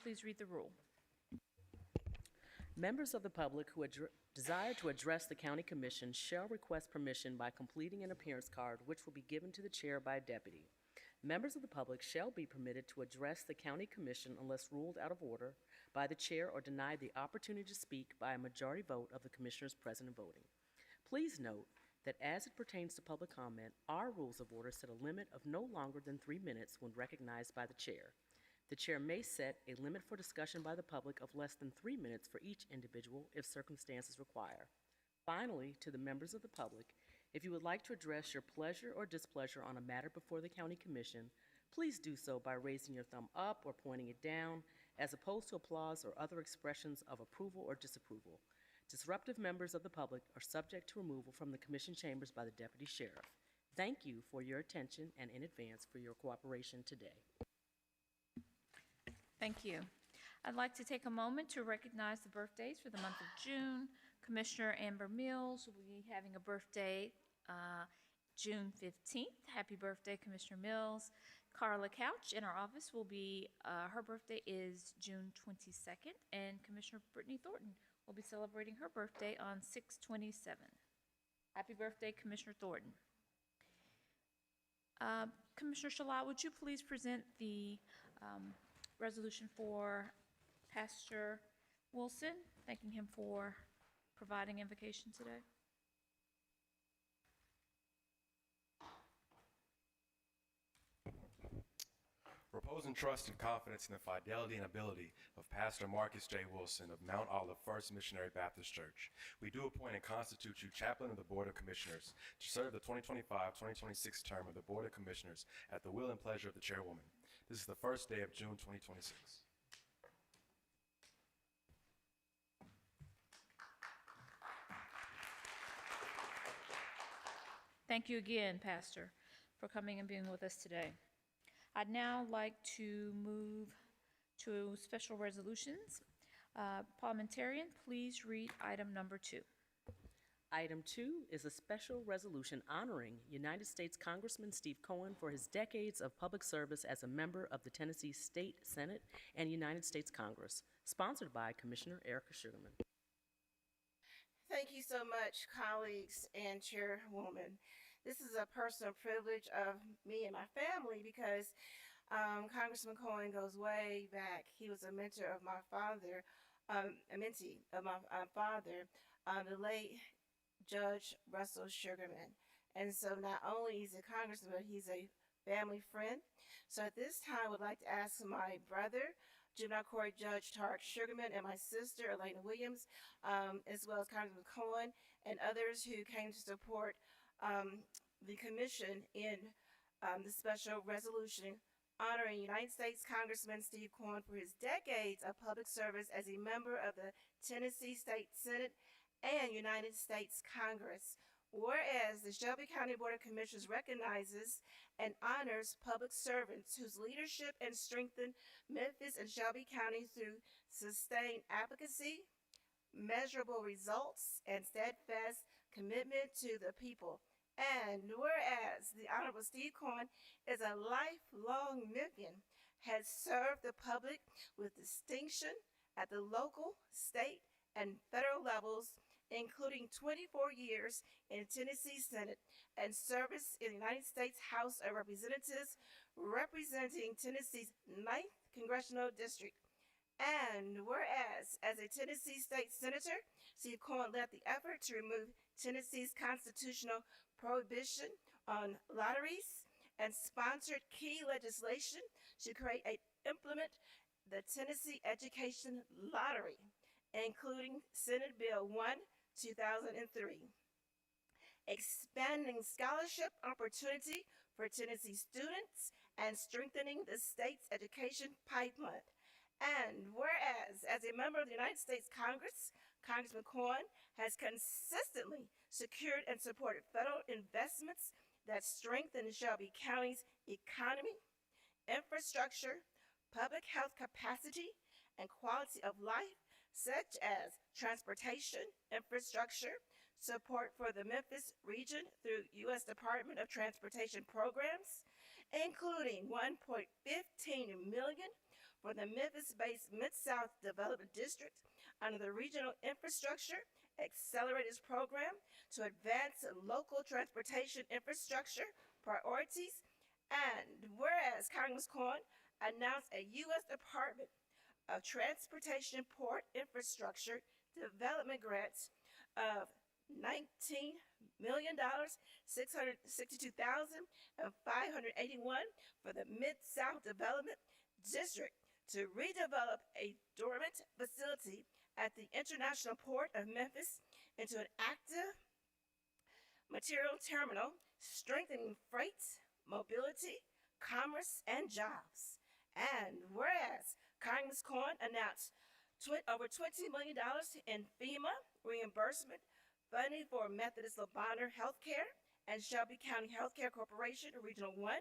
please read the rule? Members of the public who desire to address the County Commission shall request permission by completing an appearance card, which will be given to the chair by a deputy. Members of the public shall be permitted to address the County Commission unless ruled out of order by the chair or denied the opportunity to speak by a majority vote of the commissioners present and voting. Please note that as it pertains to public comment, our rules of order set a limit of no longer than 3 minutes when recognized by the chair. The chair may set a limit for discussion by the public of less than 3 minutes for each individual if circumstances require. Finally, to the members of the public, if you would like to address your pleasure or displeasure on a matter before the County Commission, please do so by raising your thumb up or pointing it down, as opposed to applause or other expressions of approval or disapproval. Disruptive members of the public are subject to removal from the Commission chambers by the Deputy Sheriff. Thank you for your attention and in advance for your cooperation today. Thank you. I'd like to take a moment to recognize the birthdays for the month of June. Commissioner Amber Mills will be having a birthday June 15th. Happy birthday, Commissioner Mills. Carla Couch in our office will be, her birthday is June 22nd, and Commissioner Brittany Thornton will be celebrating her birthday on 6/27. Happy birthday, Commissioner Thornton. Commissioner Shalat, would you please present the resolution for Pastor Wilson, thanking him for providing invocation today? Repose in trust and confidence in the fidelity and ability of Pastor Marcus J. Wilson of Mount Olive First Missionary Baptist Church. We do appoint and constitute you chaplain of the Board of Commissioners to serve the 2025-2026 term of the Board of Commissioners at the will and pleasure of the chairwoman. This is the first day of June 2026. Thank you again, Pastor, for coming and being with us today. I'd now like to move to special resolutions. Parliamentarian, please read item number 2. Item 2 is a special resolution honoring United States Congressman Steve Cohen for his decades of public service as a member of the Tennessee State Senate and United States Congress, sponsored by Commissioner Erica Sugarman. Thank you so much, colleagues and Chairwoman. This is a personal privilege of me and my family because Congressman Cohen goes way back. He was a mentor of my father, a mentee of my father, the late Judge Russell Sugarman. And so not only is he a congressman, but he's a family friend. So at this time, I would like to ask my brother, Juvenile Court Judge Tarek Sugarman, and my sister, Elena Williams, as well as Congressman Cohen and others who came to support the commission in the special resolution honoring United States Congressman Steve Cohen for his decades of public service as a member of the Tennessee State Senate and United States Congress. Whereas the Shelby County Board of Commissioners recognizes and honors public servants whose leadership and strengthen Memphis and Shelby County through sustained advocacy, measurable results, and steadfast commitment to the people. And whereas the Honorable Steve Cohen is a lifelong Memphian, has served the public with distinction at the local, state, and federal levels, including 24 years in Tennessee Senate and service in the United States House of Representatives, representing Tennessee's 9th Congressional District. And whereas, as a Tennessee State Senator, Steve Cohen led the effort to remove Tennessee's constitutional prohibition on lotteries and sponsored key legislation to create and implement the Tennessee Education Lottery, including Senate Bill 1, 2003, expanding scholarship opportunity for Tennessee students and strengthening the state's education pipeline. And whereas, as a member of the United States Congress, Congressman Cohen has consistently secured and supported federal investments that strengthen Shelby County's economy, infrastructure, public health capacity, and quality of life, such as transportation, infrastructure, support for the Memphis region through U.S. Department of Transportation programs, including $1.15 million for the Memphis-based Mid-South Development District under the Regional Infrastructure Accelerators Program to advance local transportation infrastructure priorities. And whereas Congressman Cohen announced a U.S. Department of Transportation Port Infrastructure Development grants of $19,662,581 for the Mid-South Development District to redevelop a dormant facility at the International Port of Memphis into an active material terminal, strengthening freight, mobility, commerce, and jobs. And whereas Congress Cohen announced over $20 million in FEMA reimbursement funding for Methodist Le Bonheur Healthcare and Shelby County Healthcare Corporation, Regional 1,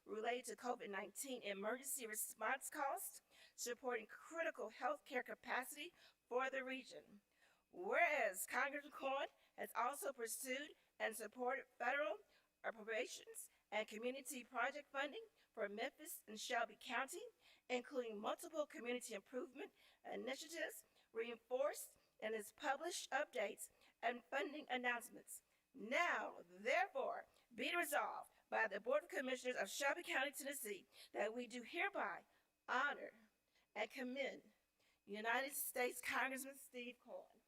related to COVID-19 emergency response costs, supporting critical healthcare capacity for the region. Whereas Congressman Cohen has also pursued and supported federal appropriations and community project funding for Memphis and Shelby County, including multiple community improvement initiatives, reinforced in its published updates and funding announcements. Now, therefore, be it resolved by the Board of Commissioners of Shelby County, Tennessee, that we do hereby honor and commend United States Congressman Steve Cohen.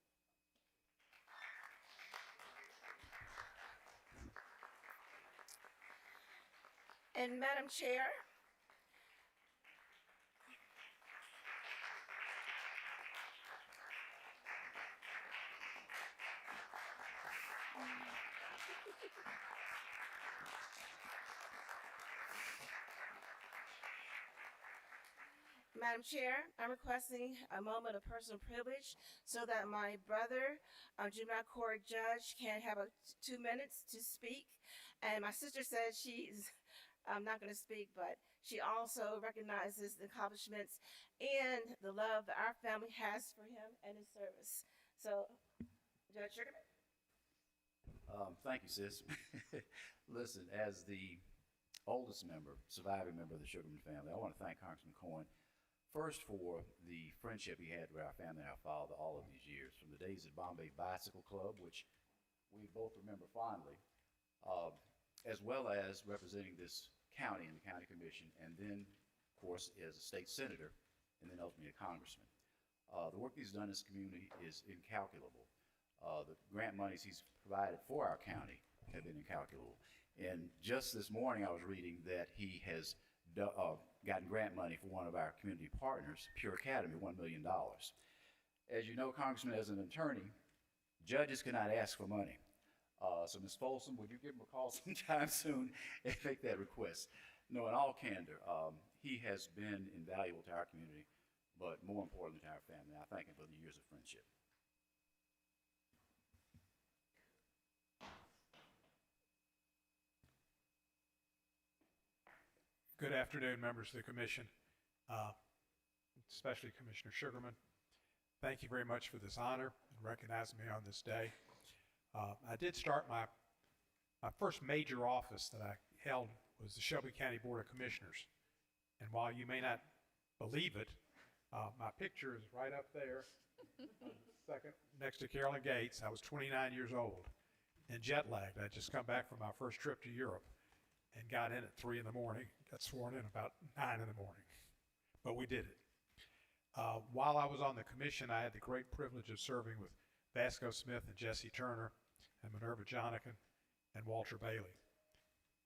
And Madam Chair, Madam Chair, I'm requesting a moment of personal privilege so that my brother, juvenile court judge, can have 2 minutes to speak. And my sister said she's not going to speak, but she also recognizes the accomplishments and the love that our family has for him and his service. So, Judge Sugarman. Thank you, sis. Listen, as the oldest surviving member of the Sugarman family, I want to thank Congressman Cohen first for the friendship he had with our family and our father all of these years, from the days at Bombay Bicycle Club, which we both remember fondly, as well as representing this county in the county commission, and then, of course, as a state senator, and then ultimately a congressman. The work he's done in this community is incalculable. The grant monies he's provided for our county have been incalculable. And just this morning, I was reading that he has gotten grant money for one of our community partners, Pure Academy, $1 million. As you know, Congressman, as an attorney, judges cannot ask for money. So Ms. Folsom, would you give him a call sometime soon and make that request? No, in all candor, he has been invaluable to our community, but more importantly to our family. I thank him for the years of friendship. Good afternoon, members of the commission, especially Commissioner Sugarman. Thank you very much for this honor and recognizing me on this day. I did start my first major office that I held was the Shelby County Board of Commissioners. And while you may not believe it, my picture is right up there, second next to Carolyn Gates. I was 29 years old and jet lagged. I'd just come back from my first trip to Europe and got in at 3 in the morning, got sworn in about 9 in the morning, but we did it. While I was on the commission, I had the great privilege of serving with Vasco Smith and Jesse Turner and Minerva Jonican and Walter Bailey.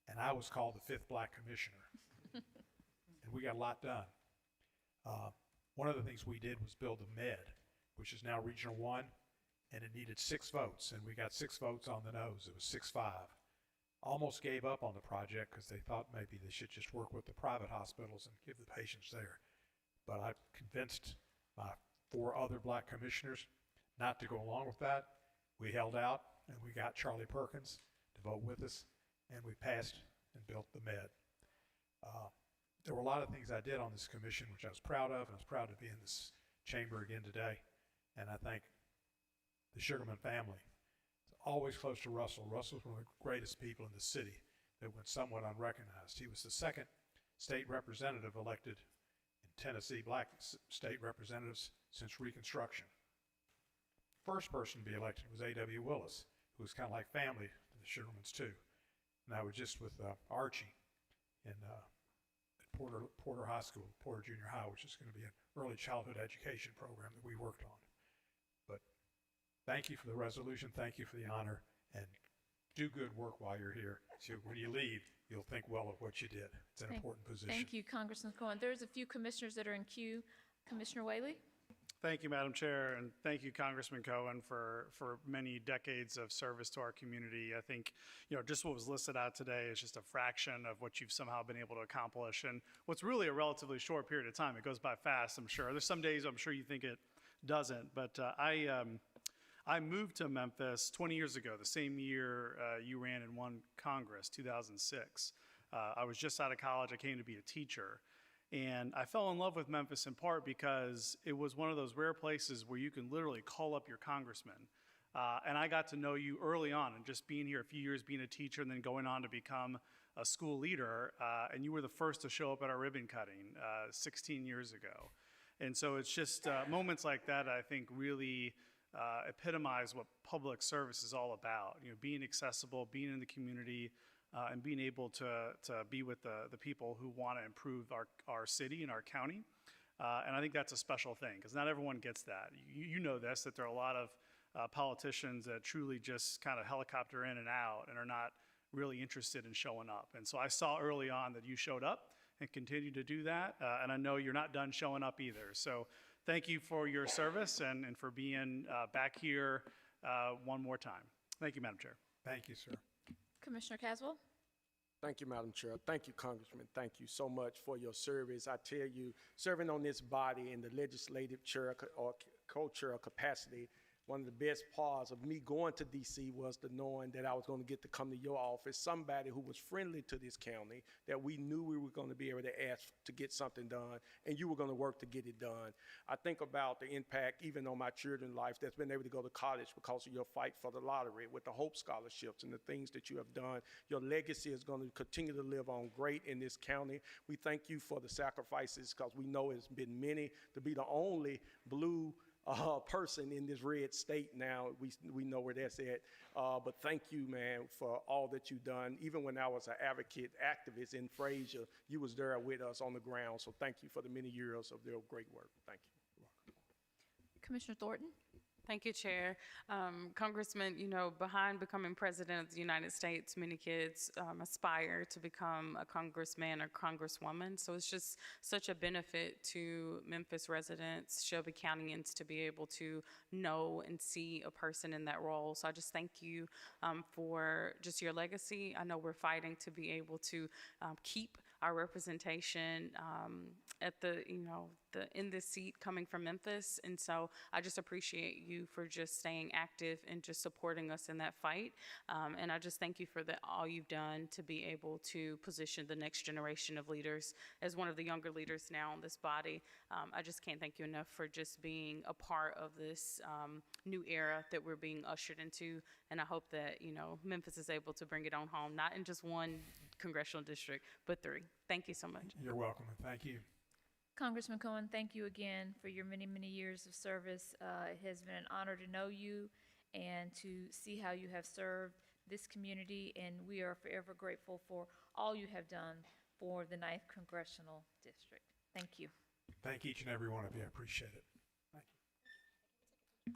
And I was called the 5th Black Commissioner. And we got a lot done. One of the things we did was build the MED, which is now Regional 1, and it needed 6 votes, and we got 6 votes on the nose. It was 6-5. Almost gave up on the project because they thought maybe they should just work with the private hospitals and give the patients there. But I convinced my 4 other black commissioners not to go along with that. We held out, and we got Charlie Perkins to vote with us, and we passed and built the MED. There were a lot of things I did on this commission, which I was proud of, and I was proud to be in this chamber again today. And I thank the Sugarman family. It's always close to Russell. Russell's one of the greatest people in the city that went somewhat unrecognized. He was the 2nd state representative elected in Tennessee black state representatives since Reconstruction. First person to be elected was A.W. Willis, who was kind of like family to the Sugarmans too. And I was just with Archie at Porter High School, Porter Junior High, which is going to be an early childhood education program that we worked on. But thank you for the resolution, thank you for the honor, and do good work while you're here. So when you leave, you'll think well of what you did. It's an important position. Thank you, Congressman Cohen. There's a few commissioners that are in queue. Commissioner Whaley? Thank you, Madam Chair, and thank you, Congressman Cohen, for many decades of service to our community. I think, just what was listed out today is just a fraction of what you've somehow been able to accomplish, and what's really a relatively short period of time. It goes by fast, I'm sure. There's some days I'm sure you think it doesn't, but I moved to Memphis 20 years ago, the same year you ran and won Congress, 2006. I was just out of college. I came to be a teacher. And I fell in love with Memphis in part because it was one of those rare places where you can literally call up your congressman. And I got to know you early on, and just being here a few years, being a teacher, and then going on to become a school leader. And you were the first to show up at our ribbon cutting 16 years ago. And so it's just moments like that I think really epitomize what public service is all about. Being accessible, being in the community, and being able to be with the people who want to improve our city and our county. And I think that's a special thing, because not everyone gets that. You know this, that there are a lot of politicians that truly just kind of helicopter in and out and are not really interested in showing up. And so I saw early on that you showed up and continue to do that. And I know you're not done showing up either. So thank you for your service and for being back here one more time. Thank you, Madam Chair. Thank you, sir. Commissioner Caswell? Thank you, Madam Chair. Thank you, Congressman. Thank you so much for your service. I tell you, serving on this body in the legislative chair or co-chair capacity, one of the best parts of me going to D.C. was the knowing that I was going to get to come to your office, somebody who was friendly to this county, that we knew we were going to be able to ask to get something done, and you were going to work to get it done. I think about the impact, even on my children's life, that's been able to go to college because of your fight for the lottery with the Hope Scholarships and the things that you have done. Your legacy is going to continue to live on great in this county. We thank you for the sacrifices, because we know it's been many to be the only blue person in this red state now. We know where that's at. But thank you, man, for all that you've done. Even when I was an advocate, activist in Fraser, you was there with us on the ground. So thank you for the many years of their great work. Thank you. Commissioner Thornton? Thank you, Chair. Congressman, behind becoming President of the United States, many kids aspire to become a congressman or congresswoman. So it's just such a benefit to Memphis residents, Shelby Countyans, to be able to know and see a person in that role. So I just thank you for just your legacy. I know we're fighting to be able to keep our representation at in this seat coming from Memphis. And so I just appreciate you for just staying active and just supporting us in that fight. And I just thank you for all you've done to be able to position the next generation of leaders. As one of the younger leaders now in this body, I just can't thank you enough for just being a part of this new era that we're being ushered into. And I hope that, Memphis is able to bring it on home, not in just one congressional district, but 3. Thank you so much. You're welcome, and thank you. Congressman Cohen, thank you again for your many, many years of service. It has been an honor to know you and to see how you have served this community, and we are forever grateful for all you have done for the 9th Congressional District. Thank you. Thank each and every one of you. I appreciate it. Thank you.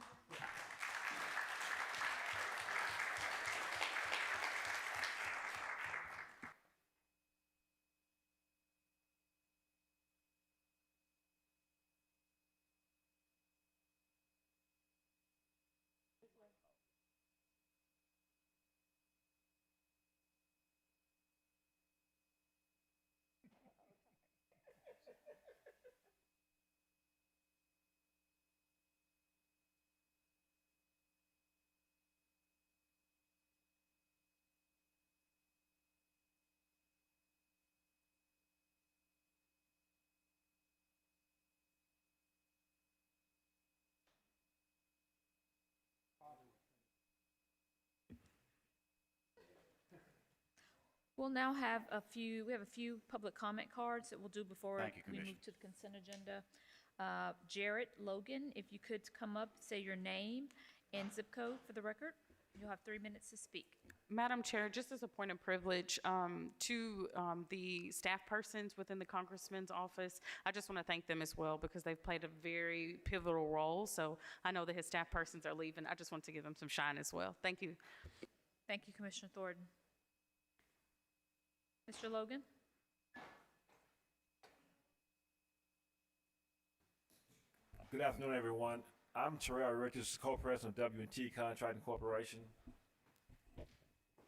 We'll now have we have a few public comment cards that we'll do before Thank you, we Commissioner. move to the consent agenda. Jarrett Logan, if you could come up, say your name and zip code for the record. You'll have 3 minutes to speak. Madam Chair, just as a point of privilege, to the staff persons within the Congressman's office, I just want to thank them as well because they've played a very pivotal role. So I know that his staff persons are leaving. I just want to give them some shine as well. Thank you. Thank you, Commissioner Thornton. Mr. Logan? Good afternoon, everyone. I'm Terrell Richards, co-president of W&T Contracting Corporation.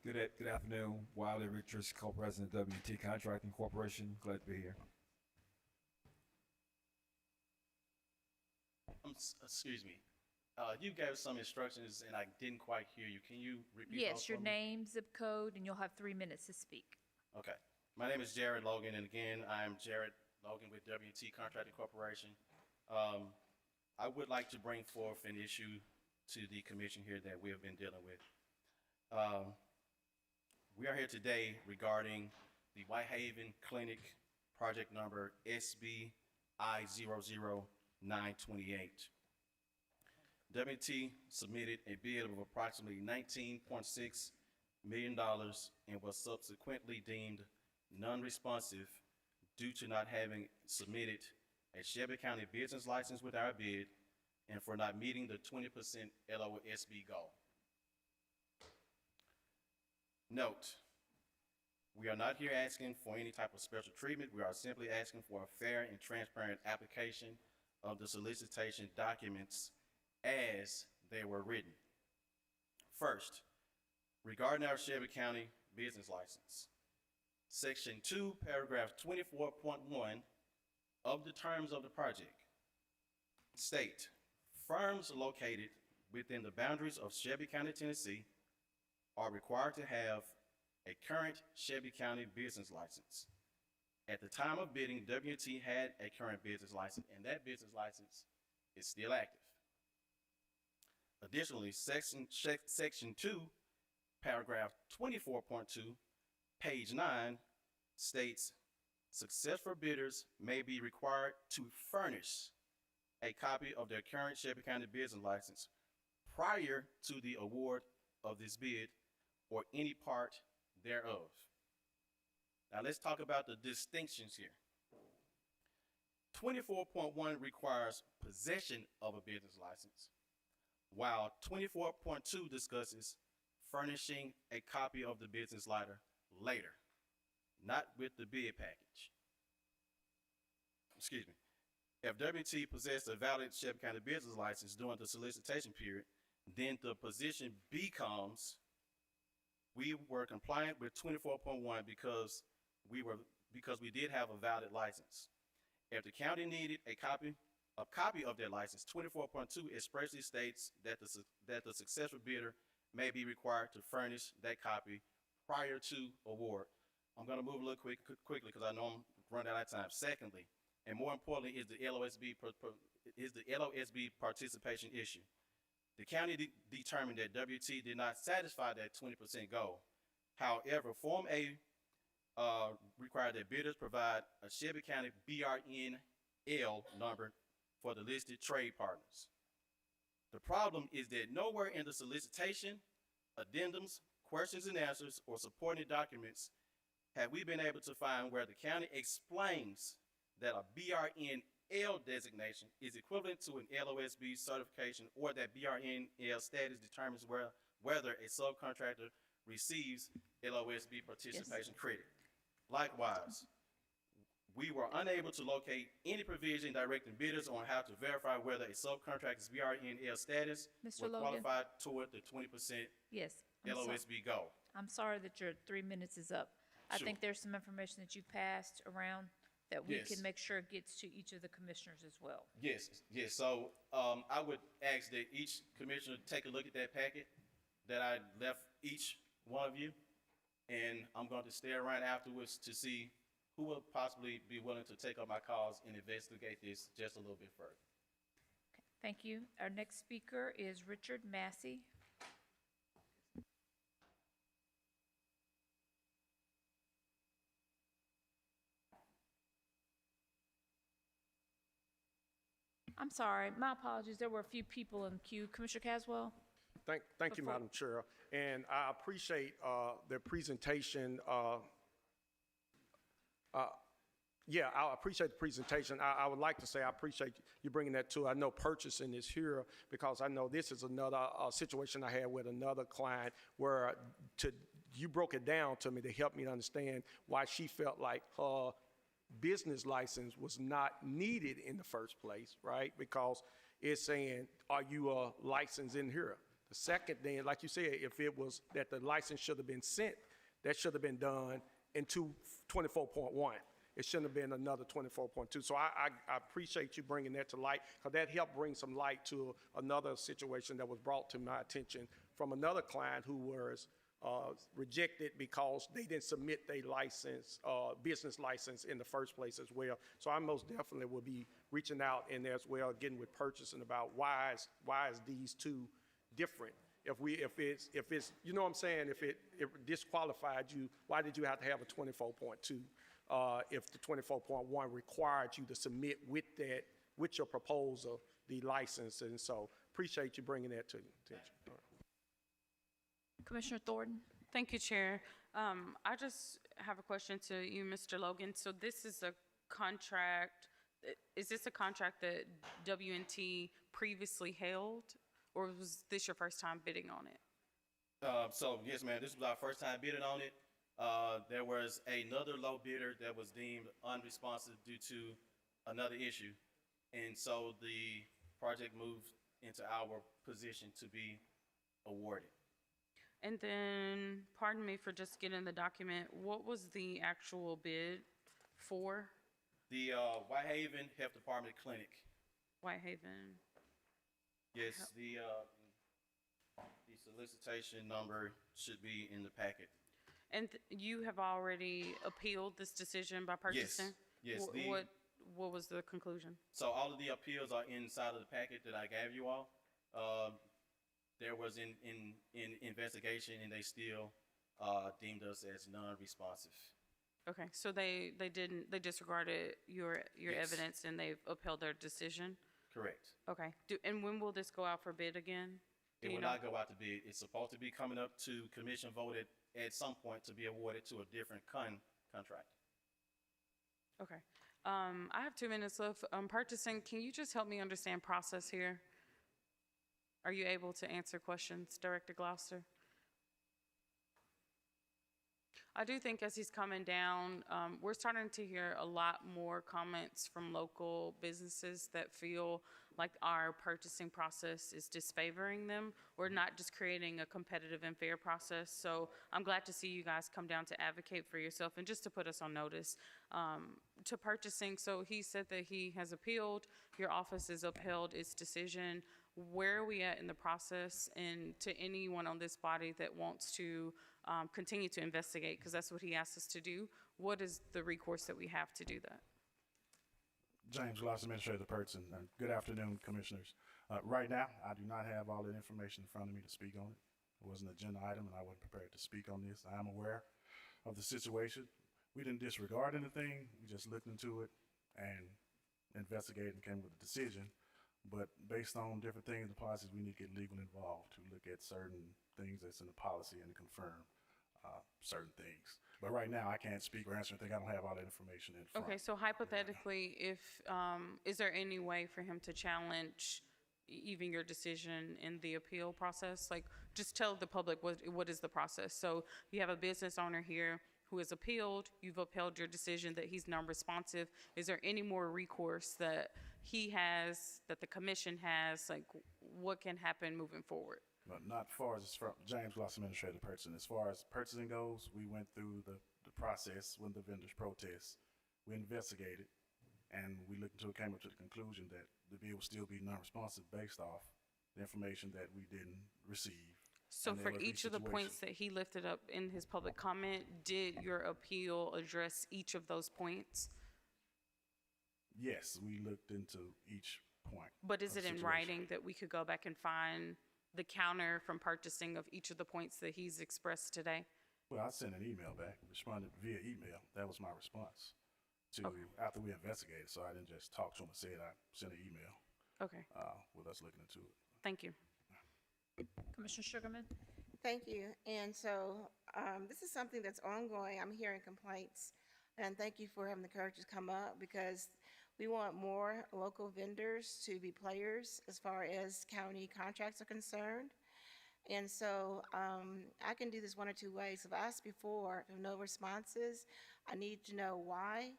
Good afternoon, Wiley Richards, co-president of W&T Contracting Corporation. Glad to be here. Excuse me. You gave some instructions and I didn't quite hear you. Can you repeat those Yes, for your me? name, zip code, and you'll have 3 minutes to speak. Okay. My name is Jared Logan, and again, I'm Jared Logan with W&T Contracting Corporation. I would like to bring forth an issue to the commission here that we have been dealing with. We are here today regarding the Whitehaven Clinic project number SBI 00928. W&T submitted a bid of approximately $19.6 million and was subsequently deemed non-responsive due to not having submitted a Shelby County business license with our bid and for not meeting the 20% LOSB goal. Note, we are not here asking for any type of special treatment. We are simply asking for a fair and transparent application of the solicitation documents as they were written. First, regarding our Shelby County business license, Section 2, paragraph 24.1 of the terms of the project state, firms located within the boundaries of Shelby County, Tennessee are required to have a current Shelby County business license. At the time of bidding, W&T had a current business license, and that business license is still active. Additionally, Section 2, paragraph 24.2, page 9 states, successful bidders may be required to furnish a copy of their current Shelby County business license prior to the award of this bid or any part thereof. Now let's talk about the distinctions here. 24.1 requires possession of a business license, while 24.2 discusses furnishing a copy of the business letter later, not with the bid package. Excuse me. If W&T possessed a valid Shelby County business license during the solicitation period, then the position becomes we were compliant with 24.1 because we did have a valid license. If the county needed a copy of their license, 24.2 expressly states that the successful bidder may be required to furnish that copy prior to award. I'm going to move a little quickly because I know I'm running out of time. Secondly, and more importantly, is the LOSB participation issue. The county determined that W&T did not satisfy that 20% goal. However, Form A required that bidders provide a Shelby County BRNL number for the listed trade partners. The problem is that nowhere in the solicitation, addendums, questions and answers, or supporting documents have we been able to find where the county explains that a BRNL designation is equivalent to an LOSB certification or that BRNL status determines whether a subcontractor receives LOSB participation credit. Likewise, we were unable to locate any provision directing bidders on how to verify whether a subcontractor's BRNL status Mr. would Logan? qualify toward the 20% Yes. I'm so- LOSB goal. I'm sorry that your 3 minutes is up. I Sure. think there's some information that you passed around that we Yes. can make sure gets to each of the commissioners as well. Yes. So I would ask that each commissioner take a look at that packet that I left each one of you, and I'm going to stay around afterwards to see who will possibly be willing to take up my cause and investigate this just a little bit further. Thank you. Our next speaker is Richard Massey. I'm sorry, my apologies. There were a few people in the queue. Commissioner Caswell? Thank you, Madam Chair. And I appreciate the presentation. Yeah, I appreciate the presentation. I would like to say I appreciate you bringing that too. I know purchasing is here because I know this is another situation I had with another client where you broke it down to me to help me understand why she felt like her business license was not needed in the first place, right? Because it's saying, are you licensed in here? The second thing, like you said, if it was that the license should have been sent, that should have been done in 24.1. It shouldn't have been another 24.2. So I appreciate you bringing that to light, because that helped bring some light to another situation that was brought to my attention from another client who was rejected because they didn't submit their license, business license in the first place as well. So I most definitely will be reaching out in there as well, getting with purchasing about why is these two different? If it's you know what I'm saying, if it disqualified you, why did you have to have a 24.2? If the 24.1 required you to submit with your proposal, the license. And so appreciate you bringing that to attention. Commissioner Thornton? Thank you, Chair. I just have a question to you, Mr. Logan. So this is a contract, is this a contract that W&T previously held, or was this your first time bidding on it? So yes, ma'am, this was our first time bidding on it. There was another low bidder that was deemed unresponsive due to another issue. And so the project moved into our position to be awarded. And then, pardon me for just getting the document, what was the actual bid for? The Whitehaven Health Department Clinic. Whitehaven? Yes, the solicitation number should be in the packet. And you have already appealed this decision by purchasing? Yes. What was the conclusion? So all of the appeals are inside of the packet that I gave you all. There was in investigation, and they still deemed us as non-responsive. Okay, so they disregarded your Yes. evidence and they've upheld their decision? Correct. Okay, and when will this go out for bid again? It will not go out to bid. It's supposed to be coming up to commission voted at some point to be awarded to a different contract. Okay, I have 2 minutes left. Purchasing, can you just help me understand process here? Are you able to answer questions, Director Gloucester? I do think as he's coming down, we're starting to hear a lot more comments from local businesses that feel like our purchasing process is disfavoring them. We're not just creating a competitive and fair process. So I'm glad to see you guys come down to advocate for yourself and just to put us on notice to purchasing. So he said that he has appealed, your office has upheld its decision. Where are we at in the process? And to anyone on this body that wants to continue to investigate, because that's what he asked us to do, what is the recourse that we have to do that? James Gloucester, Administrator of the Person. Good afternoon, Commissioners. Right now, I do not have all the information in front of me to speak on it. It was an agenda item, and I wasn't prepared to speak on this. I am aware of the situation. We didn't disregard anything. We just looked into it and investigated and came with a decision. But based on different things, the policies, we need to get legal involved to look at certain things that's in the policy and to confirm certain things. But right now, I can't speak or answer anything. I don't have all that information in front. Okay, so hypothetically, if is there any way for him to challenge even your decision in the appeal process? Like, just tell the public what is the process. So you have a business owner here who has appealed, you've upheld your decision that he's non-responsive. Is there any more recourse that he has, that the commission has? Like, what can happen moving forward? But not far as from James Gloucester, Administrative Person. As far as purchasing goes, we went through the process when the vendors protest. We investigated, and we looked into it, came up to the conclusion that the bill would still be non-responsive based off the information that we didn't receive. So for each of the points that he lifted up in his public comment, did your appeal address each of those points? Yes, we looked into each point. But is it in writing that we could go back and find the counter from purchasing of each of the points that he's expressed today? Well, I sent an email back, responded via email. That was my response to after we investigated. So I didn't just talk to him and say it. I sent an email. Okay, with us looking into it. thank you. Commissioner Sugarman? Thank you. And so this is something that's ongoing. I'm hearing complaints. And thank you for having the courage to come up because we want more local vendors to be players as far as county contracts are concerned. And so I can do this one or two ways. If I asked before, if no responses, I need to know why.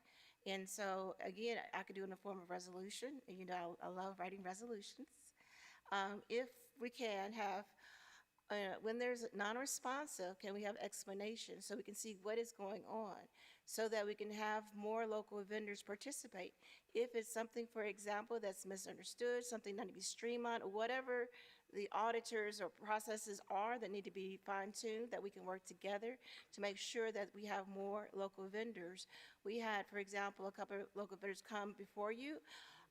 And so again, I could do it in the form of resolution. You know, I love writing resolutions. If we can have when there's non-responsive, can we have explanation so we can see what is going on so that we can have more local vendors participate? If it's something, for example, that's misunderstood, something that need to be streamlined, or whatever the auditors or processes are that need to be fine-tuned, that we can work together to make sure that we have more local vendors. We had, for example, a couple of local vendors come before you,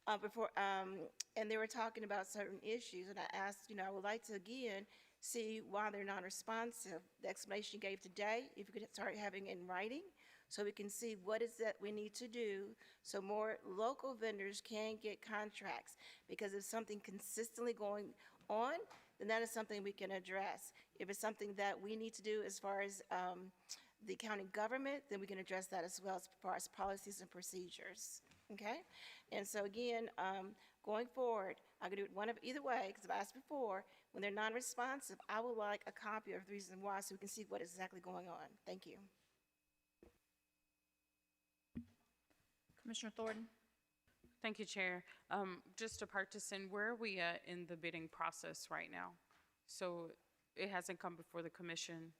and they were talking about certain issues, and I asked, you know, I would like to again see why they're non-responsive. The explanation you gave today, if you could start having it in writing, so we can see what is that we need to do so more local vendors can get contracts. Because if something consistently going on, then that is something we can address. If it's something that we need to do as far as the county government, then we can address that as well as far as policies and procedures. Okay? And so again, going forward, I could do it one of either way, because I've asked before, when they're non-responsive, I would like a copy of the reason why so we can see what is exactly going on. Thank you. Commissioner Thornton? Thank you, Chair. Just to partisan, where are we at in the bidding process right now? So it hasn't come before the commission.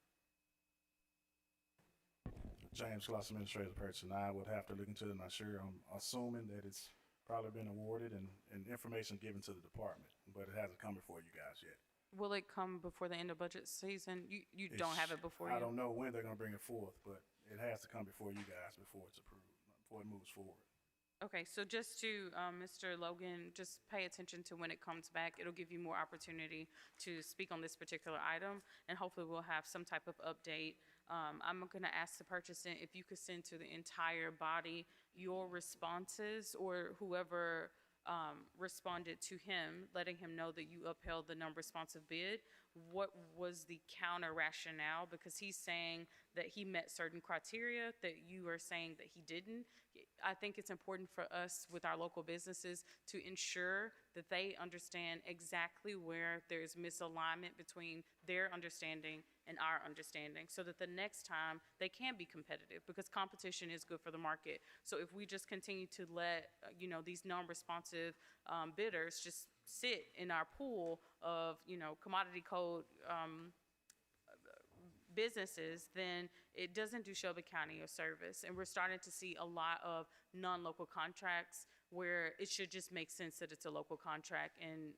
James Gloss, Administrative Person. I would have to look into it. I'm not sure. I'm assuming that it's probably been awarded and information given to the department, but it hasn't come before you guys yet. Will it come before the end of budget season? You don't have it before you? I don't know when they're gonna bring it forth, but it has to come before you guys before it's approved, before it moves forward. Okay, so just to, Mr. Logan, just pay attention to when it comes back. It'll give you more opportunity to speak on this particular item, and hopefully we'll have some type of update. I'm gonna ask the purchasing if you could send to the entire body your responses or whoever responded to him, letting him know that you upheld the non-responsive bid. What was the counter rationale? Because he's saying that he met certain criteria that you are saying that he didn't. I think it's important for us with our local businesses to ensure that they understand exactly where there's misalignment between their understanding and our understanding, so that the next time they can be competitive, because competition is good for the market. So if we just continue to let these non-responsive bidders just sit in our pool of commodity code businesses, then it doesn't do Shelby County a service. And we're starting to see a lot of non-local contracts where it should just make sense that it's a local contract. And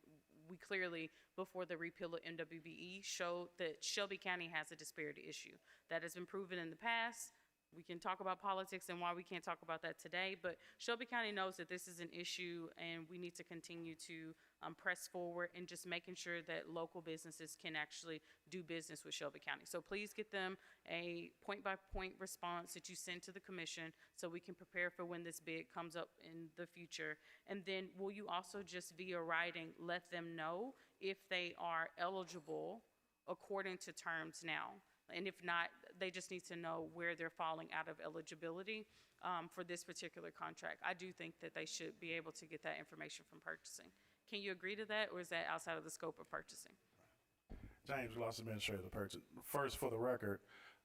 we clearly, before the repeal of MWBE, showed that Shelby County has a disparity issue. That has been proven in the past. We can talk about politics and why we can't talk about that today, but Shelby County knows that this is an issue and we need to continue to press forward and just making sure that local businesses can actually do business with Shelby County. So please get them a point-by-point response that you send to the commission so we can prepare for when this bid comes up in the future. And then will you also just via writing let them know if they are eligible according to terms now? And if not, they just need to know where they're falling out of eligibility for this particular contract. I do think that they should be able to get that information from purchasing. Can you agree to that, or is that outside of the scope of purchasing? James Gloss, Administrative Person. First, for the record,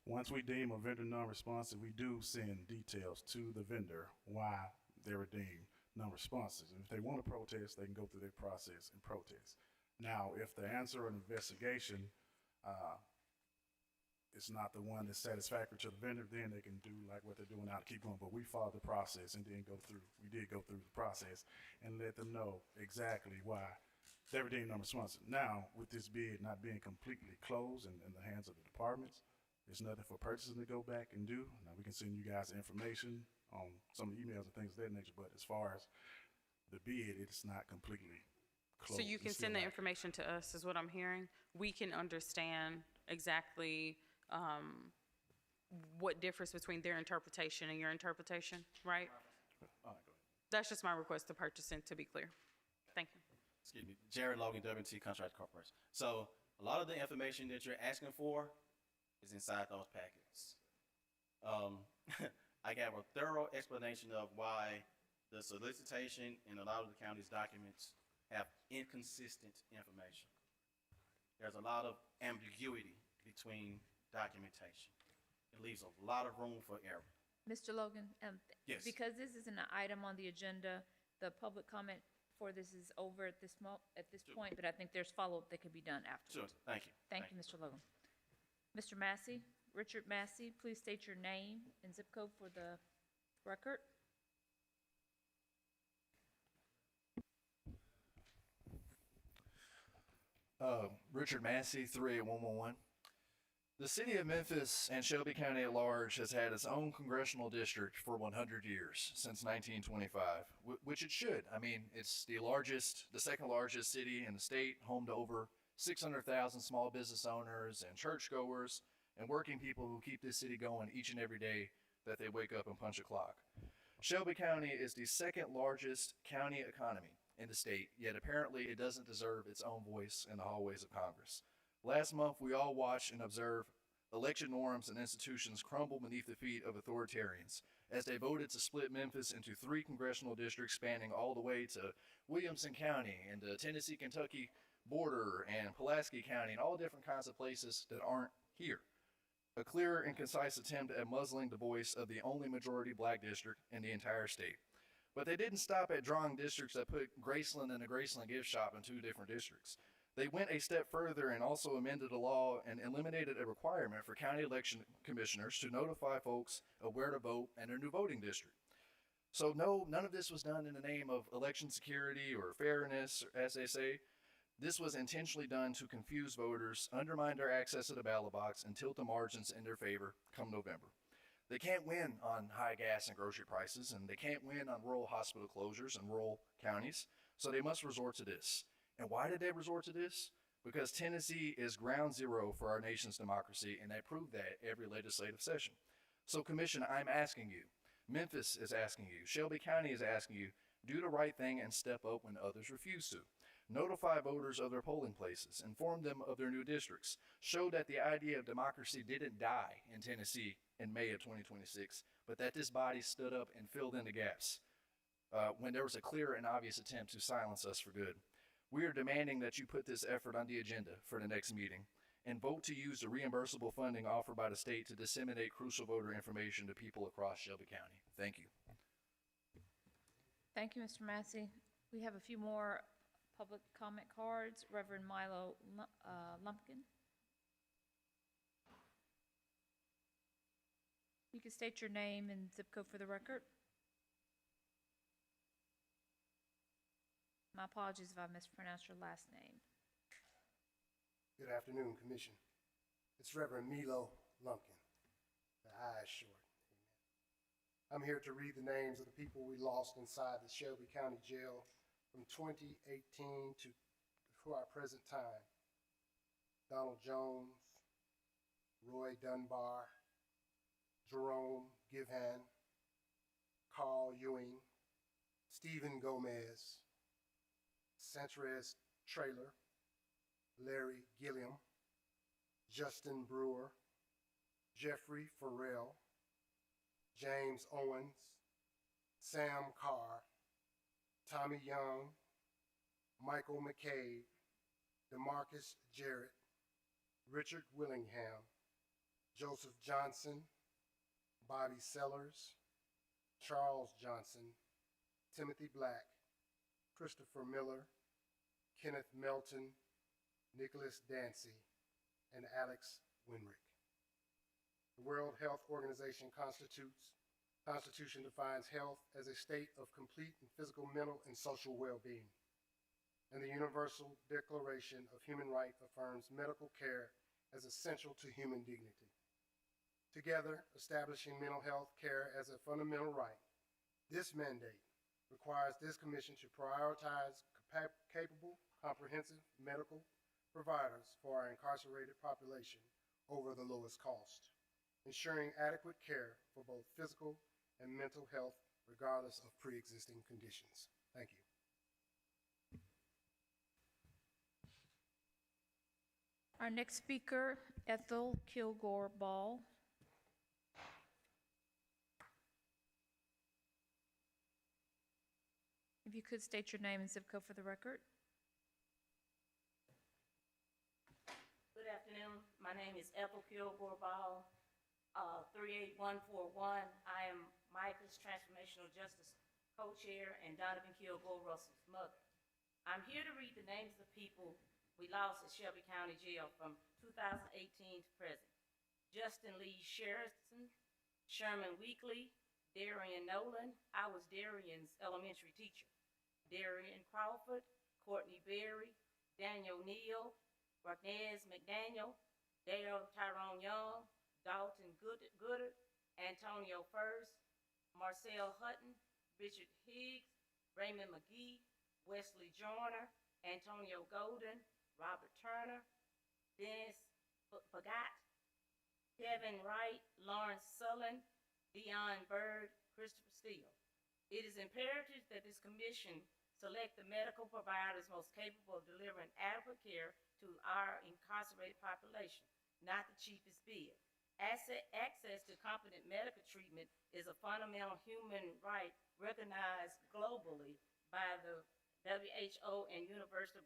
once we deem a vendor non-responsive, we do send details to the vendor why they were deemed non-responsive. If they want to protest, they can go through their process and protest. Now, if the answer or investigation it's not the one that's satisfactory to the vendor, then they can do like what they're doing now to keep going. But we followed the process and then we did go through the process and let them know exactly why they were deemed non-responsive. Now, with this bid not being completely closed in the hands of the departments, there's nothing for purchasing to go back and do. Now, we can send you guys information on some of the emails and things of that nature, but as far as the bid, it's not completely closed. So you can send the information to us, is what I'm hearing. We can understand exactly what differs between their interpretation and your interpretation, right? All right, go ahead. That's just my request to purchasing, to be clear. Thank you. excuse me, Jared Logan, WT Contract Corporation. So a lot of the information that you're asking for is inside those packets. I gave a thorough explanation of why the solicitation in a lot of the county's documents have inconsistent information. There's a lot of ambiguity between documentation. It leaves a lot of room for error. Mr. Logan, Yes. because this isn't an item on the agenda, the public comment for this is over at this point, but I think there's follow-up that could be done Sure, afterwards. thank you. Thank you, Mr. Logan. Mr. Massey, Richard Massey, please state your name and zip code for the record. Richard Massey, 38111. The city of Memphis and Shelby County at large has had its own congressional district for 100 years, since 1925, which it should. I mean, it's the second largest city in the state, home to over 600,000 small business owners and churchgoers and working people who keep this city going each and every day that they wake up and punch a clock. Shelby County is the second largest county economy in the state, yet apparently it doesn't deserve its own voice in the hallways of Congress. Last month, we all watched and observed election norms and institutions crumble beneath the feet of authoritarians as they voted to split Memphis into 3 congressional districts spanning all the way to Williamson County and the Tennessee-Kentucky border and Pulaski County and all different kinds of places that aren't here. A clear and concise attempt at muzzling the voice of the only majority black district in the entire state. But they didn't stop at drawing districts that put Graceland and the Graceland gift shop in 2 different districts. They went a step further and also amended the law and eliminated a requirement for county election commissioners to notify folks of where to vote in their new voting district. So no, none of this was done in the name of election security or fairness, as they say. This was intentionally done to confuse voters, undermine their access to the ballot box, and tilt the margins in their favor come November. They can't win on high gas and grocery prices, and they can't win on rural hospital closures in rural counties, so they must resort to this. And why did they resort to this? Because Tennessee is ground zero for our nation's democracy, and they prove that every legislative session. So, Commission, I'm asking you, Memphis is asking you, Shelby County is asking you, do the right thing and step up when others refuse to. Notify voters of their polling places, inform them of their new districts, show that the idea of democracy didn't die in Tennessee in May of 2026, but that this body stood up and filled in the gaps when there was a clear and obvious attempt to silence us for good. We are demanding that you put this effort on the agenda for the next meeting and vote to use the reimbursable funding offered by the state to disseminate crucial voter information to people across Shelby County. Thank you. Thank you, Mr. Massey. We have a few more public comment cards. Reverend Milo Lumpkin. You can state your name and zip code for the record. My apologies if I mispronounced your last name. Good afternoon, Commission. It's Reverend Milo Lumpkin. The I is short. Amen. I'm here to read the names of the people we lost inside the Shelby County Jail from 2018 to our present time. Donald Jones, Roy Dunbar, Jerome Givhan, Carl Ewing, Stephen Gomez, Sanchez Traylor, Larry Gilliam, Justin Brewer, Jeffrey Farrell, James Owens, Sam Carr, Tommy Young, Michael McCabe, DeMarcus Jarrett, Richard Willingham, Joseph Johnson, Bobby Sellers, Charles Johnson, Timothy Black, Christopher Miller, Kenneth Melton, Nicholas Dancy, and Alex Winrick. The World Health Organization Constitution defines health as a state of complete and physical, mental, and social well-being. And the Universal Declaration of Human Rights affirms medical care as essential to human dignity. Together, establishing mental health care as a fundamental right, this mandate requires this commission to prioritize capable, comprehensive medical providers for our incarcerated population over the lowest cost, ensuring adequate care for both physical and mental health regardless of pre-existing conditions. Thank you. Our next speaker, Ethel Kilgore Ball. If you could state your name and zip code for the record. Good afternoon. My name is Ethel Kilgore Ball, 38141. I am Micah's Transformational Justice Co-Chair and Donovan Kilgore Russell's mother. I'm here to read the names of the people we lost at Shelby County Jail from 2018 to present. Justin Lee Sherrison, Sherman Weekly, Darian Nolan. I was Darian's elementary teacher. Darian Crawford, Courtney Berry, Daniel Neal, Ragnez McDaniel, Dale Tyrone Young, Dalton Goodard, Antonio First, Marcel Hutton, Richard Higgs, Raymond McGee, Wesley Joyner, Antonio Golden, Robert Turner, Dennis Pagat, Kevin Wright, Lawrence Sullen, Dion Bird, Christopher Steele. It is imperative that this commission select the medical providers most capable of delivering adequate care to our incarcerated population, not the cheapest bid. Access to competent medical treatment is a fundamental human right recognized globally by the WHO and Universal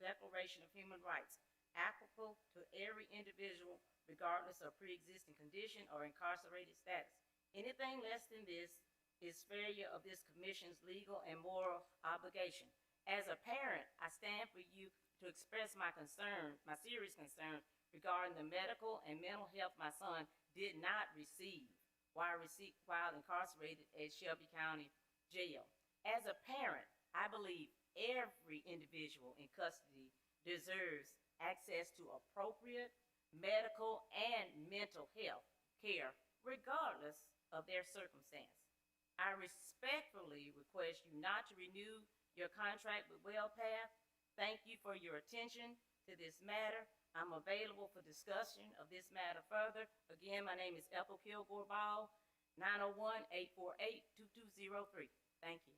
Declaration of Human Rights, applicable to every individual regardless of pre-existing condition or incarcerated status. Anything less than this is failure of this commission's legal and moral obligation. As a parent, I stand for you to express my serious concern regarding the medical and mental health my son did not receive while incarcerated at Shelby County Jail. As a parent, I believe every individual in custody deserves access to appropriate medical and mental health care, regardless of their circumstance. I respectfully request you not to renew your contract with WellPath. Thank you for your attention to this matter. I'm available for discussion of this matter further. Again, my name is Ethel Kilgore Ball, 901-848-2203. Thank you.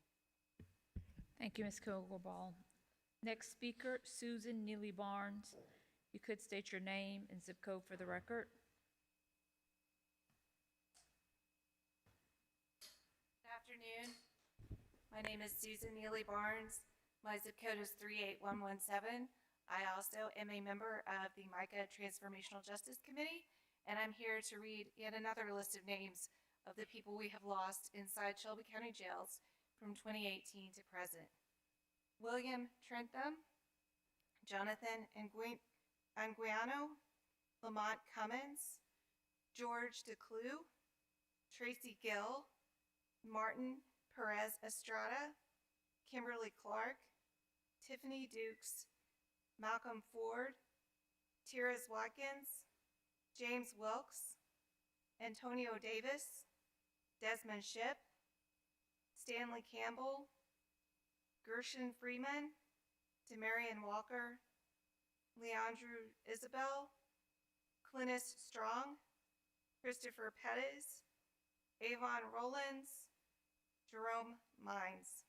Thank you, Ms. Kilgore Ball. Next speaker, Susan Neely Barnes. You could state your name and zip code for the record. Good afternoon. My name is Susan Neely Barnes. My zip code is 38117. I also am a member of the MICA Transformational Justice Committee, and I'm here to read yet another list of names of the people we have lost inside Shelby County jails from 2018 to present. William Trentham, Jonathan Anguiano, Lamont Cummins, George DeClue, Tracy Gill, Martin Perez Estrada, Kimberly Clark, Tiffany Dukes, Malcolm Ford, Tiras Watkins, James Wilkes, Antonio Davis, Desmond Shipp, Stanley Campbell, Gershon Freeman, Demarion Walker, Leandro Isabel, Clintus Strong, Christopher Pettis, Avon Rollins, Jerome Mines.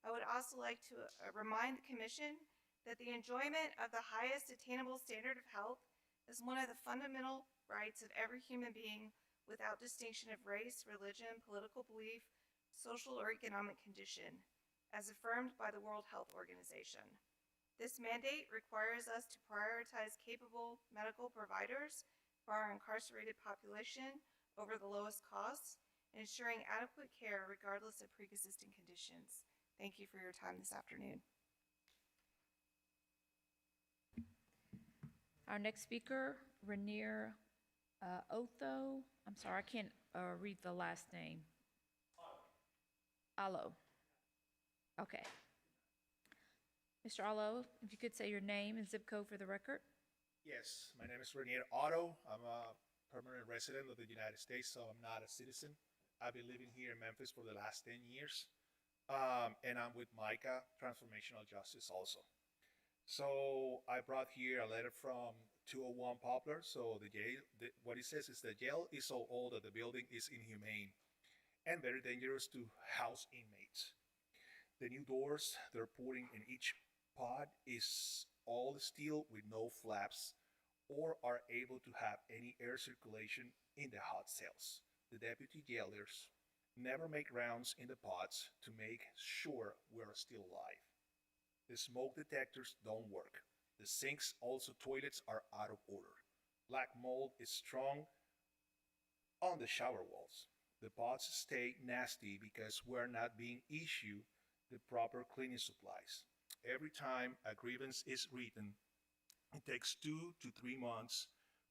I would also like to remind the Commission that the enjoyment of the highest attainable standard of health is one of the fundamental rights of every human being without distinction of race, religion, political belief, social or economic condition, as affirmed by the World Health Organization. This mandate requires us to prioritize capable medical providers for our incarcerated population over the lowest costs, ensuring adequate care regardless of pre-existing conditions. Thank you for your time this afternoon. Our next speaker, Rainier Otho. I'm sorry, I can't read the last name. Allo. Okay. Mr. Allo, if you could say your name and zip code for the record. Yes, my name is Rainier Otto. I'm a permanent resident of the United States, so I'm not a citizen. I've been living here in Memphis for the last 10 years, and I'm with MICA Transformational Justice also. So I brought here a letter from 201 Poplar. So the jail, what it says is the jail is so old that the building is inhumane and very dangerous to house inmates. The new doors they're putting in each pod is all steel with no flaps or are able to have any air circulation in the hot cells. The deputy jailers never make rounds in the pods to make sure we're still alive. The smoke detectors don't work. The sinks, also toilets, are out of order. Black mold is strong on the shower walls. The pods stay nasty because we're not being issued the proper cleaning supplies. Every time a grievance is written, it takes 2 to 3 months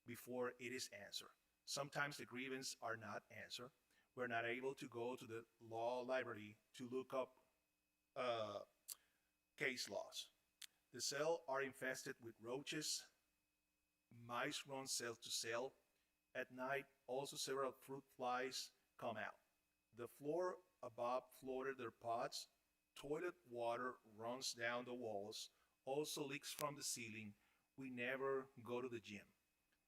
before it is answered. Sometimes the grievance are not answered. We're not able to go to the law library to look up uh, case laws. The cells are infested with roaches. Mice run cell to cell. At night, also several fruit flies come out. The floor above flooded their pots. Toilet water runs down the walls, also leaks from the ceiling. We never go to the gym.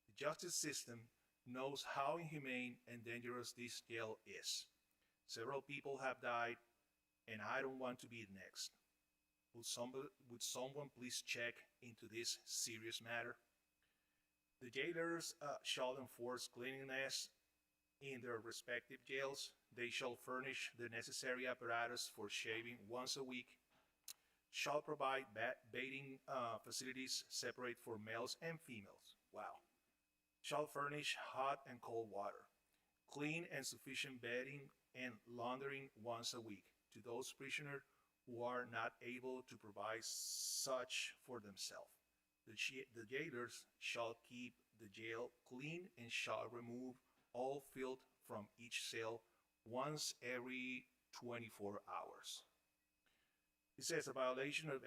The justice system knows how inhumane and dangerous this jail is. Several people have died, and I don't want to be next. Would someone please check into this serious matter? The jailers shall enforce cleanliness in their respective jails. They shall furnish the necessary apparatus for shaving once a week, shall provide bathing facilities separate for males and females. Wow. Shall furnish hot and cold water, clean and sufficient bedding, and laundering once a week to those prisoners who are not able to provide such for themselves. The jailers shall keep the jail clean and shall remove all filth from each cell once every 24 hours. It says a violation of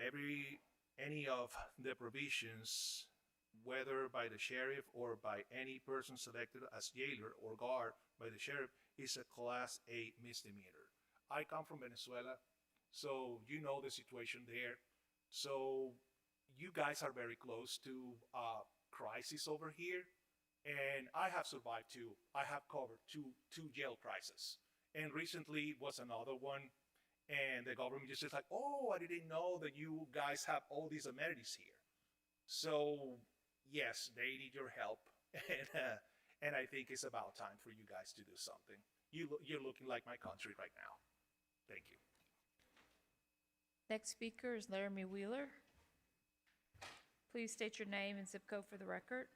any of the provisions, whether by the sheriff or by any person selected as jailer or guard by the sheriff, is a Class A misdemeanor. I come from Venezuela, so you know the situation there. So you guys are very close to a crisis over here, and I have survived too. I have covered two jail crises, and recently was another one. And the government just says like, "Oh, I didn't know that you guys have all these amenities here." So yes, they need your help, and I think it's about time for you guys to do something. You're looking like my country right now. Thank you. Next speaker is Laramie Wheeler. Please state your name and zip code for the record.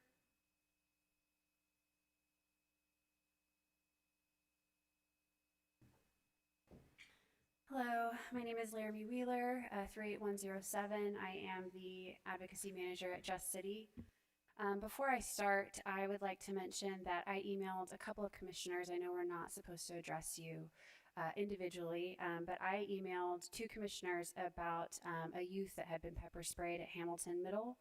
Hello, my name is Laramie Wheeler, 38107. I am the advocacy manager at Just City. Before I start, I would like to mention that I emailed a couple of commissioners. I know we're not supposed to address you individually, but I emailed 2 commissioners about a youth that had been pepper sprayed at Hamilton Middle.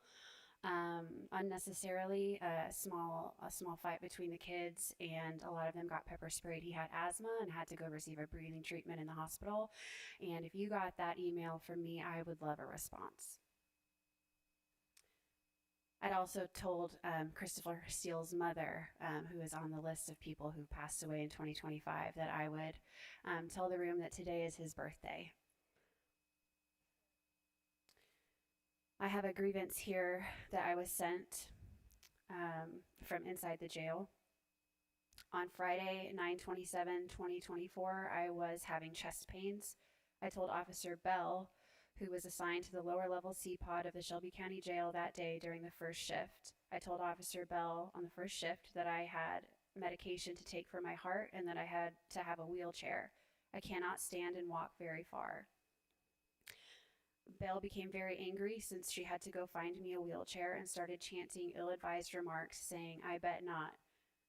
Unnecessarily, a small fight between the kids, and a lot of them got pepper sprayed. He had asthma and had to go receive a breathing treatment in the hospital. And if you got that email from me, I would love a response. I'd also told Christopher Steele's mother, who is on the list of people who passed away in 2025, that I would tell the room that today is his birthday. I have a grievance here that I was sent from inside the jail. On Friday, 9/27/2024, I was having chest pains. I told Officer Bell, who was assigned to the lower level C-pod of the Shelby County Jail that day during the first shift. I told Officer Bell on the first shift that I had medication to take for my heart and that I had to have a wheelchair. I cannot stand and walk very far. Belle became very angry since she had to go find me a wheelchair and started chanting ill-advised remarks saying, "I bet not."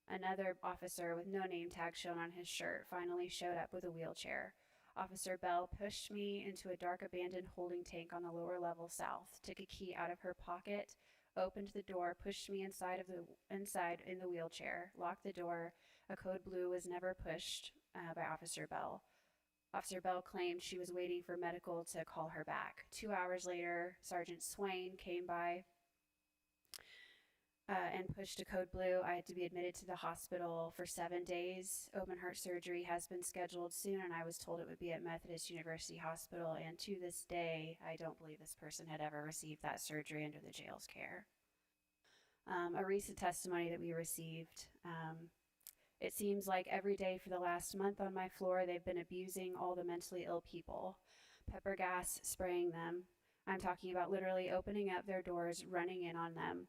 Another officer with no name tag shown on his shirt finally showed up with a wheelchair. Officer Bell pushed me into a dark abandoned holding tank on the lower level south, took a key out of her pocket, opened the door, pushed me inside in the wheelchair, locked the door. A code blue was never pushed by Officer Bell. Officer Bell claimed she was waiting for medical to call her back. 2 hours later, Sergeant Swain came by and pushed a code blue. I had to be admitted to the hospital for 7 days. Open heart surgery has been scheduled soon, and I was told it would be at Methodist University Hospital. And to this day, I don't believe this person had ever received that surgery under the jail's care. A recent testimony that we received. It seems like every day for the last month on my floor, they've been abusing all the mentally ill people, pepper gas, spraying them. I'm talking about literally opening up their doors, running in on them.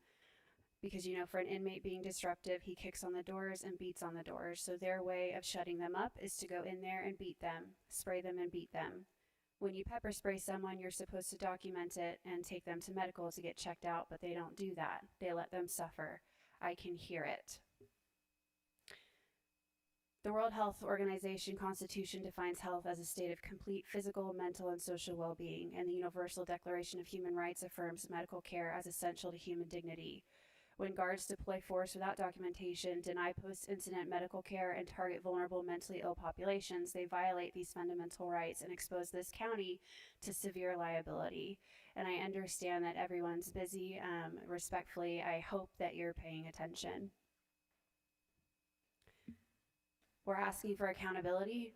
Because, you know, for an inmate being disruptive, he kicks on the doors and beats on the doors. So their way of shutting them up is to go in there and beat them, spray them and beat them. When you pepper spray someone, you're supposed to document it and take them to medical to get checked out, but they don't do that. They let them suffer. I can hear it. The World Health Organization Constitution defines health as a state of complete physical, mental, and social well-being, and the Universal Declaration of Human Rights affirms medical care as essential to human dignity. When guards deploy force without documentation, deny post-incident medical care, and target vulnerable mentally ill populations, they violate these fundamental rights and expose this county to severe liability. And I understand that everyone's busy. Respectfully, I hope that you're paying attention. We're asking for accountability.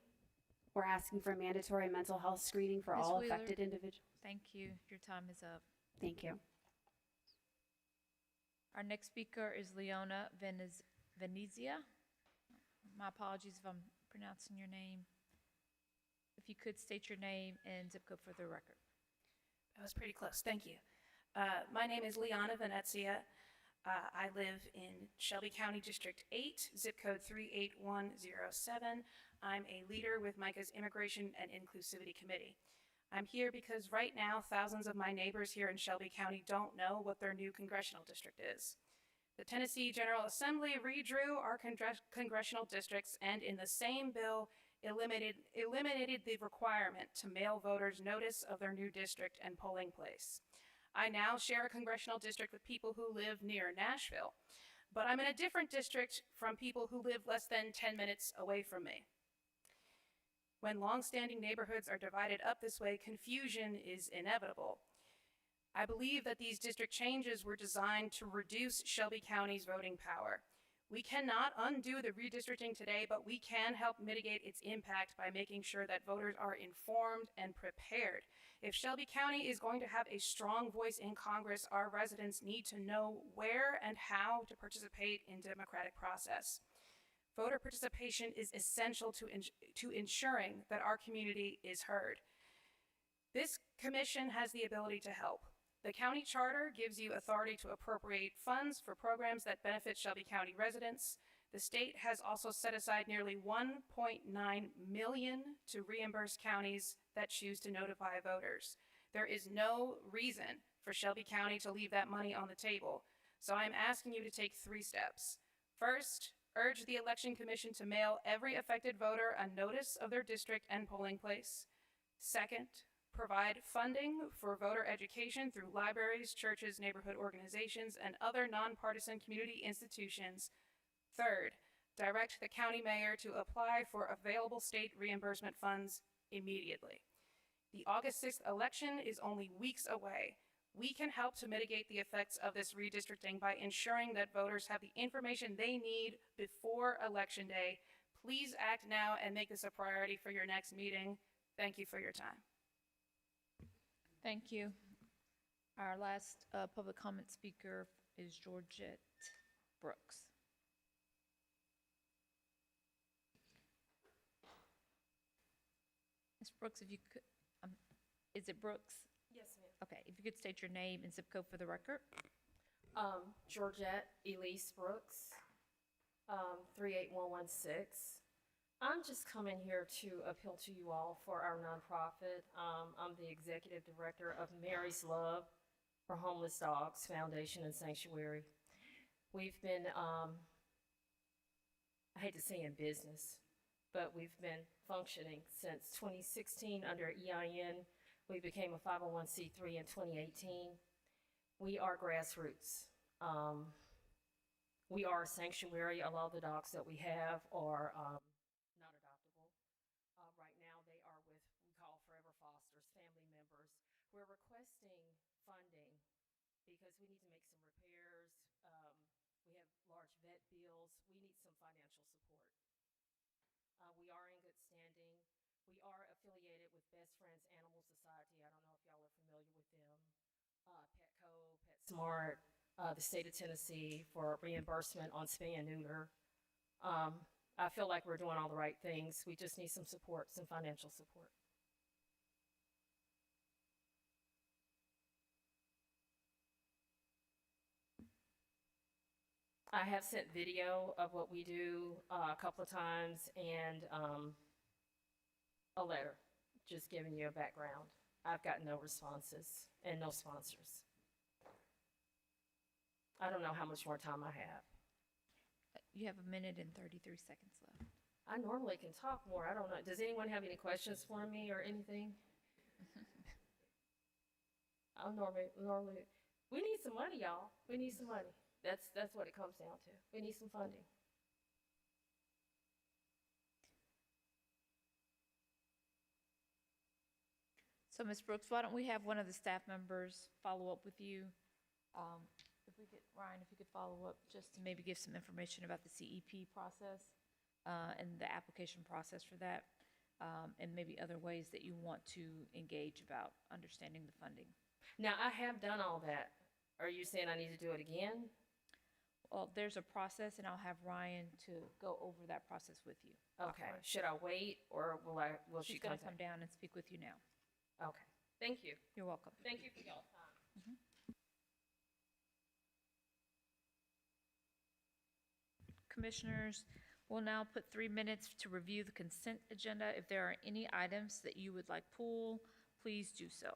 We're asking for mandatory mental health screening for Ms. all Wheeler, affected individuals. Thank you. Your time is up. Thank you. Our next speaker is Leona Venezia. My apologies if I'm pronouncing your name. If you could state your name and zip code for the record. That was pretty close. Thank you. My name is Leona Venezia. I live in Shelby County District 8, zip code 38107. I'm a leader with MICA's Immigration and Inclusivity Committee. I'm here because right now, thousands of my neighbors here in Shelby County don't know what their new congressional district is. The Tennessee General Assembly redrew our congressional districts and in the same bill eliminated the requirement to mail voters notice of their new district and polling place. I now share a congressional district with people who live near Nashville, but I'm in a different district from people who live less than 10 minutes away from me. When long-standing neighborhoods are divided up this way, confusion is inevitable. I believe that these district changes were designed to reduce Shelby County's voting power. We cannot undo the redistricting today, but we can help mitigate its impact by making sure that voters are informed and prepared. If Shelby County is going to have a strong voice in Congress, our residents need to know where and how to participate in the democratic process. Voter participation is essential to ensuring that our community is heard. This commission has the ability to help. The county charter gives you authority to appropriate funds for programs that benefit Shelby County residents. The state has also set aside nearly $1.9 million to reimburse counties that choose to notify voters. There is no reason for Shelby County to leave that money on the table. So I'm asking you to take 3 steps. First, urge the Election Commission to mail every affected voter a notice of their district and polling place. Second, provide funding for voter education through libraries, churches, neighborhood organizations, and other nonpartisan community institutions. Third, direct the county mayor to apply for available state reimbursement funds immediately. The August 6th election is only weeks away. We can help to mitigate the effects of this redistricting by ensuring that voters have the information they need before Election Day. Please act now and make this a priority for your next meeting. Thank you for your time. Thank you. Our last public comment speaker is Georgette Brooks. Ms. Brooks, if you could, is it Brooks? Yes, ma'am. Okay, if you could state your name and zip code for the record. Georgette Elise Brooks, 38116. I'm just coming here to appeal to you all for our nonprofit. I'm the executive director of Mary's Love for Homeless Dogs Foundation and Sanctuary. We've been, I hate to say in business, but we've been functioning since 2016 under EIN. We became a 501c3 in 2018. We are grassroots. We are a sanctuary. A lot of the dogs that we have are not adoptable. Right now they are with, we call Forever Fosters, family members. We're requesting funding because we need to make some repairs. We have large vet bills. We need some financial support. We are in good standing. We are affiliated with Best Friends Animal Society. I don't know if y'all are familiar with them. Petco, PetSmart, the state of Tennessee for reimbursement on spay and neuter. I feel like we're doing all the right things. We just need some support, some financial support. I have sent video of what we do a couple of times and a letter, just giving you a background. I've got no responses and no sponsors. I don't know how much more time I have. You have 1:33 seconds left. I normally can talk more. I don't know. Does anyone have any questions for me or anything? I'm normally, we need some money, y'all. We need some money. That's what it comes down to. We need some funding. So, Ms. Brooks, why don't we have one of the staff members follow up with you? If we could, Ryan, if you could follow up, just to maybe give some information about the CEP process and the application process for that, and maybe other ways that you want to engage about understanding the funding. Now, I have done all that. Are you saying I need to do it again? Well, there's a process, and I'll have Ryan to go over that process with you. Okay. Should I wait, or will she She's going to contact? come down and speak with you now. Okay. Thank you. You're welcome. Thank you for y'all's time. Commissioners, we'll now put 3 minutes to review the consent agenda. If there are any items that you would like pulled, please do so.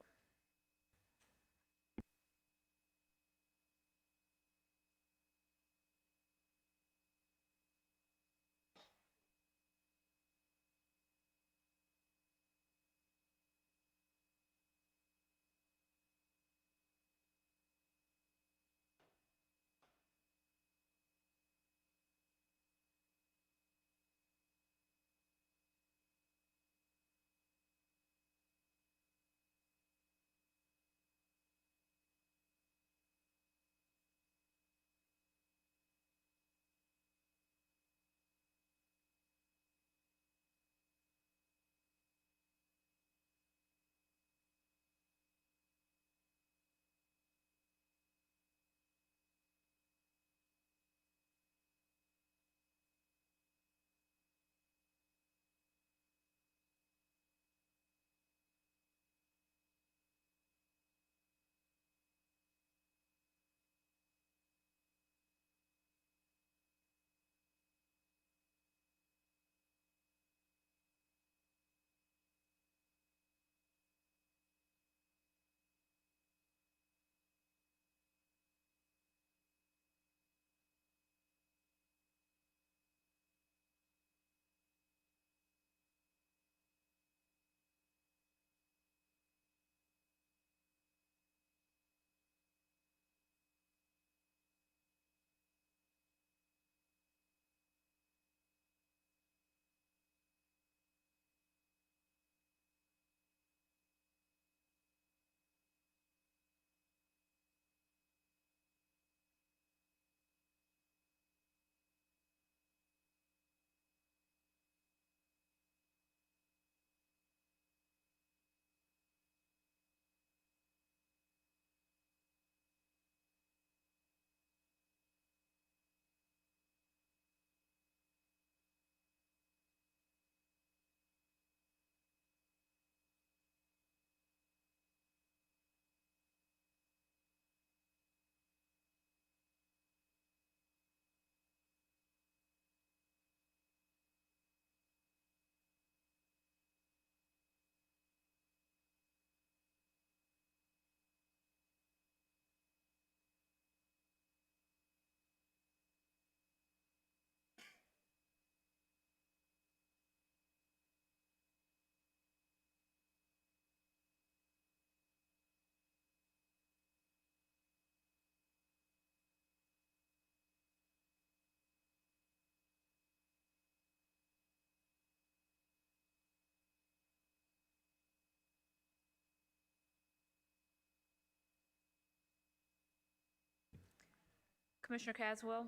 Commissioner Caswell?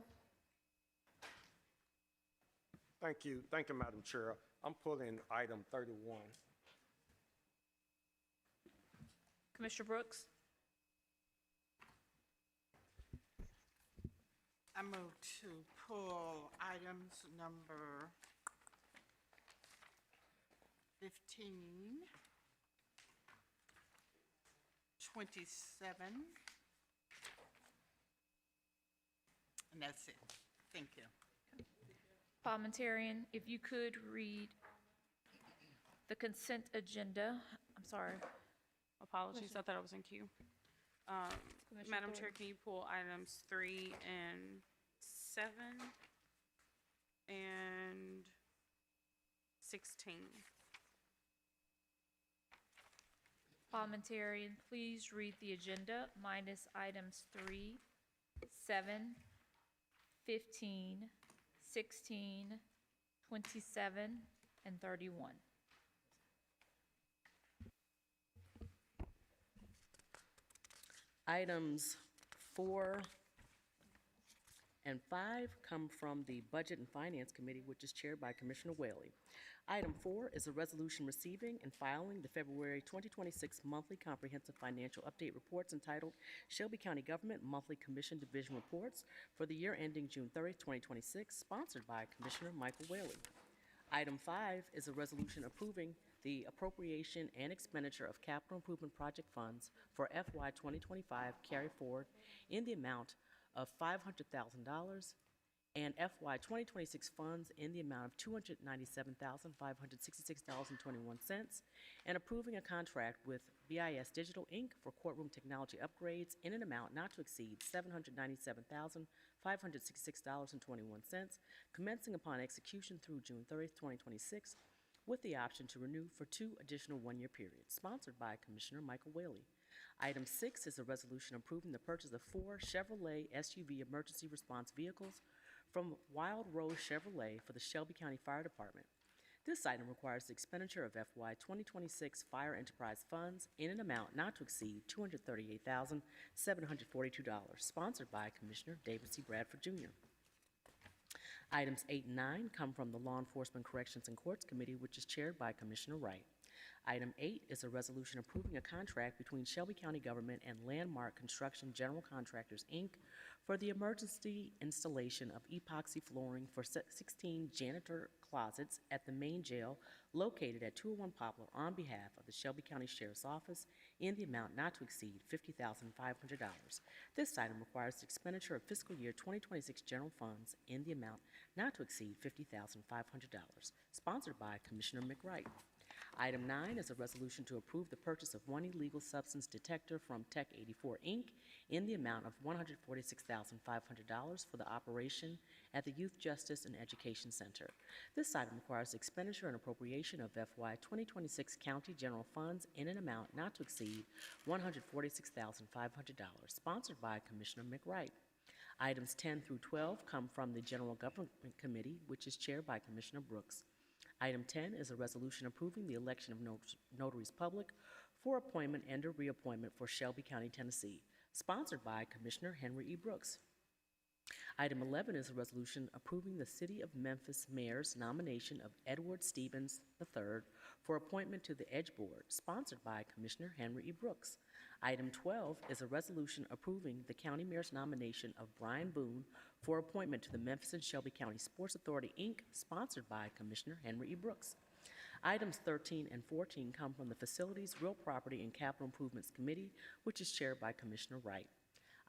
Thank you. Thank you, Madam Chair. I'm pulling item 31. Commissioner Brooks? move to pull items number 15, 27, and that's it. Thank you. Parliamentarian, if you could read the consent agenda. I'm sorry. Apologies, I thought I was in queue. Commissioner Madam Thornton. Chair, can you pull items 3 and 7 and 16? Parliamentarian, please read the agenda minus items 3, 7, 15, 16, 27, and 31. Items 4 and 5 come from the Budget and Finance Committee, which is chaired by Commissioner Whaley. Item 4 is a resolution receiving and filing the February 2026 monthly comprehensive financial update reports entitled Shelby County Government Monthly Commission Division Reports for the year ending June 30, 2026, sponsored by Commissioner Michael Whaley. Item 5 is a resolution approving the appropriation and expenditure of capital improvement project funds for FY 2025 carry forward in the amount of $500,000 and FY 2026 funds in the amount of $297,566.21, and approving a contract with BIS Digital, Inc. for courtroom technology upgrades in an amount not to exceed $797,566.21, commencing upon execution through June 30, 2026, with the option to renew for 2 additional one-year periods, sponsored by Commissioner Michael Whaley. Item 6 is a resolution approving the purchase of 4 Chevrolet SUV emergency response vehicles from Wild Rose Chevrolet for the Shelby County Fire Department. This item requires the expenditure of FY 2026 fire enterprise funds in an amount not to exceed $238,742, sponsored by Commissioner David C. Bradford, Jr. Items 8 and 9 come from the Law Enforcement Corrections and Courts Committee, which is chaired by Commissioner Wright. Item 8 is a resolution approving a contract between Shelby County Government and Landmark Construction General Contractors, Inc. for the emergency installation of epoxy flooring for 16 janitor closets at the main jail located at 201 Poplar on behalf of the Shelby County Sheriff's Office in the amount not to exceed $50,500. This item requires the expenditure of fiscal year 2026 general funds in the amount not to exceed $50,500, sponsored by Commissioner McWright. Item 9 is a resolution to approve the purchase of 1 illegal substance detector from Tech 84, Inc. in the amount of $146,500 for the operation at the Youth Justice and Education Center. This item requires the expenditure and appropriation of FY 2026 county general funds in an amount not to exceed $146,500, sponsored by Commissioner McWright. Items 10 through 12 come from the General Government Committee, which is chaired by Commissioner Brooks. Item 10 is a resolution approving the election of notaries public for appointment and or reappointment for Shelby County, Tennessee, sponsored by Commissioner Henry E. Brooks. Item 11 is a resolution approving the City of Memphis Mayor's nomination of Edward Stevens III for appointment to the Edge Board, sponsored by Commissioner Henry E. Brooks. Item 12 is a resolution approving the County Mayor's nomination of Brian Boone for appointment to the Memphis and Shelby County Sports Authority, Inc., sponsored by Commissioner Henry E. Brooks. Items 13 and 14 come from the Facilities, Real Property, and Capital Improvements Committee, which is chaired by Commissioner Wright.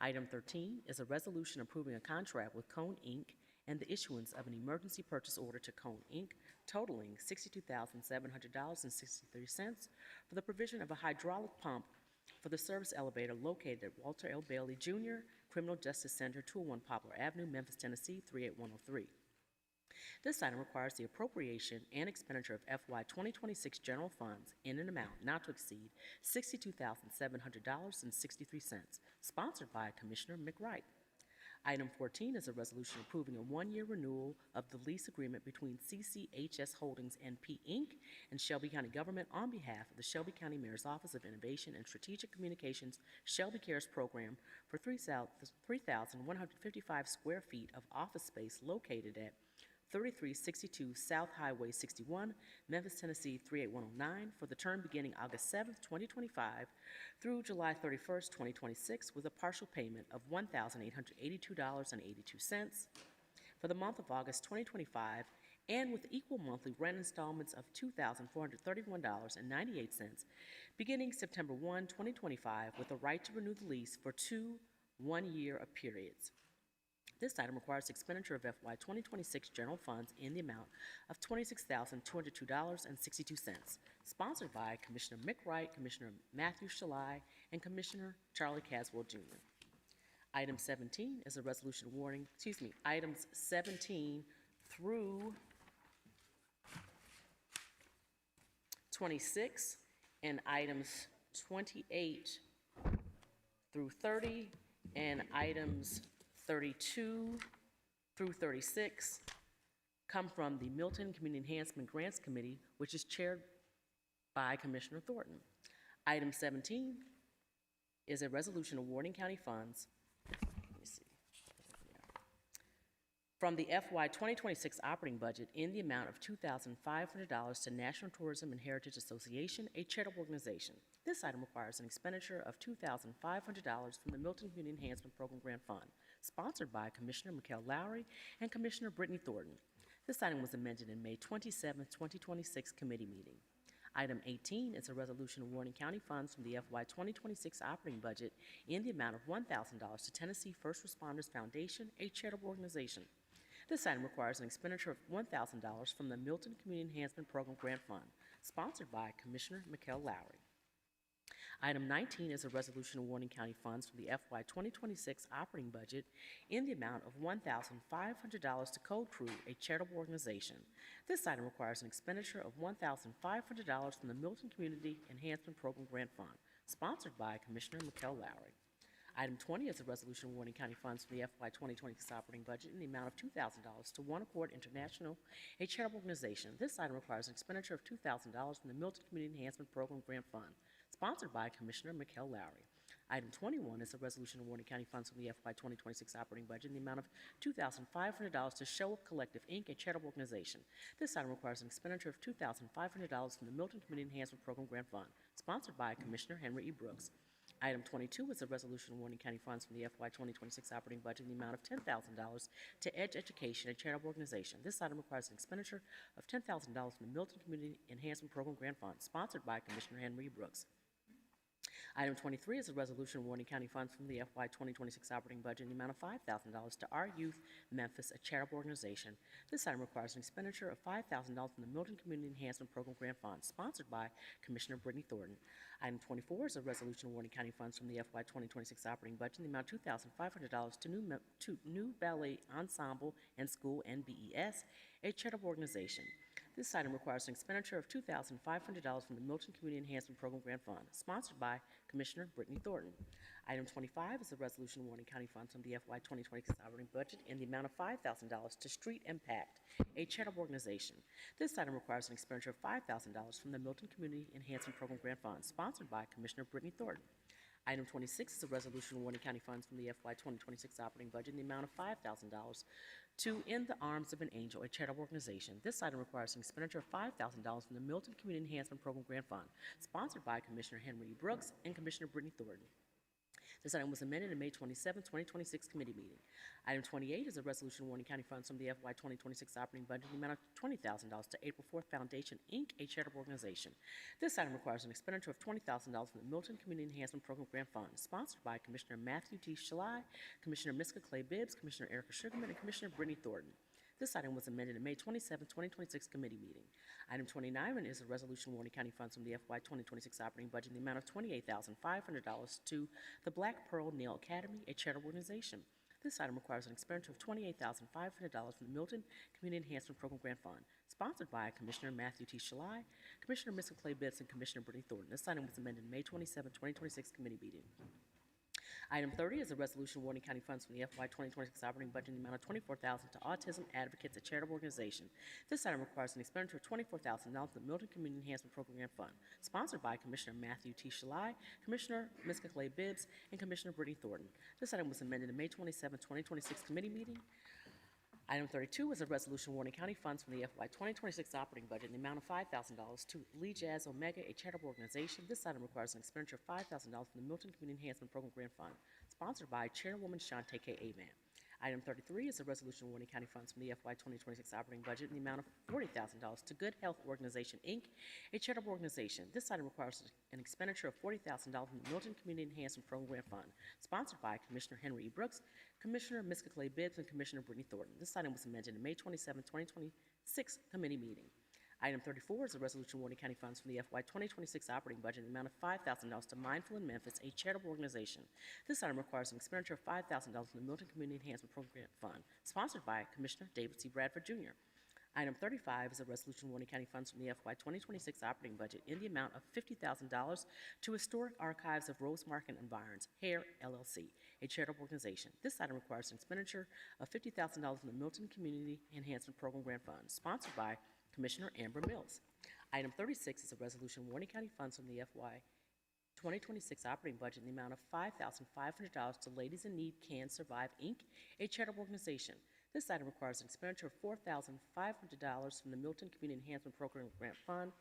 Item 13 is a resolution approving a contract with Cone, Inc. and the issuance of an emergency purchase order to Cone, Inc., totaling $62,700.63 for the provision of a hydraulic pump for the service elevator located at Walter L. Bailey, Jr., Criminal Justice Center, 201 Poplar Avenue, Memphis, Tennessee, 38103. This item requires the appropriation and expenditure of FY 2026 general funds in an amount not to exceed $62,700.63, sponsored by Commissioner McWright. Item 14 is a resolution approving a one-year renewal of the lease agreement between CCHS Holdings NP, Inc. and Shelby County Government on behalf of the Shelby County Mayor's Office of Innovation and Strategic Communications Shelby Cares Program for 3,155 square feet of office space located at 3362 South Highway 61, Memphis, Tennessee 38109, for the term beginning August 7th, 2025 through July 31st, 2026, with a partial payment of $1,882.82 for the month of August 2025, and with equal monthly rent installments of $2,431.98 beginning September 1, 2025, with the right to renew the lease for 2 one-year periods. This item requires expenditure of FY 2026 general funds in the amount of $26,202.62, sponsored by Commissioner Mick Wright, Commissioner Matthew Shalai, and Commissioner Charlie Caswell Jr. Item 17 is a resolution awarding, items 17 through 26 and items 28 through 30 and items 32 through 36 come from the Milton Community Enhancement Grants Committee, which is chaired by Commissioner Thornton. Item 17 is a resolution awarding county funds from the FY 2026 operating budget in the amount of $2,500 to National Tourism and Heritage Association, a charitable organization. This item requires an expenditure of $2,500 from the Milton Community Enhancement Program Grant Fund, sponsored by Commissioner Mikkel Lowry and Commissioner Brittany Thornton. This item was amended in May 27, 2026 committee meeting. Item 18 is a resolution awarding county funds from the FY 2026 operating budget in the amount of $1,000 to Tennessee First Responders Foundation, a charitable organization. This item requires an expenditure of $1,000 from the Milton Community Enhancement Program Grant Fund, sponsored by Commissioner Mikkel Lowry. Item 19 is a resolution awarding county funds from the FY 2026 operating budget in the amount of $1,500 to Code Crew, a charitable organization. This item requires an expenditure of $1,500 from the Milton Community Enhancement Program Grant Fund, sponsored by Commissioner Mikkel Lowry. Item 20 is a resolution awarding county funds from the FY 2026 operating budget in the amount of $2,000 to One Accord International, a charitable organization. This item requires an expenditure of $2,000 from the Milton Community Enhancement Program Grant Fund, sponsored by Commissioner Mikkel Lowry. Item 21 is a resolution awarding county funds from the FY 2026 operating budget in the amount of $2,500 to Show Up Collective, Inc., a charitable organization. This item requires an expenditure of $2,500 from the Milton Community Enhancement Program Grant Fund, sponsored by Commissioner Henry E. Brooks. Item 22 is a resolution awarding county funds from the FY 2026 operating budget in the amount of $10,000 to Edge Education, a charitable organization. This item requires an expenditure of $10,000 from the Milton Community Enhancement Program Grant Fund, sponsored by Commissioner Henry Brooks. Item 23 is a resolution awarding county funds from the FY 2026 operating budget in the amount of $5,000 to Our Youth Memphis, a charitable organization. This item requires an expenditure of $5,000 from the Milton Community Enhancement Program Grant Fund, sponsored by Commissioner Brittany Thornton. Item 24 is a resolution awarding county funds from the FY 2026 operating budget in the amount of $2,500 to New Ballet Ensemble and School, NBES, a charitable organization. This item requires an expenditure of $2,500 from the Milton Community Enhancement Program Grant Fund, sponsored by Commissioner Brittany Thornton. Item 25 is a resolution awarding county funds from the FY 2026 operating budget in the amount of $5,000 to Street Impact, a charitable organization. This item requires an expenditure of $5,000 from the Milton Community Enhancement Program Grant Fund, sponsored by Commissioner Brittany Thornton. Item 26 is a resolution awarding county funds from the FY 2026 operating budget in the amount of $5,000 to In the Arms of an Angel, a charitable organization. This item requires an expenditure of $5,000 from the Milton Community Enhancement Program Grant Fund, sponsored by Commissioner Henry E. Brooks and Commissioner Brittany Thornton. This item was amended in May 27, 2026 committee meeting. Item 28 is a resolution awarding county funds from the FY 2026 operating budget in the amount of $20,000 to April 4th Foundation, Inc., a charitable organization. This item requires an expenditure of $20,000 from the Milton Community Enhancement Program Grant Fund, sponsored by Commissioner Matthew T. Shalai, Commissioner Miska Clay Bibbs, Commissioner Erica Sugarman, and Commissioner Brittany Thornton. This item was amended in May 27, 2026 committee meeting. Item 29 is a resolution awarding county funds from the FY 2026 operating budget in the amount of $28,500 to the Black Pearl Nail Academy, a charitable organization. This item requires an expenditure of $28,500 from the Milton Community Enhancement Program Grant Fund, sponsored by Commissioner Matthew T. Shalai, Commissioner Miska Clay Bibbs, and Commissioner Brittany Thornton. This item was amended in May 27, 2026 committee meeting. Item 30 is a resolution awarding county funds from the FY 2026 operating budget in the amount of $24,000 to Autism Advocates, a charitable organization. This item requires an expenditure of $24,000 from the Milton Community Enhancement Program Grant Fund, sponsored by Commissioner Matthew T. Shalai, Commissioner Miska Clay Bibbs, and Commissioner Brittany Thornton. This item was amended in May 27, 2026 committee meeting. Item 32 is a resolution warning county funds from the FY 2026 operating budget in the amount of $5,000 to Lee Jazz Omega, a charitable organization. This item requires an expenditure of $5,000 from the Milton Community Enhancement Program Grant Fund, sponsored by Chairwoman Shante K. Aman. Item 33 is a resolution warning county funds from the FY 2026 operating budget in the amount of $40,000 to Good Health Organization, Inc., a charitable organization. This item requires an expenditure of $40,000 from the Milton Community Enhancement Program Grant Fund, sponsored by Commissioner Henry E. Brooks, Commissioner Miska Clay Bibbs, and Commissioner Brittany Thornton. This item was amended in May 27, 2026 committee meeting. Item 34 is a resolution warning county funds from the FY 2026 operating budget in the amount of $5,000 to Mindful in Memphis, a charitable organization. This item requires an expenditure of $5,000 from the Milton Community Enhancement Program Fund, sponsored by Commissioner David C. Bradford, Jr. Item 35 is a resolution warning county funds from the FY 2026 operating budget in the amount of $50,000 to Historic Archives of Rosemark and Environs, HARE LLC, a charitable organization. This item requires an expenditure of $50,000 from the Milton Community Enhancement Program Grant Fund, sponsored by Commissioner Amber Mills. Item 36 is a resolution warning county funds from the FY 2026 operating budget in the amount of $5,500 to Ladies in Need Can Survive, Inc., a charitable organization. This item requires an expenditure of $4,500 from the Milton Community Enhancement Program Grant Fund,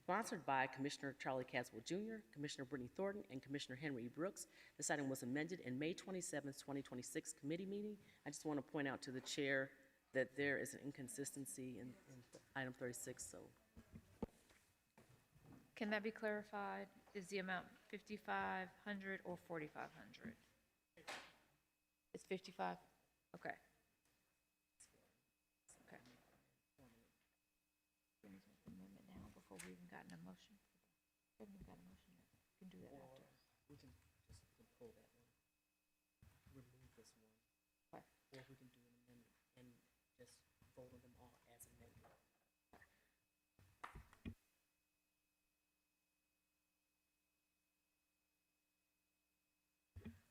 sponsored by Commissioner Charlie Caswell Jr., Commissioner Brittany Thornton, and Commissioner Henry E. Brooks. This item was amended in May 27, 2026 committee meeting. I just want to point out to the chair that there is an inconsistency in item 36, so. Can that be clarified? Is the amount 5,500 or 4,500? It's 55? Okay. Okay. We need to make an amendment now before we even gotten a motion. We haven't even got a motion yet. We can do that after. We can just pull that one, remove this one, Okay. or we can do an amendment and just vote on them all as amended.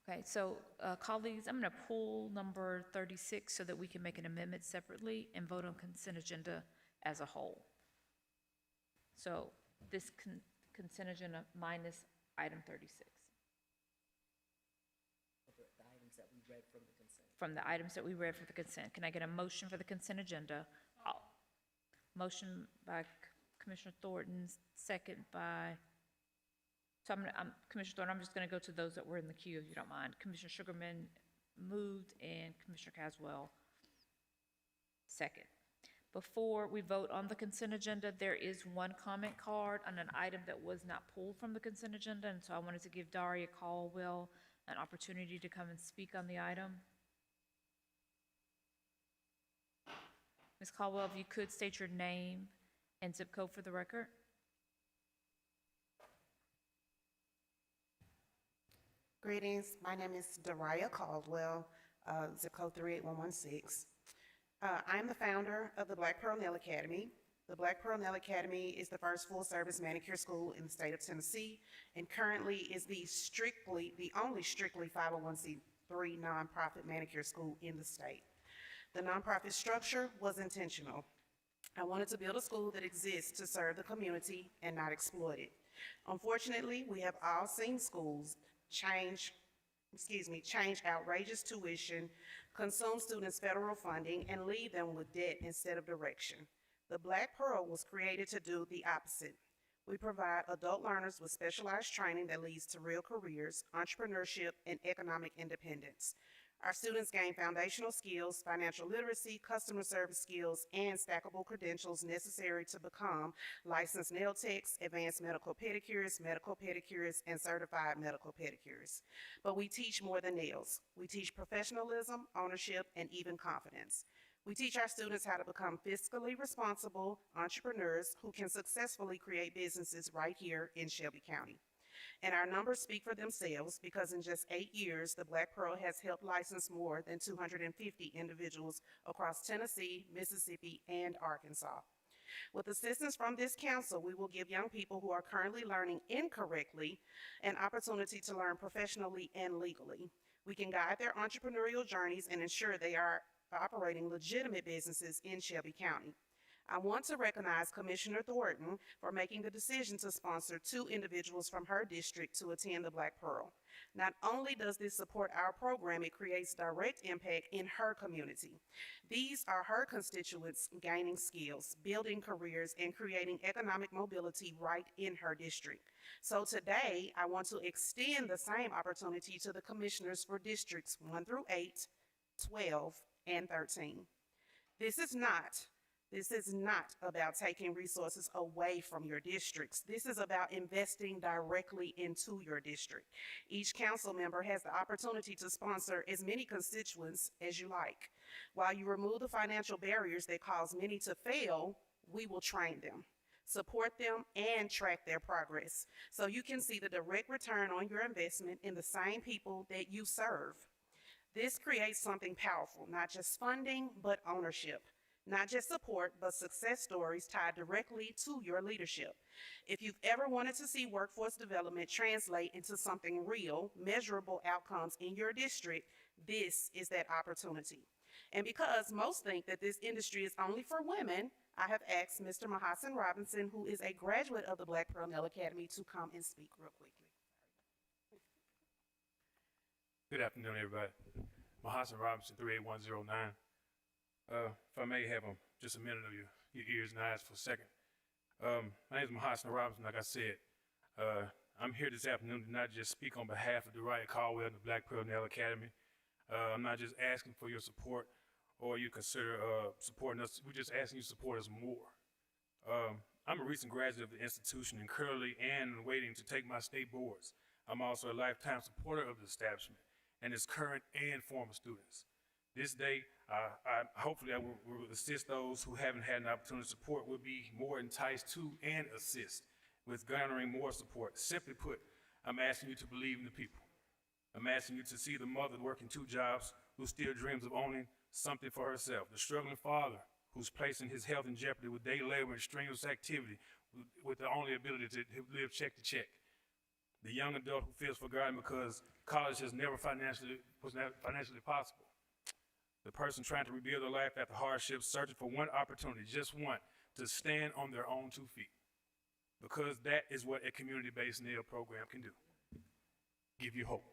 Okay, so colleagues, I'm going to pull number 36 so that we can make an amendment separately and vote on consent agenda as a whole. So this consent agenda minus item 36. The items that we read from the consent. From the items that we read for the consent. Can I get a motion for the consent agenda? Motion by Commissioner Thornton, second by, so Commissioner Thornton, I'm just going to go to those that were in the queue, if you don't mind. Commissioner Sugarman moved and Commissioner Caswell second. Before we vote on the consent agenda, there is one comment card on an item that was not pulled from the consent agenda, and so I wanted to give Daria Caldwell an opportunity to come and speak on the item. Ms. Caldwell, if you could state your name and zip code for the record. Greetings, my name is Daria Caldwell, zip code 38116. I am the founder of the Black Pearl Nail Academy. The Black Pearl Nail Academy is the first full-service manicure school in the state of Tennessee and currently is the only strictly 501c3 nonprofit manicure school in the state. The nonprofit structure was intentional. I wanted to build a school that exists to serve the community and not exploit it. Unfortunately, we have all seen schools change outrageous tuition, consume students' federal funding, and leave them with debt instead of direction. The Black Pearl was created to do the opposite. We provide adult learners with specialized training that leads to real careers, entrepreneurship, and economic independence. Our students gain foundational skills, financial literacy, customer service skills, and stackable credentials necessary to become licensed nail techs, advanced medical pedicurists, and certified medical pedicurists. But we teach more than nails. We teach professionalism, ownership, and even confidence. We teach our students how to become fiscally responsible entrepreneurs who can successfully create businesses right here in Shelby County. And our numbers speak for themselves because in just 8 years, the Black Pearl has helped license more than 250 individuals across Tennessee, Mississippi, and Arkansas. With assistance from this council, we will give young people who are currently learning incorrectly an opportunity to learn professionally and legally. We can guide their entrepreneurial journeys and ensure they are operating legitimate businesses in Shelby County. I want to recognize Commissioner Thornton for making the decision to sponsor 2 individuals from her district to attend the Black Pearl. Not only does this support our program, it creates direct impact in her community. These are her constituents gaining skills, building careers, and creating economic mobility right in her district. So today, I want to extend the same opportunity to the commissioners for districts 1 through 8, 12, and 13. This is not about taking resources away from your districts. This is about investing directly into your district. Each council member has the opportunity to sponsor as many constituents as you like. While you remove the financial barriers that cause many to fail, we will train them, support them, and track their progress so you can see the direct return on your investment in the same people that you serve. This creates something powerful, not just funding, but ownership. Not just support, but success stories tied directly to your leadership. If you've ever wanted to see workforce development translate into something real, measurable outcomes in your district, this is that opportunity. And because most think that this industry is only for women, I have asked Mr. Mahasan Robinson, who is a graduate of the Black Pearl Nail Academy, to come and speak real quickly. Good afternoon, everybody. Mahasan Robinson, 38109. If I may have just a minute of your ears and eyes for a second. My name is Mahasan Robinson, like I said. I'm here this afternoon to not just speak on behalf of Dariah Caldwell and the Black Pearl Nail Academy. I'm not just asking for your support or you consider supporting us. We're just asking you to support us more. I'm a recent graduate of the institution and currently and waiting to take my state boards. I'm also a lifetime supporter of the establishment and its current and former students. This day, hopefully I will assist those who haven't had an opportunity to support, will be more enticed to and assist with garnering more support. Simply put, I'm asking you to believe in the people. I'm asking you to see the mother working 2 jobs who still dreams of owning something for herself, the struggling father who's placing his health in jeopardy with daily labor and strenuous activity with the only ability to live check to check, the young adult who feels forgotten because college was never financially possible. The person trying to rebuild their life after hardships, searching for one opportunity, just one, to stand on their own 2 feet. Because that is what a community-based nail program can do. Give you hope.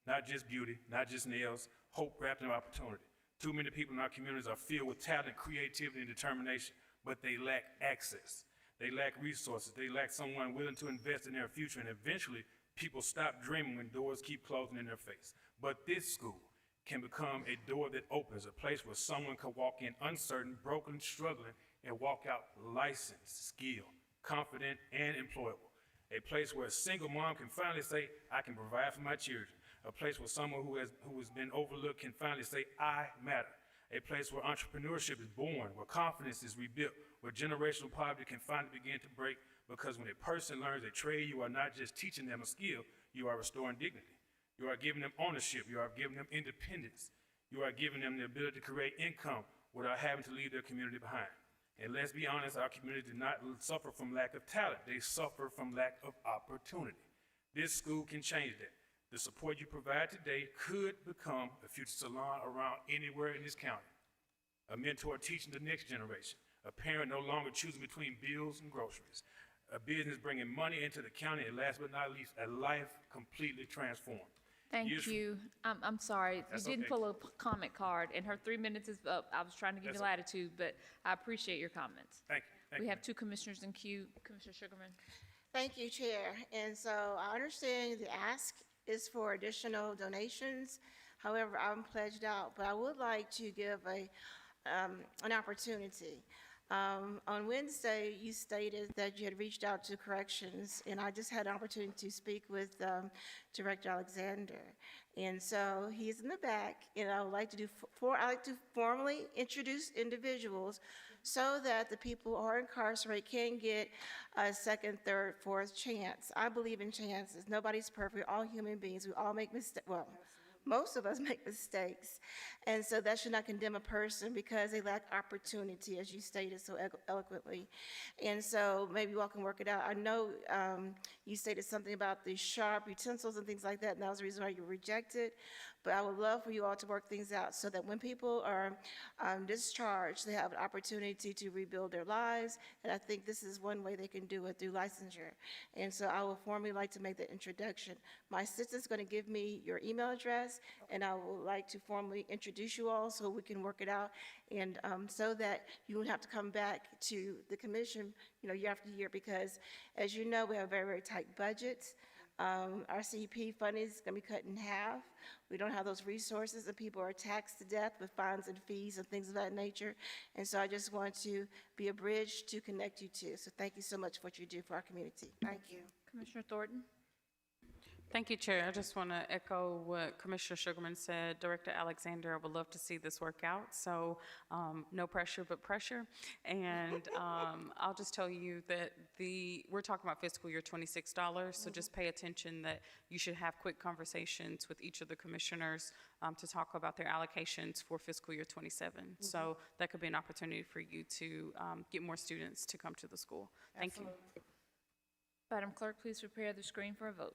Not just beauty, not just nails, hope wrapped in opportunity. Too many people in our communities are filled with talent, creativity, and determination, but they lack access. They lack resources. They lack someone willing to invest in their future, and eventually, people stop dreaming when doors keep closing in their face. But this school can become a door that opens, a place where someone can walk in uncertain, broken, struggling, and walk out licensed, skilled, confident, and employable. A place where a single mom can finally say, I can provide for my children. A place where someone who has been overlooked can finally say, I matter. A place where entrepreneurship is born, where confidence is rebuilt, where generational poverty can finally begin to break, because when a person learns a trade, you are not just teaching them a skill, you are restoring dignity. You are giving them ownership. You are giving them independence. You are giving them the ability to create income without having to leave their community behind. And let's be honest, our community did not suffer from lack of talent. They suffer from lack of opportunity. This school can change that. The support you provide today could become a future salon around anywhere in this county. A mentor teaching the next generation. A parent no longer choosing between bills and groceries. A business bringing money into the county, and last but not least, a life completely transformed. Thank you. I'm sorry. That's You didn't okay. pull a comment card, and her 3 minutes is up. I was trying to give That's you okay. latitude, but I appreciate your comments. Thank you. Thank We you. have 2 commissioners in queue. Commissioner Sugarman. Thank you, Chair. And so I understand the ask is for additional donations. However, I'm pledged out, but I would like to give an opportunity. On Wednesday, you stated that you had reached out to corrections, and I just had an opportunity to speak with Director Alexander. And so he's in the back, and I would like to I'd like to formally introduce individuals so that the people who are incarcerated can get a second, third, fourth chance. I believe in chances. Nobody's perfect. We're all human beings. We all make mistakes. Well, most of us make mistakes. And so that should not condemn a person because they lack opportunity, as you stated so eloquently. And so maybe you all can work it out. I know you stated something about the sharp utensils and things like that, and that was the reason why you rejected. But I would love for you all to work things out so that when people are discharged, they have an opportunity to rebuild their lives. And I think this is one way they can do it through licensure. And so I would formally like to make the introduction. My assistant's going to give me your email address, and I would like to formally introduce you all so we can work it out, and so that you won't have to come back to the commission, year after year, because as you know, we have very, very tight budgets. Our CEP funding is going to be cut in half. We don't have those resources, and people are taxed to death with fines and fees and things of that nature. And so I just want to be a bridge to connect you to. So thank you so much for what you do for our community. Thank you. Commissioner Thornton? Thank you, Chair. I just want to echo what Commissioner Sugarman said. Director Alexander, I would love to see this work out. So no pressure, but pressure. And I'll just tell you that we're talking about fiscal year $26. So just pay attention that you should have quick conversations with each of the commissioners to talk about their allocations for fiscal year 27. So that could be an opportunity for you to get more students to come to the school. Thank you. Madam Clerk, please prepare the screen for a vote.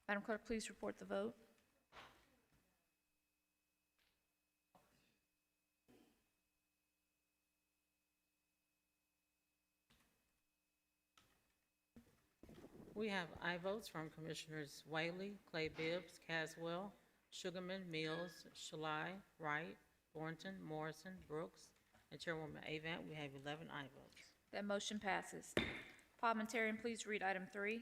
Madam Clerk, please report the vote. We have aye votes from Commissioners Whaley, Clay Bibbs, Caswell, Sugarman, Mills, Shalai, Wright, Thornton, Morrison, Brooks, and Chairwoman Avant. We have 11 aye votes. That motion passes. Parliamentarian, please read item 3.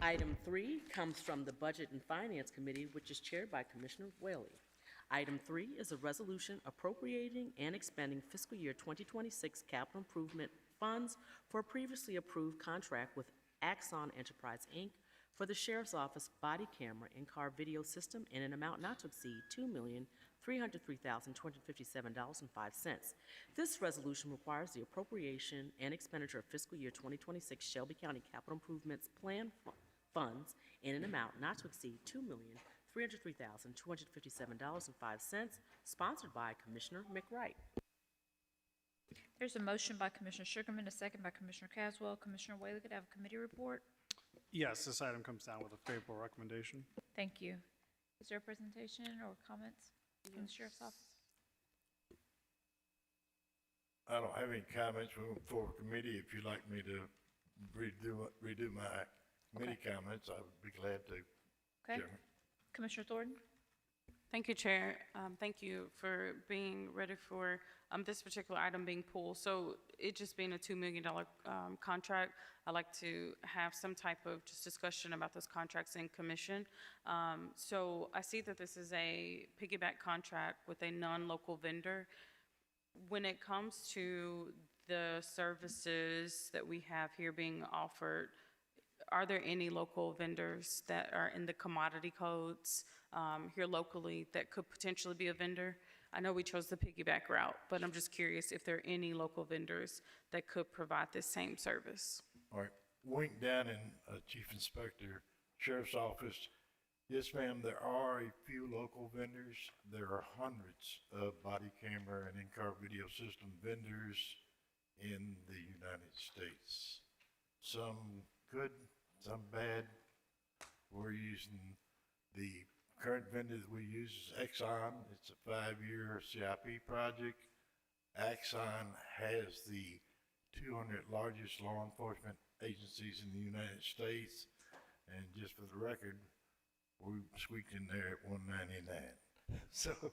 Item 3 comes from the Budget and Finance Committee, which is chaired by Commissioner Whaley. Item 3 is a resolution appropriating and expending fiscal year 2026 capital improvement funds for a previously approved contract with Axon Enterprise, Inc. for the Sheriff's Office body camera in-car video system in an amount not to exceed $2,303,257.05. This resolution requires the appropriation and expenditure of fiscal year 2026 Shelby County Capital Improvements Plan funds in an amount not to exceed $2,303,257.05, sponsored by Commissioner McWright. There's a motion by Commissioner Sugarman, a second by Commissioner Caswell. Commissioner Whaley, could I have a committee report? Yes, this item comes down with a favorable recommendation. Thank you. Is there a presentation or comments from the Sheriff's Office? I don't have any comments for committee. If you'd like me to redo my committee comments, I would be glad to. Okay. Chairman. Commissioner Thornton? Thank you, Chair. Thank you for being ready for this particular item being pulled. So it just being a $2 million contract, I'd like to have some type of just discussion about those contracts in commission. So I see that this is a piggyback contract with a non-local vendor. When it comes to the services that we have here being offered, are there any local vendors that are in the commodity codes here locally that could potentially be a vendor? I know we chose the piggyback route, but I'm just curious if there are any local vendors that could provide this same service. All right. Wink down in Chief Inspector, Sheriff's Office. Yes, ma'am, there are a few local vendors. There are hundreds of body camera and in-car video system vendors in the United States. Some good, some bad. We're using the current vendor that we use is Axon. It's a 5-year CIP project. Axon has the 200 largest law enforcement agencies in the United States, and just for the record, we squeaked in there at 199. So.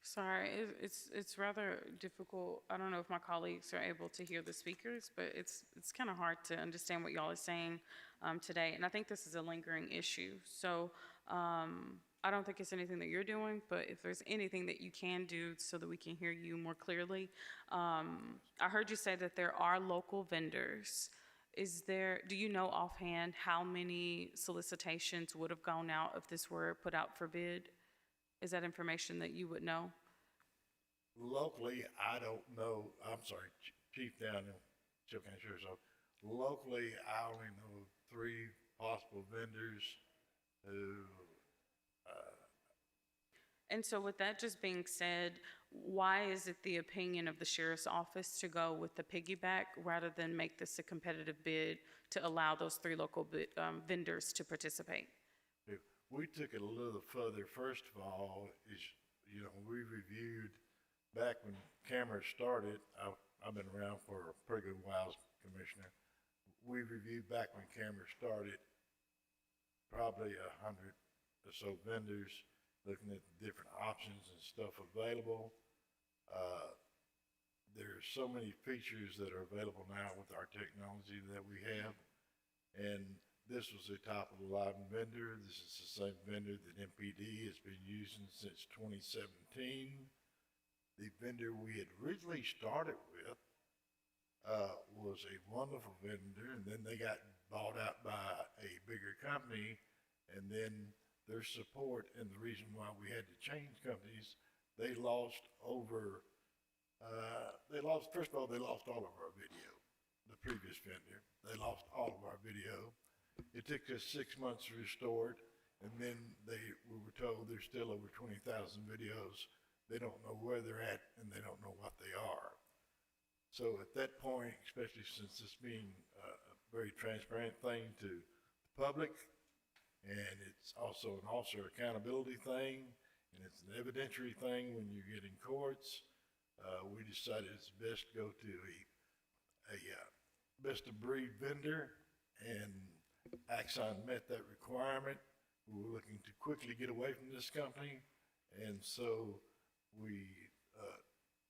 Sorry, it's rather difficult. I don't know if my colleagues are able to hear the speakers, but it's kind of hard to understand what y'all are saying today. And I think this is a lingering issue. So I don't think it's anything that you're doing, but if there's anything that you can do so that we can hear you more clearly. I heard you say that there are local vendors. Do you know offhand how many solicitations would have gone out if this were put out for bid? Is that information that you would know? Locally, I don't know, I'm sorry, Chief down in Shelby County Sheriff's Office. Locally, I only know 3 possible vendors who, And so with that just being said, why is it the opinion of the sheriff's office to go with the piggyback rather than make this a competitive bid to allow those 3 local vendors to participate? if we took it a little further. First of all, we reviewed back when cameras started. I've been around for a pretty good while, Commissioner. We reviewed back when cameras started, probably 100 or so vendors, looking at the different options and stuff available. There's so many features that are available now with our technology that we have, and this was a top of the line vendor. This is the same vendor that MPD has been using since 2017. The vendor we had originally started with was a wonderful vendor, and then they got bought out by a bigger company, and then their support, and the reason why we had to change companies, they lost first of all, they lost all of our video. The previous vendor, they lost all of our video. It took us 6 months to restore it, and then we were told there's still over 20,000 videos. They don't know where they're at, and they don't know what they are. So at that point, especially since this being a very transparent thing to the public, and it's also an officer accountability thing, and it's an evidentiary thing when you get in courts, we decided it's best to go to a best of breed vendor, and Axon met that requirement. We were looking to quickly get away from this company, and so we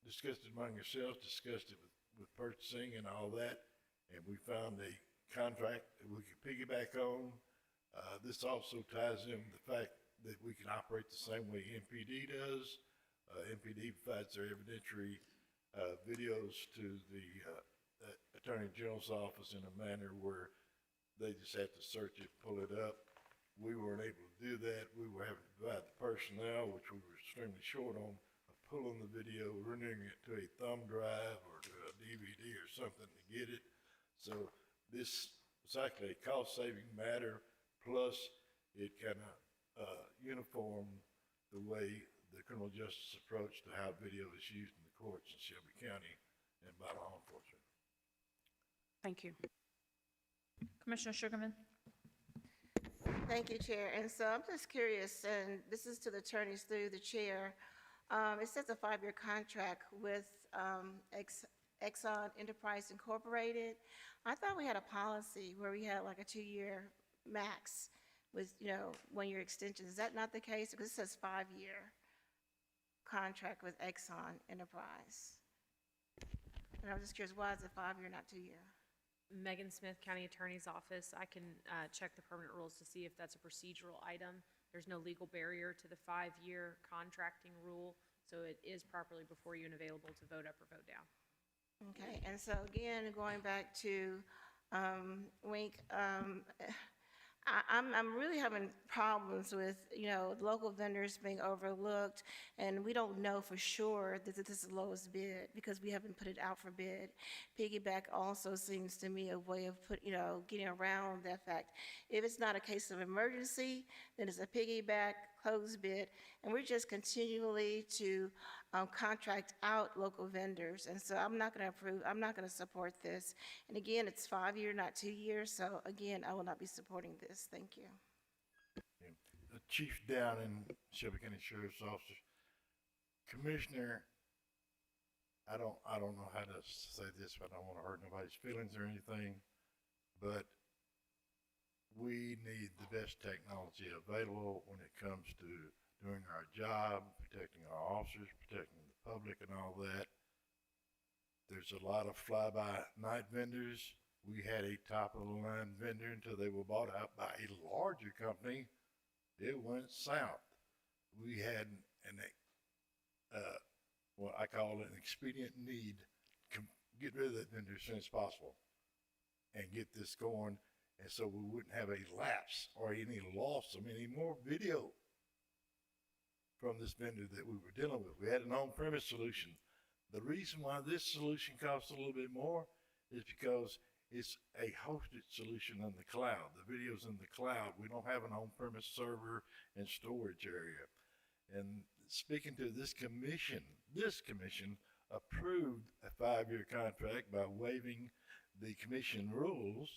discussed it among ourselves, discussed it with purchasing and all that, and we found a contract that we could piggyback on. This also ties in with the fact that we can operate the same way MPD does. MPD provides their evidentiary videos to the Attorney General's office in a manner where they just have to search it, pull it up. We weren't able to do that. We were having to provide the personnel, which we were extremely short on, of pulling the video, rendering it to a thumb drive or to a DVD or something to get it. So this was actually a cost-saving matter, plus it kind of uniformed the way the criminal justice approach to how video is used in the courts in Shelby County and by law enforcement. Thank you. Commissioner Sugarman? Thank you, Chair. And so I'm just curious, and this is to the attorneys through the chair. It says a 5-year contract with Exxon Enterprise Incorporated. I thought we had a policy where we had like a 2-year max with, 1-year extensions. Is that not the case? Because it says 5-year contract with Exxon Enterprise. And I was just curious, why is it 5-year, not 2-year? Megan Smith, County Attorney's Office. I can check the permanent rules to see if that's a procedural item. There's no legal barrier to the 5-year contracting rule, so it is properly before you and available to vote up or vote down. Okay, and so again, going back to Wink, I'm really having problems with, local vendors being overlooked, and we don't know for sure that this is the lowest bid because we haven't put it out for bid. Piggyback also seems to me a way of getting around that fact. If it's not a case of emergency, then it's a piggyback, closed bid, and we're just continually to contract out local vendors. And so I'm not going to support this. And again, it's 5-year, not 2 years. So again, I will not be supporting this. Thank you. Yeah. The Chief down in Shelby County Sheriff's Office, Commissioner, I don't know how to say this, but I don't want to hurt nobody's feelings or anything, but we need the best technology available when it comes to doing our job, protecting our officers, protecting the public and all that. There's a lot of fly-by-night vendors. We had a top-of-the-line vendor until they were bought out by a larger company. It went south. we had what I call an expedient need to get rid of that vendor as soon as possible and get this going, and so we wouldn't have a lapse or any loss of any more video from this vendor that we were dealing with. We had an on-premise solution. The reason why this solution costs a little bit more is because it's a hosted solution in the cloud. The video's in the cloud. We don't have an on-premise server and storage area. And speaking to this commission approved a 5-year contract by waiving the commission rules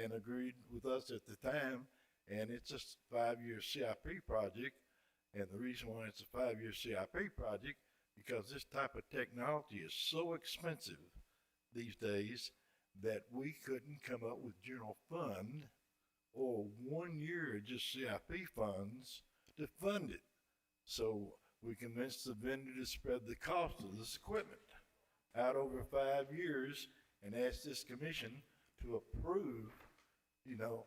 and agreed with us at the time. And it's a 5-year CIP project. And the reason why it's a 5-year CIP project, because this type of technology is so expensive these days that we couldn't come up with general fund or 1 year of just CIP funds to fund it. So we convinced the vendor to spread the cost of this equipment out over 5 years and asked this commission to approve,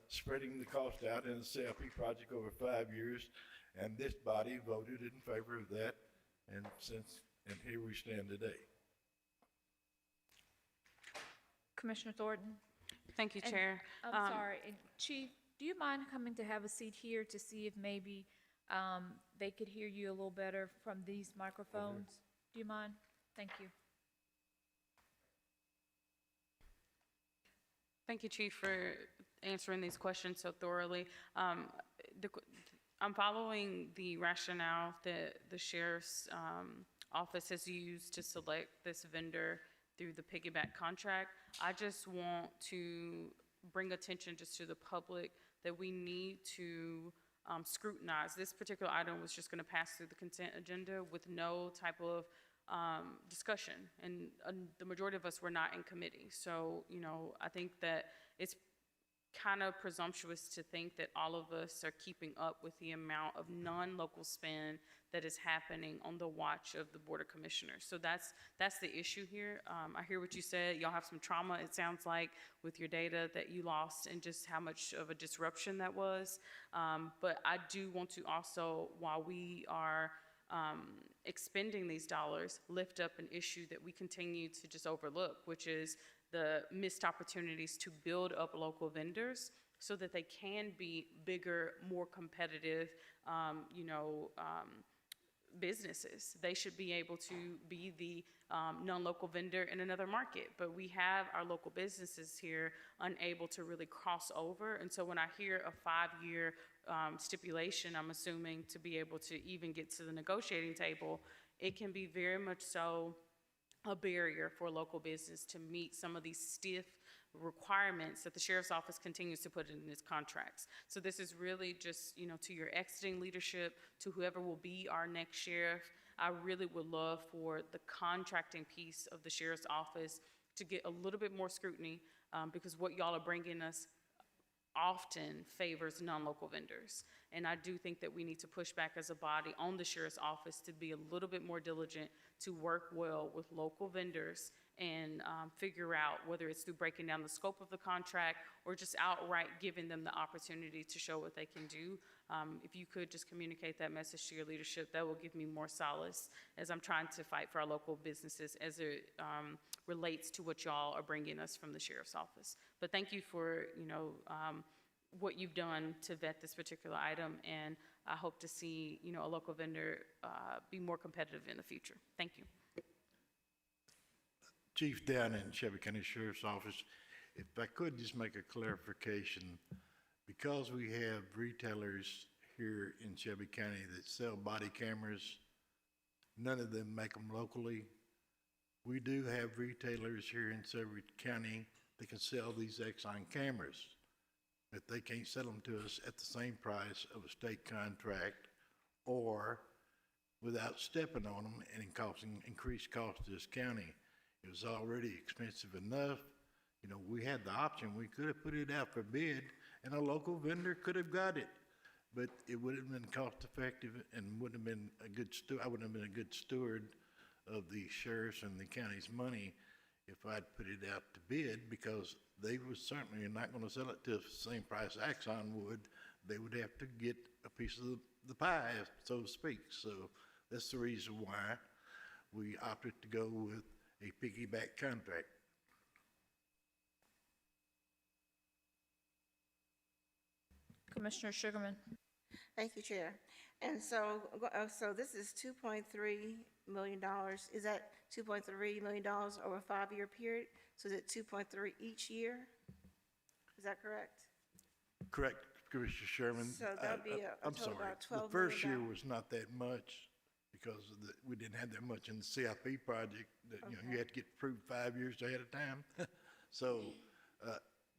spreading the cost out in a CIP project over 5 years. And this body voted in favor of that, and here we stand today. Commissioner Thornton? Thank you, And Chair. I'm sorry, and Chief, do you mind coming to have a seat here to see if maybe they could hear you a little better from these microphones? Do you mind? Thank you. Thank you, Chief, for answering these questions so thoroughly. I'm following the rationale that the Sheriff's Office has used to select this vendor through the piggyback contract. I just want to bring attention just to the public that we need to scrutinize. This particular item was just going to pass through the consent agenda with no type of discussion, and the majority of us were not in committee. So, I think that it's kind of presumptuous to think that all of us are keeping up with the amount of non-local spend that is happening on the watch of the Board of Commissioners. So that's the issue here. I hear what you said. Y'all have some trauma, it sounds like, with your data that you lost and just how much of a disruption that was. But I do want to also, while we are expending these dollars, lift up an issue that we continue to just overlook, which is the missed opportunities to build up local vendors so that they can be bigger, more competitive, businesses. They should be able to be the non-local vendor in another market, but we have our local businesses here unable to really cross over. And so when I hear a 5-year stipulation, I'm assuming to be able to even get to the negotiating table, it can be very much so a barrier for local business to meet some of these stiff requirements that the Sheriff's Office continues to put in its contracts. So this is really just, to your exiting leadership, to whoever will be our next sheriff, I really would love for the contracting piece of the Sheriff's Office to get a little bit more scrutiny, because what y'all are bringing us often favors non-local vendors. And I do think that we need to push back as a body on the Sheriff's Office to be a little bit more diligent to work well with local vendors and figure out whether it's through breaking down the scope of the contract or just outright giving them the opportunity to show what they can do. If you could just communicate that message to your leadership, that will give me more solace as I'm trying to fight for our local businesses as it relates to what y'all are bringing us from the Sheriff's Office. But thank you for, what you've done to vet this particular item, and I hope to see, a local vendor be more competitive in the future. Thank you. Chief down in Shelby County Sheriff's Office, if I could just make a clarification, because we have retailers here in Shelby County that sell body cameras, none of them make them locally. We do have retailers here in Shelby County that can sell these Exxon cameras, but they can't sell them to us at the same price of a state contract or without stepping on them and causing increased cost to this county. It was already expensive enough. We had the option. We could have put it out for bid and a local vendor could have got it, but it would have been cost effective and wouldn't have been a good I wouldn't have been a good steward of the sheriff's and the county's money if I'd put it out to bid, because they were certainly not going to sell it to the same price Axon would. they would have to get a piece of the pie, so to speak. So that's the reason why we opted to go with a piggyback contract. Commissioner Sugarman. Thank you, Chair. And so, so this is $2.3 million. Is that $2.3 million over a 5-year period? So is it 2.3 each year? Is that correct? Correct, Commissioner Sherman. So that would be a I'm total sorry. about $12 The first year million. was not that much because we didn't have that much in the CIP project. That, you know, you had to get approved 5 years ahead of time. So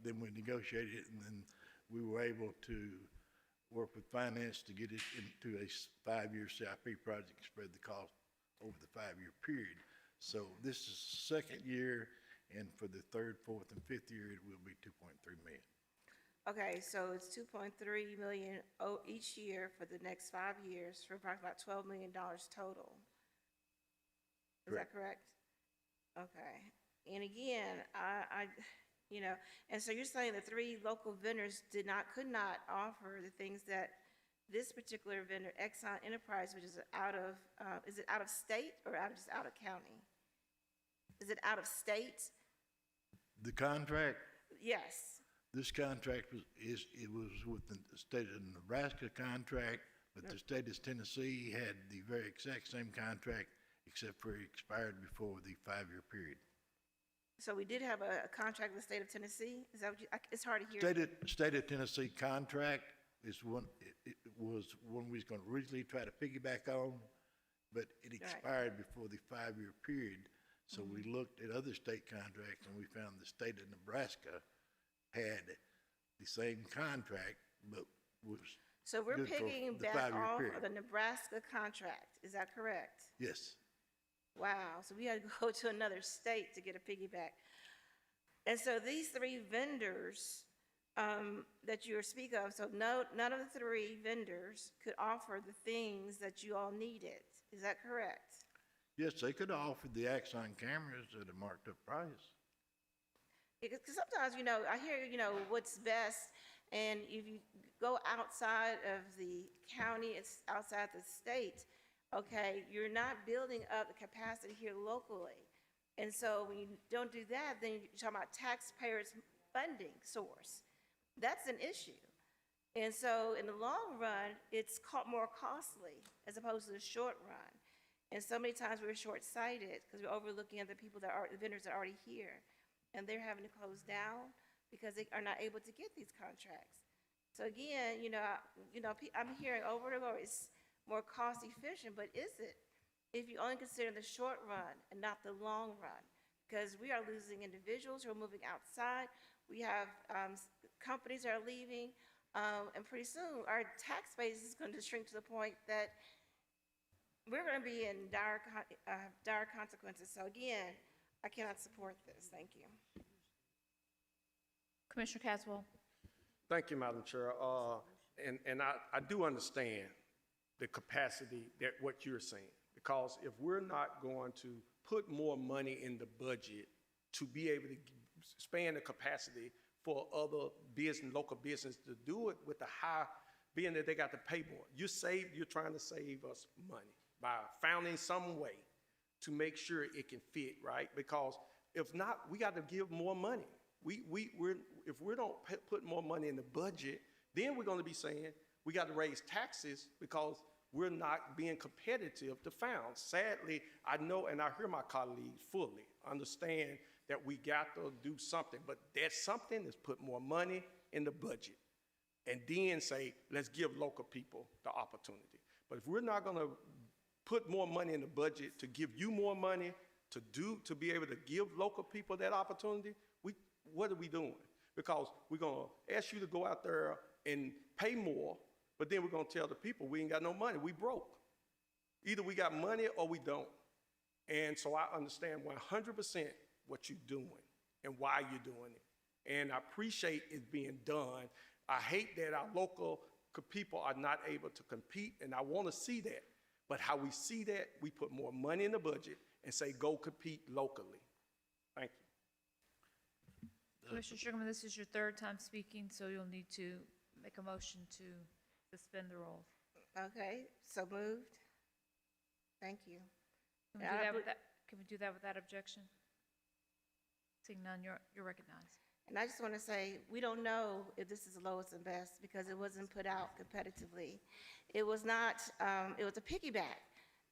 then we negotiated it, and then we were able to work with finance to get it into a 5-year CIP project, spread the cost over the 5-year period. So this is the second year, and for the third, fourth, and fifth year, it will be 2.3 million. Okay, so it's 2.3 million each year for the next 5 years for approximately about $12 million total. Is that correct? Okay. And again, you know, and so you're saying the 3 local vendors could not offer the things that this particular vendor, Exxon Enterprise, which is is it out of state or just out of county? Is it out of state? The contract, Yes. this contract was with the state of Nebraska contract, but the state of Tennessee had the very exact same contract, except for it expired before the 5-year period. So we did have a contract with the state of Tennessee? Is that what it's hard to hear. State of Tennessee contract is one, it was one we was gonna originally try to piggyback on, but it expired before the 5-year period. So we looked at other state contracts and we found the state of Nebraska had the same contract, but was So we're good for picking the back 5-year off period. of the Nebraska contract. Is that correct? Yes. Wow, so we had to go to another state to get a piggyback. And so these 3 vendors that you speak of, so none of the 3 vendors could offer the things that you all needed. Is that correct? Yes, they could offer the Axon cameras at a marked up price. Because sometimes, you know, I hear, you know, what's best, and if you go outside of the county, it's outside the state, okay, you're not building up the capacity here locally. And so when you don't do that, then you're talking about taxpayers' funding source. That's an issue. And so in the long run, it's more costly as opposed to the short run. And so many times we're short-sighted because we're overlooking at the people the vendors that are already here. And they're having to close down because they are not able to get these contracts. So again, I'm hearing over and over, it's more cost efficient, but is it? If you only consider the short run and not the long run, because we are losing individuals who are moving outside. We have companies that are leaving, and pretty soon our tax base is going to shrink to the point that we're going to be in dire consequences. So again, I cannot support this. Thank you. Commissioner Caswell. Thank you, Madam Chair. And I do understand the capacity that what you're saying, because if we're not going to put more money in the budget to be able to expand the capacity for other local business to do it with the high, being that they got to pay more, you're trying to save us money by finding some way to make sure it can fit, right? Because if not, we got to give more money. If we don't put more money in the budget, then we're going to be saying we got to raise taxes because we're not being competitive to found. Sadly, I know, and I hear my colleagues fully understand that we got to do something, but that something is put more money in the budget and then say, let's give local people the opportunity. But if we're not going to put more money in the budget to give you more money to be able to give local people that opportunity, what are we doing? Because we're going to ask you to go out there and pay more, but then we're going to tell the people we ain't got no money, we broke. Either we got money or we don't. And so I understand 100% what you're doing and why you're doing it. And I appreciate it being done. I hate that our local people are not able to compete, and I want to see that. But how we see that, we put more money in the budget and say, go compete locally. Thank you. Commissioner Sugarman, this is your 3rd time speaking, so you'll need to make a motion to suspend the rules. Okay, so moved. Thank you. Can we do that without, can we do that without objection? Seeing none, you're recognized. And I just want to say, we don't know if this is the lowest and best because it wasn't put out competitively. It was not, it was a piggyback.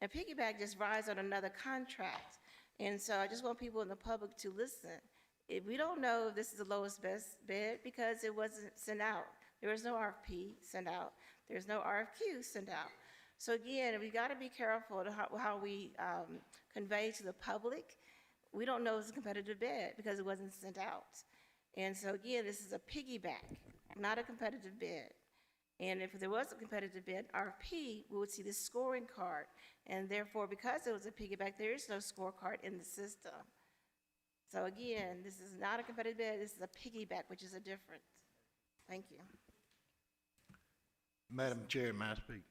And piggyback just rides on another contract. And so I just want people in the public to listen. We don't know if this is the lowest best bid because it wasn't sent out. There was no RFP sent out. There's no RFQ sent out. So again, we got to be careful to how we convey to the public. We don't know it's a competitive bid because it wasn't sent out. And so again, this is a piggyback, not a competitive bid. And if there was a competitive bid, RFP, we would see the scoring card. And therefore, because it was a piggyback, there is no scorecard in the system. So again, this is not a competitive bid, this is a piggyback, which is a difference. Thank you. Madam Chair, may I speak?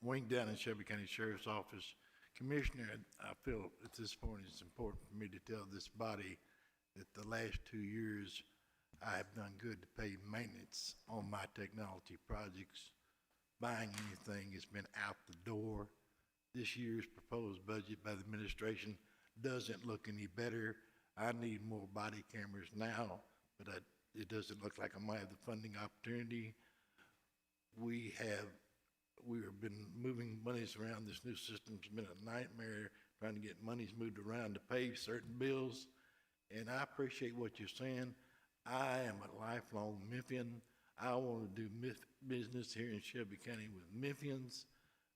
Wayne Down in Shelby County Sheriff's Office. Commissioner, I feel at this point it's important for me to tell this body that the last 2 years I have done good to pay maintenance on my technology projects. Buying anything has been out the door. This year's proposed budget by the administration doesn't look any better. I need more body cameras now, but it doesn't look like I might have the funding opportunity. We have been moving monies around. This new system's been a nightmare trying to get monies moved around to pay certain bills. And I appreciate what you're saying. I am a lifelong Memphian. I want to do business here in Shelby County with Memphians,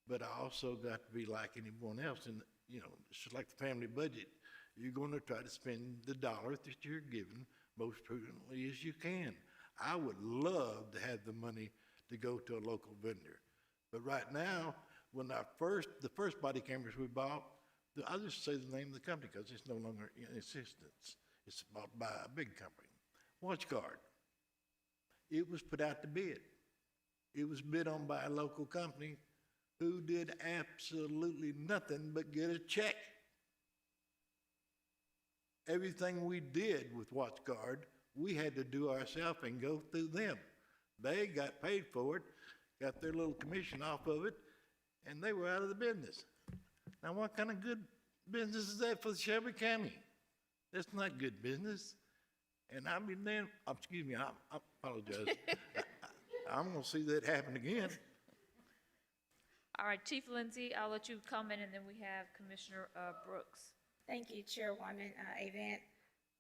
but I also got to be like anyone else. And, you know, it's just like the family budget. You're going to try to spend the dollar that you're given most prudently as you can. I would love to have the money to go to a local vendor. But right now, when the first body cameras we bought, I'll just say the name of the company because it's no longer in existence. It's bought by a big company. WatchGuard. It was put out to bid. It was bid on by a local company who did absolutely nothing but get a check. Everything we did with WatchGuard, we had to do ourselves and go through them. They got paid for it, got their little commission off of it, and they were out of the business. Now, what kind of good business is that for Shelby County? That's not good business. And I mean, then, excuse me, I apologize. I'm going to see that happen again. All right, Chief Lindsay, I'll let you comment, and then we have Commissioner Brooks. Thank you, Chairwoman Avant.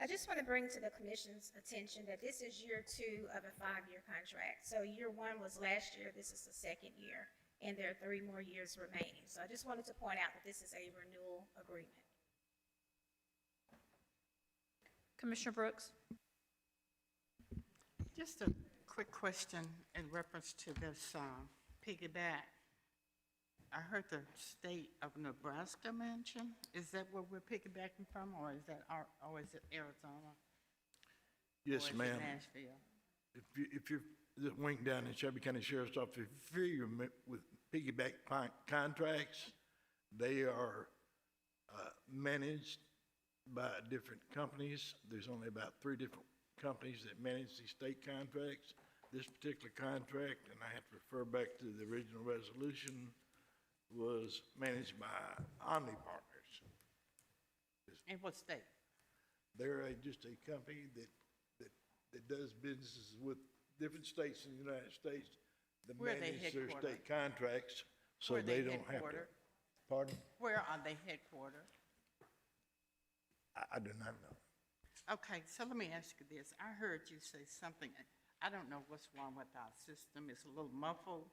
I just want to bring to the Commission's attention that this is year 2 of a 5-year contract. So year 1 was last year, this is the second year, and there are 3 more years remaining. So I just wanted to point out that this is a renewal agreement. Commissioner Brooks. Just a quick question in reference to this piggyback. I heard the state of Nebraska mentioned. Is that where we're piggybacking from, or is that or is it Arizona? Yes, or is ma'am. it Nashville? If you're Wayne Down in Shelby County Sheriff's Office, if you're familiar with piggyback contracts, they are managed by different companies. There's only about 3 different companies that manage these state contracts. This particular contract, and I have to refer back to the original resolution, was managed by Omni Partners. In what state? They're just a company that does businesses with different states in the United States that Where are they manage their headquartered? state contracts, so Where are they they don't have to. headquartered? Pardon? Where are they headquartered? I do not know. Okay, so let me ask you this. I heard you say something, I don't know what's wrong with our system. It's a little muffled,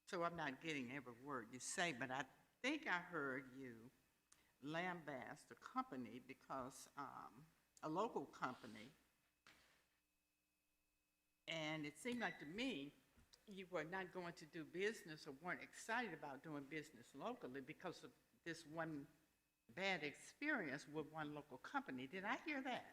so I'm not getting every word you say, but I think I heard you lambast the company because a local company, and it seemed like to me you were not going to do business or weren't excited about doing business locally because of this one bad experience with one local company. Did I hear that?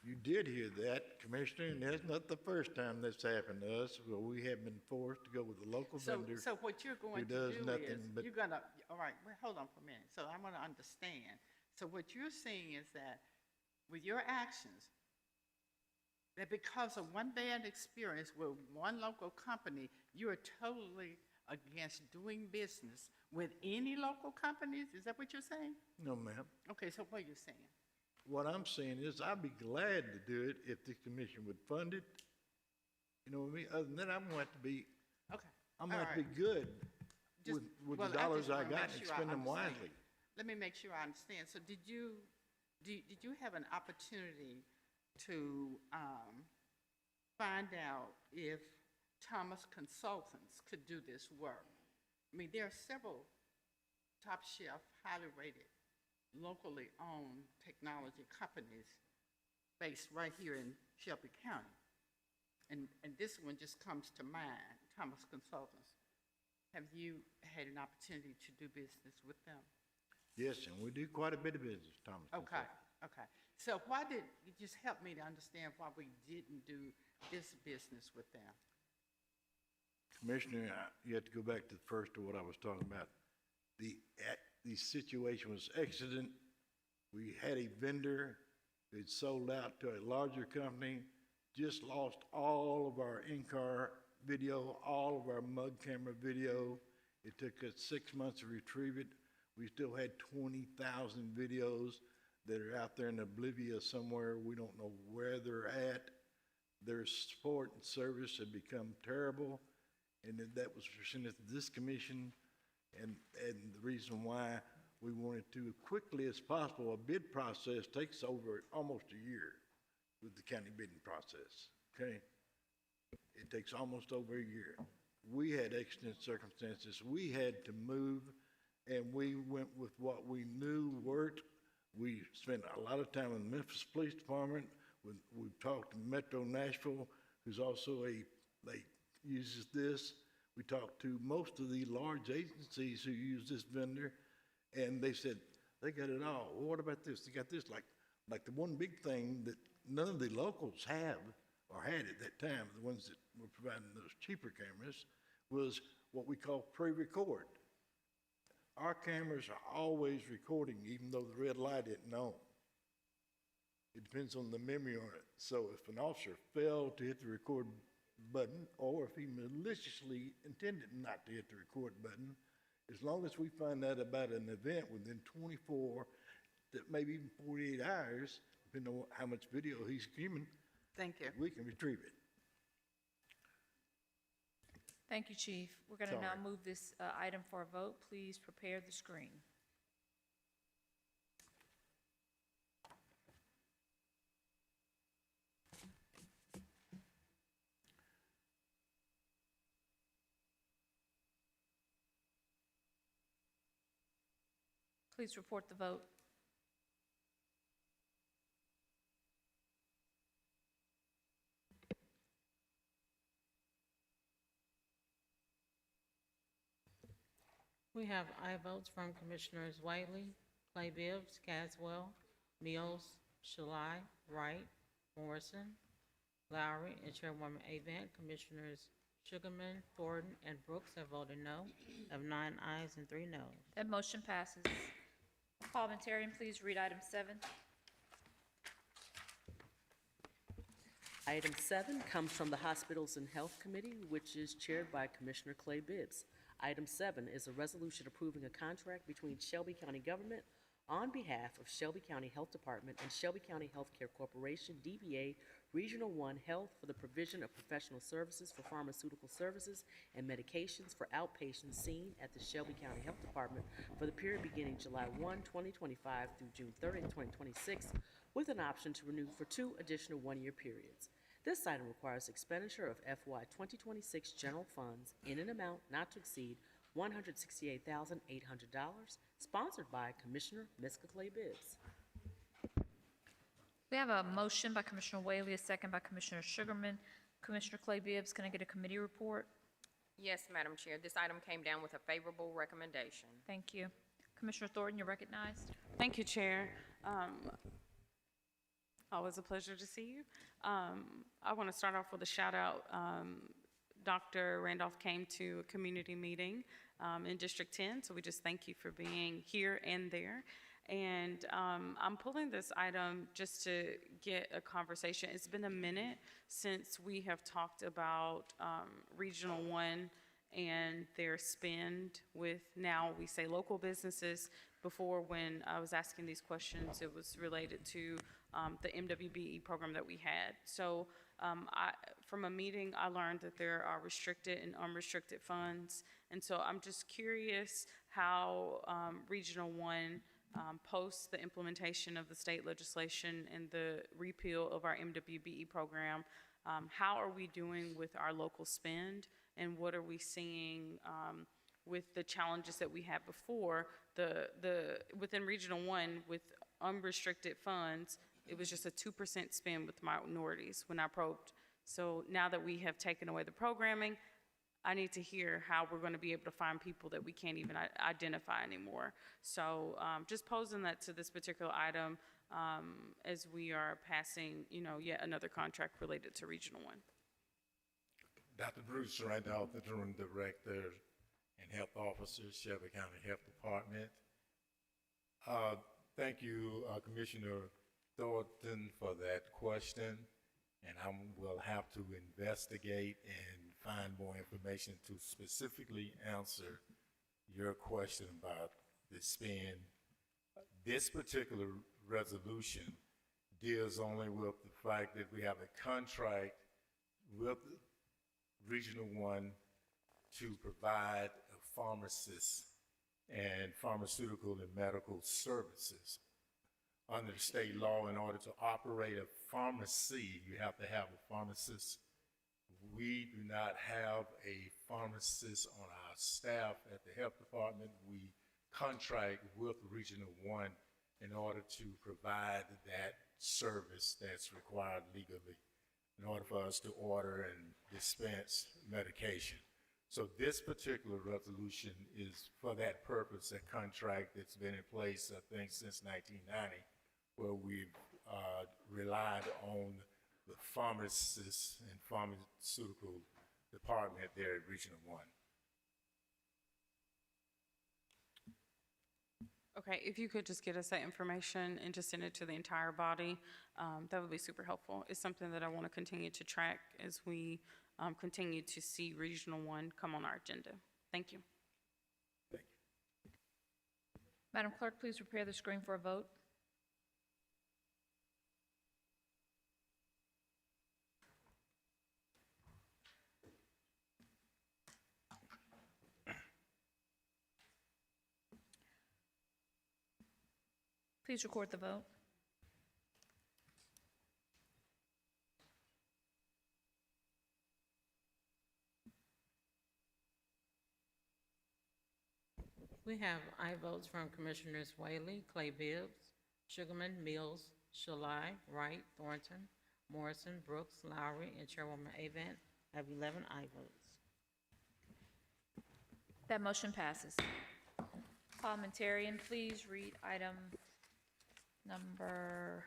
You did hear that, Commissioner, and that's not the first time that's happened to us. Well, we have been forced to go with a local vendor. So what you're going who to does do nothing is, but- you're gonna, all right, well, hold on for a minute. So I want to understand. So what you're saying is that with your actions, that because of one bad experience with one local company, you are totally against doing business with any local companies? Is that what you're saying? No, ma'am. Okay, so what are you saying? What I'm saying is I'd be glad to do it if the commission would fund it. You know what I mean? Other than that, I'm gonna have to be, Okay. I'm gonna have to be good Just- with well, the dollars just I wanna got make and sure I spend them understand. wisely. Let me make sure I understand. So did you have an opportunity to find out if Thomas Consultants could do this work? I mean, there are several top shelf, highly rated, locally owned technology companies based right here in Shelby County. And this one just comes to mind, Thomas Consultants. Have you had an opportunity to do business with them? Yes, and we do quite a bit of business, Thomas. Okay, okay. So why did, you just help me to understand why we didn't do this business with them? Commissioner, you have to go back to the first of what I was talking about. The situation was accident. We had a vendor who had sold out to a larger company, just lost all of our in-car video, all of our mug camera video. It took us 6 months to retrieve it. We still had 20,000 videos that are out there in oblivion somewhere. We don't know where they're at. Their support and service had become terrible, and that was presented to this commission. And the reason why we wanted to quickly as possible, a bid process takes over almost a year with the county bidding process, okay? It takes almost over a year. We had exigent circumstances. We had to move, and we went with what we knew worked. We spent a lot of time in the Memphis Police Department. We've talked to Metro Nashville, who's also uses this. We talked to most of the large agencies who use this vendor, and they said, they got it all. Well, what about this? They got this. Like the one big thing that none of the locals have or had at that time, the ones that were providing those cheaper cameras, was what we call pre-record. Our cameras are always recording, even though the red light isn't on. It depends on the memory on it. So if an officer failed to hit the record button, or if he maliciously intended not to hit the record button, as long as we find out about an event within 24 to maybe even 48 hours, depending on how much video he's streaming, thank you, we can retrieve it. Thank you, Chief. We're going to now move this item for a vote. Please prepare the screen. Please report the vote. We have aye votes from Commissioners Whiteley, Clay Bibbs, Caswell, Mills, Shalai, Wright, Morrison, Lowry, and Chairwoman Avant. Commissioners Sugarman, Thornton, and Brooks have voted no. Of 9 ayes and 3 noes. That motion passes. Parliamentarian, please read item 7. Item 7 comes from the Hospitals and Health Committee, which is chaired by Commissioner Clay Bibbs. Item 7 is a resolution approving a contract between Shelby County Government on behalf of Shelby County Health Department and Shelby County Healthcare Corporation, DBA Regional One Health, for the provision of professional services for pharmaceutical services and medications for outpatients seen at the Shelby County Health Department for the period beginning July 1, 2025 through June 30, 2026, with an option to renew for 2 additional one-year periods. This item requires expenditure of FY 2026 general funds in an amount not to exceed $168,800, sponsored by Commissioner Miska Clay Bibbs. We have a motion by Commissioner Whaley, a second by Commissioner Sugarman. Commissioner Clay Bibbs, can I get a committee report? Yes, Madam Chair. This item came down with a favorable recommendation. Thank you. Commissioner Thornton, you're recognized. Thank you, Chair. Always a pleasure to see you. I want to start off with a shout out. Dr. Randolph came to a community meeting in District 10, so we just thank you for being here and there. And I'm pulling this item just to get a conversation. It's been a minute since we have talked about Regional One and their spend with, now we say, local businesses. Before, when I was asking these questions, it was related to the MWBE program that we had. So from a meeting, I learned that there are restricted and unrestricted funds. And so I'm just curious how Regional One, post the implementation of the state legislation and the repeal of our MWBE program, how are we doing with our local spend, and what are we seeing with the challenges that we had before? Within Regional One, with unrestricted funds, it was just a 2% spend with minorities when I probed. So now that we have taken away the programming, I need to hear how we're going to be able to find people that we can't even identify anymore. So just posing that to this particular item as we are passing, yet another contract related to Regional One. Dr. Bruce, right now, the Interim Director and Health Officer, Shelby County Health Department. Thank you, Commissioner Thornton, for that question, and I will have to investigate and find more information to specifically answer your question about the spend. This particular resolution deals only with the fact that we have a contract with Regional One to provide pharmacists and pharmaceutical and medical services. Under the state law, in order to operate a pharmacy, you have to have a pharmacist. We do not have a pharmacist on our staff at the health department. We contract with Regional One in order to provide that service that's required legally in order for us to order and dispense medication. So this particular resolution is for that purpose, a contract that's been in place, I think, since 1990, where we've relied on the pharmacists and pharmaceutical department there at Regional One. Okay, if you could just get us that information and just send it to the entire body, that would be super helpful. It's something that I want to continue to track as we continue to see Regional One come on our agenda. Thank you. Thank you. Madam Clerk, please prepare the screen for a vote. Please record the vote. We have aye votes from Commissioners Whaley, Clay Bibbs, Sugarman, Mills, Shalai, Wright, Thornton, Morrison, Brooks, Lowry, and Chairwoman Avant. I have 11 aye votes. That motion passes. Parliamentarian, please read item number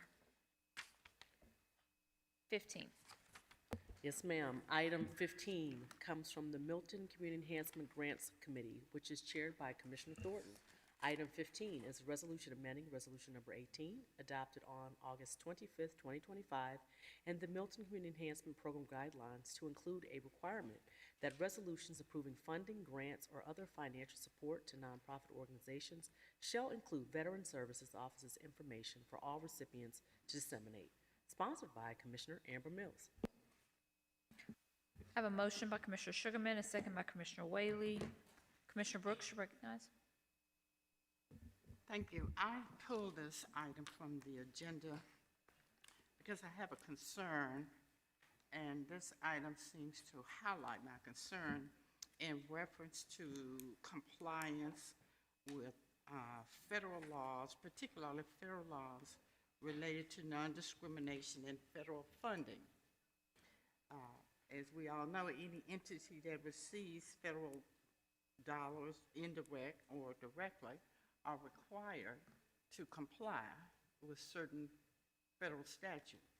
15. Yes, ma'am. Item 15 comes from the Milton Community Enhancement Grants Committee, which is chaired by Commissioner Thornton. Item 15 is a resolution amending Resolution Number 18, adopted on August 25th, 2025, and the Milton Community Enhancement Program Guidelines to include a requirement that resolutions approving funding, grants, or other financial support to nonprofit organizations shall include Veteran Services Office's information for all recipients to disseminate. Sponsored by Commissioner Amber Mills. I have a motion by Commissioner Sugarman, a second by Commissioner Whaley. Commissioner Brooks, you recognize. Thank you. I pulled this item from the agenda because I have a concern, and this item seems to highlight my concern in reference to compliance with federal laws, particularly federal laws related to non-discrimination in federal funding. As we all know, any entity that receives federal dollars, indirect or directly, are required to comply with certain federal statutes,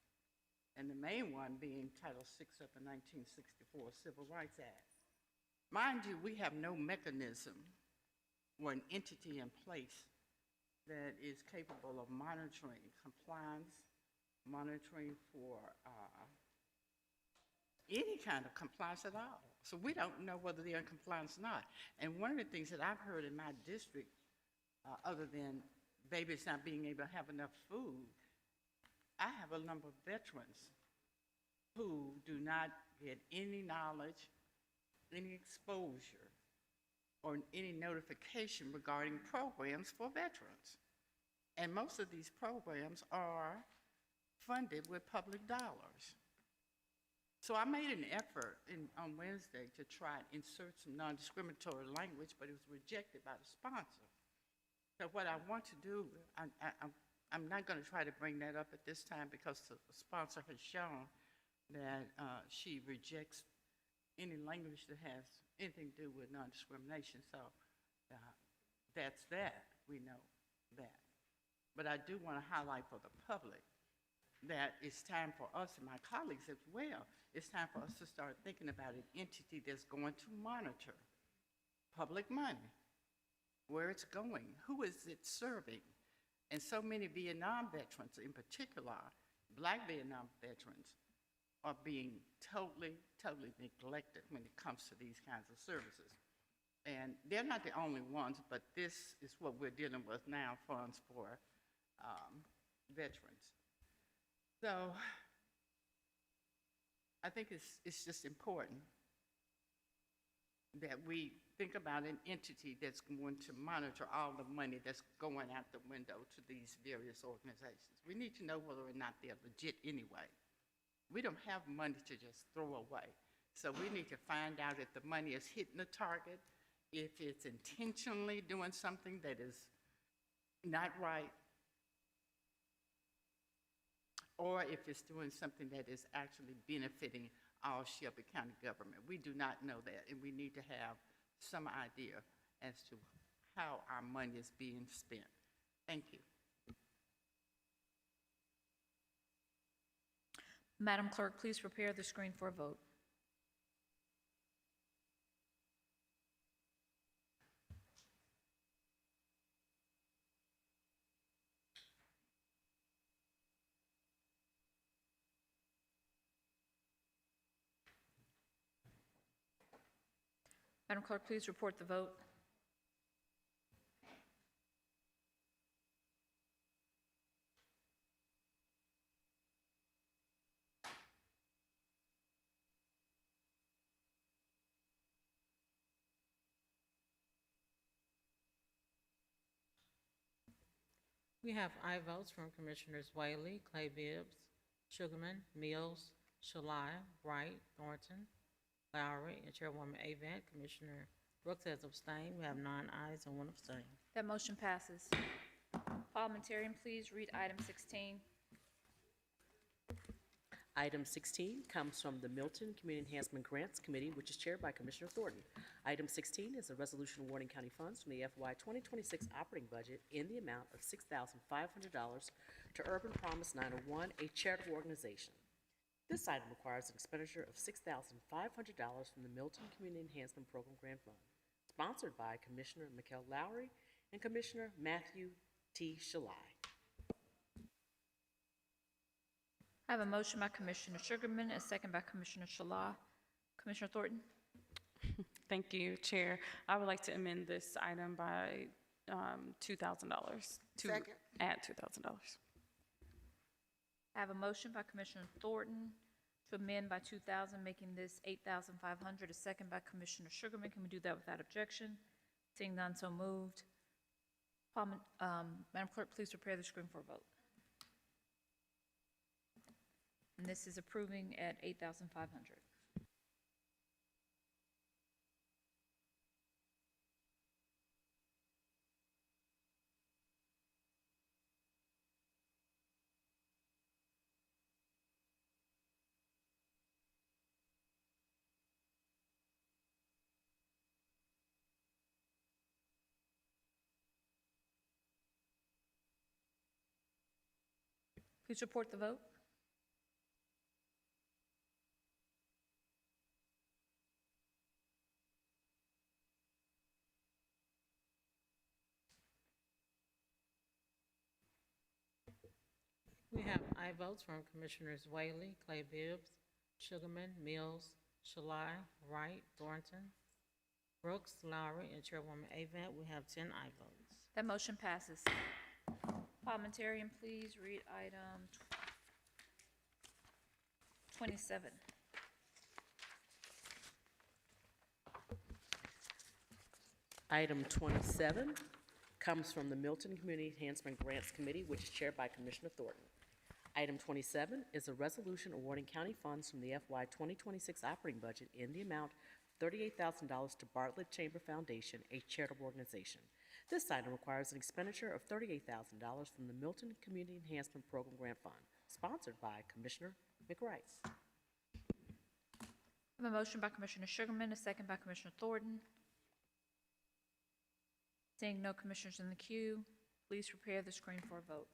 and the main one being Title VI of the 1964 Civil Rights Act. Mind you, we have no mechanism or an entity in place that is capable of monitoring compliance, monitoring for any kind of compliance at all. So we don't know whether they're in compliance or not. And one of the things that I've heard in my district, other than babies not being able to have enough food, I have a number of veterans who do not get any knowledge, any exposure, or any notification regarding programs for veterans. And most of these programs are funded with public dollars. So I made an effort on Wednesday to try and insert some non-discriminatory language, but it was rejected by the sponsor. So what I want to do, I'm not going to try to bring that up at this time because the sponsor has shown that she rejects any language that has anything to do with non-discrimination. So that's that. We know that. But I do want to highlight for the public that it's time for us and my colleagues as well, it's time for us to start thinking about an entity that's going to monitor public money, where it's going, who is it serving. And so many Vietnam veterans, in particular, Black Vietnam veterans, are being totally neglected when it comes to these kinds of services. And they're not the only ones, but this is what we're dealing with now, funds for veterans. So I think it's just important that we think about an entity that's going to monitor all the money that's going out the window to these various organizations. We need to know whether or not they're legit anyway. We don't have money to just throw away. So we need to find out if the money is hitting the target, if it's intentionally doing something that is not right, or if it's doing something that is actually benefiting our Shelby County government. We do not know that, and we need to have some idea as to how our money is being spent. Thank you. Madam Clerk, please prepare the screen for a vote. Madam Clerk, please report the vote. We have aye votes from Commissioners Whaley, Clay Bibbs, Sugarman, Mills, Shalai, Wright, Thornton, Lowry, and Chairwoman Avant. Commissioner Brooks has abstained. We have 9 ayes and 1 abstain. That motion passes. Parliamentarian, please read item 16. Item 16 comes from the Milton Community Enhancement Grants Committee, which is chaired by Commissioner Thornton. Item 16 is a resolution awarding county funds from the FY 2026 operating budget in the amount of $6,500 to Urban Promise 901, a charitable organization. This item requires an expenditure of $6,500 from the Milton Community Enhancement Program Grant Fund, sponsored by Commissioner Mikkel Lowry and Commissioner Matthew T. Shalai. I have a motion by Commissioner Sugarman, a second by Commissioner Shalai. Commissioner Thornton? Thank you, Chair. I would like to amend this item by $2,000 to Second. add $2,000. I have a motion by Commissioner Thornton to amend by 2,000, making this 8,500. A second by Commissioner Sugarman. Can we do that without objection? Seeing none, so moved. Madam Clerk, please prepare the screen for a vote. And this is approving at 8,500. Please report the vote. We have aye votes from Commissioners Whaley, Clay Bibbs, Sugarman, Mills, Shalai, Wright, Thornton, Brooks, Lowry, and Chairwoman Avent. We have 10 aye votes. That motion passes. Parliamentarian, please read item 27. Item 27 comes from the Milton Community Enhancement Grants Committee, which is chaired by Commissioner Thornton. Item 27 is a resolution awarding county funds from the FY 2026 operating budget in the amount of $38,000 to Bartlett Chamber Foundation, a charitable organization. This item requires an expenditure of $38,000 from the Milton Community Enhancement Program Grant Fund, sponsored by Commissioner McWright. I have a motion by Commissioner Sugarman, a second by Commissioner Thornton. Seeing no commissioners in the queue, please prepare the screen for a vote.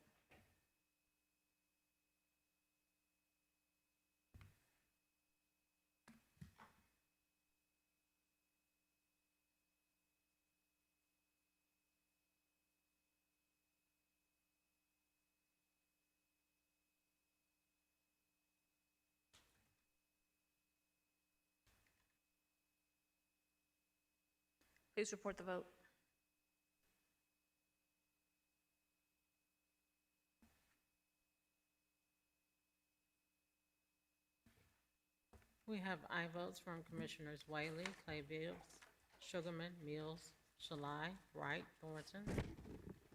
Please report the vote. We have aye votes from Commissioners Whaley, Clay Bibbs, Sugarman, Mills, Shalai, Wright, Thornton,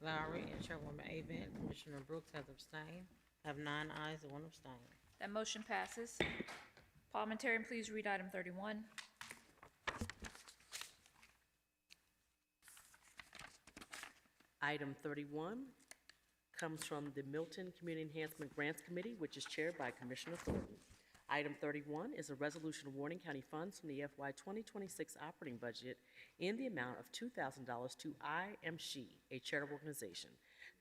Lowry, and Chairwoman Avent. Commissioner Brooks has abstained. Have 9 ayes and 1 abstain. That motion passes. Parliamentarian, please read item 31. Item 31 comes from the Milton Community Enhancement Grants Committee, which is chaired by Commissioner Thornton. Item 31 is a resolution awarding county funds from the FY 2026 operating budget in the amount of $2,000 to IMSHE, a charitable organization.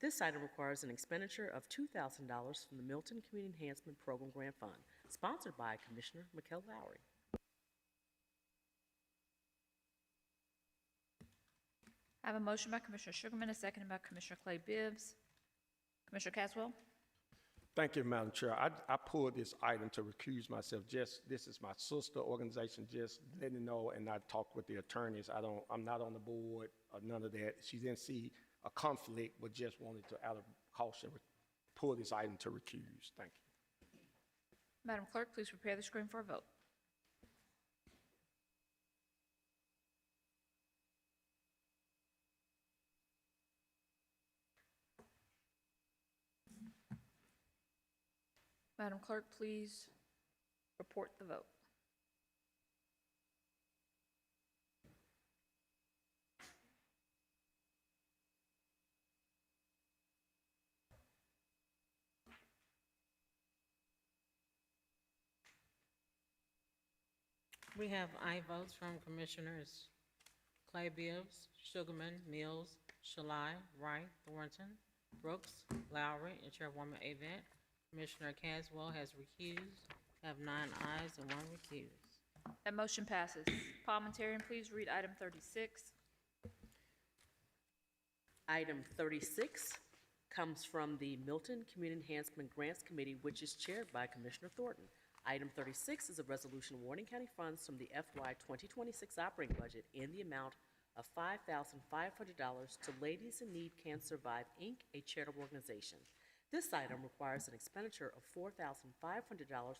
This item requires an expenditure of $2,000 from the Milton Community Enhancement Program Grant Fund, sponsored by Commissioner McKell Lowry. I have a motion by Commissioner Sugarman, a second by Commissioner Clay Bibbs. Commissioner Caswell? Thank you, Madam Chair. I pulled this item to recuse myself. This is my sister organization, just letting you know, and I talked with the attorneys. I'm not on the board or none of that. She didn't see a conflict, but just wanted to, out of caution, pull this item to recuse. Thank you. Madam Clerk, please prepare the screen for a vote. Madam Clerk, please report the vote. We have aye votes from Commissioners Clay Bibbs, Sugarman, Mills, Shalai, Wright, Thornton, Brooks, Lowry, and Chairwoman Avent. Commissioner Caswell has recused. Have 9 ayes and 1 recused. That motion passes. Parliamentarian, please read item 36. Item 36 comes from the Milton Community Enhancement Grants Committee, which is chaired by Commissioner Thornton. Item 36 is a resolution awarding county funds from the FY 2026 operating budget in the amount of $5,500 to Ladies in Need Can Survive, Inc., a charitable organization. This item requires an expenditure of $4,500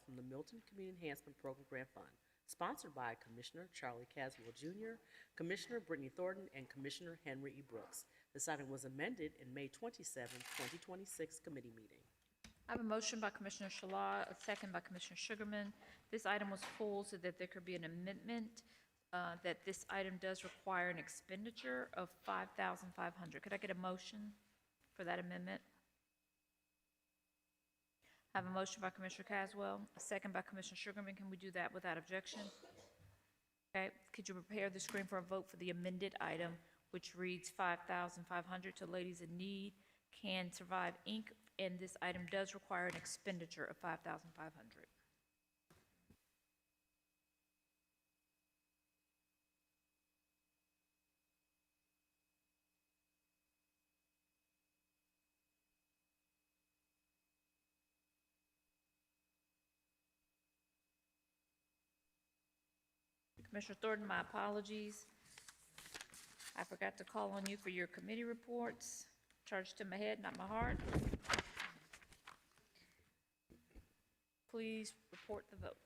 from the Milton Community Enhancement Program Grant Fund, sponsored by Commissioner Charlie Caswell Jr., Commissioner Brittany Thornton, and Commissioner Henry E. Brooks. This item was amended in May 27, 2026 committee meeting. I have a motion by Commissioner Shalai, a second by Commissioner Sugarman. This item was pulled so that there could be an amendment that this item does require an expenditure of $5,500. Could I get a motion for that amendment? I have a motion by Commissioner Caswell, a second by Commissioner Sugarman. Can we do that without objection? Okay, could you prepare the screen for a vote for the amended item, which reads $5,500 to Ladies in Need Can Survive, Inc., and this item does require an expenditure of $5,500. Commissioner Thornton, my apologies. I forgot to call on you for your committee reports. Charged to my head, not my heart. Please report the vote.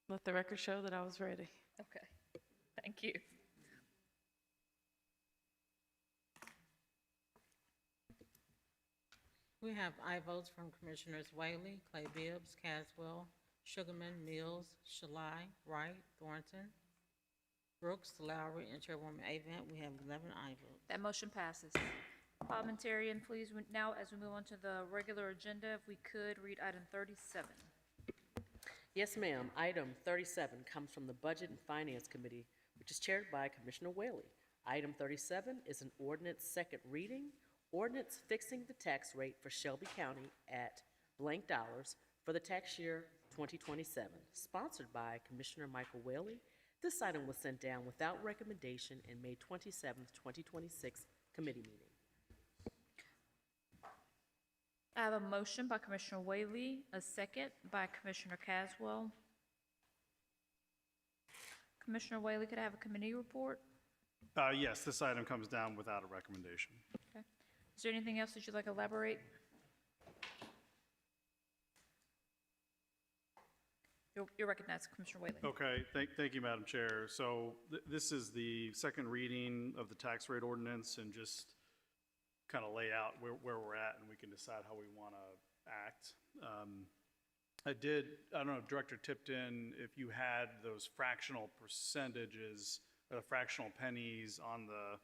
Let the record show that I was ready. Okay, thank you. We have aye votes from Commissioners Whaley, Clay Bibbs, Caswell, Sugarman, Mills, Shalai, Wright, Thornton, Brooks, Lowry, and Chairwoman Avent. We have 11 aye votes. That motion passes. Parliamentarian, please, now as we move on to the regular agenda, if we could read item 37. Yes, ma'am. Item 37 comes from the Budget and Finance Committee, which is chaired by Commissioner Whaley. Item 37 is an ordinance second reading, ordinance fixing the tax rate for Shelby County at blank dollars for the tax year 2027, sponsored by Commissioner Michael Whaley. This item was sent down without recommendation in May 27th, 2026 committee meeting. I have a motion by Commissioner Whaley, a second by Commissioner Caswell. Commissioner Whaley, could I have a committee report? Yes, this item comes down without a recommendation. Okay. Is there anything else that you'd like to elaborate? You're recognized, Commissioner Whaley. Okay, thank you, Madam Chair. So this is the second reading of the tax rate ordinance, and just kind of lay out where we're at, and we can decide how we want to act. I don't know, Director Tipton, if you had those fractional percentages, or the fractional pennies on the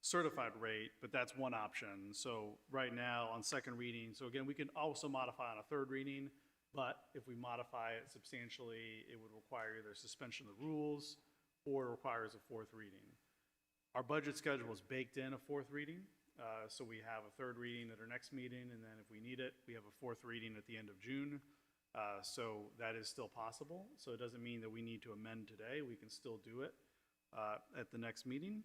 certified rate, but that's one option. So right now on second reading, so again, we can also modify on a third reading, but if we modify it substantially, it would require either suspension of the rules or requires a fourth reading. Our budget schedule is baked in a fourth reading. So we have a third reading at our next meeting, and then if we need it, we have a fourth reading at the end of June. So that is still possible. So it doesn't mean that we need to amend today. We can still do it at the next meeting.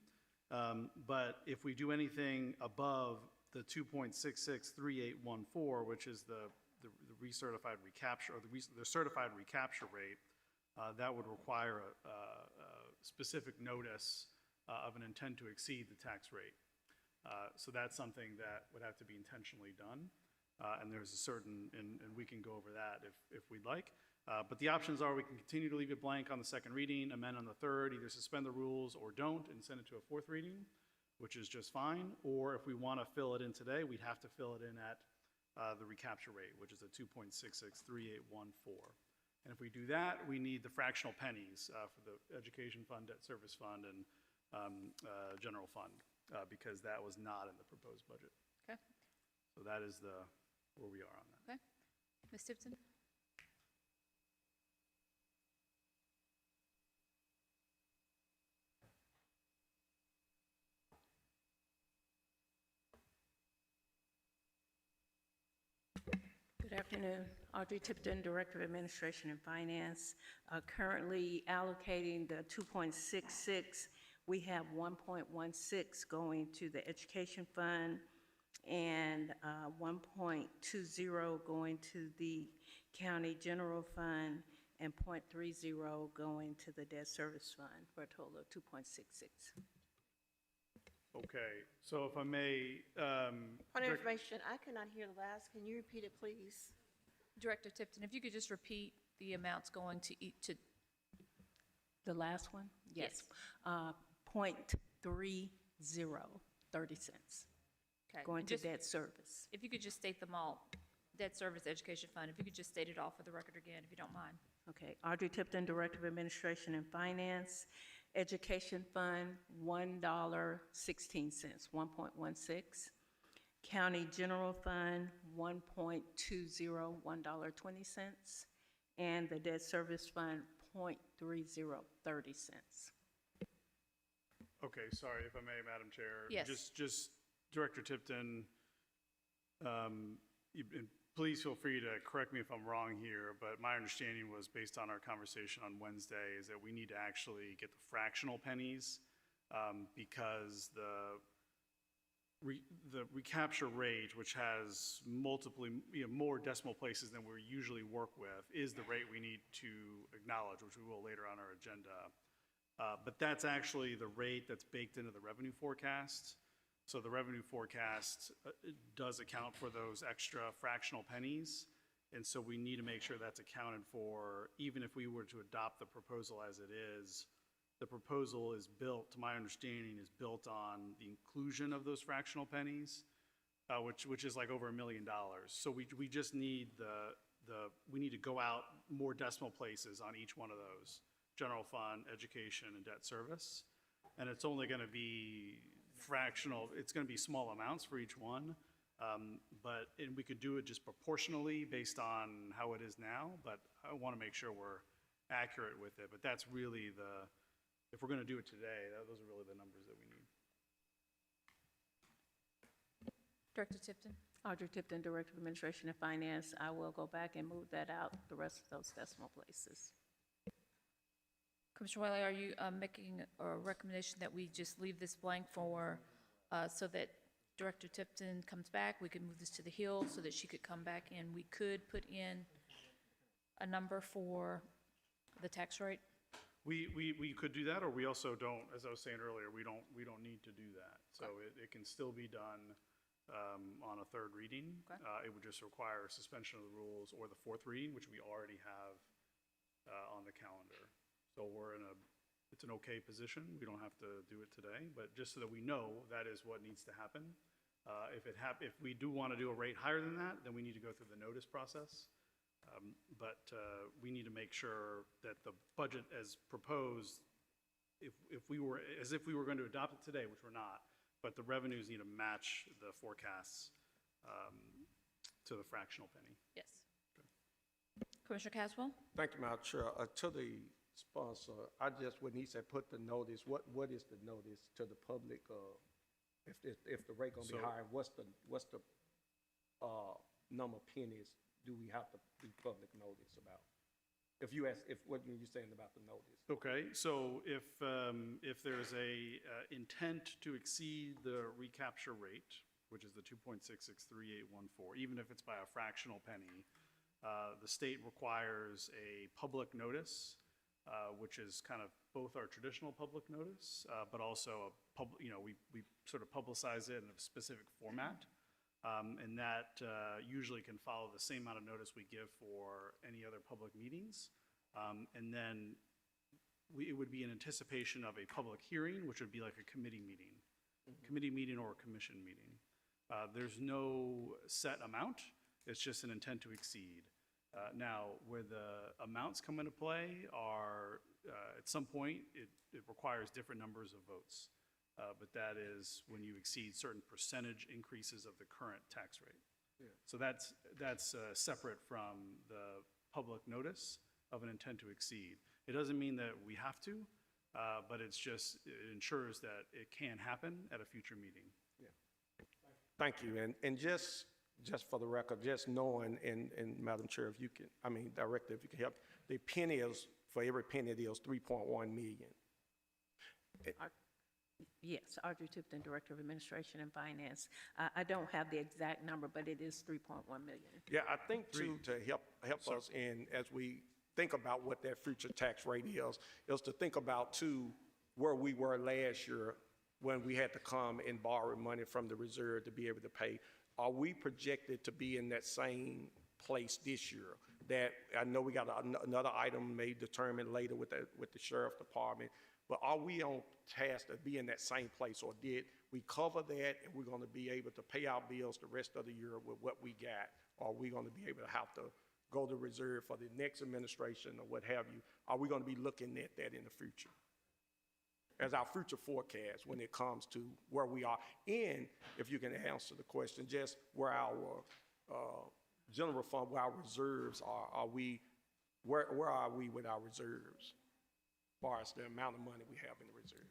But if we do anything above the 2.663814, which is the recertified recapture, or the certified recapture rate, that would require a specific notice of an intent to exceed the tax rate. So that's something that would have to be intentionally done. And there's a certain, and we can go over that if we'd like. But the options are we can continue to leave it blank on the second reading, amend on the third, either suspend the rules or don't, and send it to a fourth reading, which is just fine. Or if we want to fill it in today, we'd have to fill it in at the recapture rate, which is a 2.663814. And if we do that, we need the fractional pennies for the education fund, debt service fund, and general fund, because that was not in the proposed budget. Okay. So that is where we are on that. Okay. Ms. Tipton? Good afternoon. Audrey Tipton, Director of Administration and Finance. Currently allocating the 2.66. We have 1.16 going to the Education Fund and 1.20 going to the County General Fund and 0.30 going to the Debt Service Fund for a total of 2.66. Okay, so if I may, Point of information, I could not hear the last. Can you repeat it, please? Director Tipton, if you could just repeat the amounts going to each, to the last one? Yes. 0.30, 30 cents. Okay. Going to Just- debt service. If you could just state them all, debt service, education fund, if you could just state it all for the record again, if you don't mind. Okay, Audrey Tipton, Director of Administration and Finance. Education Fund, $1.16, 1.16. County General Fund, 1.20, $1.20. And the Debt Service Fund, 0.30, 30 cents. okay, sorry if I may, Madam Chair. Yes. Just Director Tipton, and please feel free to correct me if I'm wrong here, but my understanding was, based on our conversation on Wednesday, is that we need to actually get the fractional pennies because the recapture rate, which has more decimal places than we usually work with, is the rate we need to acknowledge, which we will later on our agenda. But that's actually the rate that's baked into the revenue forecast. So the revenue forecast it does account for those extra fractional pennies. And so we need to make sure that's accounted for, even if we were to adopt the proposal as it is. The proposal is built, to my understanding, is built on the inclusion of those fractional pennies, which is like over $1 million. So we just need we need to go out more decimal places on each one of those: general fund, education, and debt service. And it's only going to be fractional. It's going to be small amounts for each one. And we could do it just proportionally based on how it is now. But I want to make sure we're accurate with it. But that's really if we're going to do it today, those are really the numbers that we need. Director Tipton. Audrey Tipton, Director of Administration and Finance. I will go back and move that out, the rest of those decimal places. Commissioner Wiley, are you making a recommendation that we just leave this blank for, so that Director Tipton comes back, we could move this to the Hill so that she could come back and we could put in a number for the tax rate? We could do that, or we also don't, as I was saying earlier, we don't need to do that. So it can still be done on a third reading. It would just require suspension of the rules or the fourth reading, which we already have on the calendar. So it's an okay position. We don't have to do it today, but just so that we know that is what needs to happen. If we do want to do a rate higher than that, then we need to go through the notice process. But we need to make sure that the budget as proposed, if we were going to adopt it today, which we're not, but the revenues need to match the forecasts to the fractional penny. Yes. Commissioner Caswell? Thank you, Madam Chair. To the sponsor, when he said put the notice, what is the notice to the public? If the rate gonna be higher, what's the number of pennies do we have to be public notice about? What are you saying about the notice? Okay, so if there's a intent to exceed the recapture rate, which is the 2.663814, even if it's by a fractional penny, the state requires a public notice, which is kind of both our traditional public notice, but also we sort of publicize it in a specific format. And that usually can follow the same amount of notice we give for any other public meetings. And then it would be in anticipation of a public hearing, which would be like a committee meeting, or a commission meeting. There's no set amount. It's just an intent to exceed. Now, where the amounts come into play are, at some point, it requires different numbers of votes. But that is when you exceed certain percentage increases of the current tax rate. Yeah. So that's separate from the public notice of an intent to exceed. It doesn't mean that we have to, but it ensures that it can happen at a future meeting. Yeah. Thank you. And just for the record, just knowing, and Madam Chair, if you can, Director, if you can help, the penny is, for every penny deal is 3.1 million. Yes, Audrey Tipton, Director of Administration and Finance. I don't have the exact number, but it is 3.1 million. Yeah, I think too, to help us in, as we think about what that future tax rate is to think about too, where we were last year when we had to come and borrow money from the reserve to be able to pay. Are we projected to be in that same place this year? That I know we got another item may determine later with the Sheriff Department, but are we on task to be in that same place, or did we cover that and we're going to be able to pay our bills the rest of the year with what we got? Or are we going to be able to have to go to reserve for the next administration or what have you? Are we going to be looking at that in the future as our future forecast when it comes to where we are? And if you can answer the question, just where our general fund, where our reserves are where are we with our reserves as far as the amount of money we have in the reserve?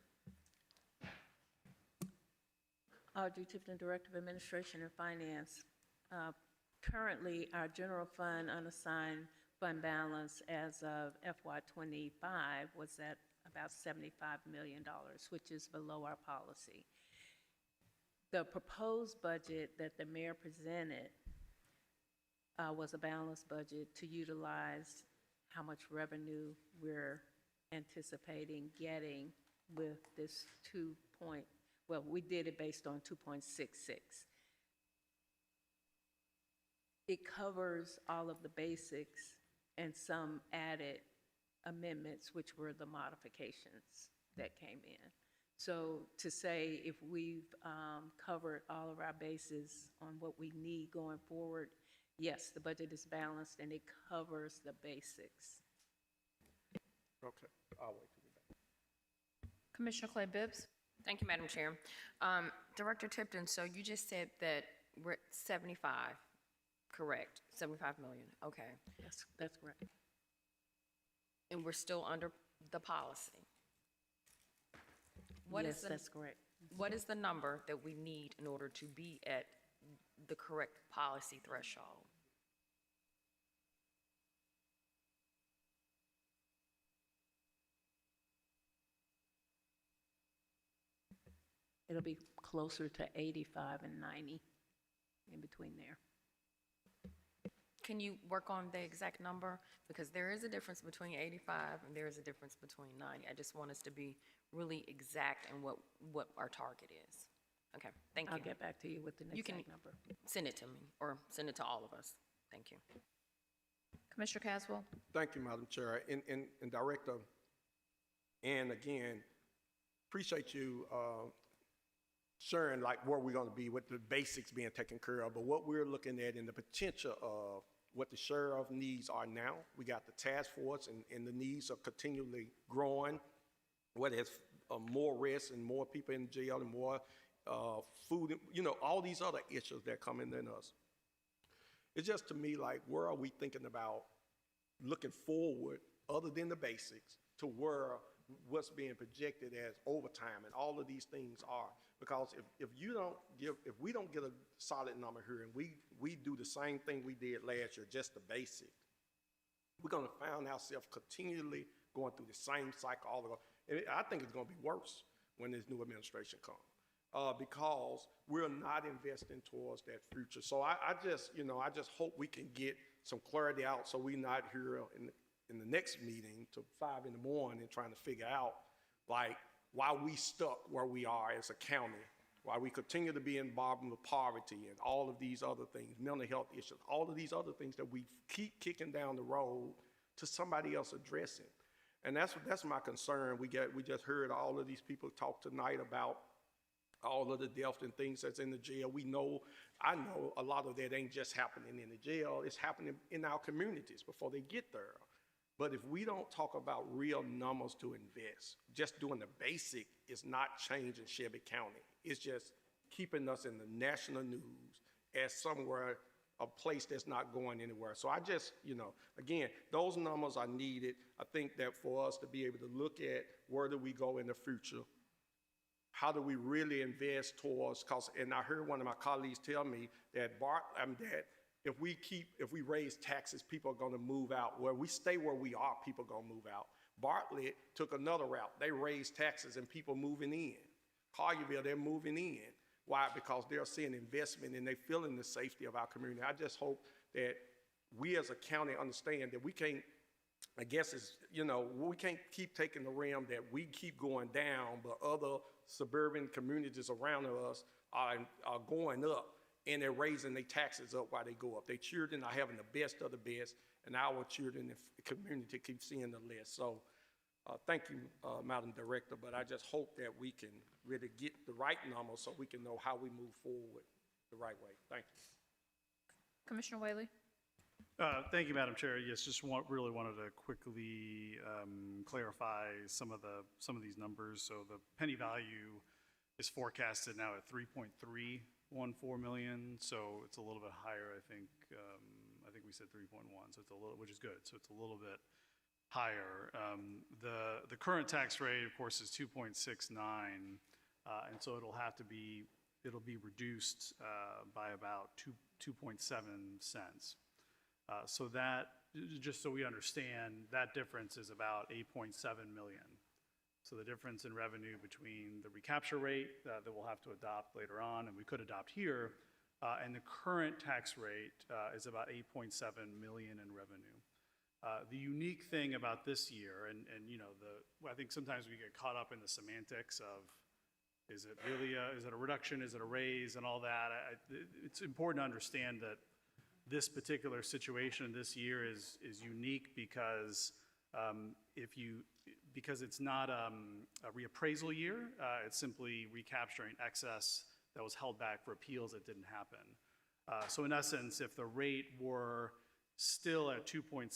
Audrey Tipton, Director of Administration and Finance. Currently, our general fund unassigned fund balance as of FY25 was at about $75 million, which is below our policy. The proposed budget that the mayor presented was a balanced budget to utilize how much revenue we're anticipating getting with this we did it based on 2.66. It covers all of the basics and some added amendments, which were the modifications that came in. So to say if we've covered all of our bases on what we need going forward, yes, the budget is balanced and it covers the basics. Okay, I'll wait till you're back. Commissioner Clay Bibbs? Thank you, Madam Chair. Director Tipton, so you just said that we're at 75, correct? 75 million, okay. That's correct. And we're still under the policy. Yes, that's correct. What is the number that we need in order to be at the correct policy threshold? It'll be closer to 85 and 90, in between there. Can you work on the exact number? Because there is a difference between 85 and there is a difference between 90. I just want us to be really exact in what our target is. Okay, thank you. I'll get back to you with the You exact can number. send it to me or send it to all of us. Thank you. Commissioner Caswell? Thank you, Madam Chair. And Director, and again, appreciate you sharing like where we're going to be with the basics being taken care of, but what we're looking at in the potential of what the sheriff needs are now. We got the task force and the needs are continually growing, whether it's more arrests and more people in jail and more food, all these other issues that come in us. It's just to me like, where are we thinking about looking forward other than the basics to where what's being projected as overtime and all of these things are? Because if we don't get a solid number here and we do the same thing we did last year, just the basics, we're going to find ourselves continually going through the same cycle all the way. And I think it's going to be worse when this new administration comes, because we're not investing towards that future. So I just hope we can get some clarity out so we're not here in the next meeting till 5 in the morning trying to figure out like why we stuck where we are as a county, why we continue to be involved with poverty and all of these other things, mental health issues, all of these other things that we keep kicking down the road to somebody else addressing. And that's my concern. We just heard all of these people talk tonight about all of the death and things that's in the jail. I know a lot of that ain't just happening in the jail, it's happening in our communities before they get there. But if we don't talk about real numbers to invest, just doing the basic is not changing Shelby County. It's just keeping us in the national news as somewhere, a place that's not going anywhere. So I just, again, those numbers are needed. I think that for us to be able to look at where do we go in the future, how do we really invest towards, and I heard one of my colleagues tell me that if we raise taxes, people are going to move out. Where we stay where we are, people are going to move out. Bartlett took another route. They raised taxes and people moving in. Collierville, they're moving in. Why? Because they're seeing investment and they're feeling the safety of our community. I just hope that we as a county understand that we can't, we can't keep taking the rim that we keep going down, but other suburban communities around us are going up. And they're raising their taxes up while they go up. Their children are having the best of the best, and our children in the community keep seeing the less. So thank you, Madam Director, but I just hope that we can really get the right numbers so we can know how we move forward the right way. Thank you. Commissioner Whaley? Thank you, Madam Chair. Yes, really wanted to quickly clarify some of these numbers. So the penny value is forecasted now at 3.314 million, so it's a little bit higher. I think we said 3.1, so it's a little, which is good. So it's a little bit higher. The current tax rate, of course, is 2.69, and so it'll be reduced by about 2.7 cents. So that, just so we understand, that difference is about 8.7 million. So the difference in revenue between the recapture rate that we'll have to adopt later on, and we could adopt here, and the current tax rate is about 8.7 million in revenue. The unique thing about this year, and you know, I think sometimes we get caught up in the semantics of, is it really is it a reduction, is it a raise, and all that. It's important to understand that this particular situation this year is unique because because it's not a reappraisal year, it's simply recapturing excess that was held back for appeals that didn't happen. So in essence, if the rate were still at 2.69,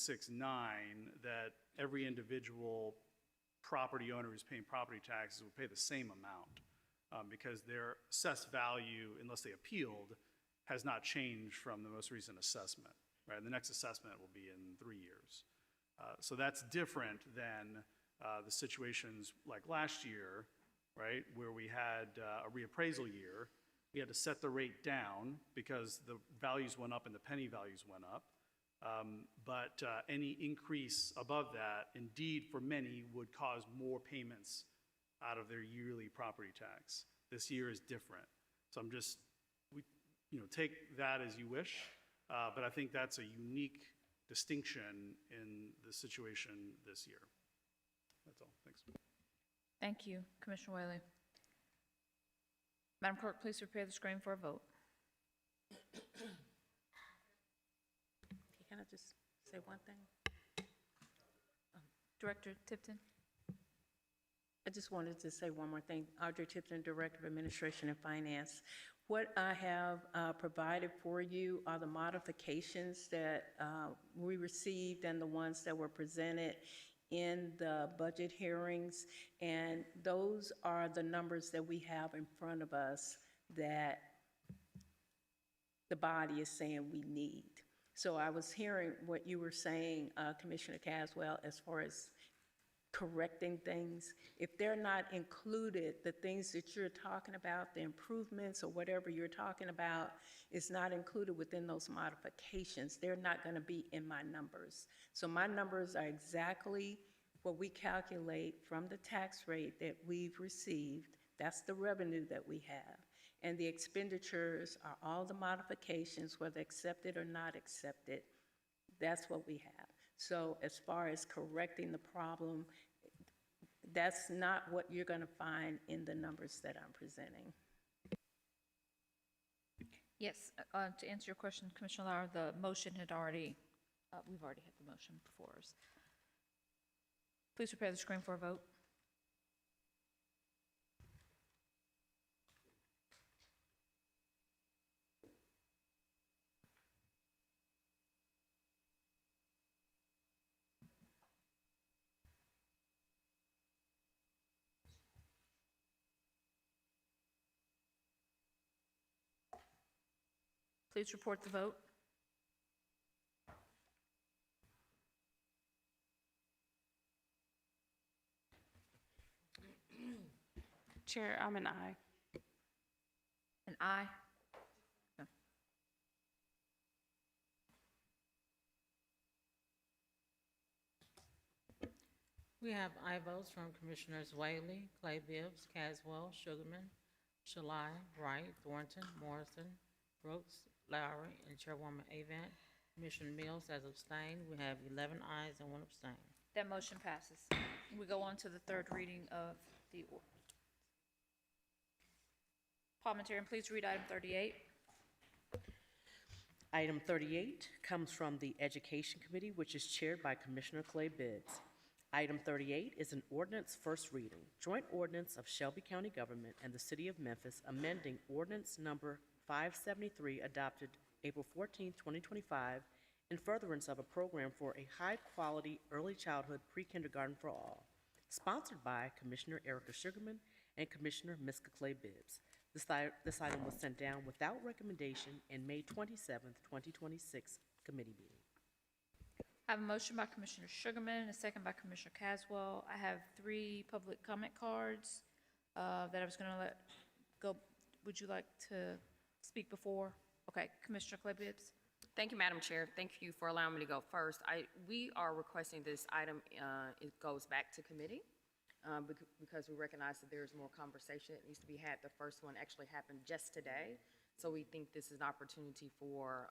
that every individual property owner who's paying property taxes would pay the same amount because their assessed value, unless they appealed, has not changed from the most recent assessment, right? The next assessment will be in 3 years. So that's different than the situations like last year, right, where we had a reappraisal year. We had to set the rate down because the values went up and the penny values went up. But any increase above that, indeed, for many, would cause more payments out of their yearly property tax. This year is different. So take that as you wish, but I think that's a unique distinction in the situation this year. That's all. Thanks. Thank you, Commissioner Whaley. Madam Clerk, please prepare the screen for a vote. Can I just say one thing? Director Tipton. I just wanted to say one more thing. Audrey Tipton, Director of Administration and Finance. What I have provided for you are the modifications that we received and the ones that were presented in the budget hearings, and those are the numbers that we have in front of us that the body is saying we need. So I was hearing what you were saying, Commissioner Caswell, as far as correcting things. If they're not included, the things that you're talking about, the improvements or whatever you're talking about, is not included within those modifications. They're not going to be in my numbers. So my numbers are exactly what we calculate from the tax rate that we've received. That's the revenue that we have. And the expenditures are all the modifications, whether accepted or not accepted. That's what we have. So as far as correcting the problem, that's not what you're going to find in the numbers that I'm presenting. Yes, to answer your question, Commissioner Lauer, the motion had already, we've already had the motion before us. Please prepare the screen for a vote. Please report the vote. Chair, I'm an aye. An aye. No. We have aye votes from Commissioners Whaley, Clay Bibbs, Caswell, Sugarman, Shalai, Wright, Thornton, Morrison, Brooks, Lowry, and Chairwoman Avant. Commissioner Mills has abstained. We have 11 ayes and 1 abstain. That motion passes. We go on to the third reading of the ordinance. Parliamentarian, please read item 38. Item 38 comes from the Education Committee, which is chaired by Commissioner Clay Bibbs. Item 38 is an ordinance first reading, joint ordinance of Shelby County Government and the City of Memphis amending ordinance number 573 adopted April 14, 2025, in furtherance of a program for a high-quality early childhood pre-kindergarten for all, sponsored by Commissioner Erica Sugarman and Commissioner Miska Clay Bibbs. This item was sent down without recommendation in May 27, 2026 committee meeting. I have a motion by Commissioner Sugarman and a second by Commissioner Caswell. I have 3 public comment cards that I was going to let go. Would you like to speak before? Okay, Commissioner Clay Bibbs. Thank you, Madam Chair. Thank you for allowing me to go first. We are requesting this item, it goes back to committee because we recognize that there's more conversation that needs to be had. The first one actually happened just today, so we think this is an opportunity for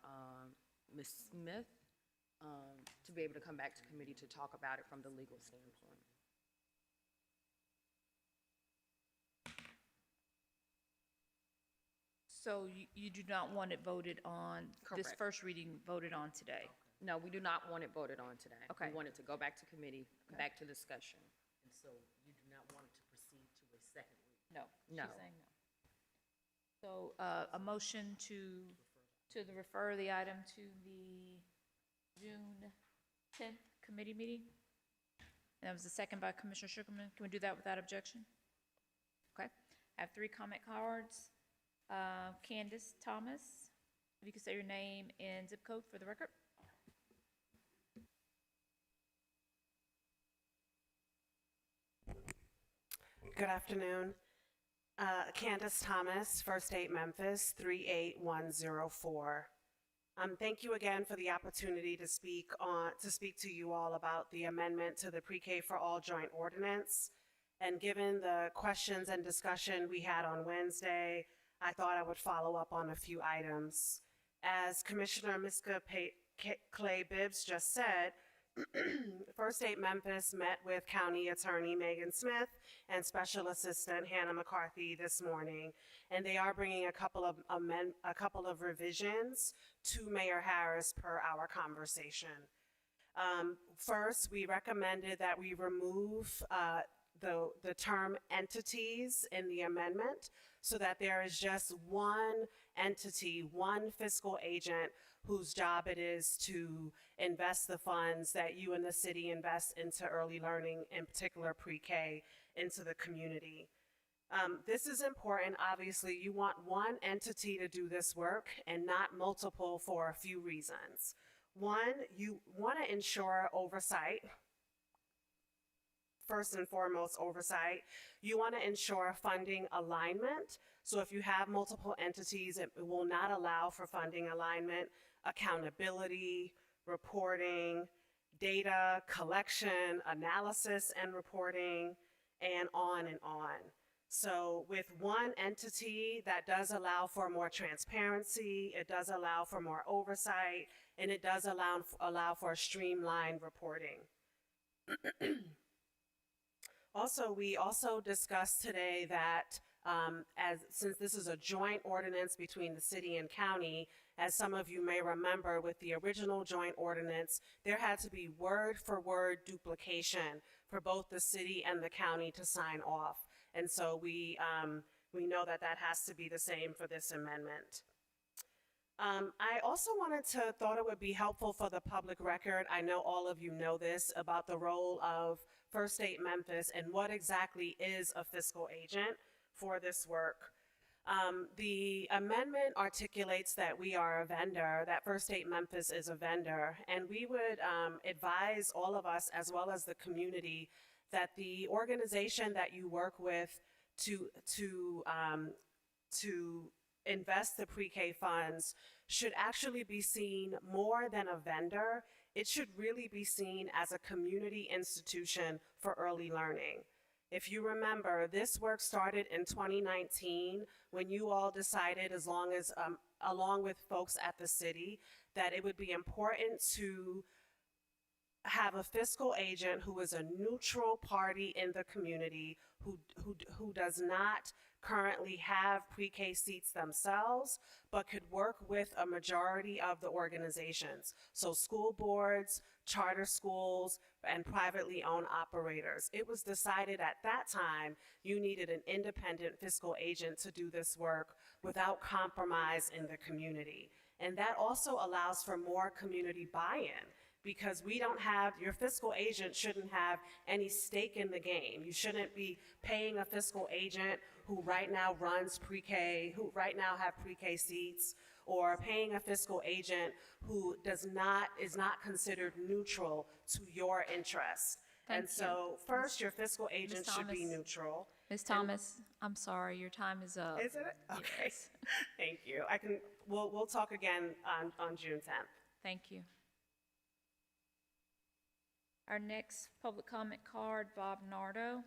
Ms. Smith to be able to come back to committee to talk about it from the legal standpoint. So you do not want it voted on, this Correct. first reading voted on today? No, we do not want it voted on today. Okay. We want it to go back to committee, back to discussion. And so you do not want it to proceed to a second reading? No. No. She's saying no. So a motion to refer the item to the June 10th committee meeting? And that was the second by Commissioner Sugarman. Can we do that without objection? Okay. I have 3 comment cards. Candace Thomas, if you could say your name and zip code for the record. Good afternoon. Candace Thomas, First Aid Memphis, 38104. Thank you again for the opportunity to speak to you all about the amendment to the Pre-K for All Joint Ordinance. And given the questions and discussion we had on Wednesday, I thought I would follow up on a few items. As Commissioner Miska Clay Bibbs just said, First Aid Memphis met with County Attorney Megan Smith and Special Assistant Hannah McCarthy this morning, and they are bringing a couple of revisions to Mayor Harris per our conversation. First, we recommended that we remove the term entities in the amendment so that there is just one entity, one fiscal agent whose job it is to invest the funds that you and the city invest into early learning, in particular pre-K, into the community. This is important. Obviously, you want one entity to do this work and not multiple for a few reasons. One, you want to ensure oversight. First and foremost, oversight. You want to ensure funding alignment. So if you have multiple entities, it will not allow for funding alignment, accountability, reporting, data collection, analysis and reporting, and on and on. So with one entity, that does allow for more transparency, it does allow for more oversight, and it does allow for streamlined reporting. Also, we also discussed today that since this is a joint ordinance between the city and county, as some of you may remember with the original joint ordinance, there had to be word for word duplication for both the city and the county to sign off. And so we know that that has to be the same for this amendment. I also thought it would be helpful for the public record, I know all of you know this, about the role of First Aid Memphis and what exactly is a fiscal agent for this work. The amendment articulates that we are a vendor, that First Aid Memphis is a vendor, and we would advise all of us, as well as the community, that the organization that you work with to invest the pre-K funds should actually be seen more than a vendor. It should really be seen as a community institution for early learning. If you remember, this work started in 2019 when you all decided, along with folks at the city, that it would be important to have a fiscal agent who is a neutral party in the community, who does not currently have pre-K seats themselves, but could work with a majority of the organizations. So school boards, charter schools, and privately owned operators. It was decided at that time you needed an independent fiscal agent to do this work without compromise in the community. And that also allows for more community buy-in, because your fiscal agent shouldn't have any stake in the game. You shouldn't be paying a fiscal agent who right now runs pre-K, who right now have pre-K seats, or paying a fiscal agent who is not considered neutral to your interests. And so first, your fiscal agent should be neutral. Ms. Thomas, I'm sorry, your time is up. Is it? Okay. Yes. Thank you. We'll talk again on June 10th. Thank you. Our next public comment card, Bob Nardo.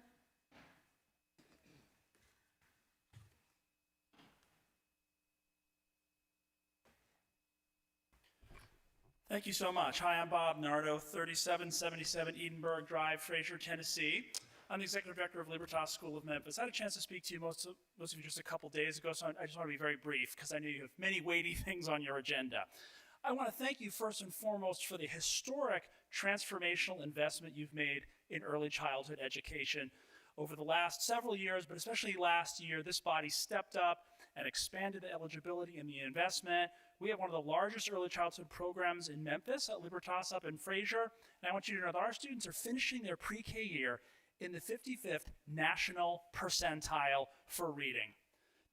Thank you so much. Hi, I'm Bob Nardo, 3777 Edinburgh Drive, Fraser, Tennessee. I'm the Executive Director of Libertas School of Memphis. I had a chance to speak to you, most of you, just a couple days ago, so I just want to be very brief because I know you have many weighty things on your agenda. I want to thank you first and foremost for the historic transformational investment you've made in early childhood education. Over the last several years, but especially last year, this body stepped up and expanded the eligibility and the investment. We have one of the largest early childhood programs in Memphis at Libertas up in Fraser. And I want you to know that our students are finishing their pre-K year in the 55th national percentile for reading.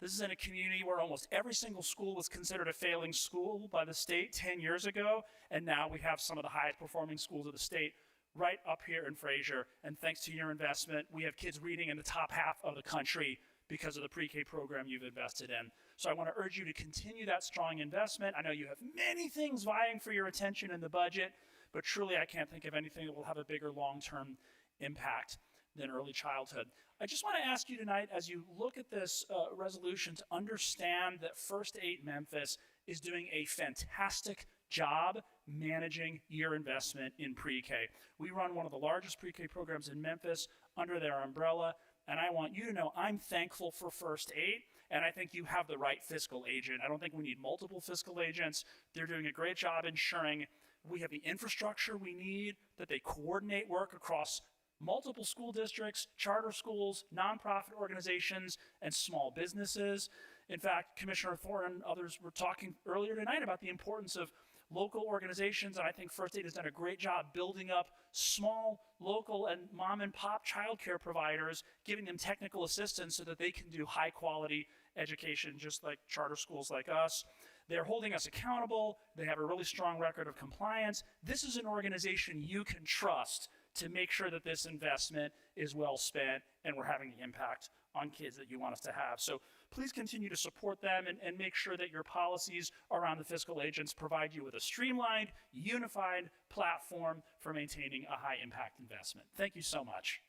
This is in a community where almost every single school was considered a failing school by the state 10 years ago, and now we have some of the highest performing schools of the state right up here in Fraser. And thanks to your investment, we have kids reading in the top half of the country because of the pre-K program you've invested in. So I want to urge you to continue that strong investment. I know you have many things vying for your attention in the budget, but truly I can't think of anything that will have a bigger long-term impact than early childhood. I just want to ask you tonight, as you look at this resolution, to understand that First Aid Memphis is doing a fantastic job managing your investment in pre-K. We run one of the largest pre-K programs in Memphis under their umbrella, and I want you to know I'm thankful for First Aid, and I think you have the right fiscal agent. I don't think we need multiple fiscal agents. They're doing a great job ensuring we have the infrastructure we need, that they coordinate work across multiple school districts, charter schools, nonprofit organizations, and small businesses. In fact, Commissioner Thornton and others were talking earlier tonight about the importance of local organizations, and I think First Aid has done a great job building up small, local, and mom and pop childcare providers, giving them technical assistance so that they can do high quality education just like charter schools like us. They're holding us accountable. They have a really strong record of compliance. This is an organization you can trust to make sure that this investment is well spent and we're having the impact on kids that you want us to have. So please continue to support them and make sure that your policies around the fiscal agents provide you with a streamlined, unified platform for maintaining a high impact investment. Thank you so much.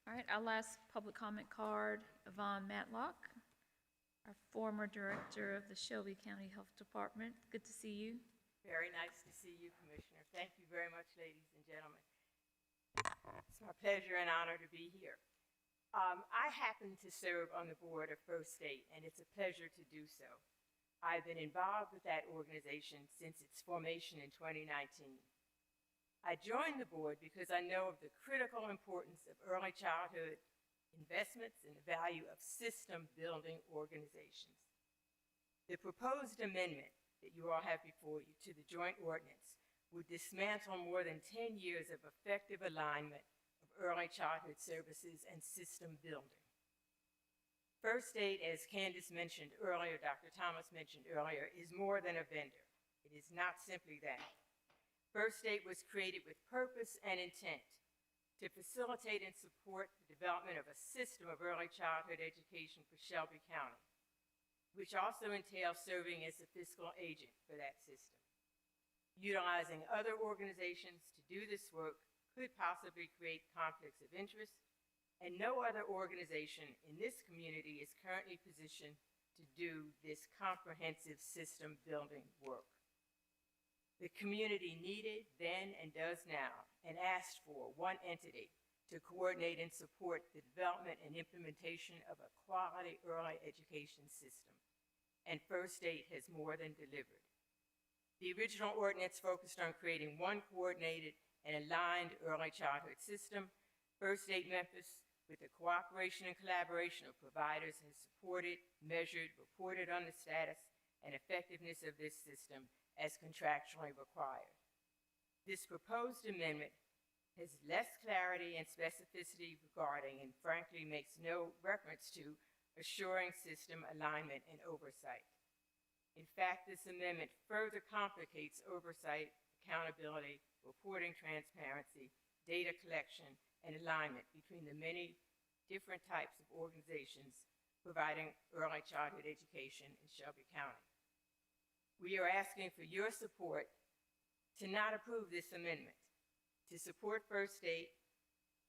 All right, our last public comment card, Yvonne Matlock, our former director of the Shelby County Health Department. Good to see you. Very nice to see you, Commissioner. Thank you very much, ladies and gentlemen. It's my pleasure and honor to be here. I happen to serve on the board of First Aid, and it's a pleasure to do so. I've been involved with that organization since its formation in 2019. I joined the board because I know of the critical importance of early childhood investments and the value of system-building organizations. The proposed amendment that you all have before you to the joint ordinance would dismantle more than 10 years of effective alignment of early childhood services and system building. First Aid, as Candace mentioned earlier, Dr. Thomas mentioned earlier, is more than a vendor. It is not simply that. First Aid was created with purpose and intent to facilitate and support the development of a system of early childhood education for Shelby County, which also entails serving as the fiscal agent for that system. Utilizing other organizations to do this work could possibly create conflicts of interest, and no other organization in this community is currently positioned to do this comprehensive system building work. The community needed then and does now and asked for one entity to coordinate and support the development and implementation of a quality early education system. And First Aid has more than delivered. The original ordinance focused on creating one coordinated and aligned early childhood system. First Aid Memphis, with the cooperation and collaboration of providers, has supported, measured, reported on the status and effectiveness of this system as contractually required. This proposed amendment has less clarity and specificity regarding, and frankly makes no reference to, assuring system alignment and oversight. In fact, this amendment further complicates oversight, accountability, reporting transparency, data collection, and alignment between the many different types of organizations providing early childhood education in Shelby County. We are asking for your support to not approve this amendment. To support First Aid,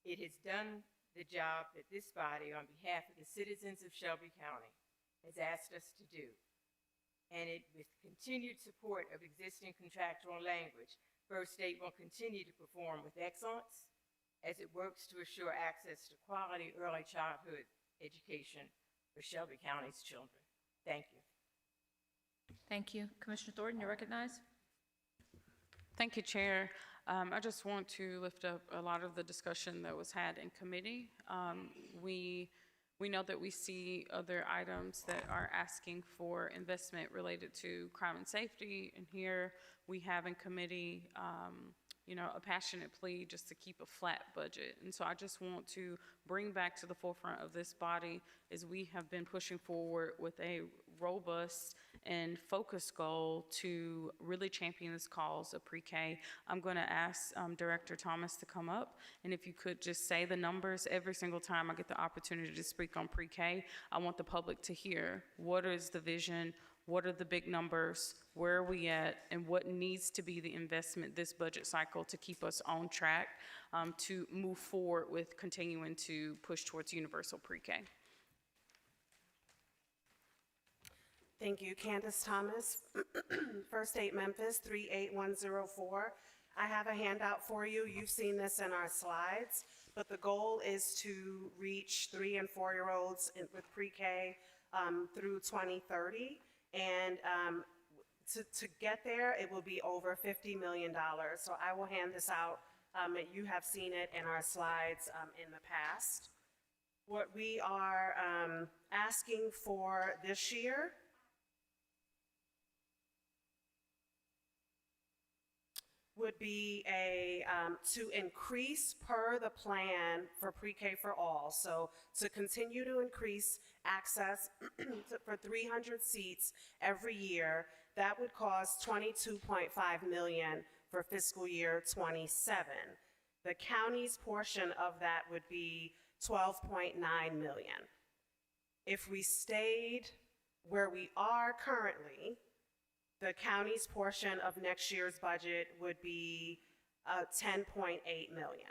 it has done the job that this body, on behalf of the citizens of Shelby County, has asked us to do. and with continued support of existing contractual language, First State will continue to perform with excellence as it works to assure access to quality early childhood education for Shelby County's children. Thank you. Thank you. Commissioner Thornton, you're recognized. Thank you, Chair. I just want to lift up a lot of the discussion that was had in committee. We know that we see other items that are asking for investment related to crime and safety, and here we have in committee, you know, a passionate plea just to keep a flat budget. And so I just want to bring back to the forefront of this body is we have been pushing forward with a robust and focused goal to really champion this cause of pre-K. I'm going to ask Director Thomas to come up, and if you could just say the numbers every single time I get the opportunity to speak on pre-K. I want the public to hear what is the vision, what are the big numbers, where are we at, and what needs to be the investment this budget cycle to keep us on track to move forward with continuing to push towards universal pre-K. Thank you, Candace Thomas, First State Memphis 38104. I have a handout for you. You've seen this in our slides, but the goal is to reach 3- and 4-year-olds with pre-K through 2030. And to get there, it will be over $50 million. So I will hand this out. You have seen it in our slides in the past. What we are asking for this year would be to increase per the plan for pre-K for all. So to continue to increase access for 300 seats every year, that would cost $22.5 million for fiscal year 27. The county's portion of that would be $12.9 million. If we stayed where we are currently, the county's portion of next year's budget would be $10.8 million.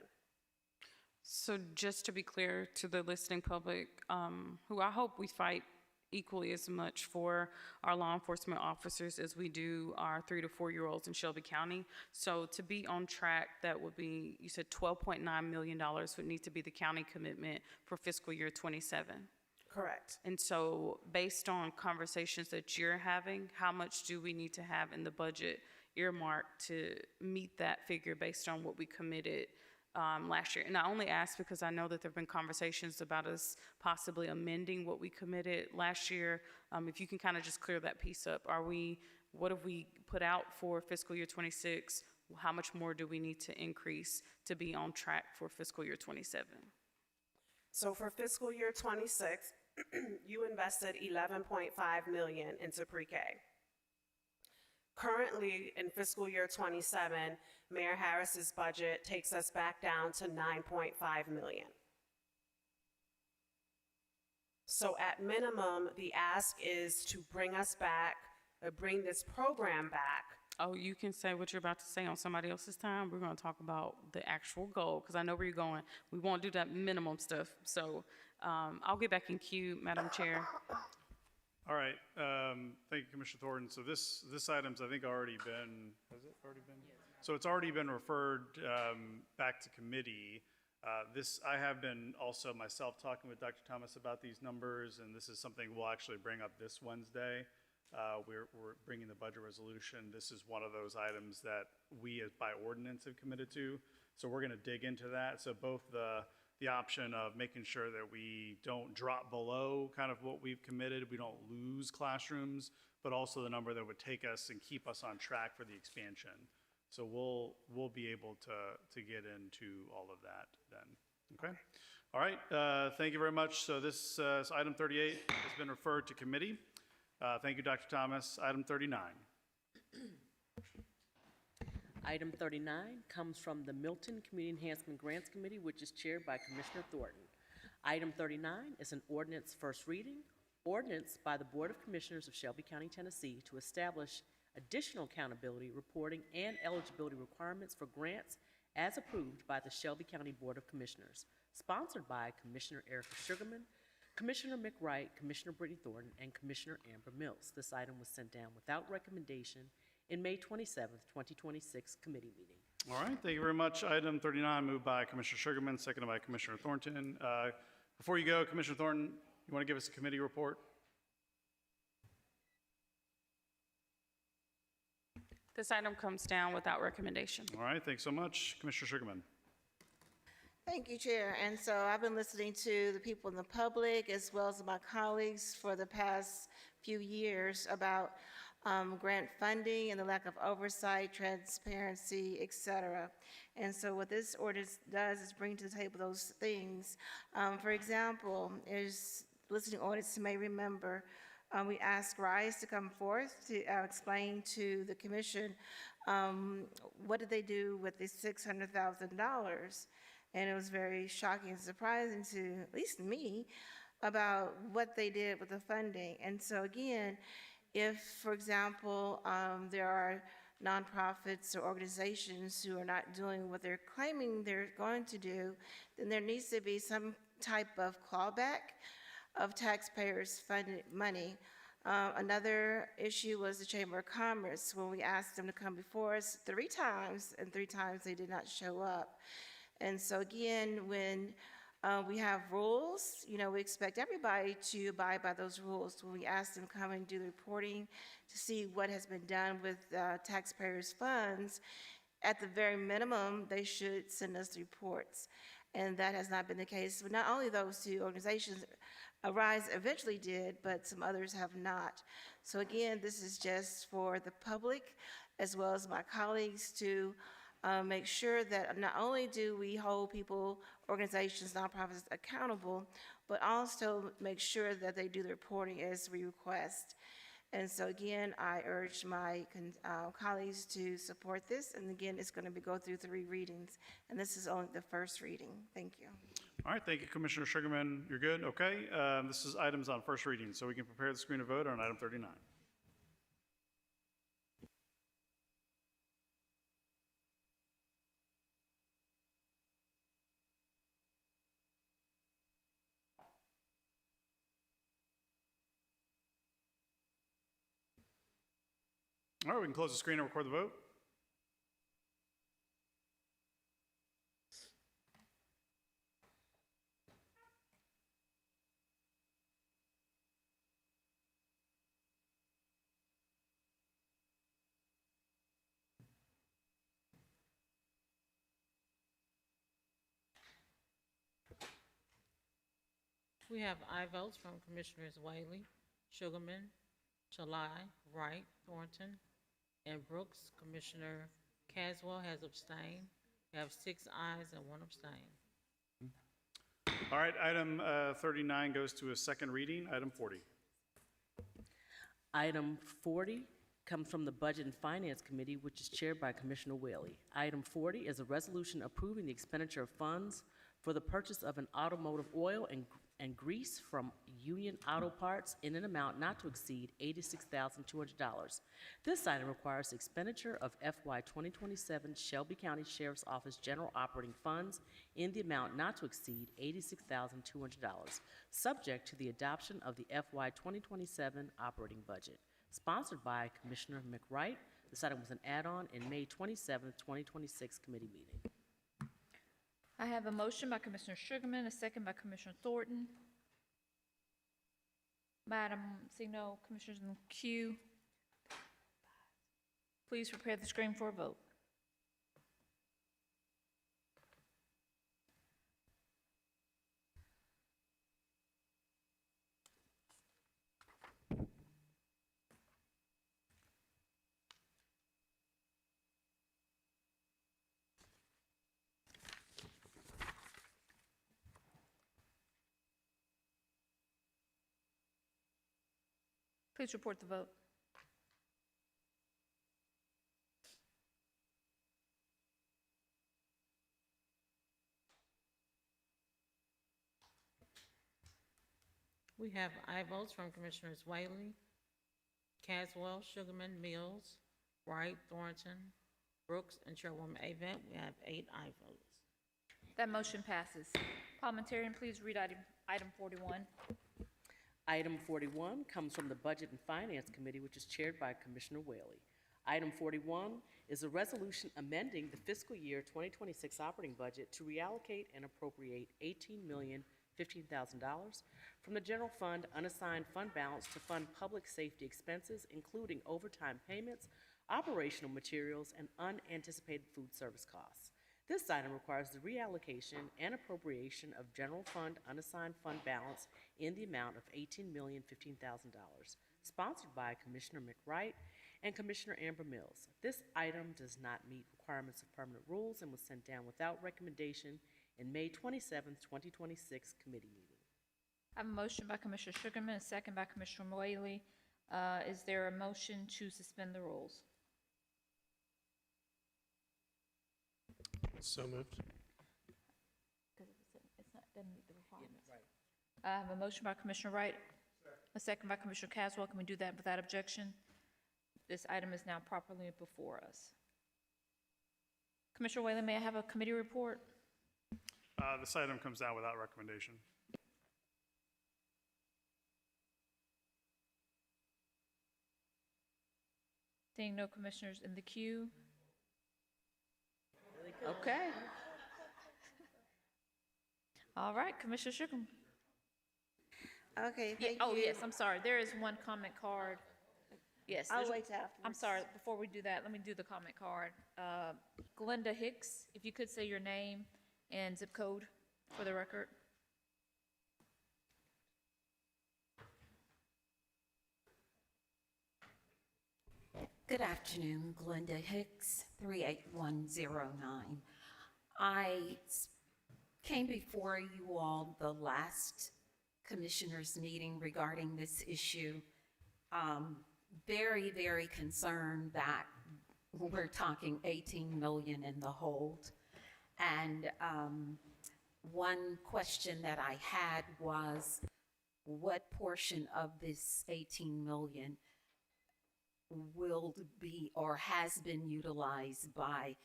So just to be clear to the listening public, who I hope we fight equally as much for our law enforcement officers as we do our 3- to 4-year-olds in Shelby County. So to be on track, that would be, you said $12.9 million would need to be the county commitment for fiscal year 27. Correct. And so based on conversations that you're having, how much do we need to have in the budget earmarked to meet that figure based on what we committed last year? And I only ask because I know that there have been conversations about us possibly amending what we committed last year. If you can kind of just clear that piece up. What have we put out for fiscal year 26? How much more do we need to increase to be on track for fiscal year 27? So for fiscal year 26, you invested $11.5 million into pre-K. Currently, in fiscal year 27, Mayor Harris's budget takes us back down to $9.5 million. So at minimum, the ask is to bring us back, bring this program back. Oh, you can say what you're about to say on somebody else's time. We're going to talk about the actual goal, because I know where you're going. We won't do that minimum stuff. So I'll get back in queue, Madam Chair. All right, thank you, Commissioner Thornton. So this item's, I think, already been, has it already been? So it's already been referred back to committee. I have been also myself talking with Dr. Thomas about these numbers, and this is something we'll actually bring up this Wednesday. We're bringing the budget resolution. This is one of those items that we, as by ordinance, have committed to. So we're going to dig into that. So both the option of making sure that we don't drop below kind of what we've committed, we don't lose classrooms, but also the number that would take us and keep us on track for the expansion. So we'll be able to get into all of that then. Okay. All right. Thank you very much. So this item 38 has been referred to committee. Thank you, Dr. Thomas. Item 39. Item 39 comes from the Milton Community Enhancement Grants Committee, which is chaired by Commissioner Thornton. Item 39 is an ordinance first reading, ordinance by the Board of Commissioners of Shelby County, Tennessee, to establish additional accountability, reporting, and eligibility requirements for grants as approved by the Shelby County Board of Commissioners, sponsored by Commissioner Erica Sugarman, Commissioner McWright, Commissioner Brittany Thornton, and Commissioner Amber Mills. This item was sent down without recommendation in May 27th, 2026 committee meeting. All right, thank you very much. Item 39, moved by Commissioner Sugarman, seconded by Commissioner Thornton. Before you go, Commissioner Thornton, you want to give us a committee report? This item comes down without recommendation. All right, thanks so much. Commissioner Sugarman. Thank you, Chair. And so I've been listening to the people in the public as well as my colleagues for the past few years about grant funding and the lack of oversight, transparency, et cetera. And so what this ordinance does is bring to the table those things. For example, is listening audience may remember, we asked RISE to come forth to explain to the commission what did they do with the $600,000. And it was very shocking and surprising to at least me about what they did with the funding. And so again, if, for example, there are nonprofits or organizations who are not doing what they're claiming they're going to do, then there needs to be some type of clawback of taxpayers' funded money. Another issue was the Chamber of Commerce, when we asked them to come before us 3 times, and 3 times they did not show up. And so again, when we have rules, you know, we expect everybody to abide by those rules. When we ask them to come and do the reporting to see what has been done with taxpayers' funds, at the very minimum, they should send us the reports. And that has not been the case. But not only those 2 organizations, RISE eventually did, but some others have not. So again, this is just for the public as well as my colleagues to make sure that not only do we hold people, organizations, nonprofits accountable, but also make sure that they do the reporting as we request. And so again, I urge my colleagues to support this. And again, it's going to go through 3 readings. And this is only the first reading. Thank you. All right, thank you, Commissioner Sugarman. You're good? Okay. This is items on first reading, so we can prepare the screen to vote on item 39. All right, we can close the screen and record the vote. We have aye votes from Commissioners Whaley, Sugarman, Chalai, Wright, Thornton, and Brooks. Commissioner Caswell has abstained. We have 6 ayes and 1 abstain. All right, item 39 goes to a second reading. Item 40. Item 40 comes from the Budget and Finance Committee, which is chaired by Commissioner Whaley. Item 40 is a resolution approving the expenditure of funds for the purchase of an automotive oil and grease from Union Auto Parts in an amount not to exceed $86,200. This item requires the expenditure of FY 2027 Shelby County Sheriff's Office General Operating Funds in the amount not to exceed $86,200, subject to the adoption of the FY 2027 operating budget. Sponsored by Commissioner McWright, this item was an add-on in May 27, 2026 committee meeting. I have a motion by Commissioner Sugarman, a second by Commissioner Thornton. Madam, seeing no commissioners in the queue, please prepare the screen for a vote. Please report the vote. We have aye votes from Commissioners Whaley, Caswell, Sugarman, Mills, Wright, Thornton, Brooks, and Chairwoman Avent. We have 8 aye votes. That motion passes. Parliamentarian, please read item 41. Item 41 comes from the Budget and Finance Committee, which is chaired by Commissioner Whaley. Item 41 is a resolution amending the fiscal year 2026 operating budget to reallocate and appropriate $18,015,000 from the general fund unassigned fund balance to fund public safety expenses, including overtime payments, operational materials, and unanticipated food service costs. This item requires the reallocation and appropriation of general fund unassigned fund balance in the amount of $18,015,000, sponsored by Commissioner McWright and Commissioner Amber Mills. This item does not meet requirements of permanent rules and was sent down without recommendation in May 27, 2026 committee meeting. I have a motion by Commissioner Sugarman, a second by Commissioner Whaley. Is there a motion to suspend the rules? So moved. Doesn't meet the requirements. I have a motion by Commissioner Wright, a second by Commissioner Caswell. Can we do that without objection? This item is now properly before us. Commissioner Whaley, may I have a committee report? This item comes down without recommendation. Seeing no commissioners in the queue. Okay. All right, Commissioner Sugarman. Okay, thank Oh, you. yes, I'm sorry. There is one comment card. Yes. I'll there's- wait till afterwards. I'm sorry, before we do that, let me do the comment card. Glenda Hicks, if you could say your name and zip code for the record. Good afternoon, Glenda Hicks, 38109. I came before you all the last commissioners meeting regarding this issue. Very, very concerned that we're talking 18 million in the hold. And one question that I had was, what portion of this 18 million will be or has been utilized by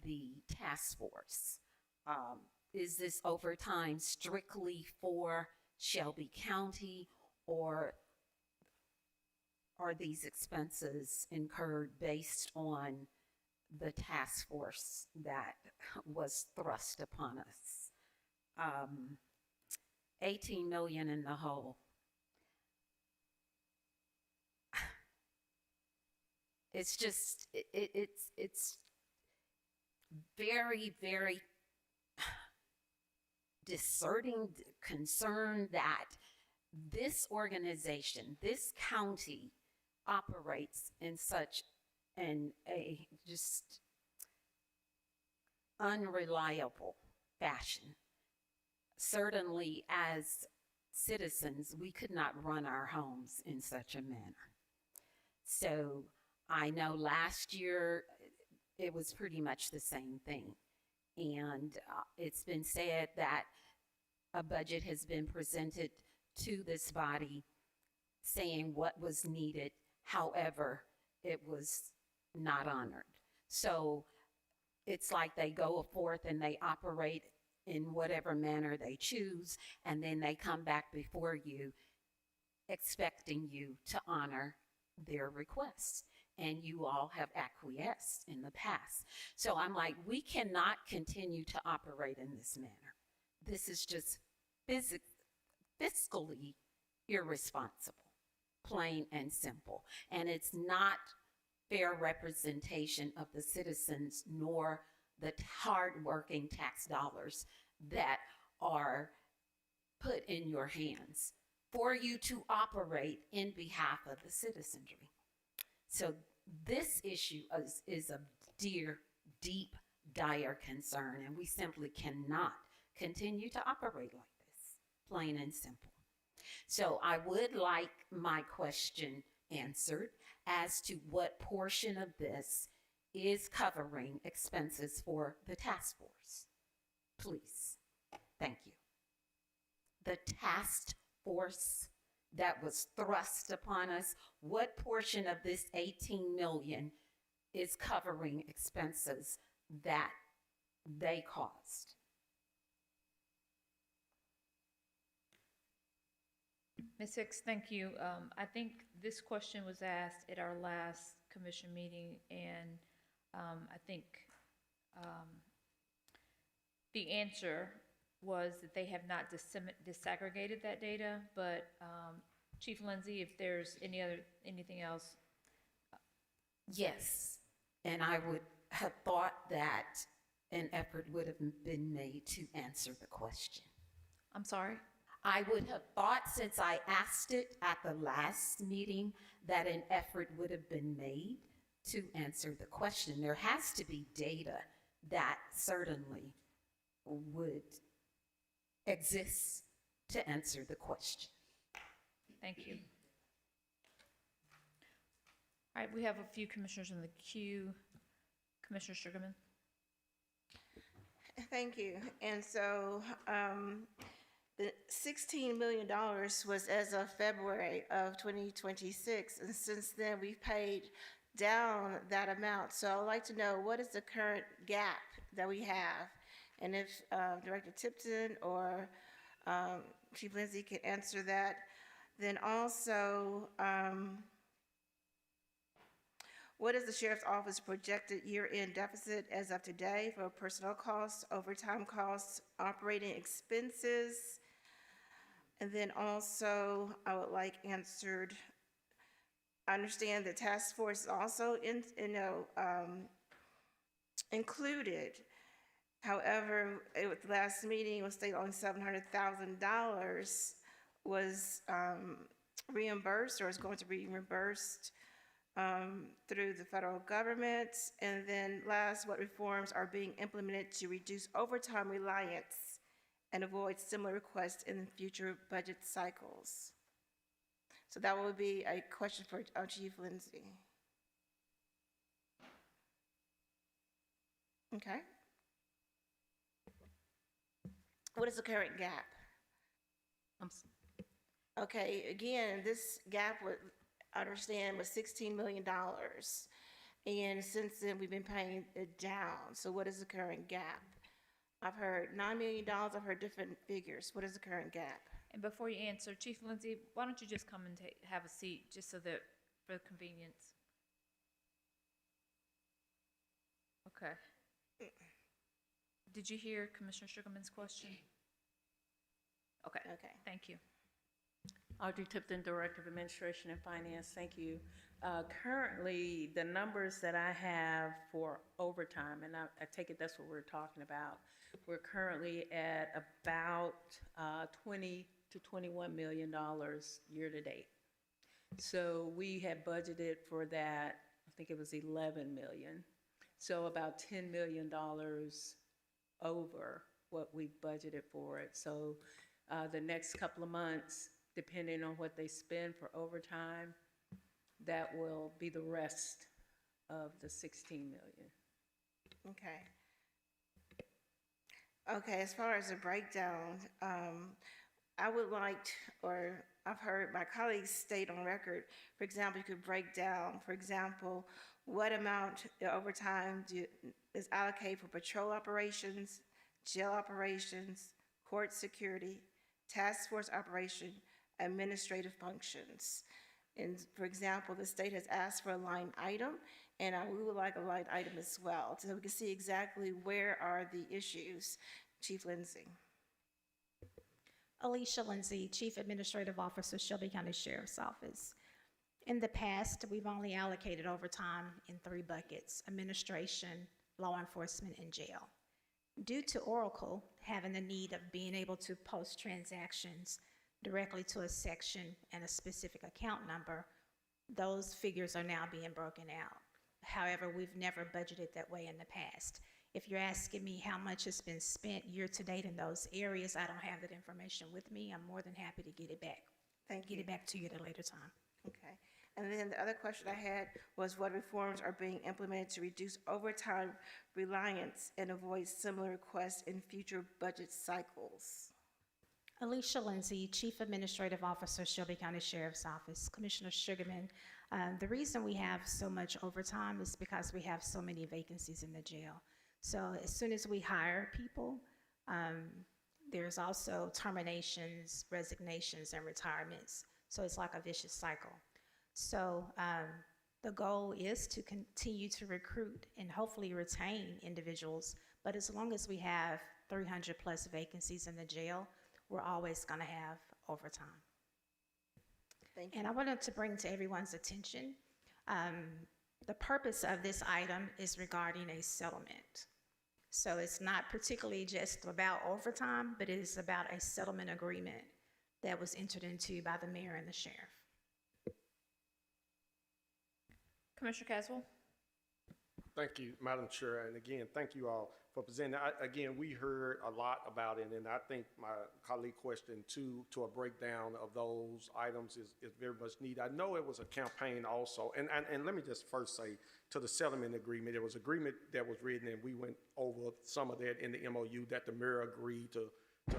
the task force? Is this overtime strictly for Shelby County, or are these expenses incurred based on the task force that was thrust upon us? 18 million in the hole. It's just, it's very, very discerning concern that this organization, this county, operates in such a just unreliable fashion. Certainly, as citizens, we could not run our homes in such a manner. So I know last year it was pretty much the same thing. And it's been said that a budget has been presented to this body saying what was needed. However, it was not honored. So it's like they go forth and they operate in whatever manner they choose, and then they come back before you expecting you to honor their requests. And you all have acquiesced in the past. So I'm like, we cannot continue to operate in this manner. This is just fiscally irresponsible, plain and simple. And it's not fair representation of the citizens nor the hardworking tax dollars that are put in your hands for you to operate in behalf of the citizenry. So this issue is a deep, dire concern, and we simply cannot continue to operate like this, plain and simple. So I would like my question answered as to what portion of this is covering expenses for the task force. Please. Thank you. The task force that was thrust upon us, what portion of this 18 million is covering expenses that they caused? Ms. Hicks, thank you. I think this question was asked at our last commission meeting, and I think the answer was that they have not disaggregated that data, but Chief Lindsay, if there's anything else. Yes, and I would have thought that an effort would have been made to answer the question. I'm sorry? I would have thought, since I asked it at the last meeting, that an effort would have been made to answer the question. There has to be data that certainly would exist to answer the question. Thank you. All right, we have a few commissioners in the queue. Commissioner Sugarman. Thank you. And so the $16 million was as of February of 2026, and since then we've paid down that amount. So I would like to know, what is the current gap that we have? And if Director Tipton or Chief Lindsay can answer that. Then also, what is the Sheriff's Office projected year-end deficit as of today for personnel costs, overtime costs, operating expenses? And then also, I would like answered, I understand the task force is also included. However, at the last meeting, it was stated only $700,000 was reimbursed or is going to be reimbursed through the federal government. And then last, what reforms are being implemented to reduce overtime reliance and avoid similar requests in future budget cycles? So that will be a question for Chief Lindsay. Okay. What is the current gap? Okay, again, this gap would, I understand, was $16 million. And since then, we've been paying it down. So what is the current gap? I've heard $9 million, I've heard different figures. What is the current gap? And before you answer, Chief Lindsay, why don't you just come and have a seat, just so that, for convenience. Okay. Did you hear Commissioner Sugarman's question? Okay. Okay. Thank you. Audrey Tipton, Director of Administration and Finance, thank you. Currently, the numbers that I have for overtime, and I take it that's what we're talking about, we're currently at about $20 to $21 million year to date. So we had budgeted for that, I think it was 11 million. So about $10 million over what we budgeted for it. So the next couple of months, depending on what they spend for overtime, that will be the rest of the 16 million. Okay. Okay, as far as the breakdown, I would like, or I've heard my colleagues state on record, for example, you could break down, for example, what amount of overtime is allocated for patrol operations, jail operations, court security, task force operation, administrative functions. And for example, the state has asked for a line item, and we would like a line item as well, so we can see exactly where are the issues. Chief Lindsay. Alicia Lindsay, Chief Administrative Officer, Shelby County Sheriff's Office. In the past, we've only allocated overtime in 3 buckets: administration, law enforcement, and jail. Due to Oracle having the need of being able to post transactions directly to a section and a specific account number, those figures are now being broken out. However, we've never budgeted that way in the past. If you're asking me how much has been spent year to date in those areas, I don't have that information with me. I'm more than happy to get it back. Get it back to you at a later time. Okay. And then the other question I had was, what reforms are being implemented to reduce overtime reliance and avoid similar requests in future budget cycles? Alicia Lindsay, Chief Administrative Officer, Shelby County Sheriff's Office. Commissioner Sugarman, the reason we have so much overtime is because we have so many vacancies in the jail. So as soon as we hire people, There's also terminations, resignations, and retirements. So it's like a vicious cycle. So the goal is to continue to recruit and hopefully retain individuals. But as long as we have 300 plus vacancies in the jail, we're always going to have overtime. Thank you. And I wanted to bring to everyone's attention, the purpose of this item is regarding a settlement. So it's not particularly just about overtime, but it is about a settlement agreement that was entered into by the mayor and the sheriff. Commissioner Caswell? Thank you, Madam Chair, and again, thank you all for presenting. Again, we heard a lot about it, and I think my colleague question to a breakdown of those items is very much needed. I know it was a campaign also, and let me just first say, to the settlement agreement, there was agreement that was written, and we went over some of that in the MOU that the mayor agreed to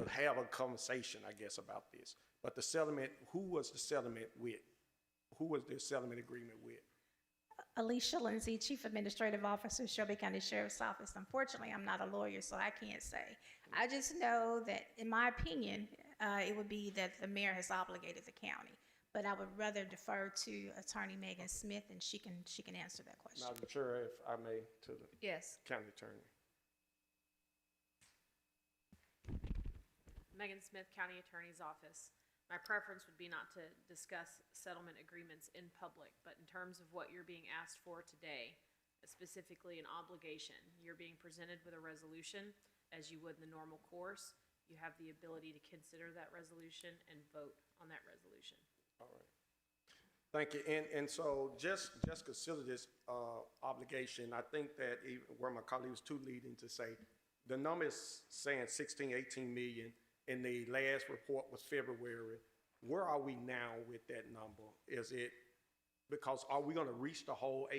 have a conversation, I guess, about this. But the settlement, who was the settlement with? Who was the settlement agreement with? Alicia Lindsay, Chief Administrative Officer, Shelby County Sheriff's Office. Unfortunately, I'm not a lawyer, so I can't say. I just know that, in my opinion, it would be that the mayor has obligated the county. But I would rather defer to Attorney Megan Smith, and she can answer that question. Madam Chair, if I may, to the Yes. county attorney. Megan Smith, County Attorney's Office. My preference would be not to discuss settlement agreements in public, but in terms of what you're being asked for today, specifically an obligation, you're being presented with a resolution as you would in the normal course. You have the ability to consider that resolution and vote on that resolution. All right. Thank you. And so just consider this obligation. I think that where my colleague was too leading to say, the number is saying 16, 18 million. And the last report was February. Where are we now with that number? Is it, because are we going to reach the whole,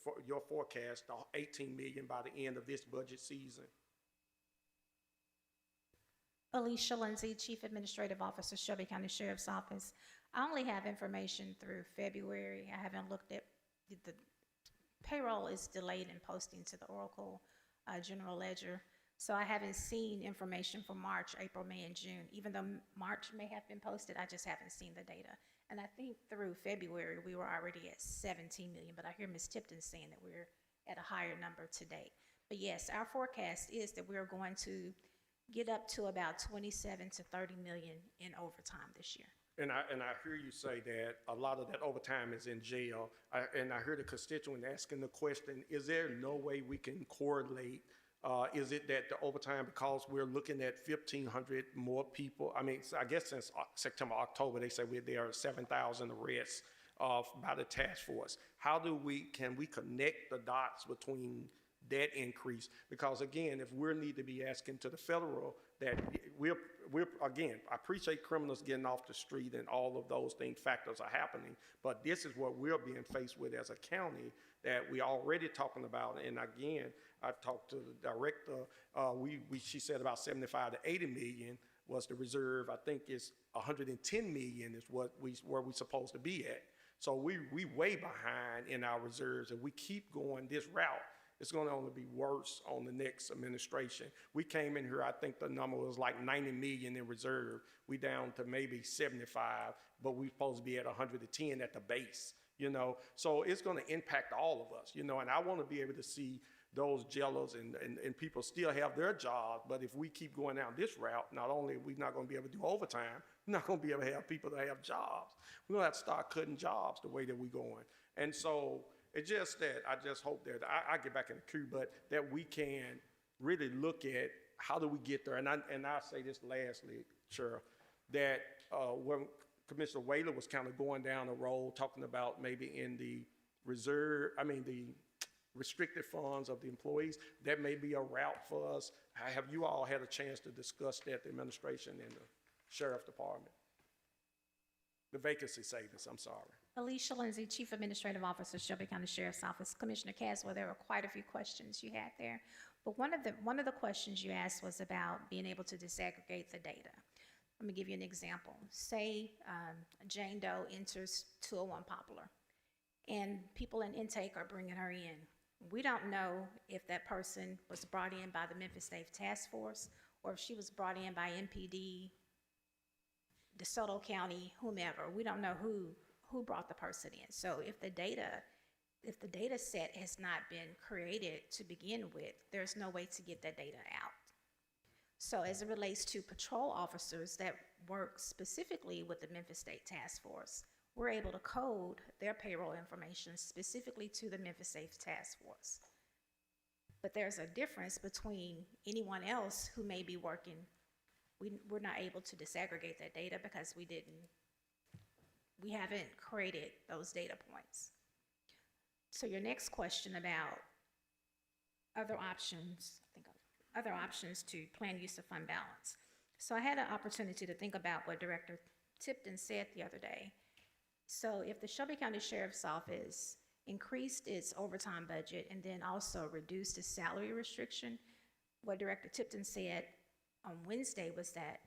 for your forecast, the 18 million by the end of this budget season? Alicia Lindsay, Chief Administrative Officer, Shelby County Sheriff's Office. I only have information through February. I haven't looked at, the payroll is delayed in posting to the Oracle General Ledger. So I haven't seen information for March, April, May, and June. Even though March may have been posted, I just haven't seen the data. And I think through February, we were already at 17 million, but I hear Ms. Tipton saying that we're at a higher number to date. But yes, our forecast is that we're going to get up to about 27 to 30 million in overtime this year. And I hear you say that a lot of that overtime is in jail. And I heard a constituent asking the question, is there no way we can correlate? Is it that the overtime, because we're looking at 1,500 more people? I mean, I guess since September, October, they say there are 7,000 arrests by the task force. How can we connect the dots between that increase? Because again, if we need to be asking to the federal that we're again, I appreciate criminals getting off the street and all of those factors are happening, but this is what we're being faced with as a county that we already talking about. And again, I've talked to the director, she said about 75 to 80 million was the reserve. I think it's 110 million is where we're supposed to be at. So we way behind in our reserves, and we keep going this route. It's going to only be worse on the next administration. We came in here, I think the number was like 90 million in reserve. We down to maybe 75, but we're supposed to be at 110 at the base, So it's going to impact all of us, and I want to be able to see those jailers and people still have their jobs, but if we keep going down this route, not only are we not going to be able to do overtime, we're not going to be able to have people that have jobs. We're going to have to start cutting jobs the way that we're going. And so it's just that I just hope that I get back in the queue, but that we can really look at how do we get there. And I'll say this lastly, Cheryl, that when Commissioner Whaler was kind of going down the road talking about maybe in the the restricted funds of the employees, that may be a route for us. Have you all had a chance to discuss that, the administration and the sheriff department? The vacancy savings, I'm sorry. Alicia Lindsay, Chief Administrative Officer, Shelby County Sheriff's Office. Commissioner Caswell, there were quite a few questions you had there. But one of the questions you asked was about being able to disaggregate the data. Let me give you an example. Say Jane Doe enters 201 Poplar, and people in intake are bringing her in. We don't know if that person was brought in by the Memphis State Task Force or if she was brought in by MPD, DeSoto County, whomever. We don't know who brought the person in. So if the data set has not been created to begin with, there's no way to get that data out. So as it relates to patrol officers that work specifically with the Memphis State Task Force, we're able to code their payroll information specifically to the Memphis State Task Force. But there's a difference between anyone else who may be working. We're not able to disaggregate that data because we haven't created those data points. So your next question about other options, other options to plan use of fund balance. So I had an opportunity to think about what Director Tipton said the other day. So if the Shelby County Sheriff's Office increased its overtime budget and then also reduced its salary restriction, what Director Tipton said on Wednesday was that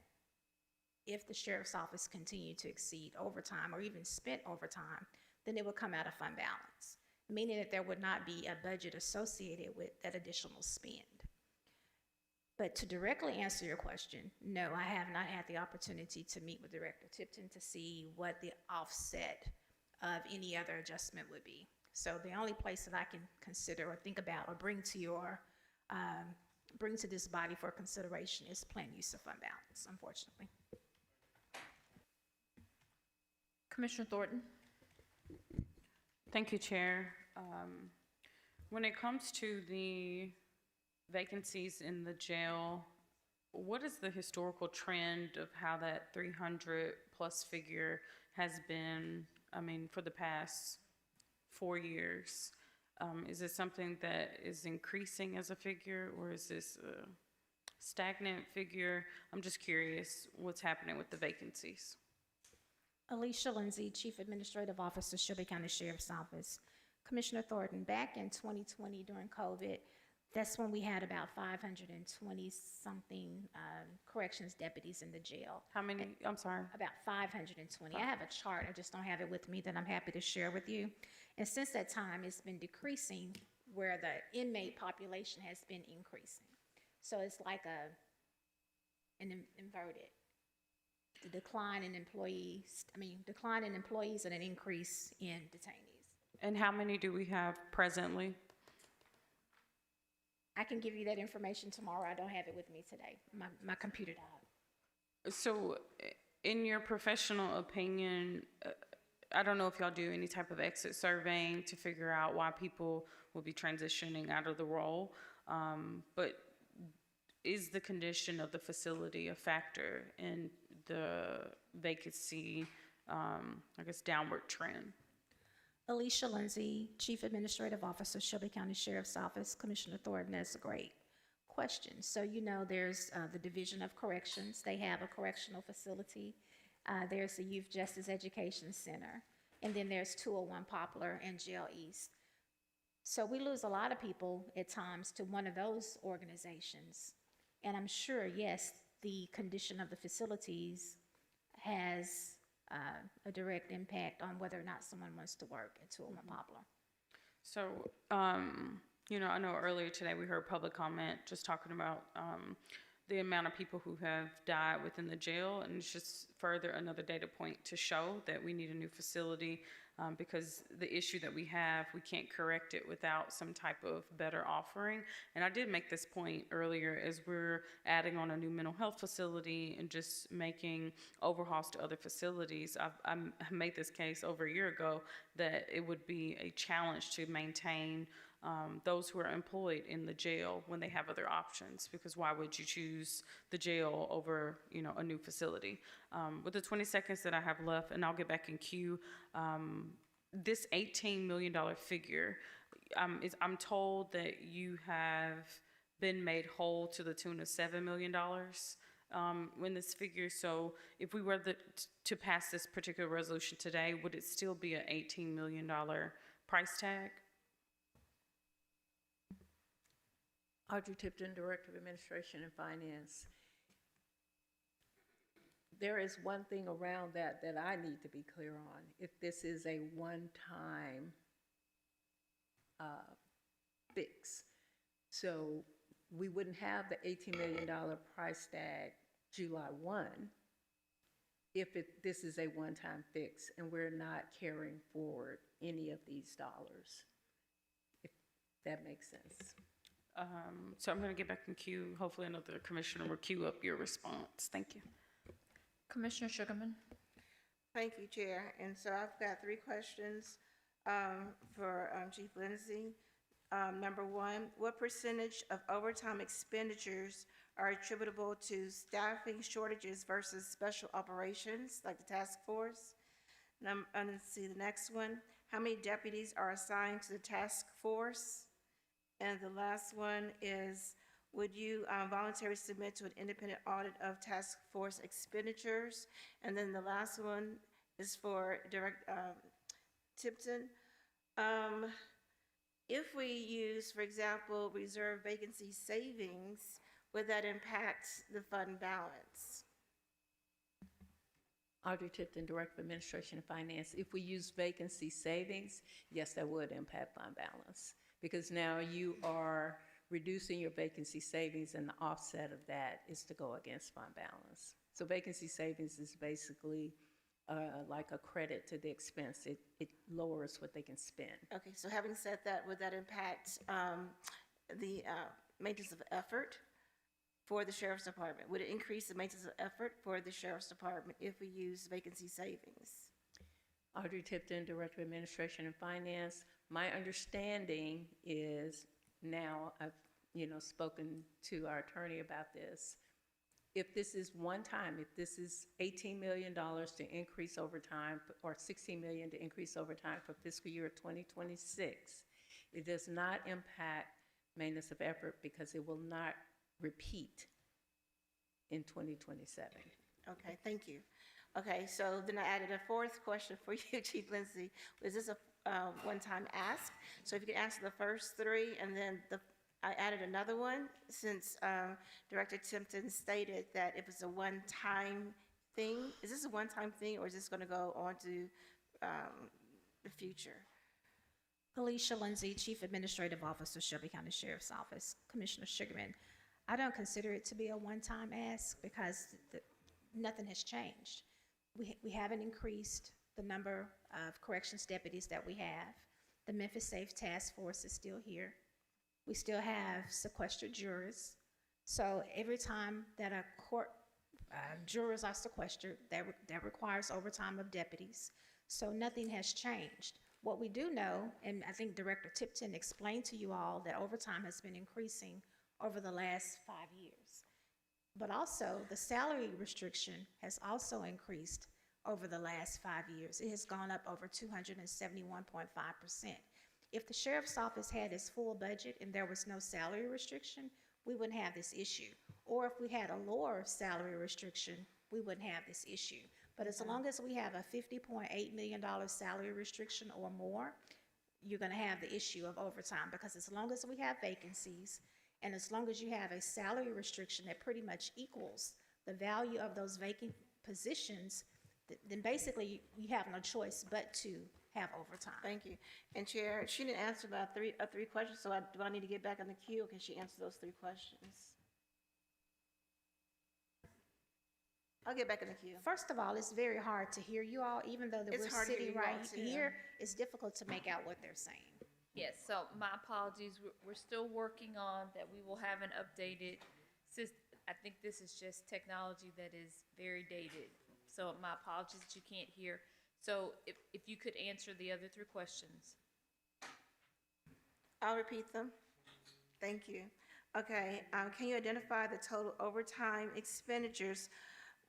if the Sheriff's Office continued to exceed overtime or even spent overtime, then it would come out of fund balance, meaning that there would not be a budget associated with that additional spend. But to directly answer your question, no, I have not had the opportunity to meet with Director Tipton to see what the offset of any other adjustment would be. So the only place that I can consider or think about or bring to this body for consideration is planned use of fund balance, unfortunately. Commissioner Thornton. Thank you, Chair. When it comes to the vacancies in the jail, what is the historical trend of how that 300 plus figure has been, for the past 4 years? Is it something that is increasing as a figure, or is this a stagnant figure? I'm just curious what's happening with the vacancies. Alicia Lindsay, Chief Administrative Officer, Shelby County Sheriff's Office. Commissioner Thornton, back in 2020 during COVID, that's when we had about 520-something corrections deputies in the jail. How many? I'm sorry. About 520. I have a chart, I just don't have it with me, that I'm happy to share with you. And since that time, it's been decreasing where the inmate population has been increasing. So it's like an inverted. The decline in employees and an increase in detainees. And how many do we have presently? I can give you that information tomorrow. I don't have it with me today. My computer died. So in your professional opinion, I don't know if y'all do any type of exit surveying to figure out why people will be transitioning out of the role, but is the condition of the facility a factor in the vacancy, downward trend? Alicia Lindsay, Chief Administrative Officer, Shelby County Sheriff's Office. Commissioner Thornton, that's a great question. So there's the Division of Corrections. They have a correctional facility. There's the Youth Justice Education Center. And then there's 201 Poplar and Jail East. So we lose a lot of people at times to one of those organizations. And I'm sure, yes, the condition of the facilities has a direct impact on whether or not someone wants to work at 201 Poplar. So, I know earlier today we heard public comment just talking about the amount of people who have died within the jail, and it's just further another data point to show that we need a new facility because the issue that we have, we can't correct it without some type of better offering. And I did make this point earlier as we're adding on a new mental health facility and just making overhauls to other facilities. I made this case over a year ago that it would be a challenge to maintain those who are employed in the jail when they have other options, because why would you choose the jail over, a new facility? With the 20 seconds that I have left, and I'll get back in queue, this $18 million figure, I'm told that you have been made whole to the tune of $7 million in this figure. So if we were to pass this particular resolution today, would it still be an $18 million price tag? Audrey Tipton, Director of Administration and Finance. There is one thing around that I need to be clear on. If this is a one-time fix, so we wouldn't have the $18 million price tag July 1 if this is a one-time fix and we're not carrying forward any of these dollars, if that makes sense. So I'm going to get back in queue. Hopefully another commissioner will queue up your response. Thank you. Commissioner Sugarman. Thank you, Chair. And so I've got 3 questions for Chief Lindsay. Number 1, what percentage of overtime expenditures are attributable to staffing shortages versus special operations, like the task force? Let's see the next one. How many deputies are assigned to the task force? And the last one is, would you voluntarily submit to an independent audit of task force expenditures? And then the last one is for Director Tipton. If we use, for example, reserve vacancy savings, would that impact the fund balance? Audrey Tipton, Director of Administration and Finance. If we use vacancy savings, yes, that would impact fund balance, because now you are reducing your vacancy savings, and the offset of that is to go against fund balance. So vacancy savings is basically like a credit to the expense. It lowers what they can spend. Okay, so having said that, would that impact the maintenance of effort for the Sheriff's Department? Would it increase the maintenance of effort for the Sheriff's Department if we use vacancy savings? Audrey Tipton, Director of Administration and Finance. My understanding is, now I've spoken to our attorney about this, if this is one time, if this is $18 million to increase overtime, or $16 million to increase overtime for fiscal year 2026, it does not impact maintenance of effort because it will not repeat in 2027. Okay, thank you. Okay, so then I added a 4th question for you, Chief Lindsay. Is this a one-time ask? So if you could answer the first 3, and then I added another one since Director Tipton stated that if it's a one-time thing. Is this a one-time thing, or is this going to go on to the future? Alicia Lindsay, Chief Administrative Officer, Shelby County Sheriff's Office. Commissioner Sugarman, I don't consider it to be a one-time ask because nothing has changed. We haven't increased the number of corrections deputies that we have. The Memphis Safe Task Force is still here. We still have sequestered jurors. So every time that a court jurors are sequestered, that requires overtime of deputies. So nothing has changed. What we do know, and I think Director Tipton explained to you all, that overtime has been increasing over the last 5 years. But also, the salary restriction has also increased over the last 5 years. It has gone up over 271.5%. If the Sheriff's Office had its full budget and there was no salary restriction, we wouldn't have this issue. Or if we had a lower salary restriction, we wouldn't have this issue. But as long as we have a $50.8 million salary restriction or more, you're going to have the issue of overtime, because as long as we have vacancies and as long as you have a salary restriction that pretty much equals the value of those vacant positions, then basically you have no choice but to have overtime. Thank you. And Chair, she didn't answer about three questions, so do I need to get back on the queue, or can she answer those 3 questions? I'll get back in the queue. First of all, it's very hard to hear you all, even though that It's we're hard to hear sitting you all, right too. here. It's difficult to make out what they're saying. Yes, so my apologies. We're still working on that. We will have an updated system. I think this is just technology that is very dated. So my apologies that you can't hear. So if you could answer the other 3 questions. I'll repeat them. Thank you. Okay, can you identify the total overtime expenditures?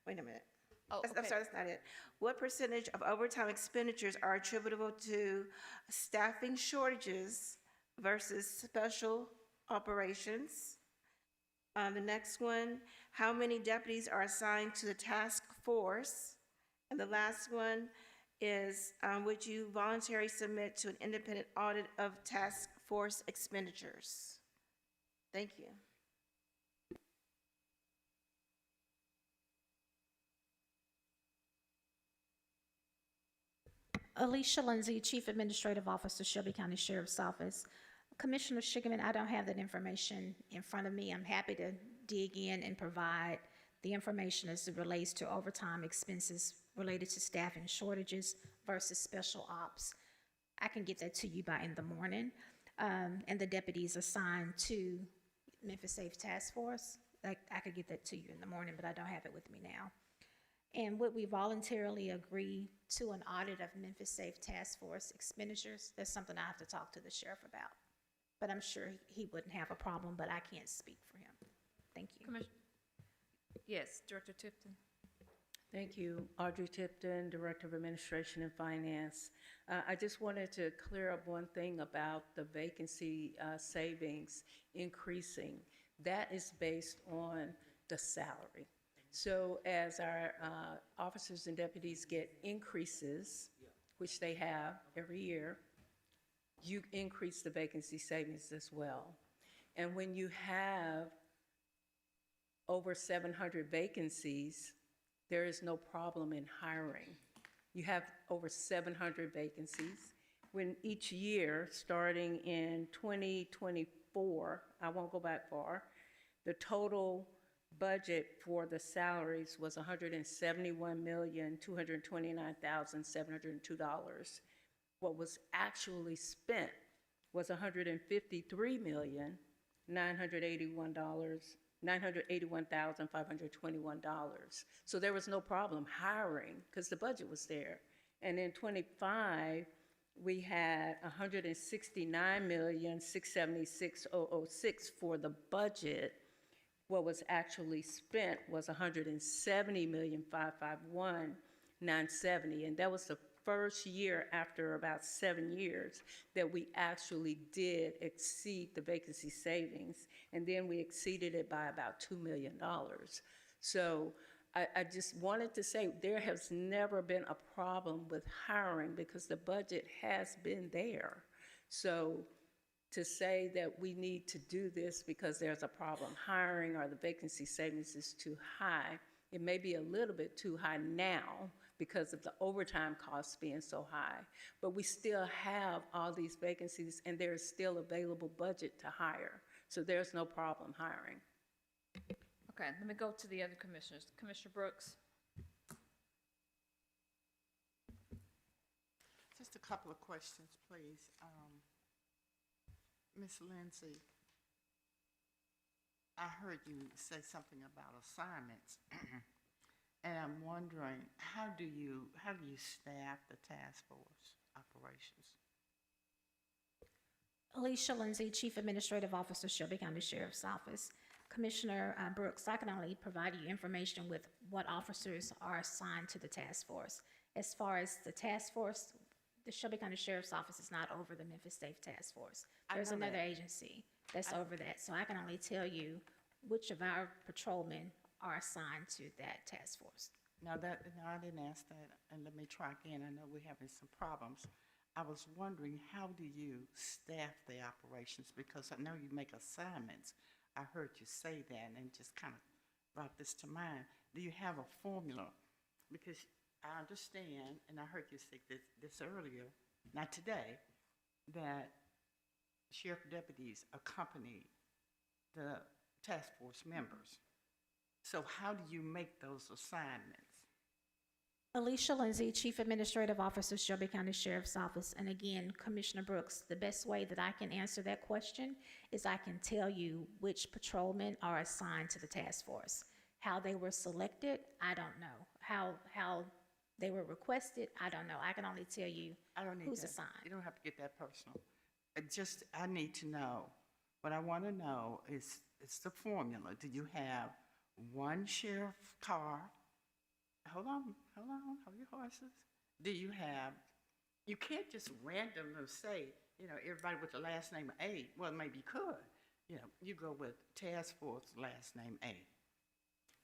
Wait a minute. Oh, I'm okay. sorry, that's not it. What percentage of overtime expenditures are attributable to staffing shortages versus special operations? The next one, how many deputies are assigned to the task force? And the last one is, would you voluntarily submit to an independent audit of task force expenditures? Thank you. Alicia Lindsay, Chief Administrative Officer, Shelby County Sheriff's Office. Commissioner Sugarman, I don't have that information in front of me. I'm happy to dig in and provide the information as it relates to overtime expenses related to staffing shortages versus special ops. I can get that to you by in the morning. And the deputies assigned to Memphis Safe Task Force, I could get that to you in the morning, but I don't have it with me now. And would we voluntarily agree to an audit of Memphis Safe Task Force expenditures? That's something I have to talk to the sheriff about. But I'm sure he wouldn't have a problem, but I can't speak for him. Thank you. Yes, Director Tipton. Thank you. Audrey Tipton, Director of Administration and Finance. I just wanted to clear up one thing about the vacancy savings increasing. That is based on the salary. So as our officers and deputies get increases, which they have every year, you increase the vacancy savings as well. And when you have over 700 vacancies, there is no problem in hiring. You have over 700 vacancies. When each year, starting in 2024, I won't go back far, the total budget for the salaries was $171,229,702. What was actually spent was $981,521. So there was no problem hiring because the budget was there. And in 25, we had $169,676,006 for the budget. What was actually spent was $170,551,970, and that was the first year after about 7 years that we actually did exceed the vacancy savings, and then we exceeded it by about $2 million. So I just wanted to say there has never been a problem with hiring because the budget has been there. So to say that we need to do this because there's a problem hiring or the vacancy savings is too high, it may be a little bit too high now because of the overtime costs being so high, but we still have all these vacancies and there is still available budget to hire. So there's no problem hiring. Okay, let me go to the other commissioners. Commissioner Brooks. Just a couple of questions, please. Ms. Lindsay, I heard you say something about assignments, and I'm wondering, how do you staff the task force operations? Alicia Lindsay, Chief Administrative Officer, Shelby County Sheriff's Office. Commissioner Brooks, I can only provide you information with what officers are assigned to the task force. As far as the task force, the Shelby County Sheriff's Office is not over the Memphis Safe Task Force. There's another agency that's over that, so I can only tell you which of our patrolmen are assigned to that task force. No, I didn't ask that, and let me try again. I know we're having some problems. I was wondering, how do you staff the operations? Because I know you make assignments. I heard you say that and just kind of brought this to mind. Do you have a formula? Because I understand, and I heard you say this earlier, not today, that sheriff deputies accompany the task force members. So how do you make those assignments? Alicia Lindsay, Chief Administrative Officer, Shelby County Sheriff's Office. And again, Commissioner Brooks, the best way that I can answer that question is I can tell you which patrolmen are assigned to the task force. How they were selected, I don't know. How they were requested, I don't know. I can only tell you who's assigned. You don't have to get that personal. I need to know. What I want to know is the formula. Do you have one sheriff car? Hold on, hold your horses. Do you have, you can't just randomly say, everybody with the last name A. Well, maybe you could. You go with task force last name A.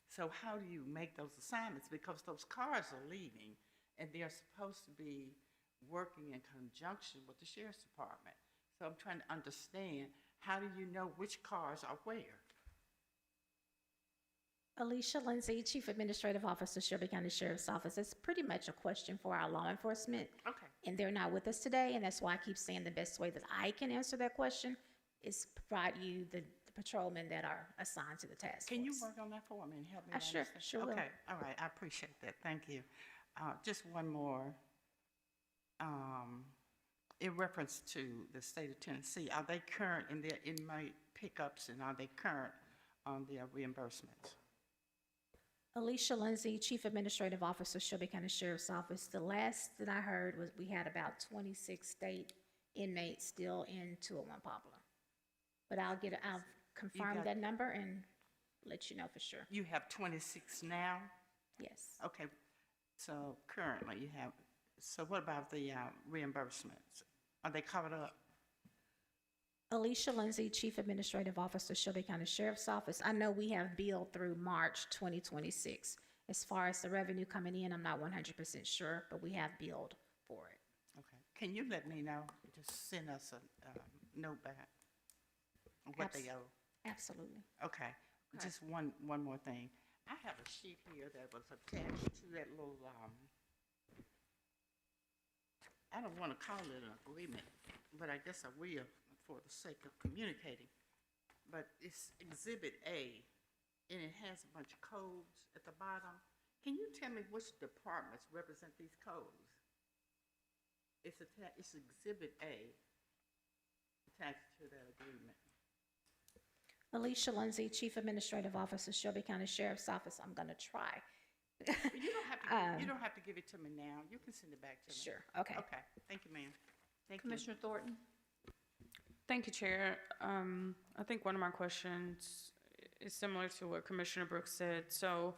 So how do you make those assignments? Because those cars are leaving and they're supposed to be working in conjunction with the sheriff's department. So I'm trying to understand, how do you know which cars are where? Alicia Lindsay, Chief Administrative Officer, Shelby County Sheriff's Office. It's pretty much a question for our law enforcement. Okay. and they're not with us today, and that's why I keep saying the best way that I can answer that question is provide you the patrolmen that are assigned to the task force. Can you work on that for me and help me? Sure, understand? sure will. Okay, all right, I appreciate that, thank you. Just one more. In reference to the state of Tennessee, are they current in their inmate pickups, and are they current on their reimbursements? Alicia Lindsay, Chief Administrative Officer, Shelby County Sheriff's Office. The last that I heard was we had about 26 state inmates still in 201 Poplar. But I'll confirm got- that number and let you know for sure. You have 26 now? Yes. Okay, so currently you have, so what about the reimbursements? Are they covered up? Alicia Lindsay, Chief Administrative Officer, Shelby County Sheriff's Office. I know we have billed through March 2026. As far as the revenue coming in, I'm not 100% sure, but we have billed for it. Okay, can you let me know, just send us a note back on what they owe? Absolutely. Okay, just one more thing. I have a sheet here that was attached to that little, I don't want to call it an agreement, but I guess I will for the sake of communicating. But it's Exhibit A, and it has a bunch of codes at the bottom. Can you tell me which departments represent these codes? It's Exhibit A attached to that agreement. Alicia Lindsay, Chief Administrative Officer, Shelby County Sheriff's Office. I'm going to try. You don't have to give it to me now. You can send it back to me. Sure, okay. Okay, thank you, ma'am. Thank you. Commissioner Thornton? Thank you, Chair. I think one of my questions is similar to what Commissioner Brooks said. So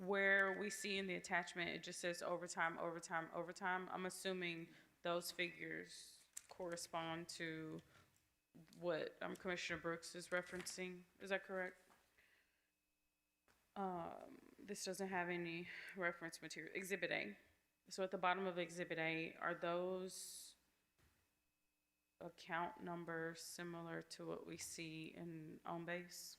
where we see in the attachment, it just says overtime, overtime, overtime. I'm assuming those figures correspond to what Commissioner Brooks is referencing. Is that correct? This doesn't have any reference material. Exhibit A. So at the bottom of Exhibit A, are those account numbers similar to what we see in On Base?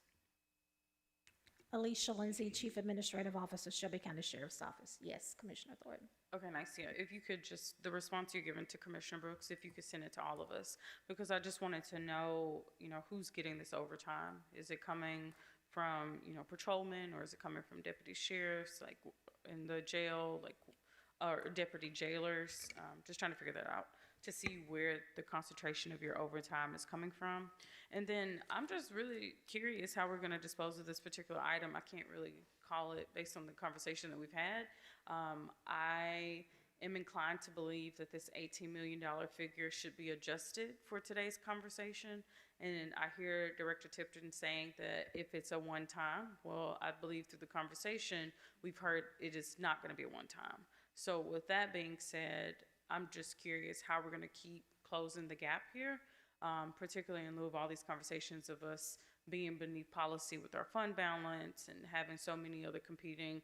Alicia Lindsay, Chief Administrative Officer, Shelby County Sheriff's Office. Yes, Commissioner Thornton. Okay, nice. Yeah, if you could just, the response you're giving to Commissioner Brooks, if you could send it to all of us, because I just wanted to know, who's getting this overtime? Is it coming from, patrolmen, or is it coming from deputy sheriffs, like in the jail, or deputy jailers? Just trying to figure that out to see where the concentration of your overtime is coming from. And then I'm just really curious how we're going to dispose of this particular item. I can't really call it based on the conversation that we've had. I am inclined to believe that this $18 million figure should be adjusted for today's conversation. And I hear Director Tipton saying that if it's a one-time, well, I believe through the conversation, we've heard it is not going to be a one-time. So with that being said, I'm just curious how we're going to keep closing the gap here, particularly in lieu of all these conversations of us being beneath policy with our fund balance and having so many other competing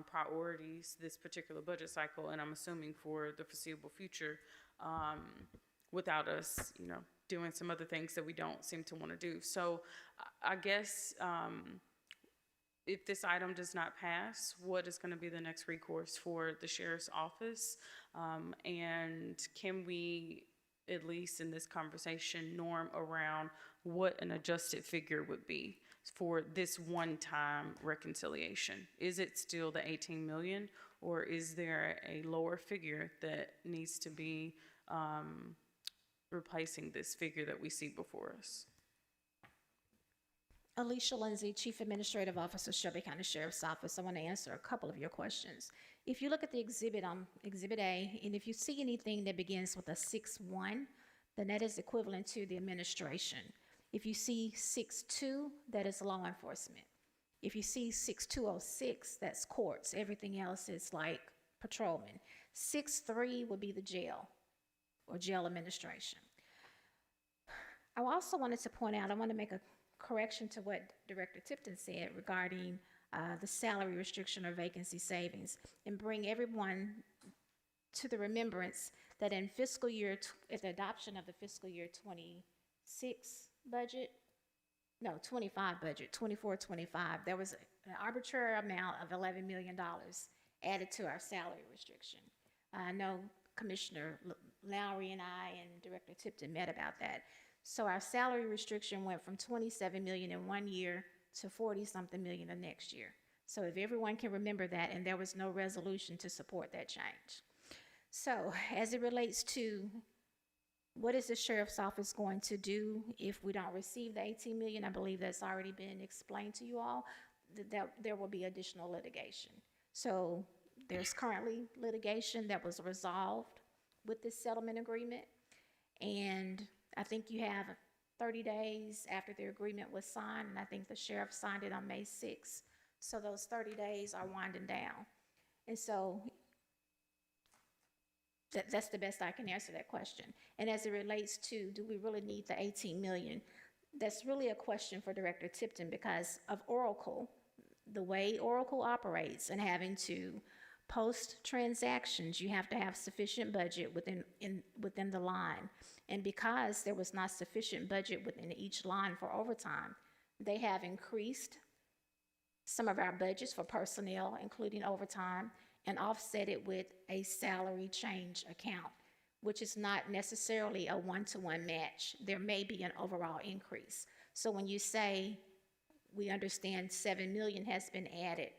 priorities this particular budget cycle, and I'm assuming for the foreseeable future, without us, doing some other things that we don't seem to want to do. So I guess if this item does not pass, what is going to be the next recourse for the sheriff's office? And can we, at least in this conversation, norm around what an adjusted figure would be for this one-time reconciliation? Is it still the 18 million, or is there a lower figure that needs to be replacing this figure that we see before us? Alicia Lindsay, Chief Administrative Officer, Shelby County Sheriff's Office. I want to answer a couple of your questions. If you look at the exhibit, Exhibit A, and if you see anything that begins with a 6-1, then that is equivalent to the administration. If you see 6-2, that is law enforcement. If you see 6206, that's courts. Everything else is like patrolmen. 6-3 would be the jail or jail administration. I also wanted to point out, I want to make a correction to what Director Tipton said regarding the salary restriction or vacancy savings, and bring everyone to the remembrance that in fiscal year, at the adoption of the fiscal year 26 budget, no, 25 budget, 24-25, there was an arbitrary amount of $11 million added to our salary restriction. I know Commissioner Lowry and I and Director Tipton met about that. So our salary restriction went from 27 million in 1 year to 40-something million the next year. So if everyone can remember that, and there was no resolution to support that change. So as it relates to what is the sheriff's office going to do if we don't receive the 18 million, I believe that's already been explained to you all, that there will be additional litigation. So there's currently litigation that was resolved with this settlement agreement. And I think you have 30 days after the agreement was signed, and I think the sheriff signed it on May 6th. So those 30 days are winding down. And so that's the best I can answer that question. And as it relates to, do we really need the 18 million? That's really a question for Director Tipton because of Oracle, the way Oracle operates and having to post transactions, you have to have sufficient budget within the line. And because there was not sufficient budget within each line for overtime, they have increased some of our budgets for personnel, including overtime, and offset it with a salary change account, which is not necessarily a one-to-one match. There may be an overall increase. So when you say, we understand 7 million has been added,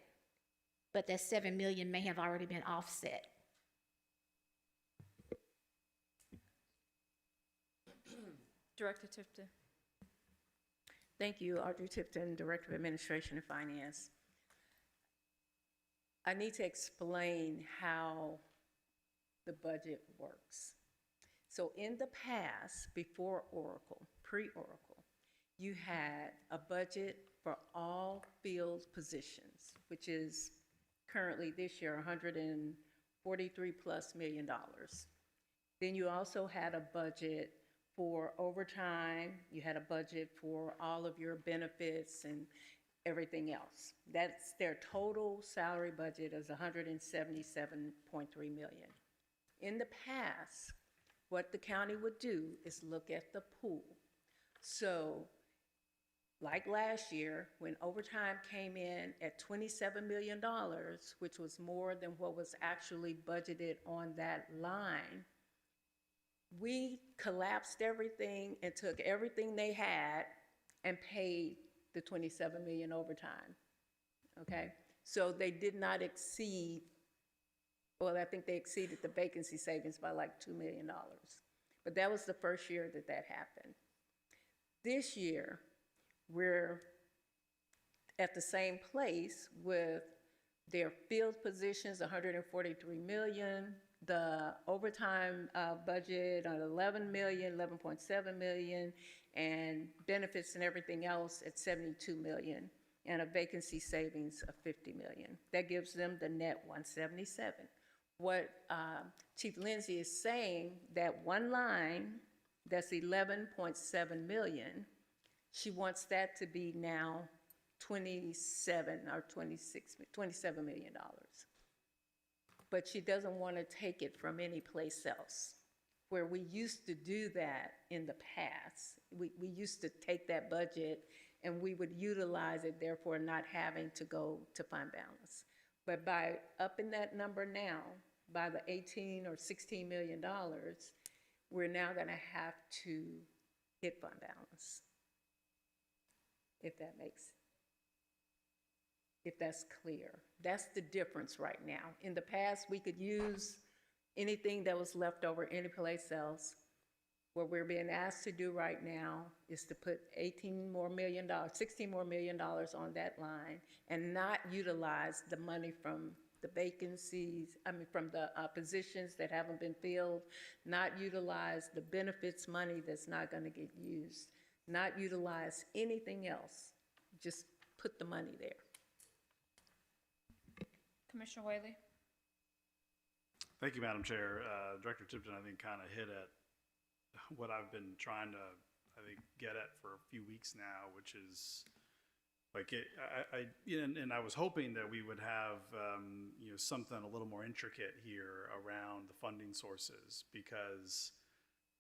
but that 7 million may have already been offset. Director Tipton. Thank you, Audrey Tipton, Director of Administration and Finance. I need to explain how the budget works. So in the past, before Oracle, pre-Oracle, you had a budget for all field positions, which is currently this year $143+ million. Then you also had a budget for overtime, you had a budget for all of your benefits and everything else. That's their total salary budget is $177.3 million. In the past, what the county would do is look at the pool. So, like last year, when overtime came in at $27 million, which was more than what was actually budgeted on that line, we collapsed everything and took everything they had and paid the 27 million overtime, okay? So they did not exceed, well, I think they exceeded the vacancy savings by like $2 million. But that was the first year that that happened. This year, we're at the same place with their field positions, 143 million, the overtime budget on 11 million, 11.7 million, and benefits and everything else at 72 million, and a vacancy savings of 50 million. That gives them the net 177. What Chief Lindsay is saying, that one line, that's 11.7 million, she wants that to be now 27 or 26, $27 million. But she doesn't want to take it from any place else. Where we used to do that in the past, we used to take that budget and we would utilize it, therefore not having to go to fund balance. But by upping that number now, by the 18 or $16 million, we're now going to have to hit fund balance. If that makes sense. If that's clear. That's the difference right now. In the past, we could use anything that was left over anyplace else. What we're being asked to do right now is to put $16 more million on that line and not utilize the money from the vacancies, from the positions that haven't been filled, not utilize the benefits money that's not going to get used, not utilize anything else, just put the money there. Commissioner Whaley. Thank you, Madam Chair. Director Tipton, I think, kind of hit at what I've been trying to, I think, get at for a few weeks now, which is like and I was hoping that we would have something a little more intricate here around the funding sources, because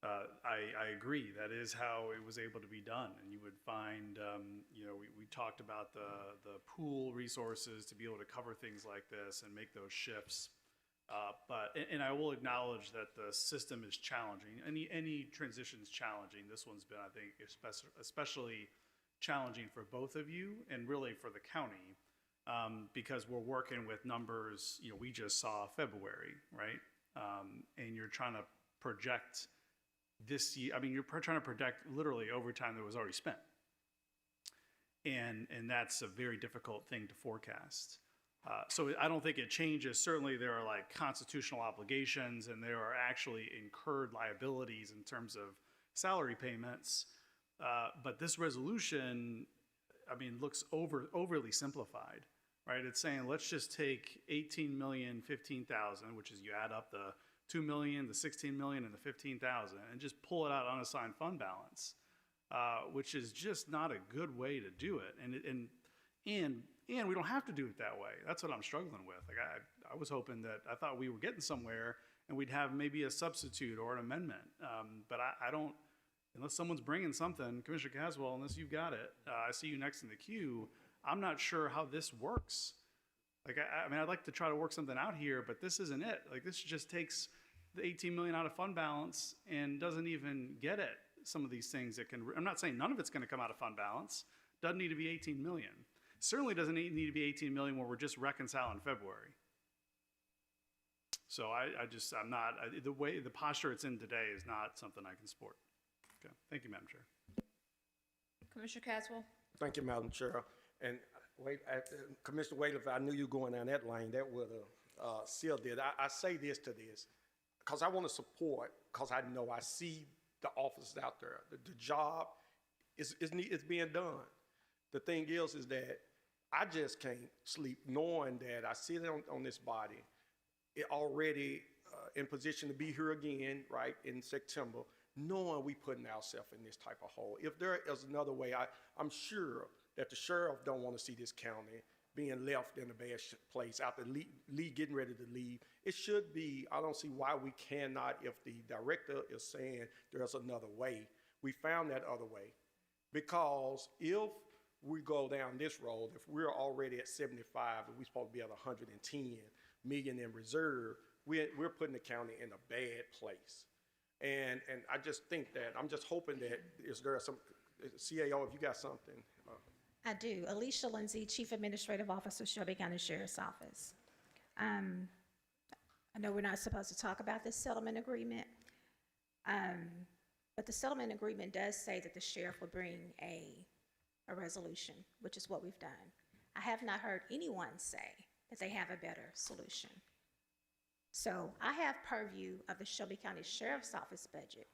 I agree that is how it was able to be done. And you would find, we talked about the pool resources to be able to cover things like this and make those shifts. And I will acknowledge that the system is challenging. Any transition is challenging. This one's been, I think, especially challenging for both of you and really for the county, because we're working with numbers, we just saw February, right? And you're trying to project this year. I mean, you're trying to project literally overtime that was already spent. And that's a very difficult thing to forecast. So I don't think it changes. Certainly there are like constitutional obligations and there are actually incurred liabilities in terms of salary payments. But this resolution, I mean, looks overly simplified, right? It's saying, let's just take 18,015,000, which is you add up the 2 million, the 16 million, and the 15,000, and just pull it out unassigned fund balance, which is just not a good way to do it. And we don't have to do it that way. That's what I'm struggling with. Like I was hoping that, I thought we were getting somewhere and we'd have maybe a substitute or an amendment. But I don't, unless someone's bringing something, Commissioner Caswell, unless you've got it, I see you next in the queue. I'm not sure how this works. Like, I mean, I'd like to try to work something out here, but this isn't it. Like, this just takes the 18 million out of fund balance and doesn't even get at some of these things that can, I'm not saying none of it's gonna come out of fund balance. Doesn't need to be 18 million. Certainly doesn't need to be 18 million when we're just reconciling February. So I'm not, the posture it's in today is not something I can support. Okay, thank you, Madam Chair. Commissioner Caswell? Thank you, Madam Chair. And Commissioner Wade, if I knew you going down that lane, that would have sealed it. I say this to this because I want to support, because I know I see the officers out there. The job is being done. The thing is that I just can't sleep knowing that I sit on this body, it already in position to be here again, right, in September, knowing we putting ourselves in this type of hole. If there is another way, I'm sure that the sheriff don't want to see this county being left in a bad place after getting ready to leave. It should be, I don't see why we cannot, if the director is saying there's another way, we found that other way. Because if we go down this road, if we're already at 75 and we're supposed to be at 110 million in reserve, we're putting the county in a bad place. And I just think that, I'm just hoping that, is there some, CAO, if you got something. I do. Alicia Lindsay, Chief Administrative Officer, Shelby County Sheriff's Office. I know we're not supposed to talk about this settlement agreement, but the settlement agreement does say that the sheriff will bring a resolution, which is what we've done. I have not heard anyone say that they have a better solution. So I have purview of the Shelby County Sheriff's Office budget.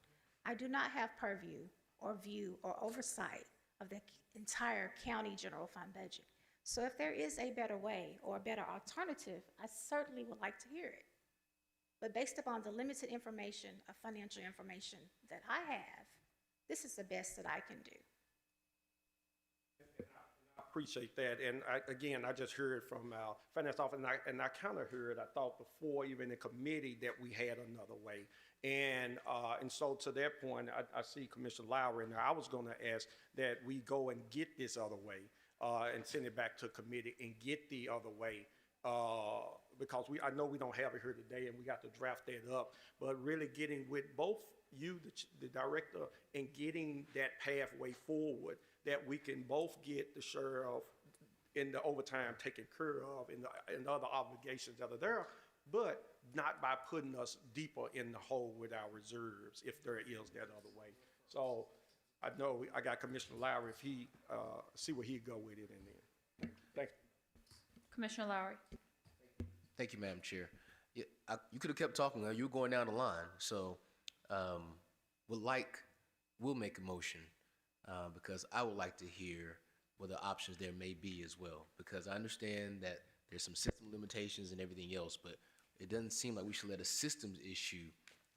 I do not have purview or view or oversight of the entire county general fund budget. So if there is a better way or a better alternative, I certainly would like to hear it. But based upon the limited information of financial information that I have, this is the best that I can do. I appreciate that. And again, I just heard from our finance office, and I kind of heard, I thought before, even in committee, that we had another way. And so to that point, I see Commissioner Lowry in there. I was going to ask that we go and get this other way and send it back to committee and get the other way. Because I know we don't have it here today and we got to draft that up, but really getting with both you, the director, and getting that pathway forward that we can both get the sheriff in the overtime taken care of and other obligations that are there, but not by putting us deeper in the hole with our reserves if there is that other way. So I know I got Commissioner Lowry, if he, see where he'd go with it in there. Thanks. Commissioner Lowry. Thank you, Madam Chair. Yeah, you could have kept talking. You were going down the line. So we'll make a motion because I would like to hear what the options there may be as well. Because I understand that there's some system limitations and everything else, but it doesn't seem like we should let a systems issue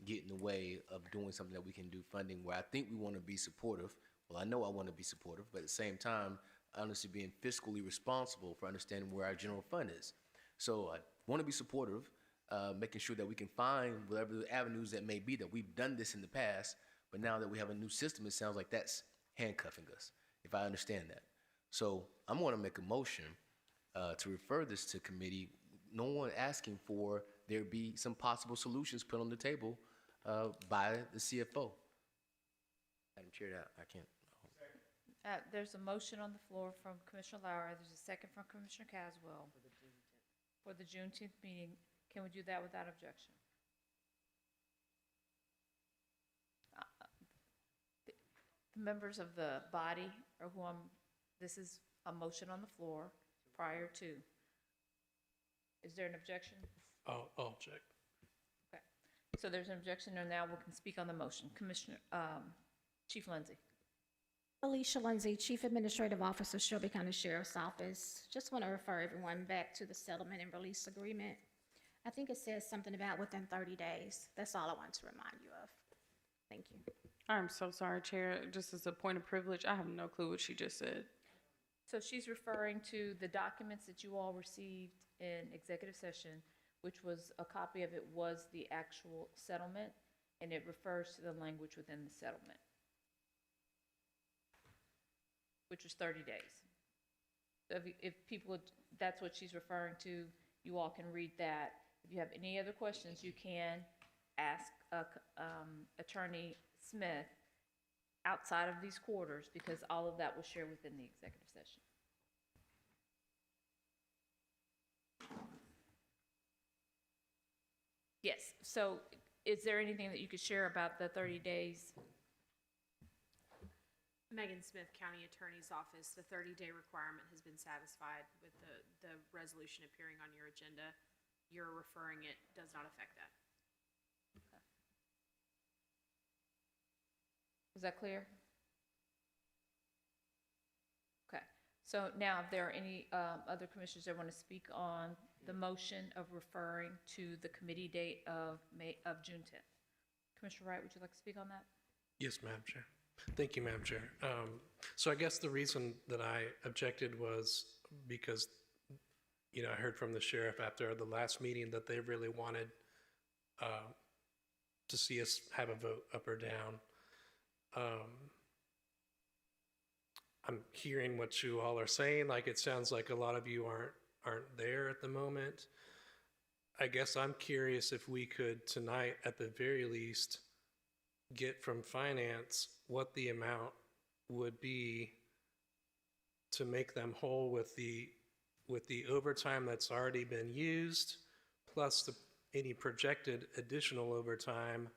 get in the way of doing something that we can do funding where I think we want to be supportive. Well, I know I want to be supportive, but at the same time, honestly being fiscally responsible for understanding where our general fund is. So I want to be supportive, making sure that we can find whatever the avenues that may be, that we've done this in the past, but now that we have a new system, it sounds like that's handcuffing us, if I understand that. So I'm going to make a motion to refer this to committee, no one asking for there be some possible solutions put on the table by the CFO. Madam Chair, I can't. There's a motion on the floor from Commissioner Lauer. There's a second from Commissioner Caswell for the Juneteenth meeting. Can we do that without objection? The members of the body or this is a motion on the floor prior to. Is there an objection? I'll object. Okay. So there's an objection, and now we can speak on the motion. Commissioner, Chief Lindsay. Alicia Lindsay, Chief Administrative Officer, Shelby County Sheriff's Office. Just want to refer everyone back to the settlement and release agreement. I think it says something about within 30 days. That's all I want to remind you of. Thank you. I'm so sorry, Chair. Just as a point of privilege, I have no clue what she just said. So she's referring to the documents that you all received in executive session, which was a copy of it was the actual settlement, and it refers to the language within the settlement, which was 30 days. So if people, that's what she's referring to, you all can read that. If you have any other questions, you can ask Attorney Smith outside of these quarters, because all of that was shared within the executive session. Yes, so is there anything that you could share about the 30 days? Megan Smith, County Attorney's Office, the 30-day requirement has been satisfied with the resolution appearing on your agenda. You're referring it does not affect that. Okay. Was that clear? Okay, so now if there are any other commissioners that want to speak on the motion of referring to the committee date of June 10th. Commissioner Wright, would you like to speak on that? Yes, Madam Chair. Thank you, Madam Chair. So I guess the reason that I objected was because, you know, I heard from the sheriff after the last meeting that they really wanted to see us have a vote up or down. I'm hearing what you all are saying. Like, it sounds like a lot of you aren't there at the moment. I guess I'm curious if we could tonight, at the very least, get from finance what the amount would be to make them whole with the overtime that's already been used, plus any projected additional overtime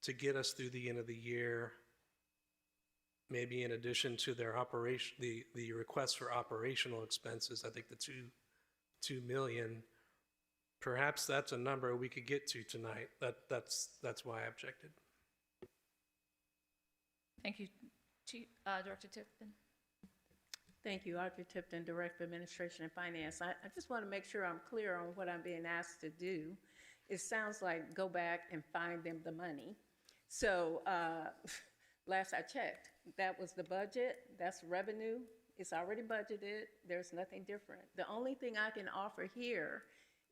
to get us through the end of the year, maybe in addition to their operation, the request for operational expenses. I think the $2 million, perhaps that's a number we could get to tonight. That's why I objected. Thank you. Director Tipton. Thank you, Audrey Tipton, Director of Administration and Finance. I just want to make sure I'm clear on what I'm being asked to do. It sounds like go back and find them the money. So last I checked, that was the budget, that's revenue, it's already budgeted, there's nothing different. The only thing I can offer here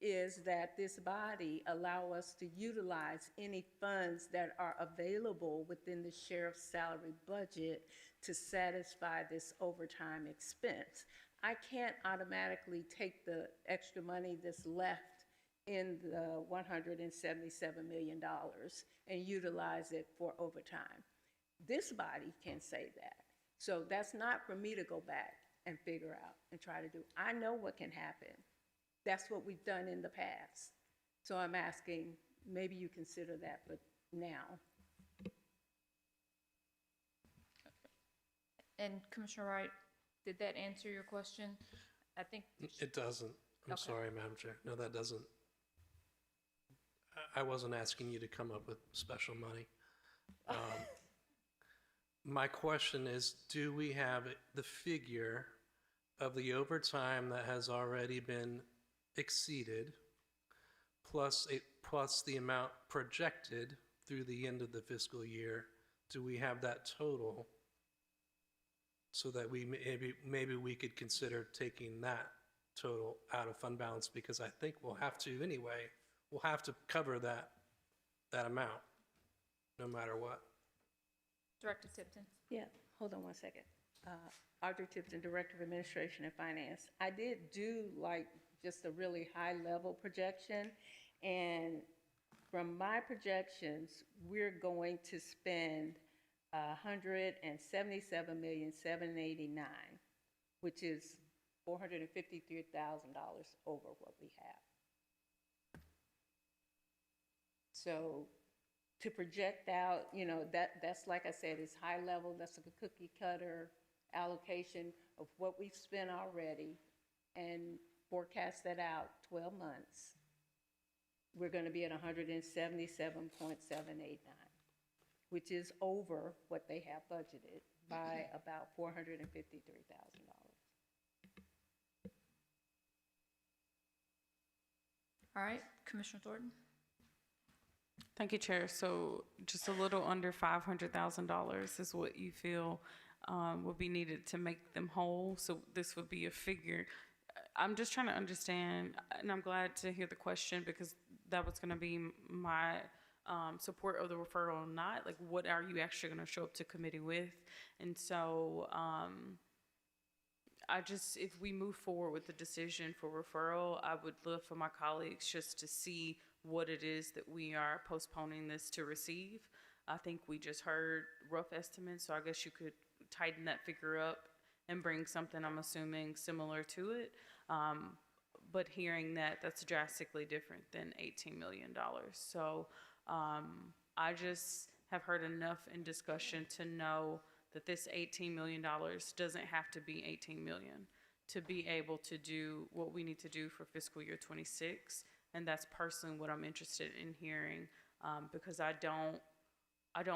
is that this body allow us to utilize any funds that are available within the sheriff's salary budget to satisfy this overtime expense. I can't automatically take the extra money that's left in the $177 million and utilize it for overtime. This body can say that. So that's not for me to go back and figure out and try to do. I know what can happen. That's what we've done in the past. So I'm asking, maybe you consider that, but now. And Commissioner Wright, did that answer your question? I think it doesn't. I'm sorry, Madam Chair. No, that doesn't. I wasn't asking you to come up with special money. My question is, do we have the figure of the overtime that has already been exceeded, plus the amount projected through the end of the fiscal year? Do we have that total so that we maybe we could consider taking that total out of fund balance? Because I think we'll have to anyway. We'll have to cover that amount no matter what. Director Tipton. Yeah, hold on one second. Audrey Tipton, Director of Administration and Finance. I did do like just a really high level projection, And from my projections, we're going to spend $177,789,000, which is $453,000 over what we have. So to project out, that's like I said, it's high level, that's a cookie cutter allocation of what we've spent already and forecast that out 12 months. We're going to be at 177.789, which is over what they have budgeted by about $453,000. All right, Commissioner Thornton? Thank you, Chair. So just a little under $500,000 is what you feel would be needed to make them whole. So this would be a figure. I'm just trying to understand, and I'm glad to hear the question because that was going to be my support of the referral or not. Like, what are you actually going to show up to committee with? And so if we move forward with the decision for referral, I would love for my colleagues just to see what it is that we are postponing this to receive. I think we just heard rough estimates, so I guess you could tighten that figure up and bring something, I'm assuming, similar to it. But hearing that, that's drastically different than $18 million. So I just have heard enough in discussion to know that this $18 million doesn't have to be $18 million to be able to do what we need to do for fiscal year 26. And that's personally what I'm interested in hearing, because I don't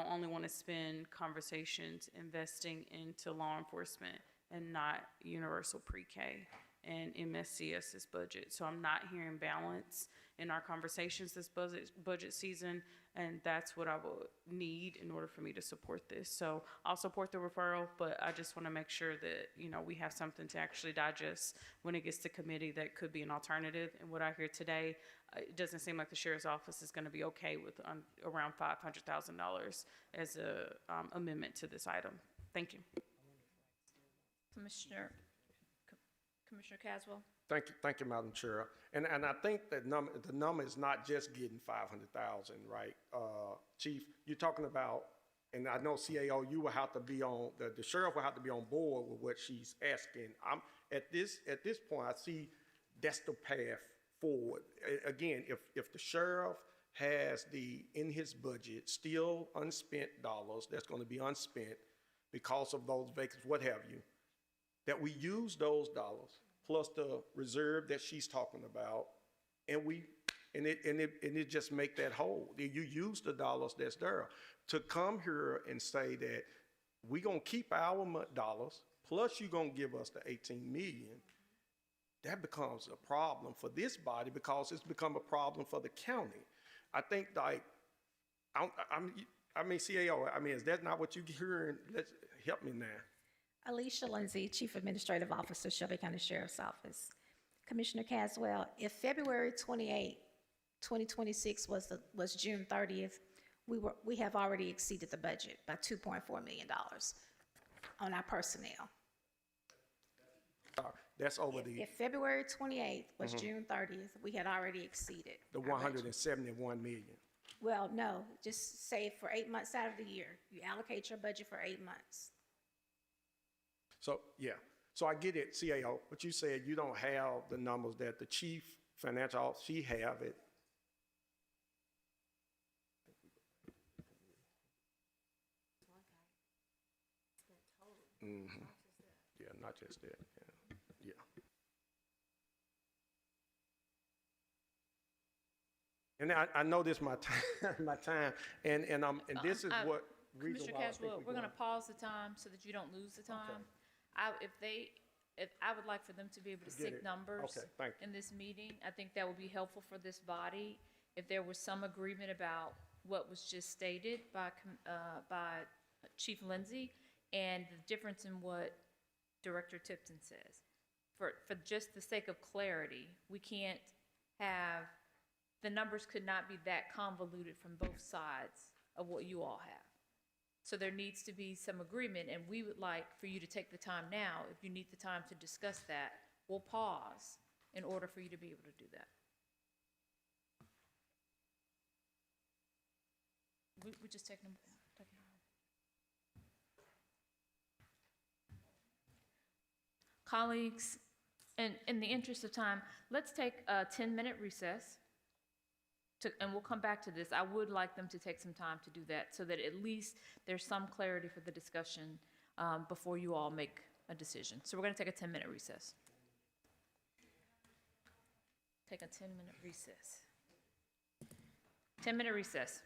only want to spend conversations investing into law enforcement and not universal pre-K and MSCS's budget. So I'm not hearing balance in our conversations this budget season, and that's what I will need in order for me to support this. So I'll support the referral, but I just want to make sure that, we have something to actually digest when it gets to committee that could be an alternative. And what I hear today, it doesn't seem like the sheriff's office is going to be okay with around $500,000 as a amendment to this item. Thank you. Commissioner Caswell? Thank you, Madam Chair. And I think that the number is not just getting 500,000, right? Chief, you're talking about, and I know CAO, you will have to be on, the sheriff will have to be on board with what she's asking. At this point, I see that's the path forward. Again, if the sheriff has in his budget still unspent dollars that's going to be unspent because of those vacancies, what have you, that we use those dollars plus the reserve that she's talking about, and it just make that whole. You use the dollars that's there. To come here and say that we're gonna keep our dollars, plus you're gonna give us the 18 million, that becomes a problem for this body because it's become a problem for the county. I think CAO, is that not what you're hearing? Let's help me now. Alicia Lindsay, Chief Administrative Officer, Shelby County Sheriff's Office. Commissioner Caswell, if February 28, 2026 was June 30th, we have already exceeded the budget by $2.4 million on our personnel. That's over If February 28th was June 30th, we had already exceeded the 171 million. Well, no, just say for 8 months out of the year, you allocate your budget for 8 months. So, yeah. So I get it, CAO, but you said you don't have the numbers that the chief financial officer, she have it. Mm-hmm. Yeah, not just that. Yeah. And I know this my time, and this is what reason Commissioner why I think Caswell, we're going to pause the time so that you don't lose the time. If I would like for them to be able to stick numbers in this meeting, I think that would be helpful for this body. If there was some agreement about what was just stated by Chief Lindsay and the difference in what Director Tipton says. For just the sake of clarity, we can't have, the numbers could not be that convoluted from both sides of what you all have. So there needs to be some agreement, and we would like for you to take the time now. If you need the time to discuss that, we'll pause in order for you to be able to do that. We just taking them. Colleagues, in the interest of time, let's take a 10-minute recess. And we'll come back to this. I would like them to take some time to do that so that at least there's some clarity for the discussion before you all make a decision. So we're going to take a 10-minute recess. Take a 10-minute recess. 10-minute recess.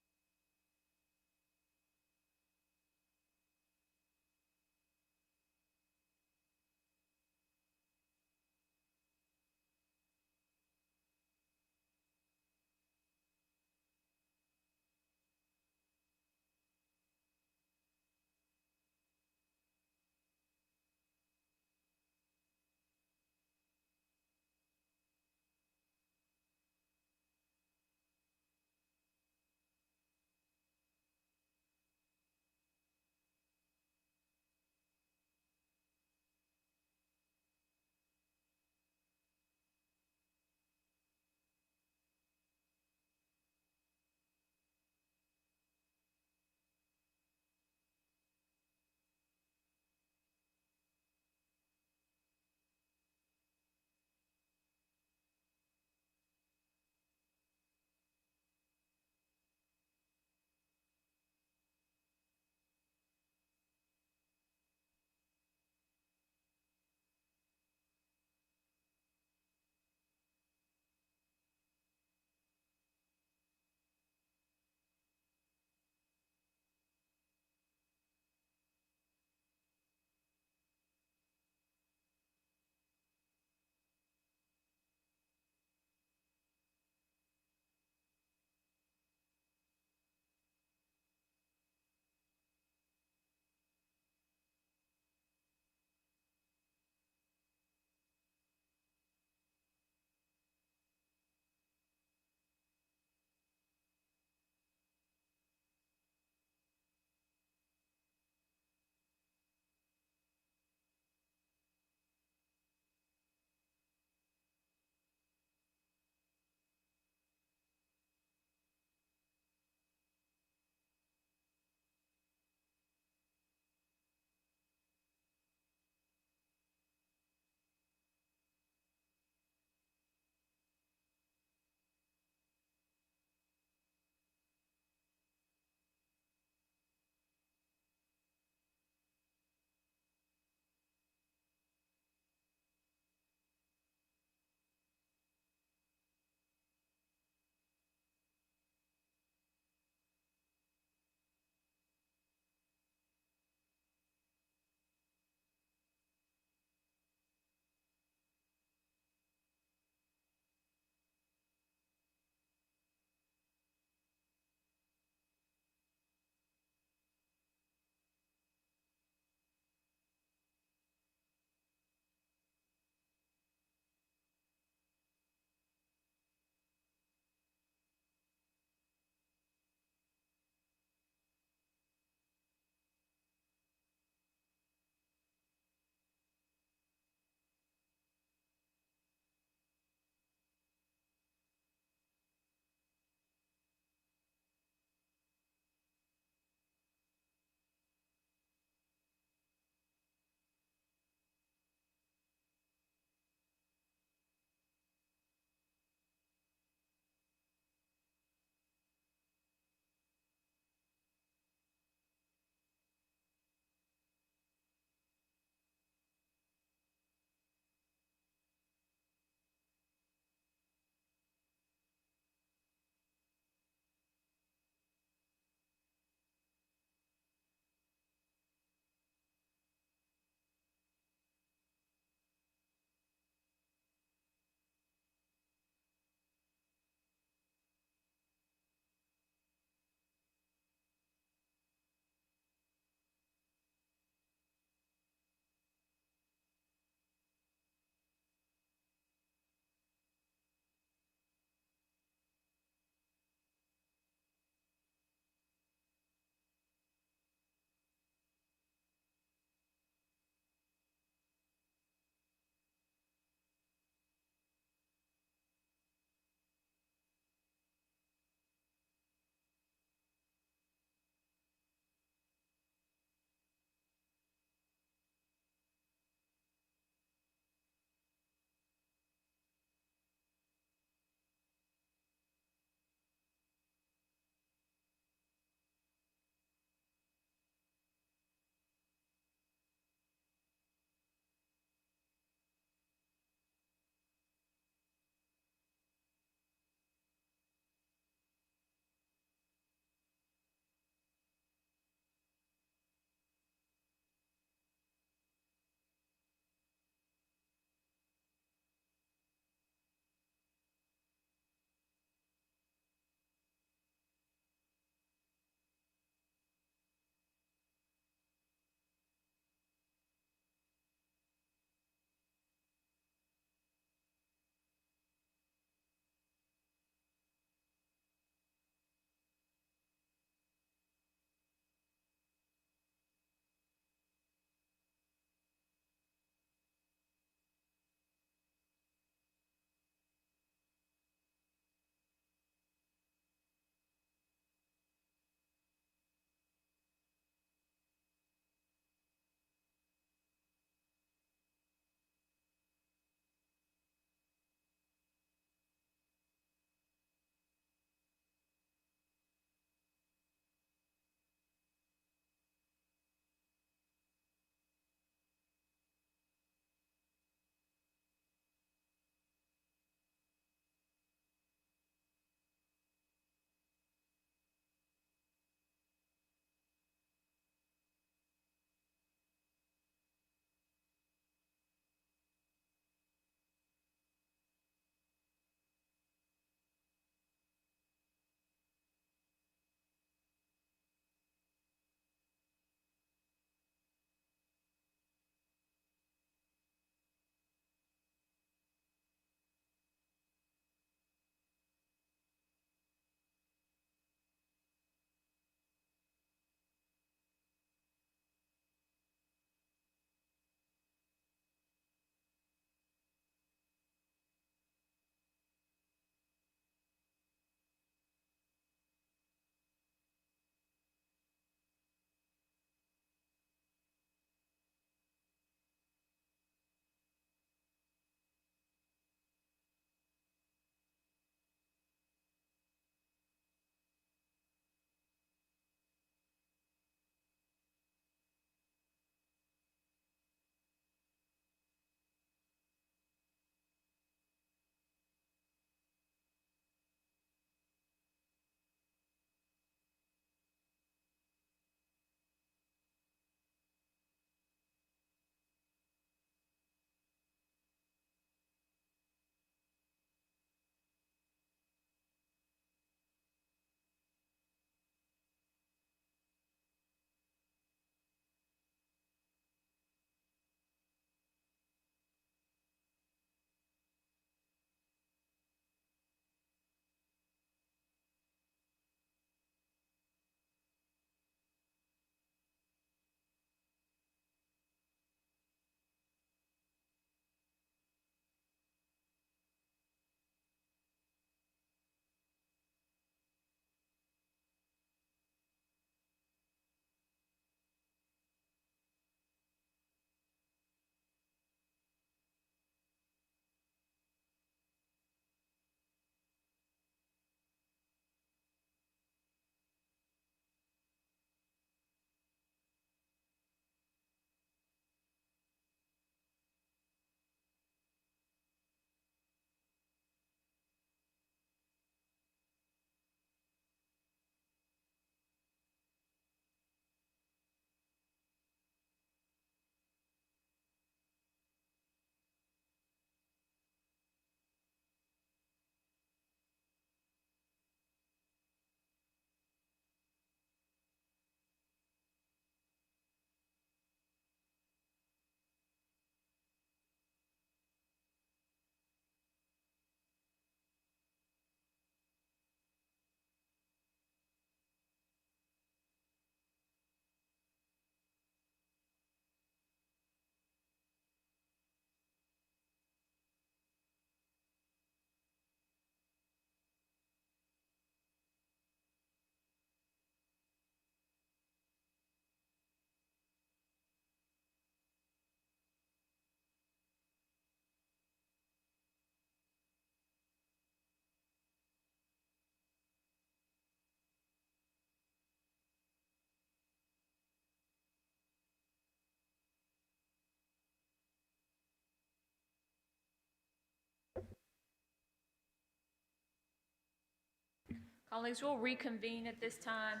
Colleagues, we'll reconvene at this time.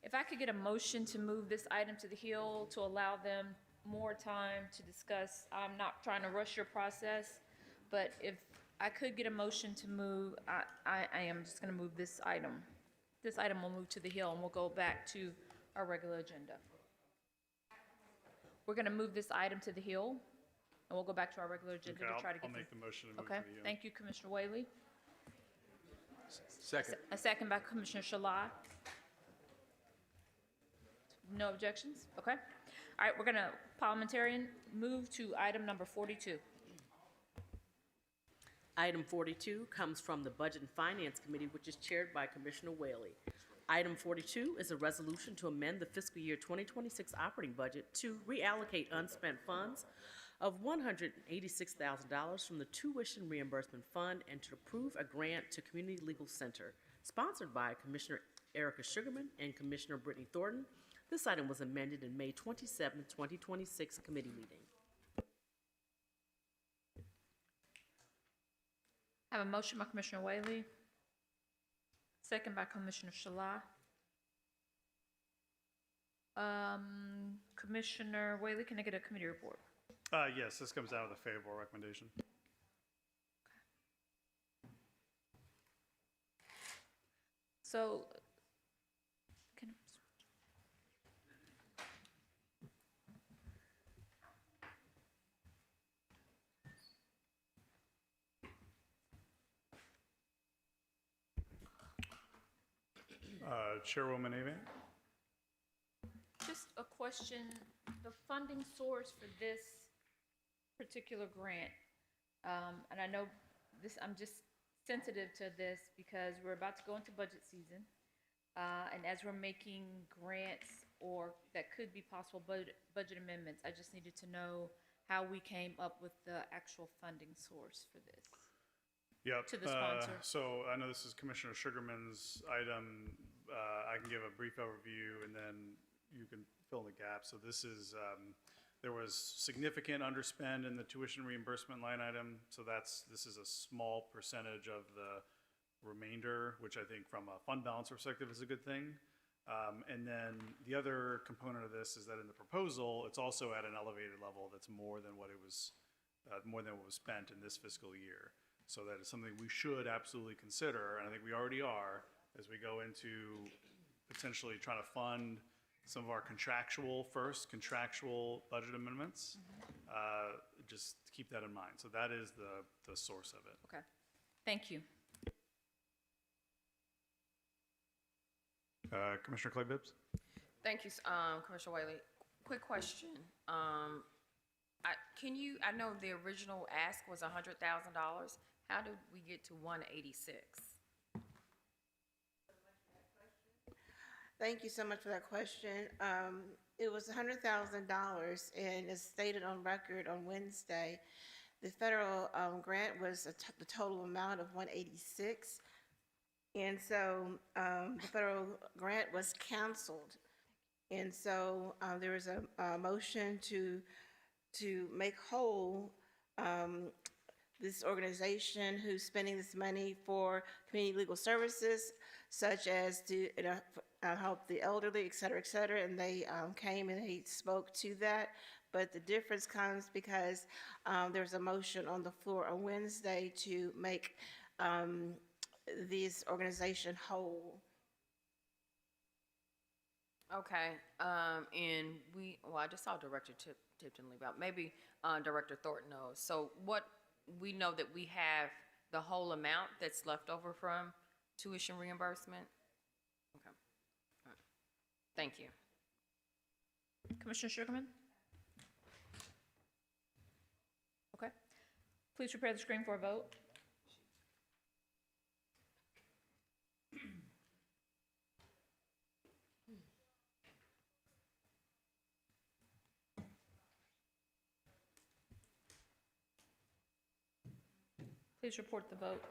If I could get a motion to move this item to the Hill to allow them more time to discuss, I'm not trying to rush your process, but if I could get a motion to move, I am just gonna move this item. This item will move to the Hill and we'll go back to our regular agenda. We're gonna move this item to the Hill and we'll go back to our regular agenda Okay, to try to get. I'll make the motion to move Okay, to the Hill. thank you, Commissioner Whaley. Second. A second by Commissioner Shalai. No objections? Okay. All right, we're gonna, parliamentarian, move to item number 42. Item 42 comes from the Budget and Finance Committee, which is chaired by Commissioner Whaley. Item 42 is a resolution to amend the fiscal year 2026 operating budget to reallocate unspent funds of $186,000 from the Tuition Reimbursement Fund and to approve a grant to Community Legal Center, sponsored by Commissioner Erica Sugarman and Commissioner Brittany Thornton. This item was amended in May 27, 2026 committee meeting. I have a motion by Commissioner Whaley, second by Commissioner Shalai. Commissioner Whaley, can I get a committee report? Yes, this comes out of the favorable recommendation. So, can, Chairwoman Avant? just a question, the funding source for this particular grant, and I know this, I'm just sensitive to this because we're about to go into budget season, and as we're making grants or that could be possible budget amendments, I just needed to know how we came up with the actual funding source for this. Yep. To the sponsor. So I know this is Commissioner Sugarman's item. I can give a brief overview and then you can fill in the gaps. So this is, there was significant underspend in the tuition reimbursement line item. So this is a small percentage of the remainder, which I think from a fund balance perspective is a good thing. And then the other component of this is that in the proposal, it's also at an elevated level that's more than what it was, more than what was spent in this fiscal year. So that is something we should absolutely consider, and I think we already are, as we go into potentially trying to fund some of our contractual budget amendments. Just keep that in mind. So that is the source of it. Okay, thank you. Commissioner Clay Bibbs? Thank you, Commissioner Whaley. Quick question. I know the original ask was $100,000. How did we get to 186? Thank you so much for that question. It was $100,000, and as stated on record on Wednesday, the federal grant was the total amount of 186, and so the federal grant was canceled, and so there was a motion to make whole this organization who's spending this money for community legal services, such as to help the elderly, et cetera, and they came and they spoke to that. But the difference comes because there's a motion on the floor on Wednesday to make this organization whole. Okay, and I just saw Director Tipton leave out. Maybe Director Thornton knows. So we know that we have the whole amount that's left over from tuition reimbursement? Okay. All right. Thank you. Commissioner Sugarman? Okay. Please prepare the screen for a vote. Please report the vote.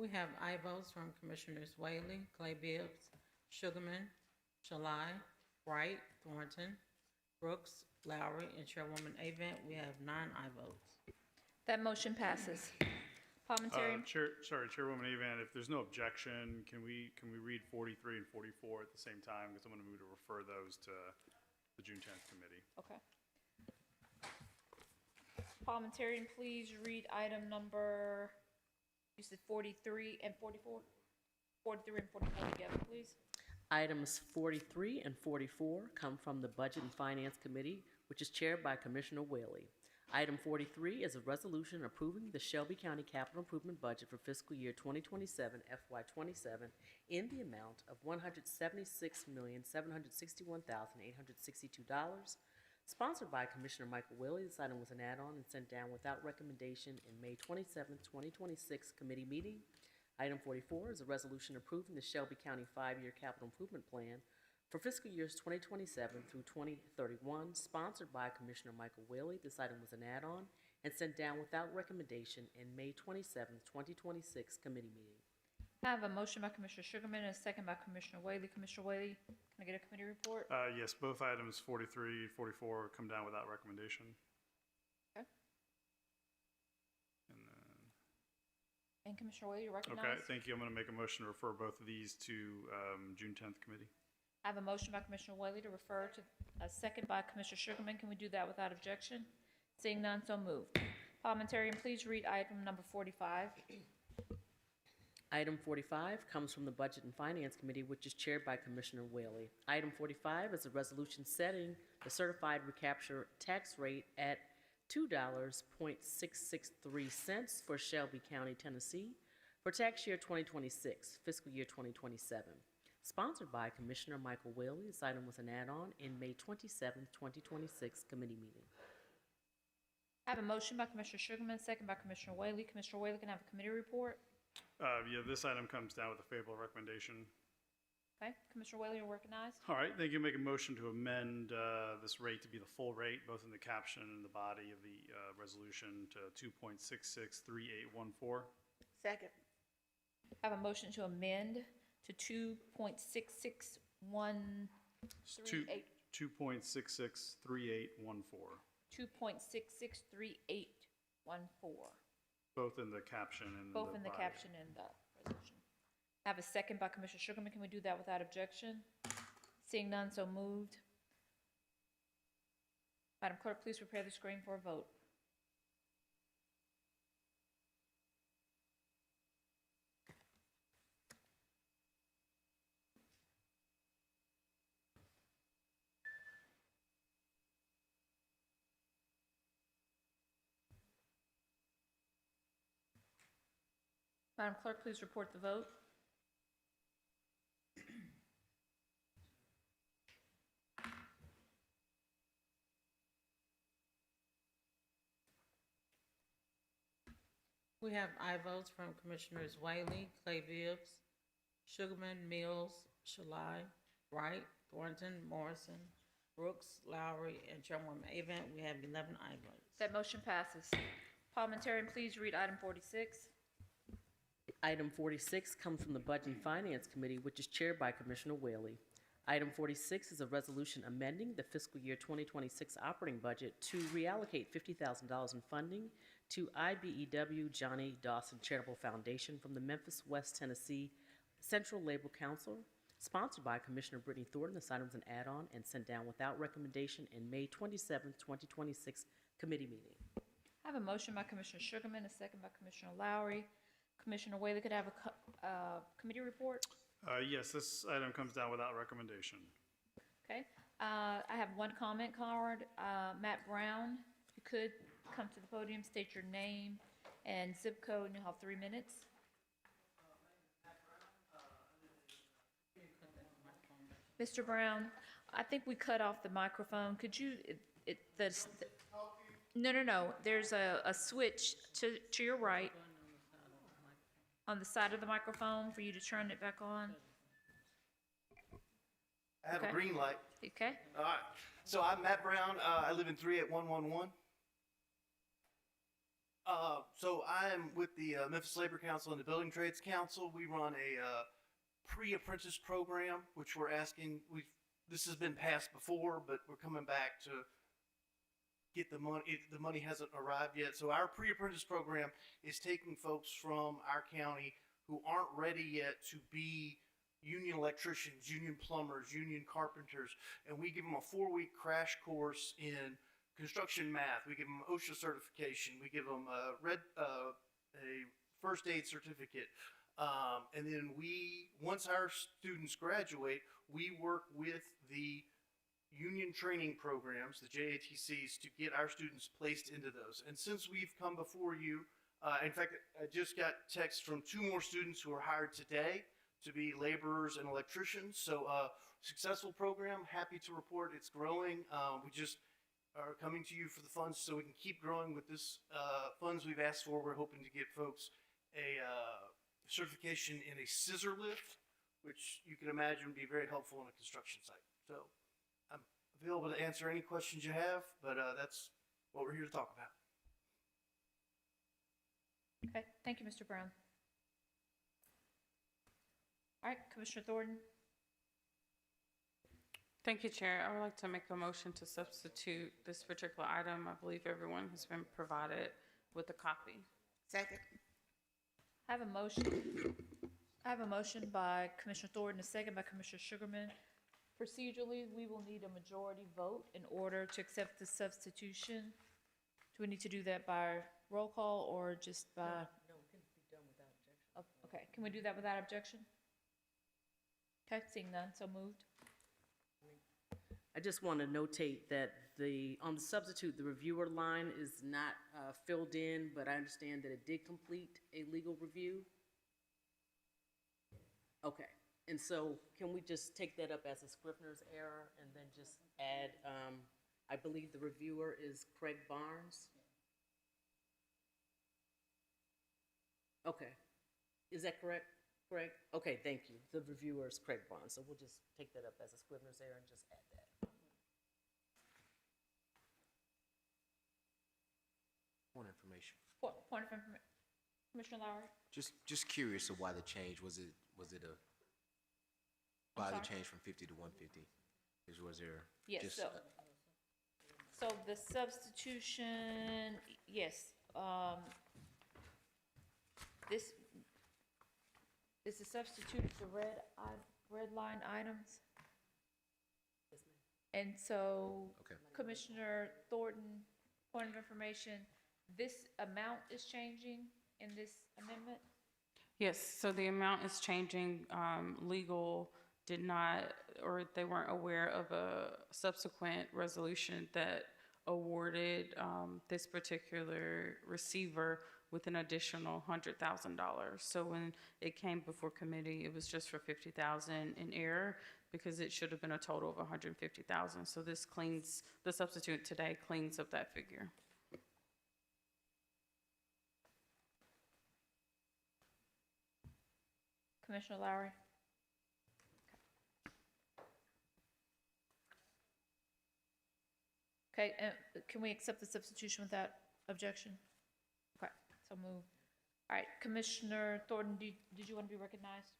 We have aye votes from Commissioners Whaley, Clay Bibbs, Sugarman, Shalai, Wright, Thornton, Brooks, Lowry, and Chairwoman Avent. We have 9 aye votes. That motion passes. Parliamentarian, Chairwoman Avan, if there's no objection, can we read 43 and 44 at the same time? Because I'm going to move to refer those to the June 10th committee. okay. Parliamentarian, please read item number, you said 43 and 44? 43 and 44 together, please. Items 43 and 44 come from the Budget and Finance Committee, which is chaired by Commissioner Whaley. Item 43 is a resolution approving the Shelby County Capital Improvement Budget for fiscal year 2027 FY27 in the amount of $176,761,862. Sponsored by Commissioner Michael Whaley, this item was an add-on and sent down without recommendation in May 27, 2026 committee meeting. Item 44 is a resolution approving the Shelby County 5-year capital improvement plan for fiscal years 2027 through 2031, sponsored by Commissioner Michael Whaley. This item was an add-on and sent down without recommendation in May 27, 2026 committee meeting. I have a motion by Commissioner Sugarman and a second by Commissioner Whaley. Commissioner Whaley, can I get a committee report? Yes, both items 43, 44 come down without recommendation. Okay. And then, And Commissioner Whaley, you're recognized. okay, thank you. I'm going to make a motion to refer both of these to June 10th committee. I have a motion by Commissioner Whaley to refer to a second by Commissioner Sugarman. Can we do that without objection? Seeing none, so moved. Parliamentarian, please read item number 45. Item 45 comes from the Budget and Finance Committee, which is chaired by Commissioner Whaley. Item 45 is a resolution setting the certified recapture tax rate at $2.663 for Shelby County, Tennessee, for tax year 2026, fiscal year 2027. Sponsored by Commissioner Michael Whaley, this item was an add-on in May 27, 2026 committee meeting. I have a motion by Commissioner Sugarman, second by Commissioner Whaley. Commissioner Whaley, can I have a committee report? Yeah, this item comes down with a favorable recommendation. Okay, Commissioner Whaley, you're recognized. All right, thank you. Make a motion to amend this rate to be the full rate, both in the caption and the body of the resolution, to 2.663814. Second. I have a motion to amend to 2.663814. 2.663814. 2.663814. Both in the caption and Both the in the body. caption and the resolution. I have a second by Commissioner Sugarman. Can we do that without objection? Seeing none, so moved. Madam Clerk, please prepare the screen for a vote. Madam Clerk, please report the vote. We have aye votes from Commissioners Whaley, Clay Bibbs, Sugarman, Mills, Shalai, Wright, Thornton, Morrison, Brooks, Lowry, and Chairwoman Avent. We have 11 aye votes. That motion passes. Parliamentarian, please read item 46. Item 46 comes from the Budget and Finance Committee, which is chaired by Commissioner Whaley. Item 46 is a resolution amending the fiscal year 2026 operating budget to reallocate $50,000 in funding to IBEW Johnny Dawson Charitable Foundation from the Memphis West Tennessee Central Labor Council, sponsored by Commissioner Brittany Thornton. This item is an add-on and sent down without recommendation in May 27, 2026 committee meeting. I have a motion by Commissioner Sugarman, a second by Commissioner Lowry. Commissioner Whaley, could I have a committee report? Yes, this item comes down without recommendation. Okay. I have one comment card. Matt Brown, if you could come to the podium, state your name and zip code, and you'll have 3 minutes. Mr. Brown, I think we cut off the microphone. Could you, no. There's a switch to your right on the side of the microphone for you to turn it back on. I have Okay. a green light. Okay? All right. So I'm Matt Brown. I live in 38111. So I'm with the Memphis Labor Council and the Building Trades Council. We run a pre-apprentice program, which we're asking. This has been passed before, but we're coming back to get the money. The money hasn't arrived yet. So our pre-apprentice program is taking folks from our county who aren't ready yet to be union electricians, union plumbers, union carpenters, and we give them a 4-week crash course in construction math. We give them OSHA certification. We give them a first aid certificate. And then once our students graduate, we work with the union training programs, the JATCs, to get our students placed into those. And since we've come before you, in fact, I just got texts from 2 more students who are hired today to be laborers and electricians. So successful program, happy to report it's growing. We just are coming to you for the funds so we can keep growing with this funds we've asked for. We're hoping to get folks a certification in a scissor lift, which you can imagine would be very helpful on a construction site. So I'm available to answer any questions you have, but that's what we're here to talk about. Okay, thank you, Mr. Brown. All right, Commissioner Thornton. Thank you, Chair. I would like to make a motion to substitute this particular item. I believe everyone has been provided with a copy. Second. I have a motion by Commissioner Thornton, a second by Commissioner Sugarman. Procedurally, we will need a majority vote in order to accept the substitution. Do we need to do that by roll call or just by? No, it can be done without objection. Oh, okay, can we do that without objection? Okay, seeing none, so moved. I just want to notate that on the substitute, the reviewer line is not filled in, but I understand that it did complete a legal review. Okay, and so can we just take that up as a Scrivener's error and then just add, I believe the reviewer is Craig Barnes? Okay, is that correct, Craig? Okay, thank you. The reviewer is Craig Barnes, so we'll just take that up as a Scrivener's error and just add that. Point of information. Point of information. Commissioner Lowry? Just curious of why the change. Was it why the change from 50 to 150? Was there? Yes, just, so the substitution, yes, this is substituted the red line items. And so okay. Commissioner Thornton, point of information, this amount is changing in this amendment? Yes, so the amount is changing. Legal did not, or they weren't aware of a subsequent resolution that awarded this particular receiver with an additional $100,000. So when it came before committee, it was just for $50,000 in error because it should have been a total of $150,000. So this cleans, the substitute today cleans up that figure. Commissioner Lowry? Okay, can we accept the substitution without objection? Okay, so move. All right, Commissioner Thornton, did you want to be recognized?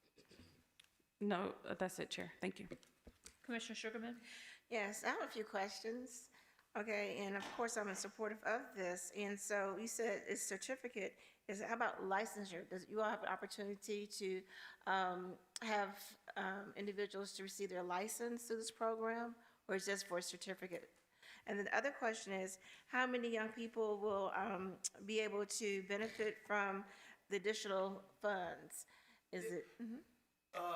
No, that's it, Chair. Thank you. Commissioner Sugarman? Yes, I have a few questions. Okay, and of course, I'm in supportive of this. And so you said it's certificate. How about licensure? Does you all have an opportunity to have individuals to receive their license through this program, or is it just for a certificate? And then the other question is, how many young people will be able to benefit from the additional funds? Is it?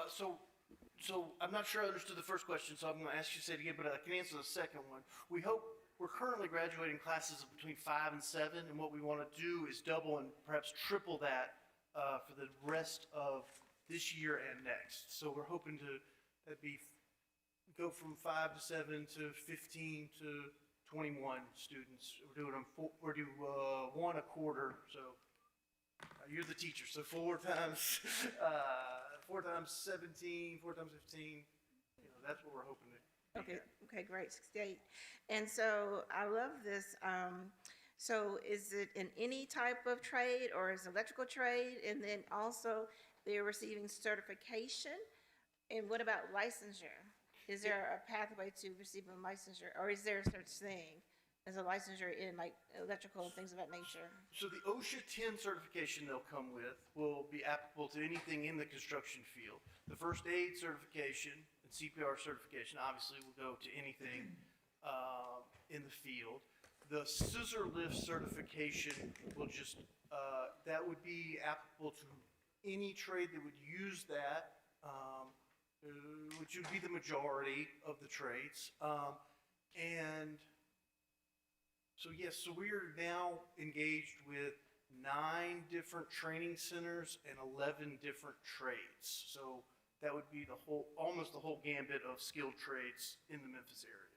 So I'm not sure I understood the first question, so I'm going to ask you to say it again, but I can answer the second one. We're currently graduating classes of between 5 and 7, and what we want to do is double and perhaps triple that for the rest of this year and next. So we're hoping to go from 5 to 7 to 15 to 21 students. We're doing one a quarter, so you're the teacher. So 4 times 17, 4 times 15. That's what we're hoping to. Okay, great, 68. And so I love this So is it in any type of trade or is it electrical trade? And then also they're receiving certification? And what about licensure? Is there a pathway to receiving licensure, or is there such thing as a licensure in like electrical and things of that nature? So the OSHA 10 certification they'll come with will be applicable to anything in the construction field. The first aid certification and CPR certification obviously will go to anything in the field. The scissor lift certification will just, that would be applicable to any trade that would use that, which would be the majority of the trades. And so yes, so we are now engaged with 9 different training centers and 11 different trades. So that would be the whole, almost the whole gambit of skilled trades in the Memphis area.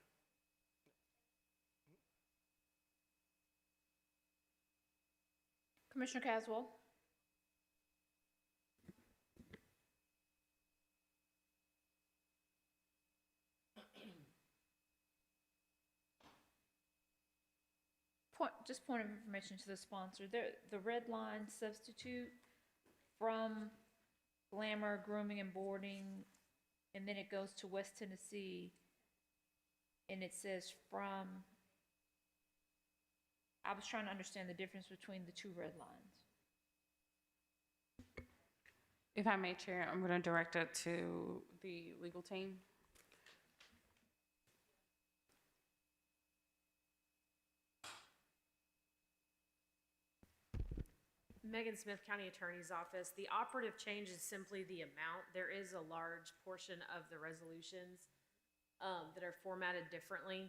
Commissioner Caswell. Point of information to the sponsor. The red line substitute from Glamour Grooming and Boarding, and then it goes to West Tennessee, and it says from. I was trying to understand the difference between the 2 red lines. If I may, Chair, I'm going to direct it to the legal team. Megan Smith, County Attorney's Office. The operative change is simply the amount. There is a large portion of the resolutions that are formatted differently.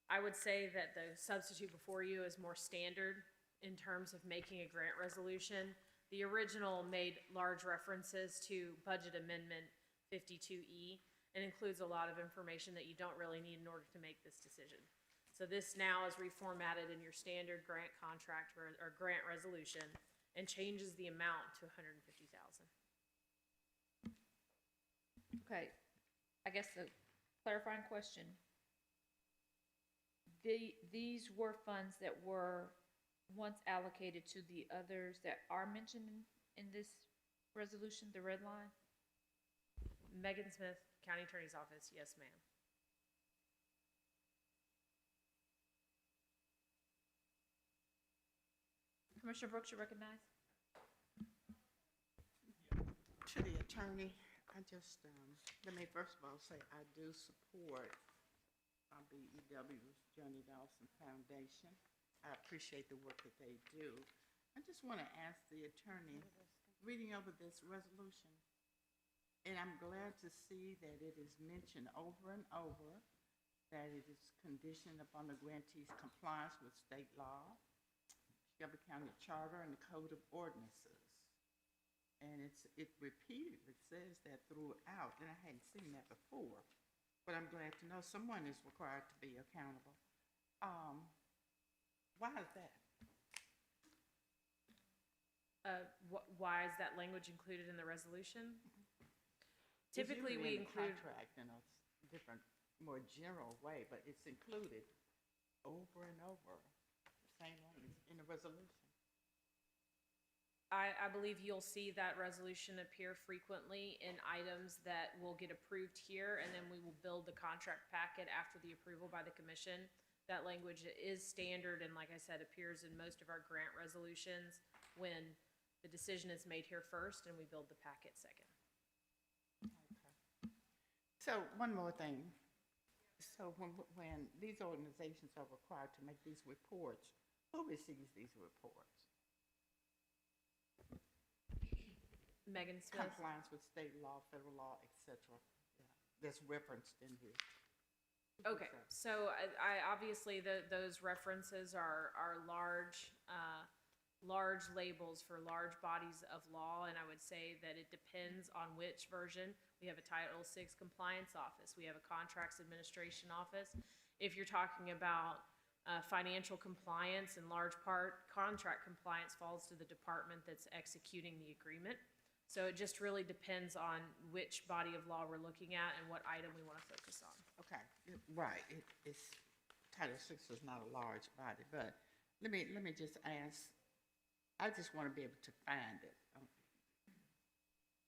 I would say that the substitute before you is more standard in terms of making a grant resolution. The original made large references to Budget Amendment 52E and includes a lot of information that you don't really need in order to make this decision. So this now is reformatted in your standard grant contract or grant resolution and changes the amount to $150,000. Okay, I guess the clarifying question. These were funds that were once allocated to the others that are mentioned in this resolution, the red line? Megan Smith, County Attorney's Office, yes, ma'am. Commissioner Brooks, you recognize? To the attorney, I just, let me first of all say I do support BEW's Johnny Dawson Foundation. I appreciate the work that they do. I just want to ask the attorney, reading over this resolution, and I'm glad to see that it is mentioned over and over that it is conditioned upon the grantee's compliance with state law, Shelby County Charter, and the Code of Ordinances. And it repeatedly says that throughout, and I hadn't seen that before, but I'm glad to know someone is required to be accountable. Why is that? Why is that language included in the resolution? It's Typically, usually we in the include contract in a different, more general way, but it's included over and over, the same language in the resolution. I believe you'll see that resolution appear frequently in items that will get approved here, and then we will build the contract packet after the approval by the commission. That language is standard and, like I said, appears in most of our grant resolutions when the decision is made here first and we build the packet second. Okay. So one more thing. So when these organizations are required to make these reports, who receives these reports? Megan Smith. Compliance with state law, federal law, et cetera. Yeah, that's referenced in here. Okay, so I obviously those references are large, large labels for large bodies of law, and I would say that it depends on which version. We have a Title VI compliance office. We have a contracts administration office. If you're talking about financial compliance, in large part, contract compliance falls to the department that's executing the agreement. So it just really depends on which body of law we're looking at and what item we want to focus on. Okay, right. Title VI is not a large body, but let me just ask, I just want to be able to find it.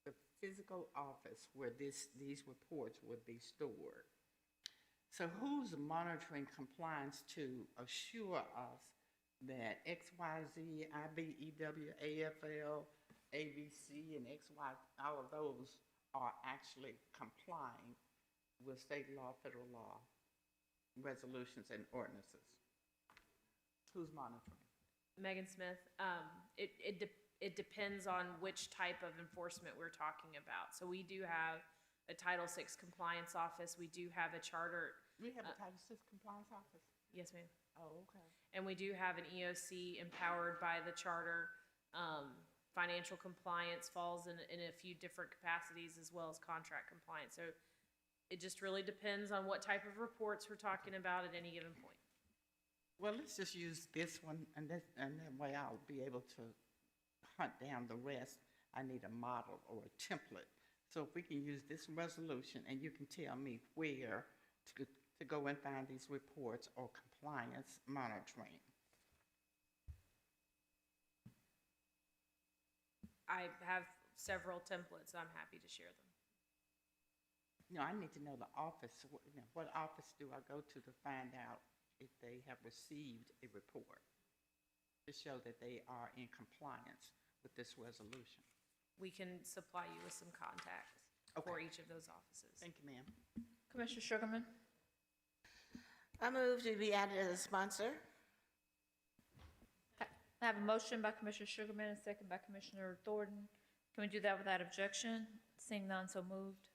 The physical office where these reports would be stored. So who's monitoring compliance to assure us that XYZ, IBEW, AFL, ABC, and XY, all of those are actually complying with state law, federal law, resolutions, and ordinances? Who's monitoring? Megan Smith, it depends on which type of enforcement we're talking about. So we do have a Title VI compliance office. We do have a charter. We have a Title VI compliance office? Yes, ma'am. Oh, okay. And we do have an EOC empowered by the charter. Financial compliance falls in a few different capacities, as well as contract compliance. So it just really depends on what type of reports we're talking about at any given point. Well, let's just use this one, and that way I'll be able to hunt down the rest. I need a model or a template. So if we can use this resolution, and you can tell me where to go and find these reports or compliance monitoring. I have several templates. I'm happy to share them. No, I need to know the office. What office do I go to find out if they have received a report to show that they are in compliance with this resolution? We can supply you with some contacts for each of those offices. Thank you, ma'am. Commissioner Sugarman? I move to be added as a sponsor. I have a motion by Commissioner Sugarman, and a second by Commissioner Thornton. Can we do that without objection? Seeing none, so moved.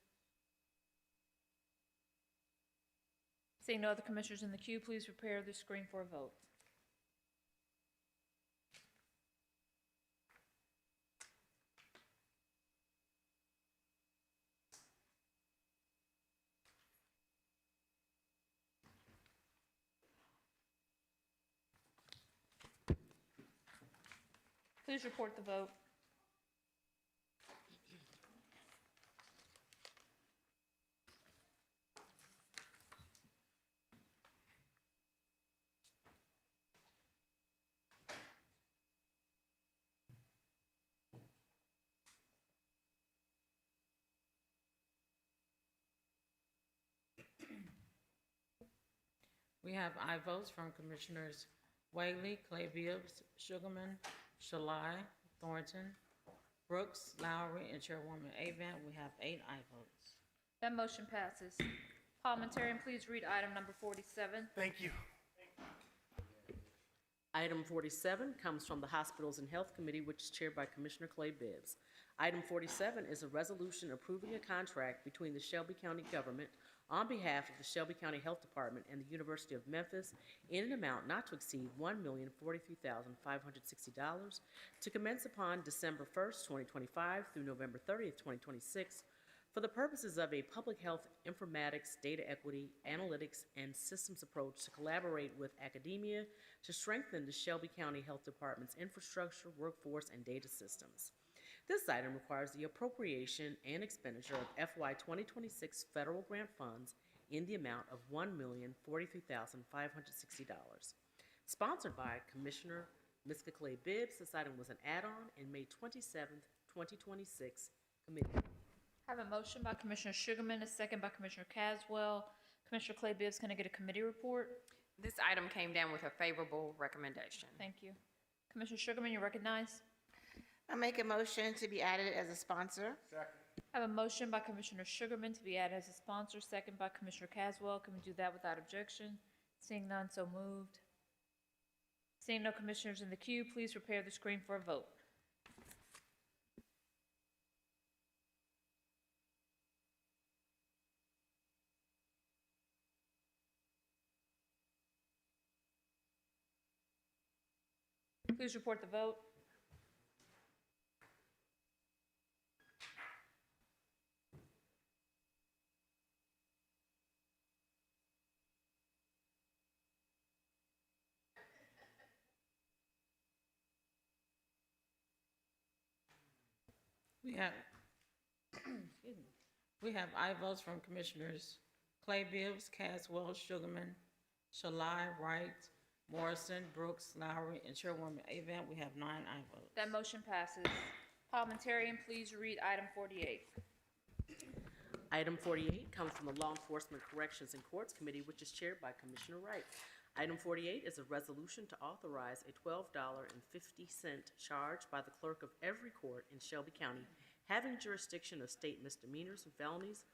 Seeing no other commissioners in the queue, please prepare the screen for a vote. Please report the vote. We have aye votes from Commissioners Whaley, Clay Bibbs, Sugarman, Shalai, Thornton, Brooks, Lowry, and Chairwoman Avant. We have 8 aye votes. That motion passes. Parliamentarian, please read item number 47. Thank you. Item 47 comes from the Hospitals and Health Committee, which is chaired by Commissioner Clay Bibbs. Item 47 is a resolution approving a contract between the Shelby County government on behalf of the Shelby County Health Department and the University of Memphis in an amount not to exceed $1,043,560 to commence upon December 1st, 2025 through November 30th, 2026 for the purposes of a public health informatics, data equity, analytics, and systems approach to collaborate with academia to strengthen the Shelby County Health Department's infrastructure, workforce, and data systems. This item requires the appropriation and expenditure of FY 2026 federal grant funds in the amount of $1,043,560. Sponsored by Commissioner Miska Clay Bibbs, this item was an add-on in May 27th, 2026 committee. I have a motion by Commissioner Sugarman, a second by Commissioner Caswell. Commissioner Clay Bibbs, can I get a committee report? This item came down with a favorable recommendation. Thank you. Commissioner Sugarman, you recognize. I make a motion to be added as a sponsor. Second. I have a motion by Commissioner Sugarman to be added as a sponsor, second by Commissioner Caswell. Can we do that without objection? Seeing none, so moved. Seeing no commissioners in the queue, please prepare the screen for a vote. Please report the vote. We have, we have aye votes from Commissioners Clay Bibbs, Caswell, Sugarman, Shalai, Wright, Morrison, Brooks, Lowry, and Chairwoman Avant. We have 9 aye votes. That motion passes. Parliamentarian, please read item 48. Item 48 comes from the Law Enforcement Corrections and Courts Committee, which is chaired by Commissioner Wright. Item 48 is a resolution to authorize a $12.50 charge by the clerk of every court in Shelby County having jurisdiction of state misdemeanors and felonies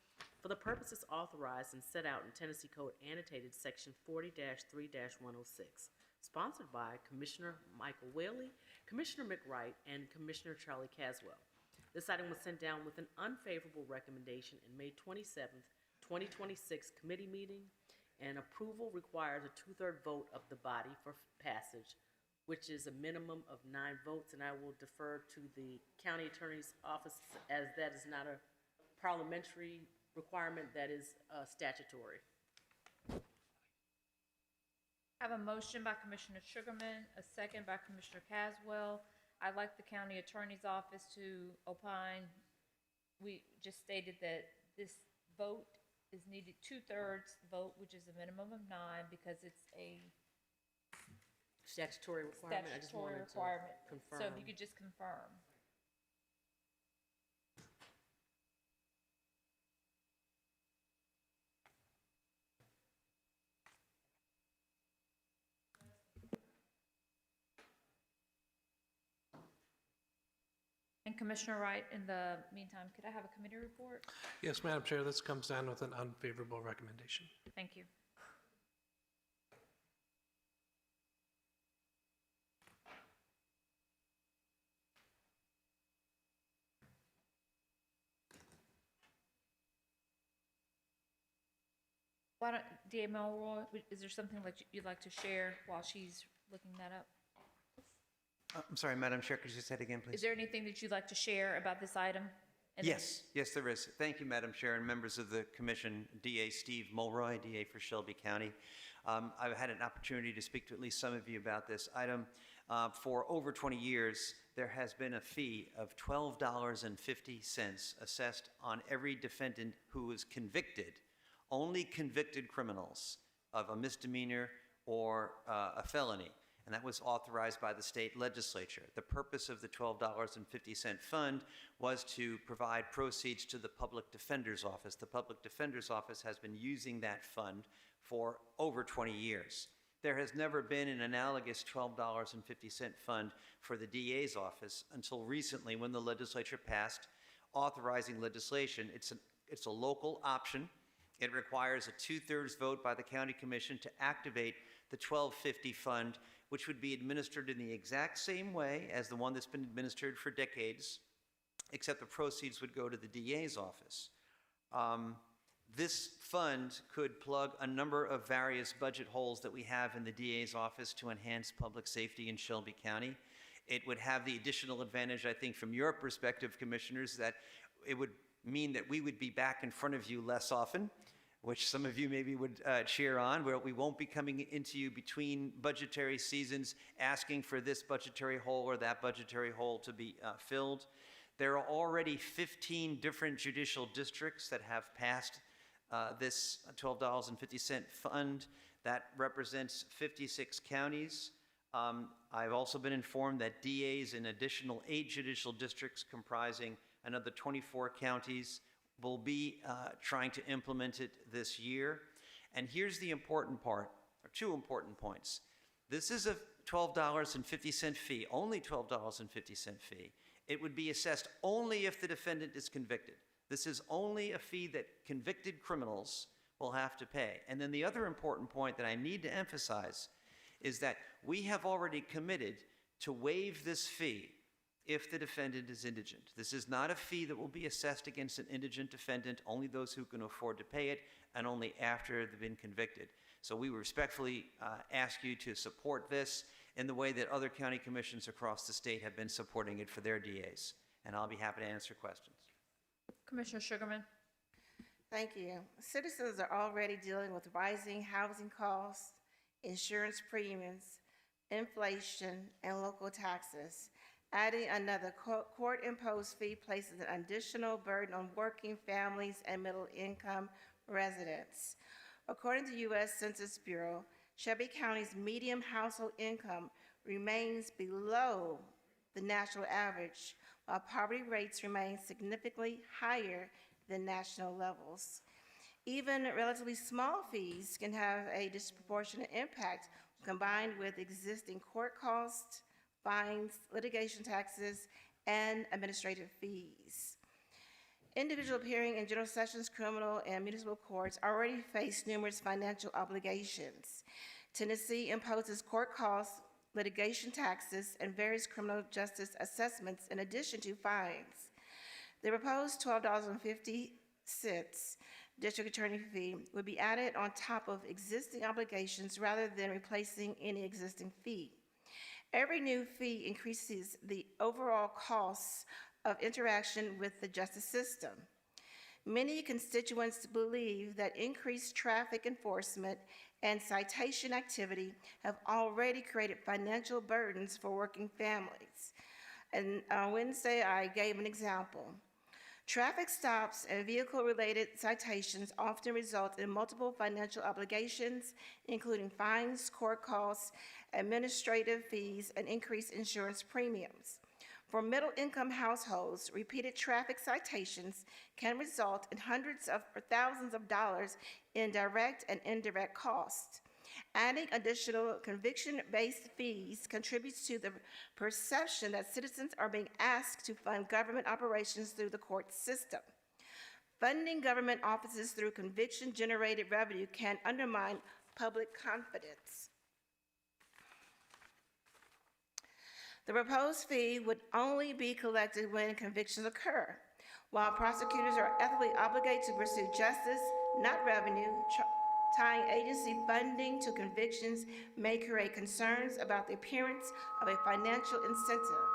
for the purposes authorized and set out in Tennessee Code Annotated Section 40-3-106, sponsored by Commissioner Michael Whaley, Commissioner McWright, and Commissioner Charlie Caswell. This item was sent down with an unfavorable recommendation in May 27th, 2026 committee meeting, and approval requires a 2/3 vote of the body for passage, which is a minimum of 9 votes, and I will defer to the county attorney's office as that is not a parliamentary requirement, that is statutory. I have a motion by Commissioner Sugarman, a second by Commissioner Caswell. I'd like the county attorney's office to opine. We just stated that this vote is needed 2/3 vote, which is a minimum of 9, because it's a Statutory requirement. I just statutory wanted requirement. to confirm. So if you could just confirm. And Commissioner Wright, in the meantime, could I have a committee report? Yes, Madam Chair, this comes down with an unfavorable recommendation. Thank you. Why don't, DA Melroy, is there something like you'd like to share while she's looking that up? I'm sorry, Madam Chair, could you say it again, please? Is there anything that you'd like to share about this item? And then- Yes, there is. Thank you, Madam Chair, and members of the commission, DA Steve Mulroy, DA for Shelby County. I've had an opportunity to speak to at least some of you about this item. For over 20 years, there has been a fee of $12.50 assessed on every defendant who is convicted, only convicted criminals of a misdemeanor or a felony. And that was authorized by the state legislature. The purpose of the $12.50 fund was to provide proceeds to the Public Defender's Office. The Public Defender's Office has been using that fund for over 20 years. There has never been an analogous $12.50 fund for the DA's office until recently, when the legislature passed authorizing legislation. It's a local option. It requires a 2/3 vote by the county commission to activate the $12.50 fund, which would be administered in the exact same way as the one that's been administered for decades, except the proceeds would go to the DA's office. This fund could plug a number of various budget holes that we have in the DA's office to enhance public safety in Shelby County. It would have the additional advantage, I think, from your perspective, commissioners, that it would mean that we would be back in front of you less often, which some of you maybe would cheer on, where we won't be coming into you between budgetary seasons asking for this budgetary hole or that budgetary hole to be filled. There are already 15 different judicial districts that have passed this $12.50 fund. That represents 56 counties. I've also been informed that DAs in additional 8 judicial districts comprising another 24 counties will be trying to implement it this year. And here's the important part, or 2 important points. This is a $12.50 fee, only $12.50 fee. It would be assessed only if the defendant is convicted. This is only a fee that convicted criminals will have to pay. And then the other important point that I need to emphasize is that we have already committed to waive this fee if the defendant is indigent. This is not a fee that will be assessed against an indigent defendant, only those who can afford to pay it, and only after they've been convicted. So we respectfully ask you to support this in the way that other county commissions across the state have been supporting it for their DAs. And I'll be happy to answer questions. Commissioner Sugarman. Thank you. Citizens are already dealing with rising housing costs, insurance premiums, inflation, and local taxes. Adding another court-imposed fee places an additional burden on working families and middle-income residents. According to U.S. Census Bureau, Shelby County's median household income remains below the national average, while poverty rates remain significantly higher than national levels. Even relatively small fees can have a disproportionate impact combined with existing court costs, fines, litigation taxes, and administrative fees. Individuals appearing in general sessions, criminal, and municipal courts already face numerous financial obligations. Tennessee imposes court costs, litigation taxes, and various criminal justice assessments in addition to fines. The proposed $12.50 district attorney fee would be added on top of existing obligations rather than replacing any existing fee. Every new fee increases the overall costs of interaction with the justice system. Many constituents believe that increased traffic enforcement and citation activity have already created financial burdens for working families. And on Wednesday, I gave an example. Traffic stops and vehicle-related citations often result in multiple financial obligations, including fines, court costs, administrative fees, and increased insurance premiums. For middle-income households, repeated traffic citations can result in hundreds of or thousands of dollars in direct and indirect costs. Adding additional conviction-based fees contributes to the perception that citizens are being asked to fund government operations through the court system. Funding government offices through conviction-generated revenue can undermine public confidence. The proposed fee would only be collected when convictions occur. While prosecutors are ethically obligated to pursue justice, not revenue, tying agency funding to convictions may create concerns about the appearance of a financial incentive.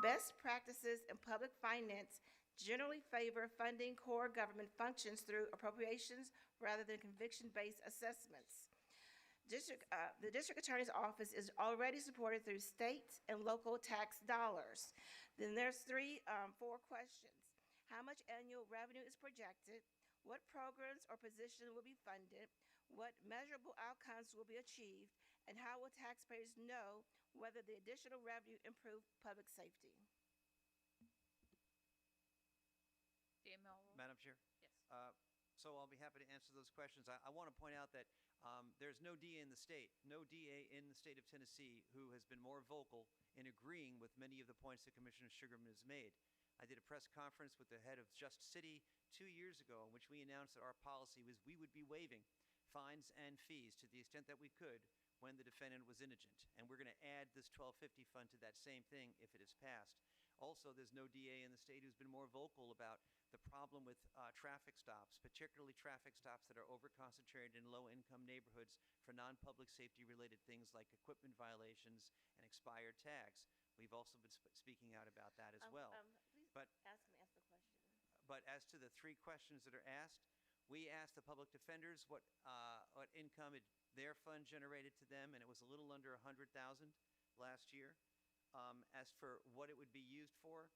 Best practices in public finance generally favor funding core government functions through appropriations rather than conviction-based assessments. The district attorney's office is already supported through state and local tax dollars. Then there's four questions. How much annual revenue is projected? What programs or positions will be funded? What measurable outcomes will be achieved? And how will taxpayers know whether the additional revenue improved public safety? Madam Chair? Yes. So I'll be happy to answer those questions. I want to point out that there's no DA in the state of Tennessee who has been more vocal in agreeing with many of the points that Commissioner Sugarman has made. I did a press conference with the head of Just City 2 years ago in which we announced that our policy was we would be waiving fines and fees to the extent that we could when the defendant was indigent. And we're going to add this $12.50 fund to that same thing if it is passed. Also, there's no DA in the state who's been more vocal about the problem with traffic stops, particularly traffic stops that are overconcentrated in low-income neighborhoods for non-public safety-related things like equipment violations and expired tags. We've also been speaking out about that as well. Please But ask the question. But as to the three questions that are asked, we asked the public defenders what income their fund generated to them, and it was a little under $100,000 last year. As for what it would be used for,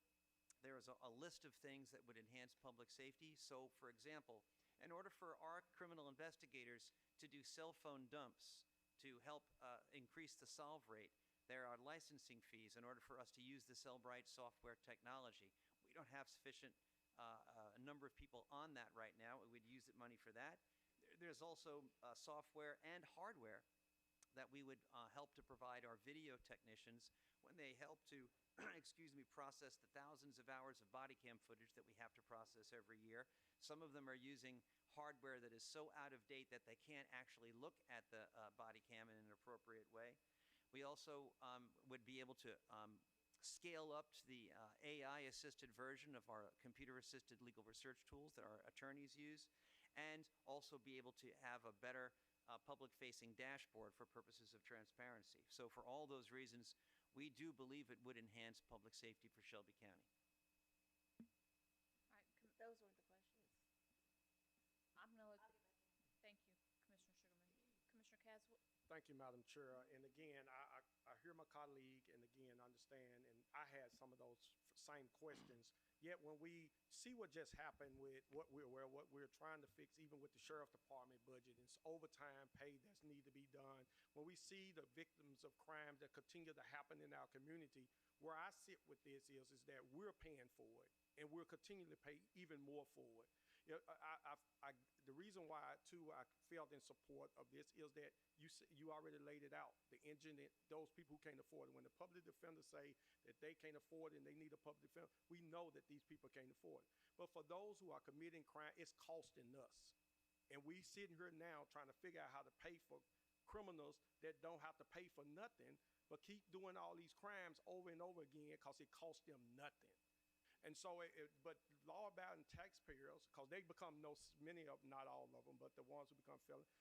there is a list of things that would enhance public safety. So, for example, in order for our criminal investigators to do cell phone dumps to help increase the solve rate, there are licensing fees in order for us to use the Cellbrite software technology. We don't have sufficient number of people on that right now. We would use money for that. There's also software and hardware that we would help to provide our video technicians when they help to, process the thousands of hours of body cam footage that we have to process every year. Some of them are using hardware that is so out of date that they can't actually look at the body cam in an appropriate way. We also would be able to scale up to the AI-assisted version of our computer-assisted legal research tools that our attorneys use, and also be able to have a better public-facing dashboard for purposes of transparency. So for all those reasons, we do believe it would enhance public safety for Shelby County. All right, Those weren't the questions. I'm going to look. Thank you, Commissioner Sugarman. Commissioner Caswell? Thank you, Madam Chair. And again, I hear my colleague and again understand, and I had some of those same questions Yet when we see what just happened with what we're trying to fix, even with the sheriff department budget, and it's overtime pay that's need to be done. When we see the victims of crime that continue to happen in our community, where I sit with this is that we're paying for it, and we're continuing to pay even more for it. You know, the reason why too I felt in support of this is that you already laid it out. The engine, those people who can't afford it. When the public defenders say that they can't afford it and they need a public defender, we know that these people can't afford it. But for those who are committing crime, it's costing us. And we sitting here now trying to figure out how to pay for criminals that don't have to pay for nothing, but keep doing all these crimes over and over again because it costs them nothing. And so, but law-abiding taxpayers, because they become many of, not all of them, but the ones who become felons,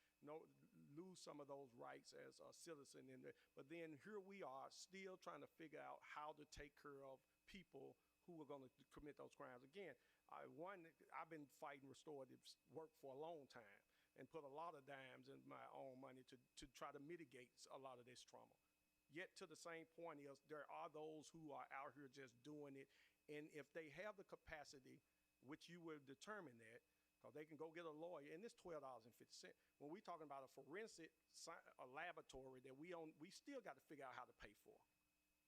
lose some of those rights as a citizen in there. But then here we are still trying to figure out how to take care of people who are going to commit those crimes. Again, I've been fighting restorative work for a long time and put a lot of dimes in my own money to try to mitigate a lot of this trauma. Yet to the same point is there are those who are out here just doing it. And if they have the capacity, which you will determine that, because they can go get a lawyer, and it's $12.50. When we're talking about a forensic laboratory that we still got to figure out how to pay for.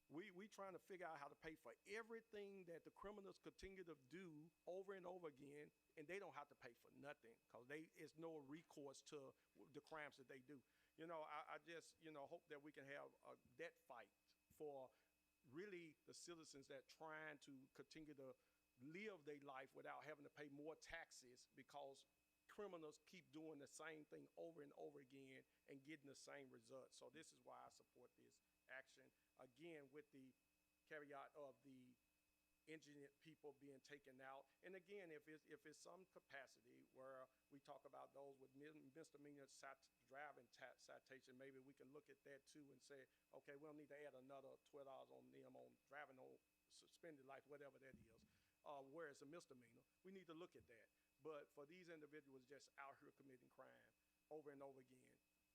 We trying to figure out how to pay for everything that the criminals continue to do over and over again, and they don't have to pay for nothing because it's no recourse to the crimes that they do. You know, I just, hope that we can have that fight for really the citizens that trying to continue to live their life without having to pay more taxes because criminals keep doing the same thing over and over again and getting the same results. So this is why I support this action, again, with the caveat of the engineered people being taken out. And again, if it's some capacity where we talk about those with misdemeanor driving citation, maybe we can look at that too and say, okay, we'll need to add another $12 on them on driving on suspended life, whatever that is, where it's a misdemeanor. We need to look at that. But for these individuals just out here committing crime over and over again,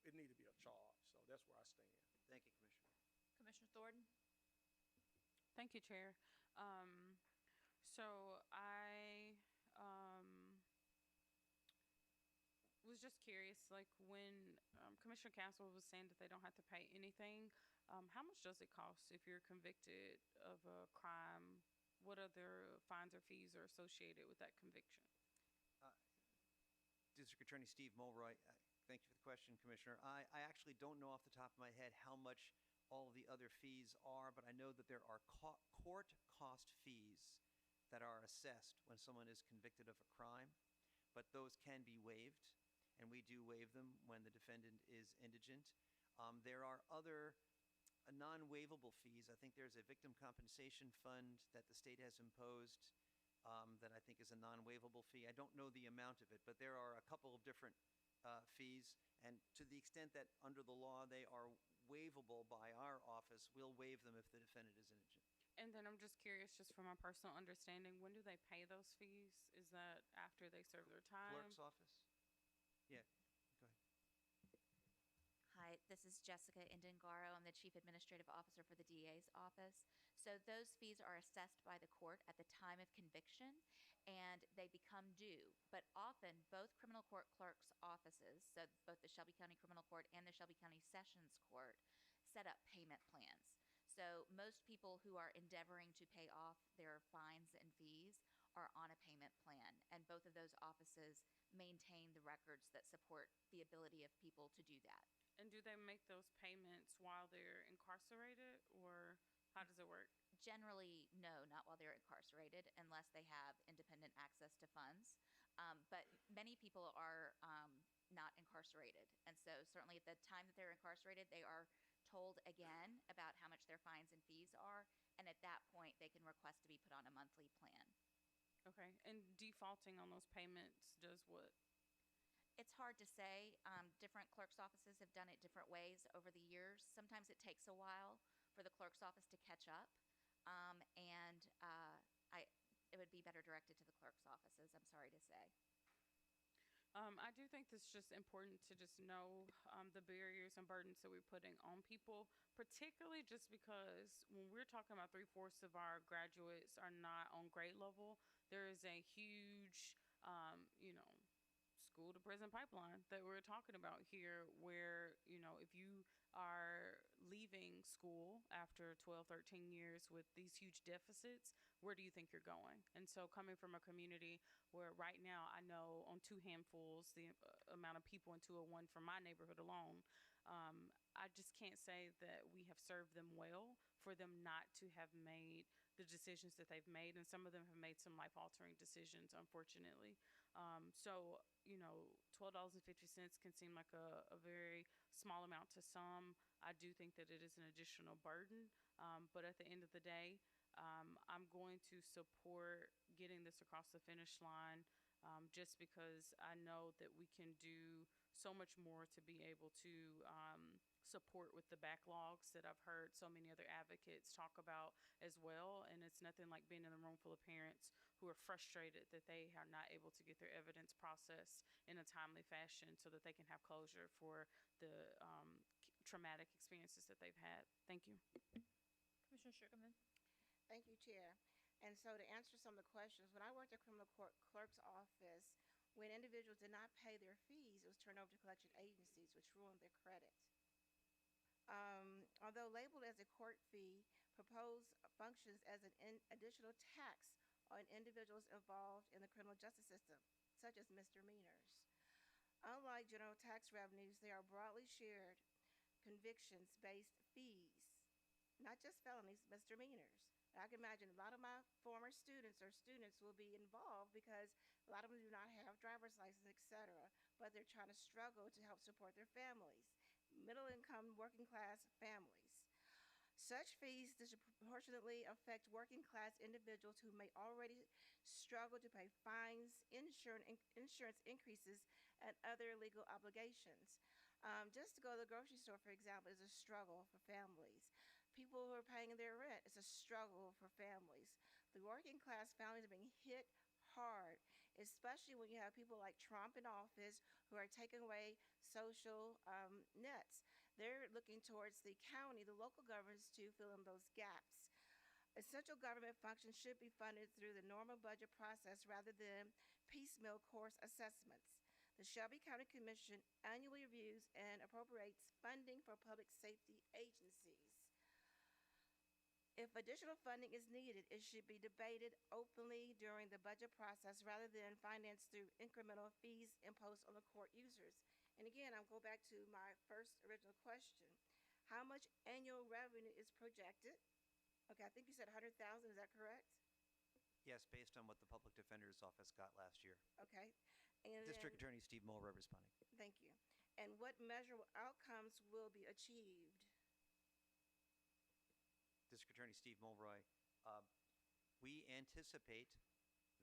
it need to be a charge. So that's where I stand. Thank you, Commissioner. Commissioner Thornton? Thank you, Chair. So I was just curious, like when Commissioner Castle was saying that they don't have to pay anything, how much does it cost if you're convicted of a crime? What other fines or fees are associated with that conviction? District Attorney Steve Mulroy, thank you for the question, Commissioner. I actually don't know off the top of my head how much all of the other fees are, but I know that there are court cost fees that are assessed when someone is convicted of a crime, but those can be waived, and we do waive them when the defendant is indigent. There are other non-waivable fees. I think there's a victim compensation fund that the state has imposed that I think is a non-waivable fee. I don't know the amount of it, but there are a couple of different fees, and to the extent that under the law they are waivable by our office, we'll waive them if the defendant is indigent. And then I'm just curious, just from my personal understanding, when do they pay those fees? Is that after they serve their time? Clerk's office? Yeah, go ahead. Hi, this is Jessica Indengaro. I'm the Chief Administrative Officer for the DA's office. So those fees are assessed by the court at the time of conviction, and they become due. But often, both criminal court clerks' offices, so both the Shelby County Criminal Court and the Shelby County Sessions Court, set up payment plans. So most people who are endeavoring to pay off their fines and fees are on a payment plan, and both of those offices maintain the records that support the ability of people to do that. And do they make those payments while they're incarcerated, or how does it work? Generally, no, not while they're incarcerated, unless they have independent access to funds. But many people are not incarcerated, and so certainly at the time that they're incarcerated, they are told again about how much their fines and fees are, and at that point, they can request to be put on a monthly plan. Okay, and defaulting on those payments does what? It's hard to say. Different clerk's offices have done it different ways over the years. Sometimes it takes a while for the clerk's office to catch up, and it would be better directed to the clerk's offices, I'm sorry to say. I do think it's just important to just know the barriers and burdens that we're putting on people, particularly just because when we're talking about 3/4 of our graduates are not on grade level, there is a huge, school to prison pipeline that we're talking about here where, if you are leaving school after 12, 13 years with these huge deficits, where do you think you're going? And so coming from a community where right now I know on two handfuls the amount of people in 201 from my neighborhood alone, I just can't say that we have served them well for them not to have made the decisions that they've made, and some of them have made some life-altering decisions, unfortunately. So, $12.50 can seem like a very small amount to some. I do think that it is an additional burden, but at the end of the day, I'm going to support getting this across the finish line, just because I know that we can do so much more to be able to support with the backlogs that I've heard so many other advocates talk about as well. And it's nothing like being in a room full of parents who are frustrated that they are not able to get their evidence processed in a timely fashion so that they can have closure for the traumatic experiences that they've had. Thank you. Commissioner Sugarman. Thank you, Chair. And so to answer some of the questions, when I worked at criminal court clerk's office, when individuals did not pay their fees, it was turned over to collection agencies, which ruined their credit. Although labeled as a court fee, proposed functions as an additional tax on individuals involved in the criminal justice system, such as misdemeanors. Unlike general tax revenues, they are broadly shared convictions-based fees, not just felonies, misdemeanors. I can imagine a lot of my former students will be involved because a lot of them do not have driver's license, etc., but they're trying to struggle to help support their families, middle income, working class families. Such fees disproportionately affect working class individuals who may already struggle to pay fines, insurance increases, and other legal obligations. Just to go to the grocery store, for example, is a struggle for families. People who are paying their rent is a struggle for families. The working class families are being hit hard, especially when you have people like Trump in office who are taking away social nets. They're looking towards the county, the local governments, to fill in those gaps. Essential government functions should be funded through the normal budget process rather than piecemeal course assessments. The Shelby County Commission annually reviews and appropriates funding for public safety agencies. If additional funding is needed, it should be debated openly during the budget process rather than financed through incremental fees imposed on the court users. And again, I'll go back to my first original question. How much annual revenue is projected? Okay, I think you said 100,000, is that correct? Yes, based on what the Public Defender's Office got last year. Okay. And District Attorney Steve Mulroy responding. Thank you. And what measurable outcomes will be achieved? District Attorney Steve Mulroy, we anticipate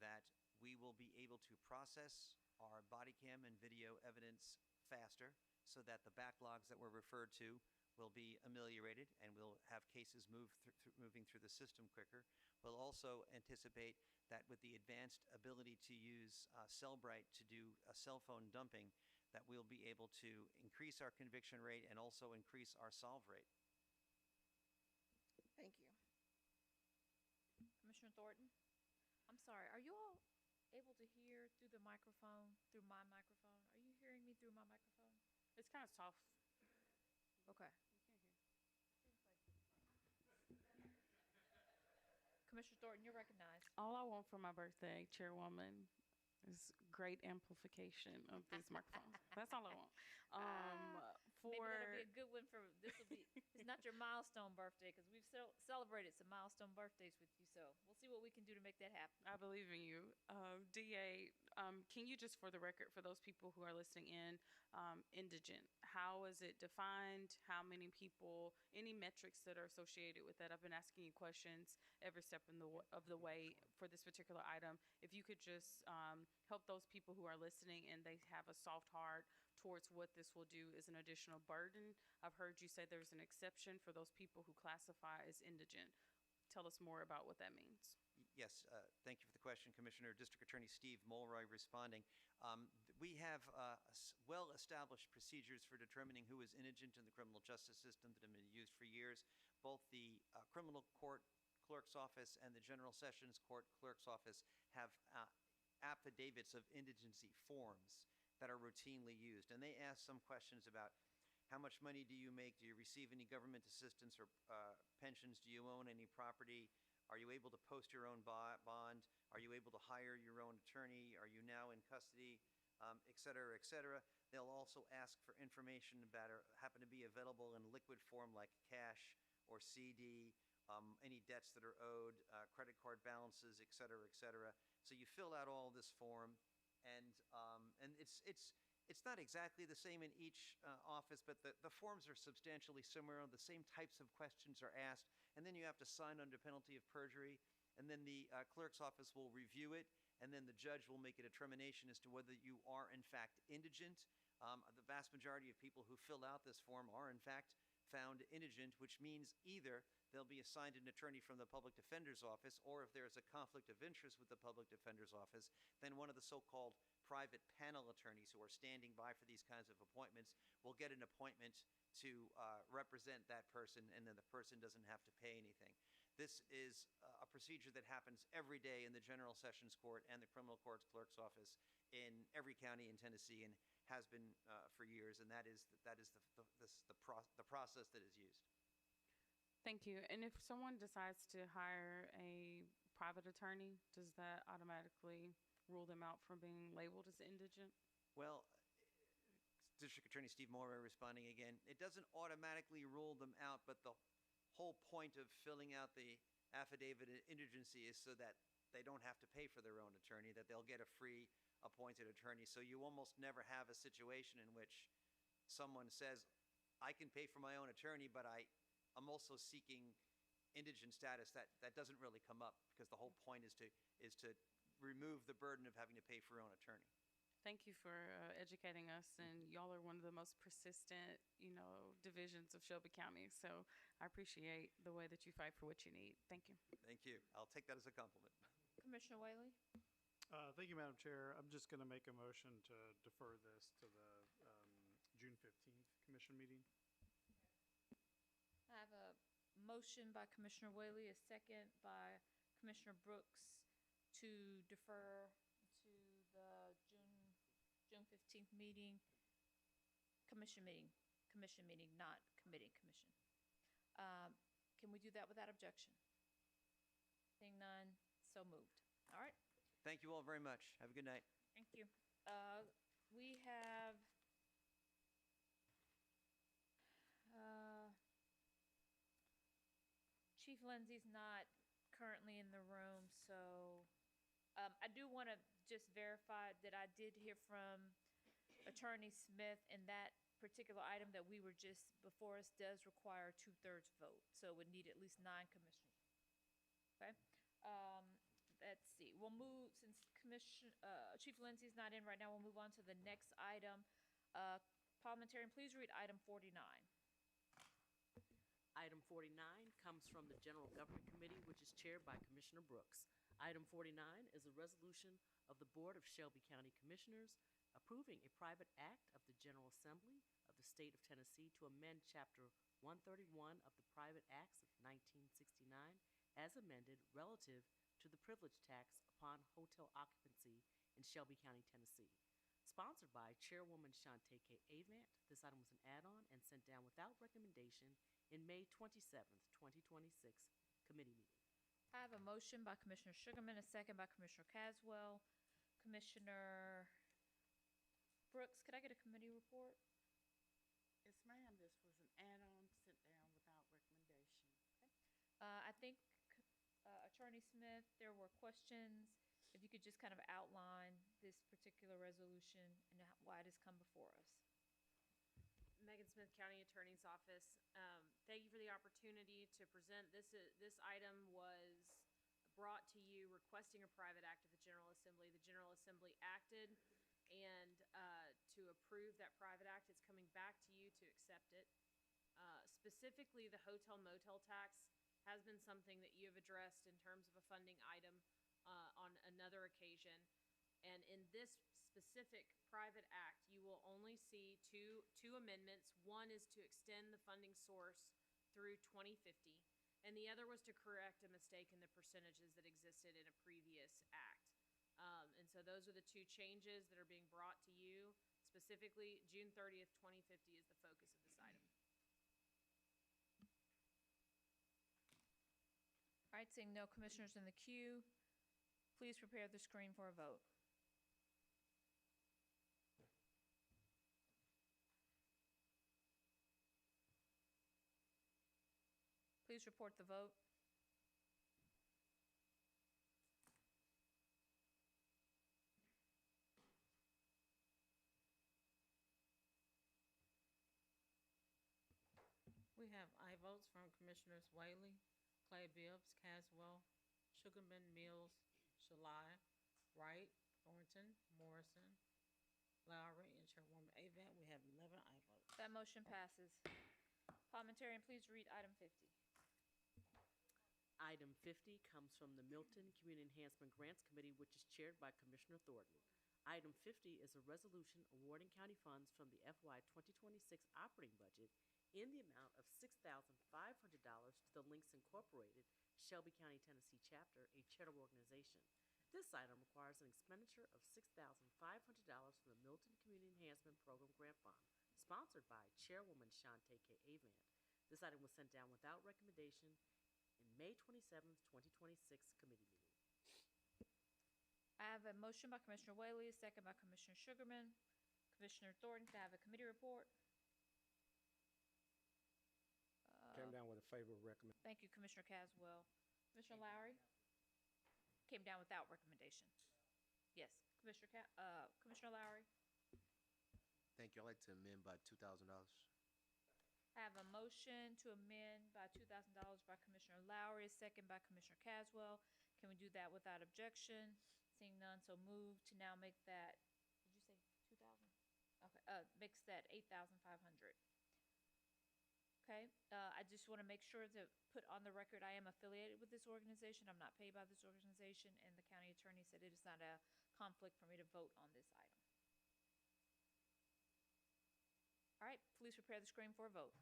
that we will be able to process our body cam and video evidence faster so that the backlogs that were referred to will be ameliorated and we'll have cases moving through the system quicker. We'll also anticipate that with the advanced ability to use Cellbrite to do a cell phone dumping, that we'll be able to increase our conviction rate and also increase our solve rate. Thank you. Commissioner Thornton. I'm sorry, are you all able to hear through the microphone, through my microphone? Are you hearing me through my microphone? It's kind of soft. Okay. Commissioner Thornton, you're recognized. All I want for my birthday, Chairwoman, is great amplification of these microphones. That's all I want. Maybe that'll be a good one for, this will be, it's not your milestone birthday, because we've celebrated some milestone birthdays with you, so we'll see what we can do to make that happen. I believe in you. DA, can you just, for the record, for those people who are listening in, indigent, how is it defined? How many people, any metrics that are associated with that? I've been asking you questions every step of the way for this particular item. If you could just help those people who are listening and they have a soft heart towards what this will do as an additional burden. I've heard you say there's an exception for those people who classify as indigent. Tell us more about what that means. Yes, thank you for the question, Commissioner. District Attorney Steve Mulroy responding. We have well-established procedures for determining who is indigent in the criminal justice system that have been used for years. Both the criminal court clerk's office and the general sessions court clerk's office have affidavits of indigency forms that are routinely used. And they ask some questions about how much money do you make? Do you receive any government assistance or pensions? Do you own any property? Are you able to post your own bond? Are you able to hire your own attorney? Are you now in custody? Et cetera, et cetera. They'll also ask for information that happen to be available in liquid form like cash or CD, any debts that are owed, credit card balances, et cetera, et cetera. So you fill out all this form, and it's not exactly the same in each office, but the forms are substantially similar. The same types of questions are asked, and then you have to sign under penalty of perjury, and then the clerk's office will review it, and then the judge will make a determination as to whether you are in fact indigent. The vast majority of people who fill out this form are in fact found indigent, which means either they'll be assigned an attorney from the public defender's office, or if there is a conflict of interest with the public defender's office, then one of the so-called private panel attorneys who are standing by for these kinds of appointments will get an appointment to represent that person, and then the person doesn't have to pay anything. This is a procedure that happens every day in the General Sessions Court and the Criminal Courts Clerk's Office in every county in Tennessee, and has been for years, and that is the process that is used. Thank you. And if someone decides to hire a private attorney, does that automatically rule them out from being labeled as indigent? Well, District Attorney Steve Moore responding again. It doesn't automatically rule them out, but the whole point of filling out the affidavit of indigency is so that they don't have to pay for their own attorney, that they'll get a free appointed attorney. So you almost never have a situation in which someone says, I can pay for my own attorney, but I'm also seeking indigent status. That doesn't really come up, because the whole point is to remove the burden of having to pay for your own attorney. Thank you for educating us, and y'all are one of the most persistent, divisions of Shelby County. So I appreciate the way that you fight for what you need. Thank you. Thank you. I'll take that as a compliment. Commissioner Whaley? Thank you, Madam Chair. I'm just going to make a motion to defer this to the June 15th commission meeting. I have a motion by Commissioner Whaley, a second by Commissioner Brooks to defer to the June 15th meeting, commission meeting, not committee, commission. Can we do that without objection? Seeing none, so moved. All right. Thank you all very much. Have a good night. Thank you. We have Chief Lindsay's not currently in the room, so I do want to just verify that I did hear from Attorney Smith, and that particular item that we were just before us does require a 2/3 vote, so it would need at least 9 commissioners. Okay. Let's see. We'll move, since Chief Lindsay's not in right now, we'll move on to the next item. Parliamentarian, please read item 49. Item 49 comes from the General Government Committee, which is chaired by Commissioner Brooks. Item 49 is a resolution of the Board of Shelby County Commissioners approving a private act of the General Assembly of the State of Tennessee to amend Chapter 131 of the Private Acts of 1969 as amended relative to the privilege tax upon hotel occupancy in Shelby County, Tennessee. Sponsored by Chairwoman Shantae K. Avant, this item was an add-on and sent down without recommendation in May 27th, 2026 committee meeting. I have a motion by Commissioner Sugarman, a second by Commissioner Caswell. Commissioner Brooks, could I get a committee report? Yes, ma'am, this was an add-on sent down without recommendation. I think Attorney Smith, there were questions. If you could just kind of outline this particular resolution and why it has come before us. Megan Smith, County Attorney's Office. Thank you for the opportunity to present. This item was brought to you requesting a private act of the General Assembly. The General Assembly acted, and to approve that private act, it's coming back to you to accept it. Specifically, the hotel motel tax has been something that you have addressed in terms of a funding item on another occasion. And in this specific private act, you will only see two amendments. One is to extend the funding source through 2050, and the other was to correct a mistake in the percentages that existed in a previous act. And so those are the two changes that are being brought to you. Specifically, June 30th, 2050 is the focus of this item. All right, seeing no commissioners in the queue, please prepare the screen for a vote. Please report the vote. We have aye votes from Commissioners Whaley, Clay Bibbs, Caswell, Sugarman, Mills, Shalai, Wright, Thornton, Morrison, Lowry, and Chairwoman Avant. We have 11 aye votes. That motion passes. Parliamentarian, please read item 50. Item 50 comes from the Milton Community Enhancement Grants Committee, which is chaired by Commissioner Thornton. Item 50 is a resolution awarding county funds from the FY 2026 operating budget in the amount of $6,500 to the Links Incorporated, Shelby County, Tennessee chapter, a charitable organization. This item requires an expenditure of $6,500 from the Milton Community Enhancement Program Grant Fund, sponsored by Chairwoman Shante K. Avant. This item was sent down without recommendation in May 27th, 2026 committee meeting. I have a motion by Commissioner Whaley, a second by Commissioner Sugarman. Commissioner Thornton, can I have a committee report? Came down with a favorable recommendation. Thank you, Commissioner Caswell. Commissioner Lowry? Came down without recommendation. Yes, Commissioner Lowry? Thank you. I'd like to amend by $2,000. I have a motion to amend by $2,000 by Commissioner Lowry, a second by Commissioner Caswell. Can we do that without objection? Seeing none, so move to now make that, did you say 2,000? Okay, makes that 8,500. Okay, I just want to make sure to put on the record I am affiliated with this organization. I'm not paid by this organization, and the county attorney said it is not a conflict for me to vote on this item. All right, please prepare the screen for a vote.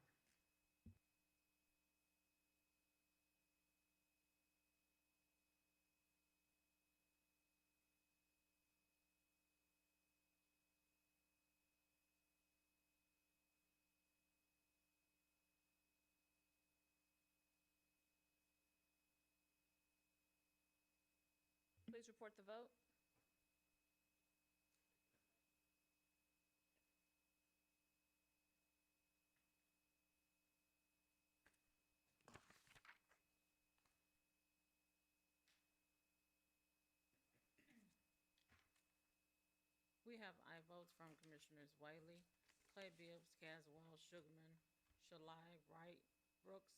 Please report the vote. We have aye votes from Commissioners Whaley, Clay Bibbs, Caswell, Sugarman, Shalai, Wright, Brooks,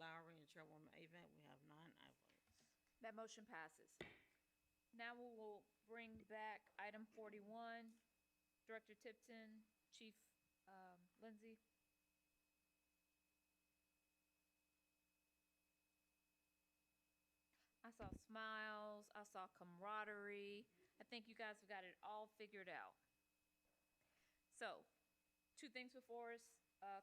Lowry, and Chairwoman Avant. We have 9 aye votes. That motion passes. Now we will bring back item 41. Director Tipton, Chief Lindsay. I saw smiles, I saw camaraderie. I think you guys have got it all figured out. So, 2 things before us,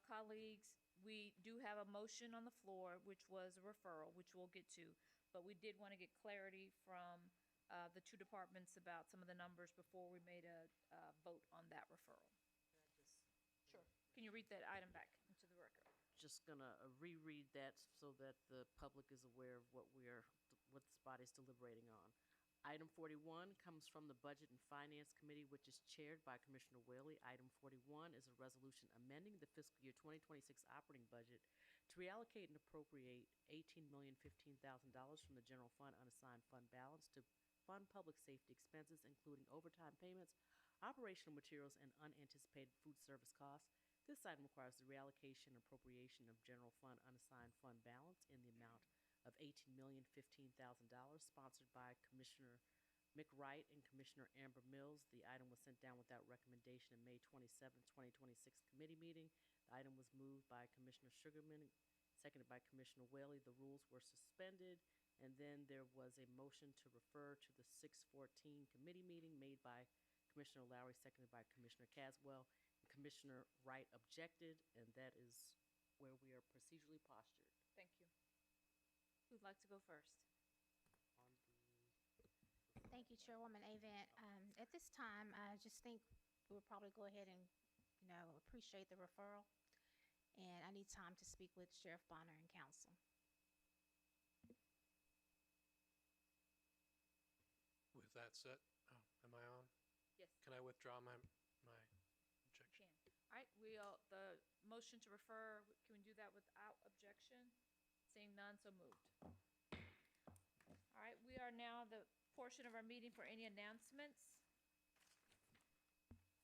colleagues. We do have a motion on the floor, which was a referral, which we'll get to, but we did want to get clarity from the 2 departments about some of the numbers before we made a vote on that referral. Sure. Can you read that item back into the record? Just gonna reread that so that the public is aware of what this body's deliberating on. Item 41 comes from the Budget and Finance Committee, which is chaired by Commissioner Whaley. Item 41 is a resolution amending the fiscal year 2026 operating budget to reallocate and appropriate $18,015,000 from the general fund unassigned fund balance to fund public safety expenses, including overtime payments, operational materials, and unanticipated food service costs. This item requires the reallocation and appropriation of general fund unassigned fund balance in the amount of $18,015,000, sponsored by Commissioner McWright and Commissioner Amber Mills. The item was sent down without recommendation in May 27, 2026 committee meeting. The item was moved by Commissioner Sugarman, seconded by Commissioner Whaley. The rules were suspended, and then there was a motion to refer to the 6:14 committee meeting made by Commissioner Lowry, seconded by Commissioner Caswell. Commissioner Wright objected, and that is where we are procedurally postured. Thank you. Who'd like to go first? Thank you, Chairwoman Avant. At this time, I just think we'll probably go ahead and, appreciate the referral. And I need time to speak with Sheriff Bonner and council. With that said, am I on? Yes. Can I withdraw my objection? Can. All right, the motion to refer, can we do that without objection? Seeing none, so moved. All right, we are now the portion of our meeting for any announcements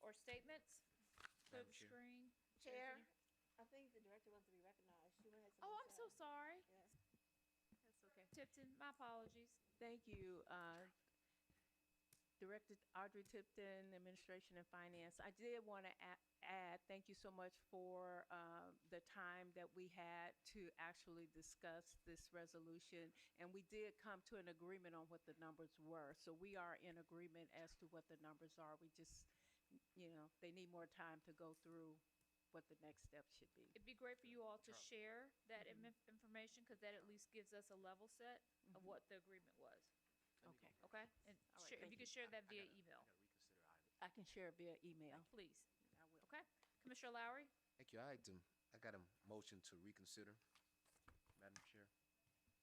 or statements. Clear Madam the Chair. screen. Chair, I think the director wants to be recognized. She wanted Oh, I'm so sorry. Yes. That's okay. Tipton, my apologies. Thank you, Director Audrey Tipton, Administration and Finance. I did want to add, thank you so much for the time that we had to actually discuss this resolution. And we did come to an agreement on what the numbers were. So we are in agreement as to what the numbers are. We just, they need more time to go through what the next step should be. It'd be great for you all to share that information, because that at least gives us a level set of what the agreement was. Okay. Okay? And All right, if thank you you. could share that via email, I can share via email. please. I will. Okay? Commissioner Lowry? Thank you. I got a motion to reconsider, Madam Chair.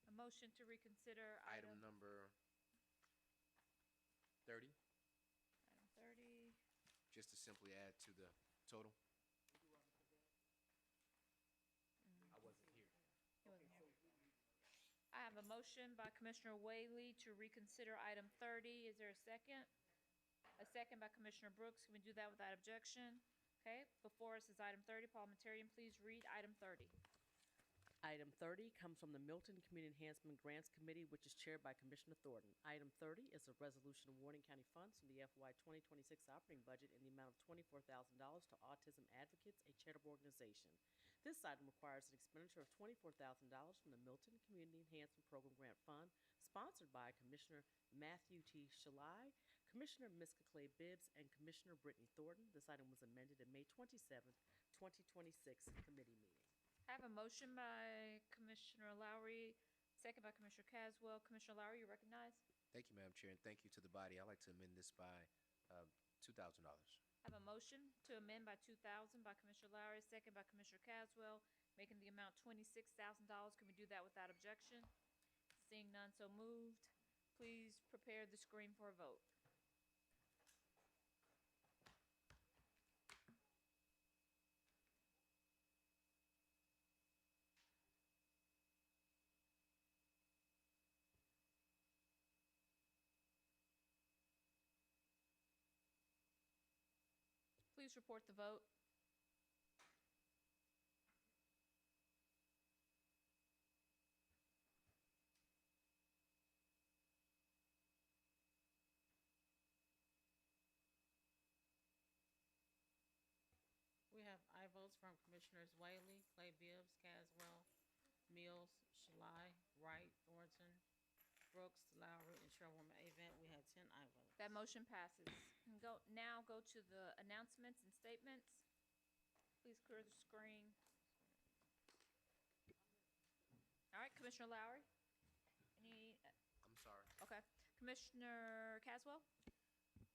A motion to reconsider Item number 30, item 30. just to simply add to the total. I wasn't here. He wasn't here. I have a motion by Commissioner Whaley to reconsider item 30. Is there a second? A second by Commissioner Brooks. Can we do that without objection? Okay, before us is item 30. Parliamentarian, please read item 30. Item 30 comes from the Milton Community Enhancement Grants Committee, which is chaired by Commissioner Thornton. Item 30 is a resolution awarding county funds from the FY 2026 operating budget in the amount of $24,000 to Autism Advocates, a charitable organization. This item requires an expenditure of $24,000 from the Milton Community Enhancement Program Grant Fund, sponsored by Commissioner Matthew T. Shelby, Commissioner Miska Clay Bibbs, and Commissioner Brittany Thornton. This item was amended in May 27th, 2026 committee meeting. I have a motion by Commissioner Lowry, second by Commissioner Caswell. Commissioner Lowry, you recognize? Thank you, Madam Chair, and thank you to the body. I'd like to amend this by $2,000. I have a motion to amend by 2,000 by Commissioner Lowry, second by Commissioner Caswell, making the amount $26,000. Can we do that without objection? Seeing none, so moved. Please prepare the screen for a vote. Please report the vote. We have aye votes from Commissioners Whaley, Clay Bibbs, Caswell, Mills, Shelby, Wright, Thornton, Brooks, Lowry, and Chairwoman Avant. We had 10 aye votes. That motion passes. And now go to the announcements and statements. Please clear the screen. All right, Commissioner Lowry? I'm sorry. Okay. Commissioner Caswell?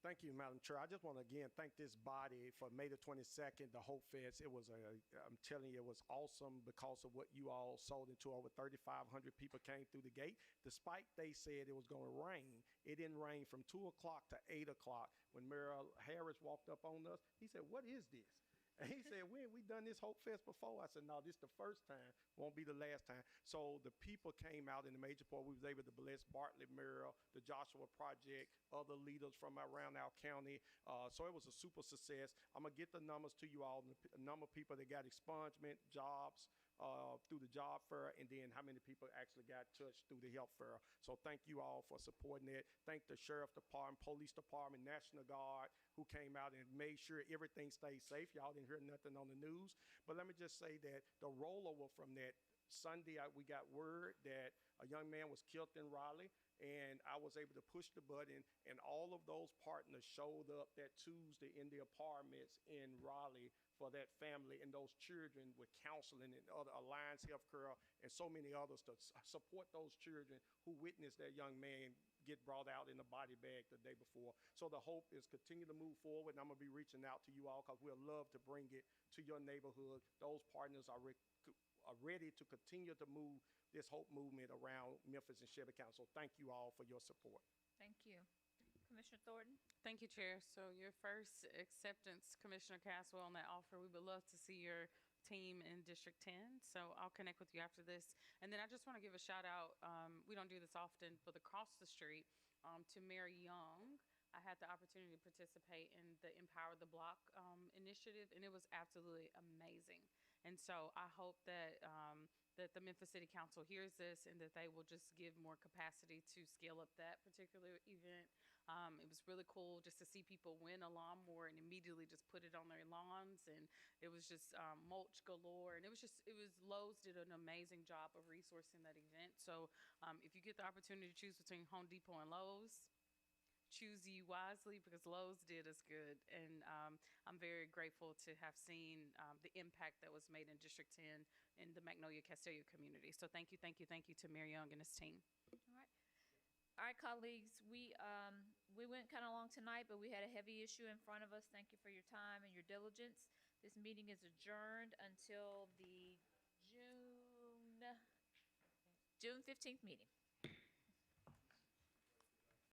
Thank you, Madam Chair. I just want to again thank this body for May the 22nd, the Hope Fest. It was I'm telling you, it was awesome because of what you all sold into. Over 3,500 people came through the gate. Despite they said it was going to rain, it didn't rain from 2 o'clock to 8 o'clock. When Mayor Harris walked up on us, he said, "What is this?" And he said, when we done this Hope Fest before? I said, no, this is the first time, won't be the last time. So the people came out in the major part. We was able to bless Bartlett Mural, the Joshua Project, other leaders from around our county. So it was a super success. I'm going to get the numbers to you all, the number of people that got expungement, jobs, through the job fair, and then how many people actually got touched through the health fair. So thank you all for supporting it. Thank the Sheriff Department, Police Department, National Guard, who came out and made sure everything stayed safe. Y'all didn't hear nothing on the news. But let me just say that the rollover from that, Sunday, we got word that a young man was killed in Raleigh, and I was able to push the button, and all of those partners showed up that Tuesday in the apartments in Raleigh for that family and those children with counseling and other Alliance Healthcare and so many others to support those children who witnessed that young man get brought out in a body bag the day before. So the hope is continue to move forward, and I'm going to be reaching out to you all because we'd love to bring it to your neighborhood. Those partners are ready to continue to move this hope movement around Memphis and Shelby County. So thank you all for your support. Thank you. Commissioner Thornton? Thank you, Chair. So your first acceptance, Commissioner Caswell, on that offer, we would love to see your team in District 10. So I'll connect with you after this. And then I just want to give a shout out. We don't do this often, but across the street to Mary Young. I had the opportunity to participate in the Empower the Block initiative, and it was absolutely amazing. And so I hope that that the Memphis City Council hears this and that they will just give more capacity to scale up that particular event. It was really cool just to see people win a lawnmower and immediately just put it on their lawns, and it was just mulch galore, and Lowe's did an amazing job of resourcing that event. So if you get the opportunity to choose between Home Depot and Lowe's, choose you wisely because Lowe's did us good. And I'm very grateful to have seen the impact that was made in District 10 in the Magnolia Castelia community. So thank you to Mayor Young and his team. All right, colleagues, we went kind of long tonight, but we had a heavy issue in front of us. Thank you for your time and your diligence. This meeting is adjourned until the June 15th meeting.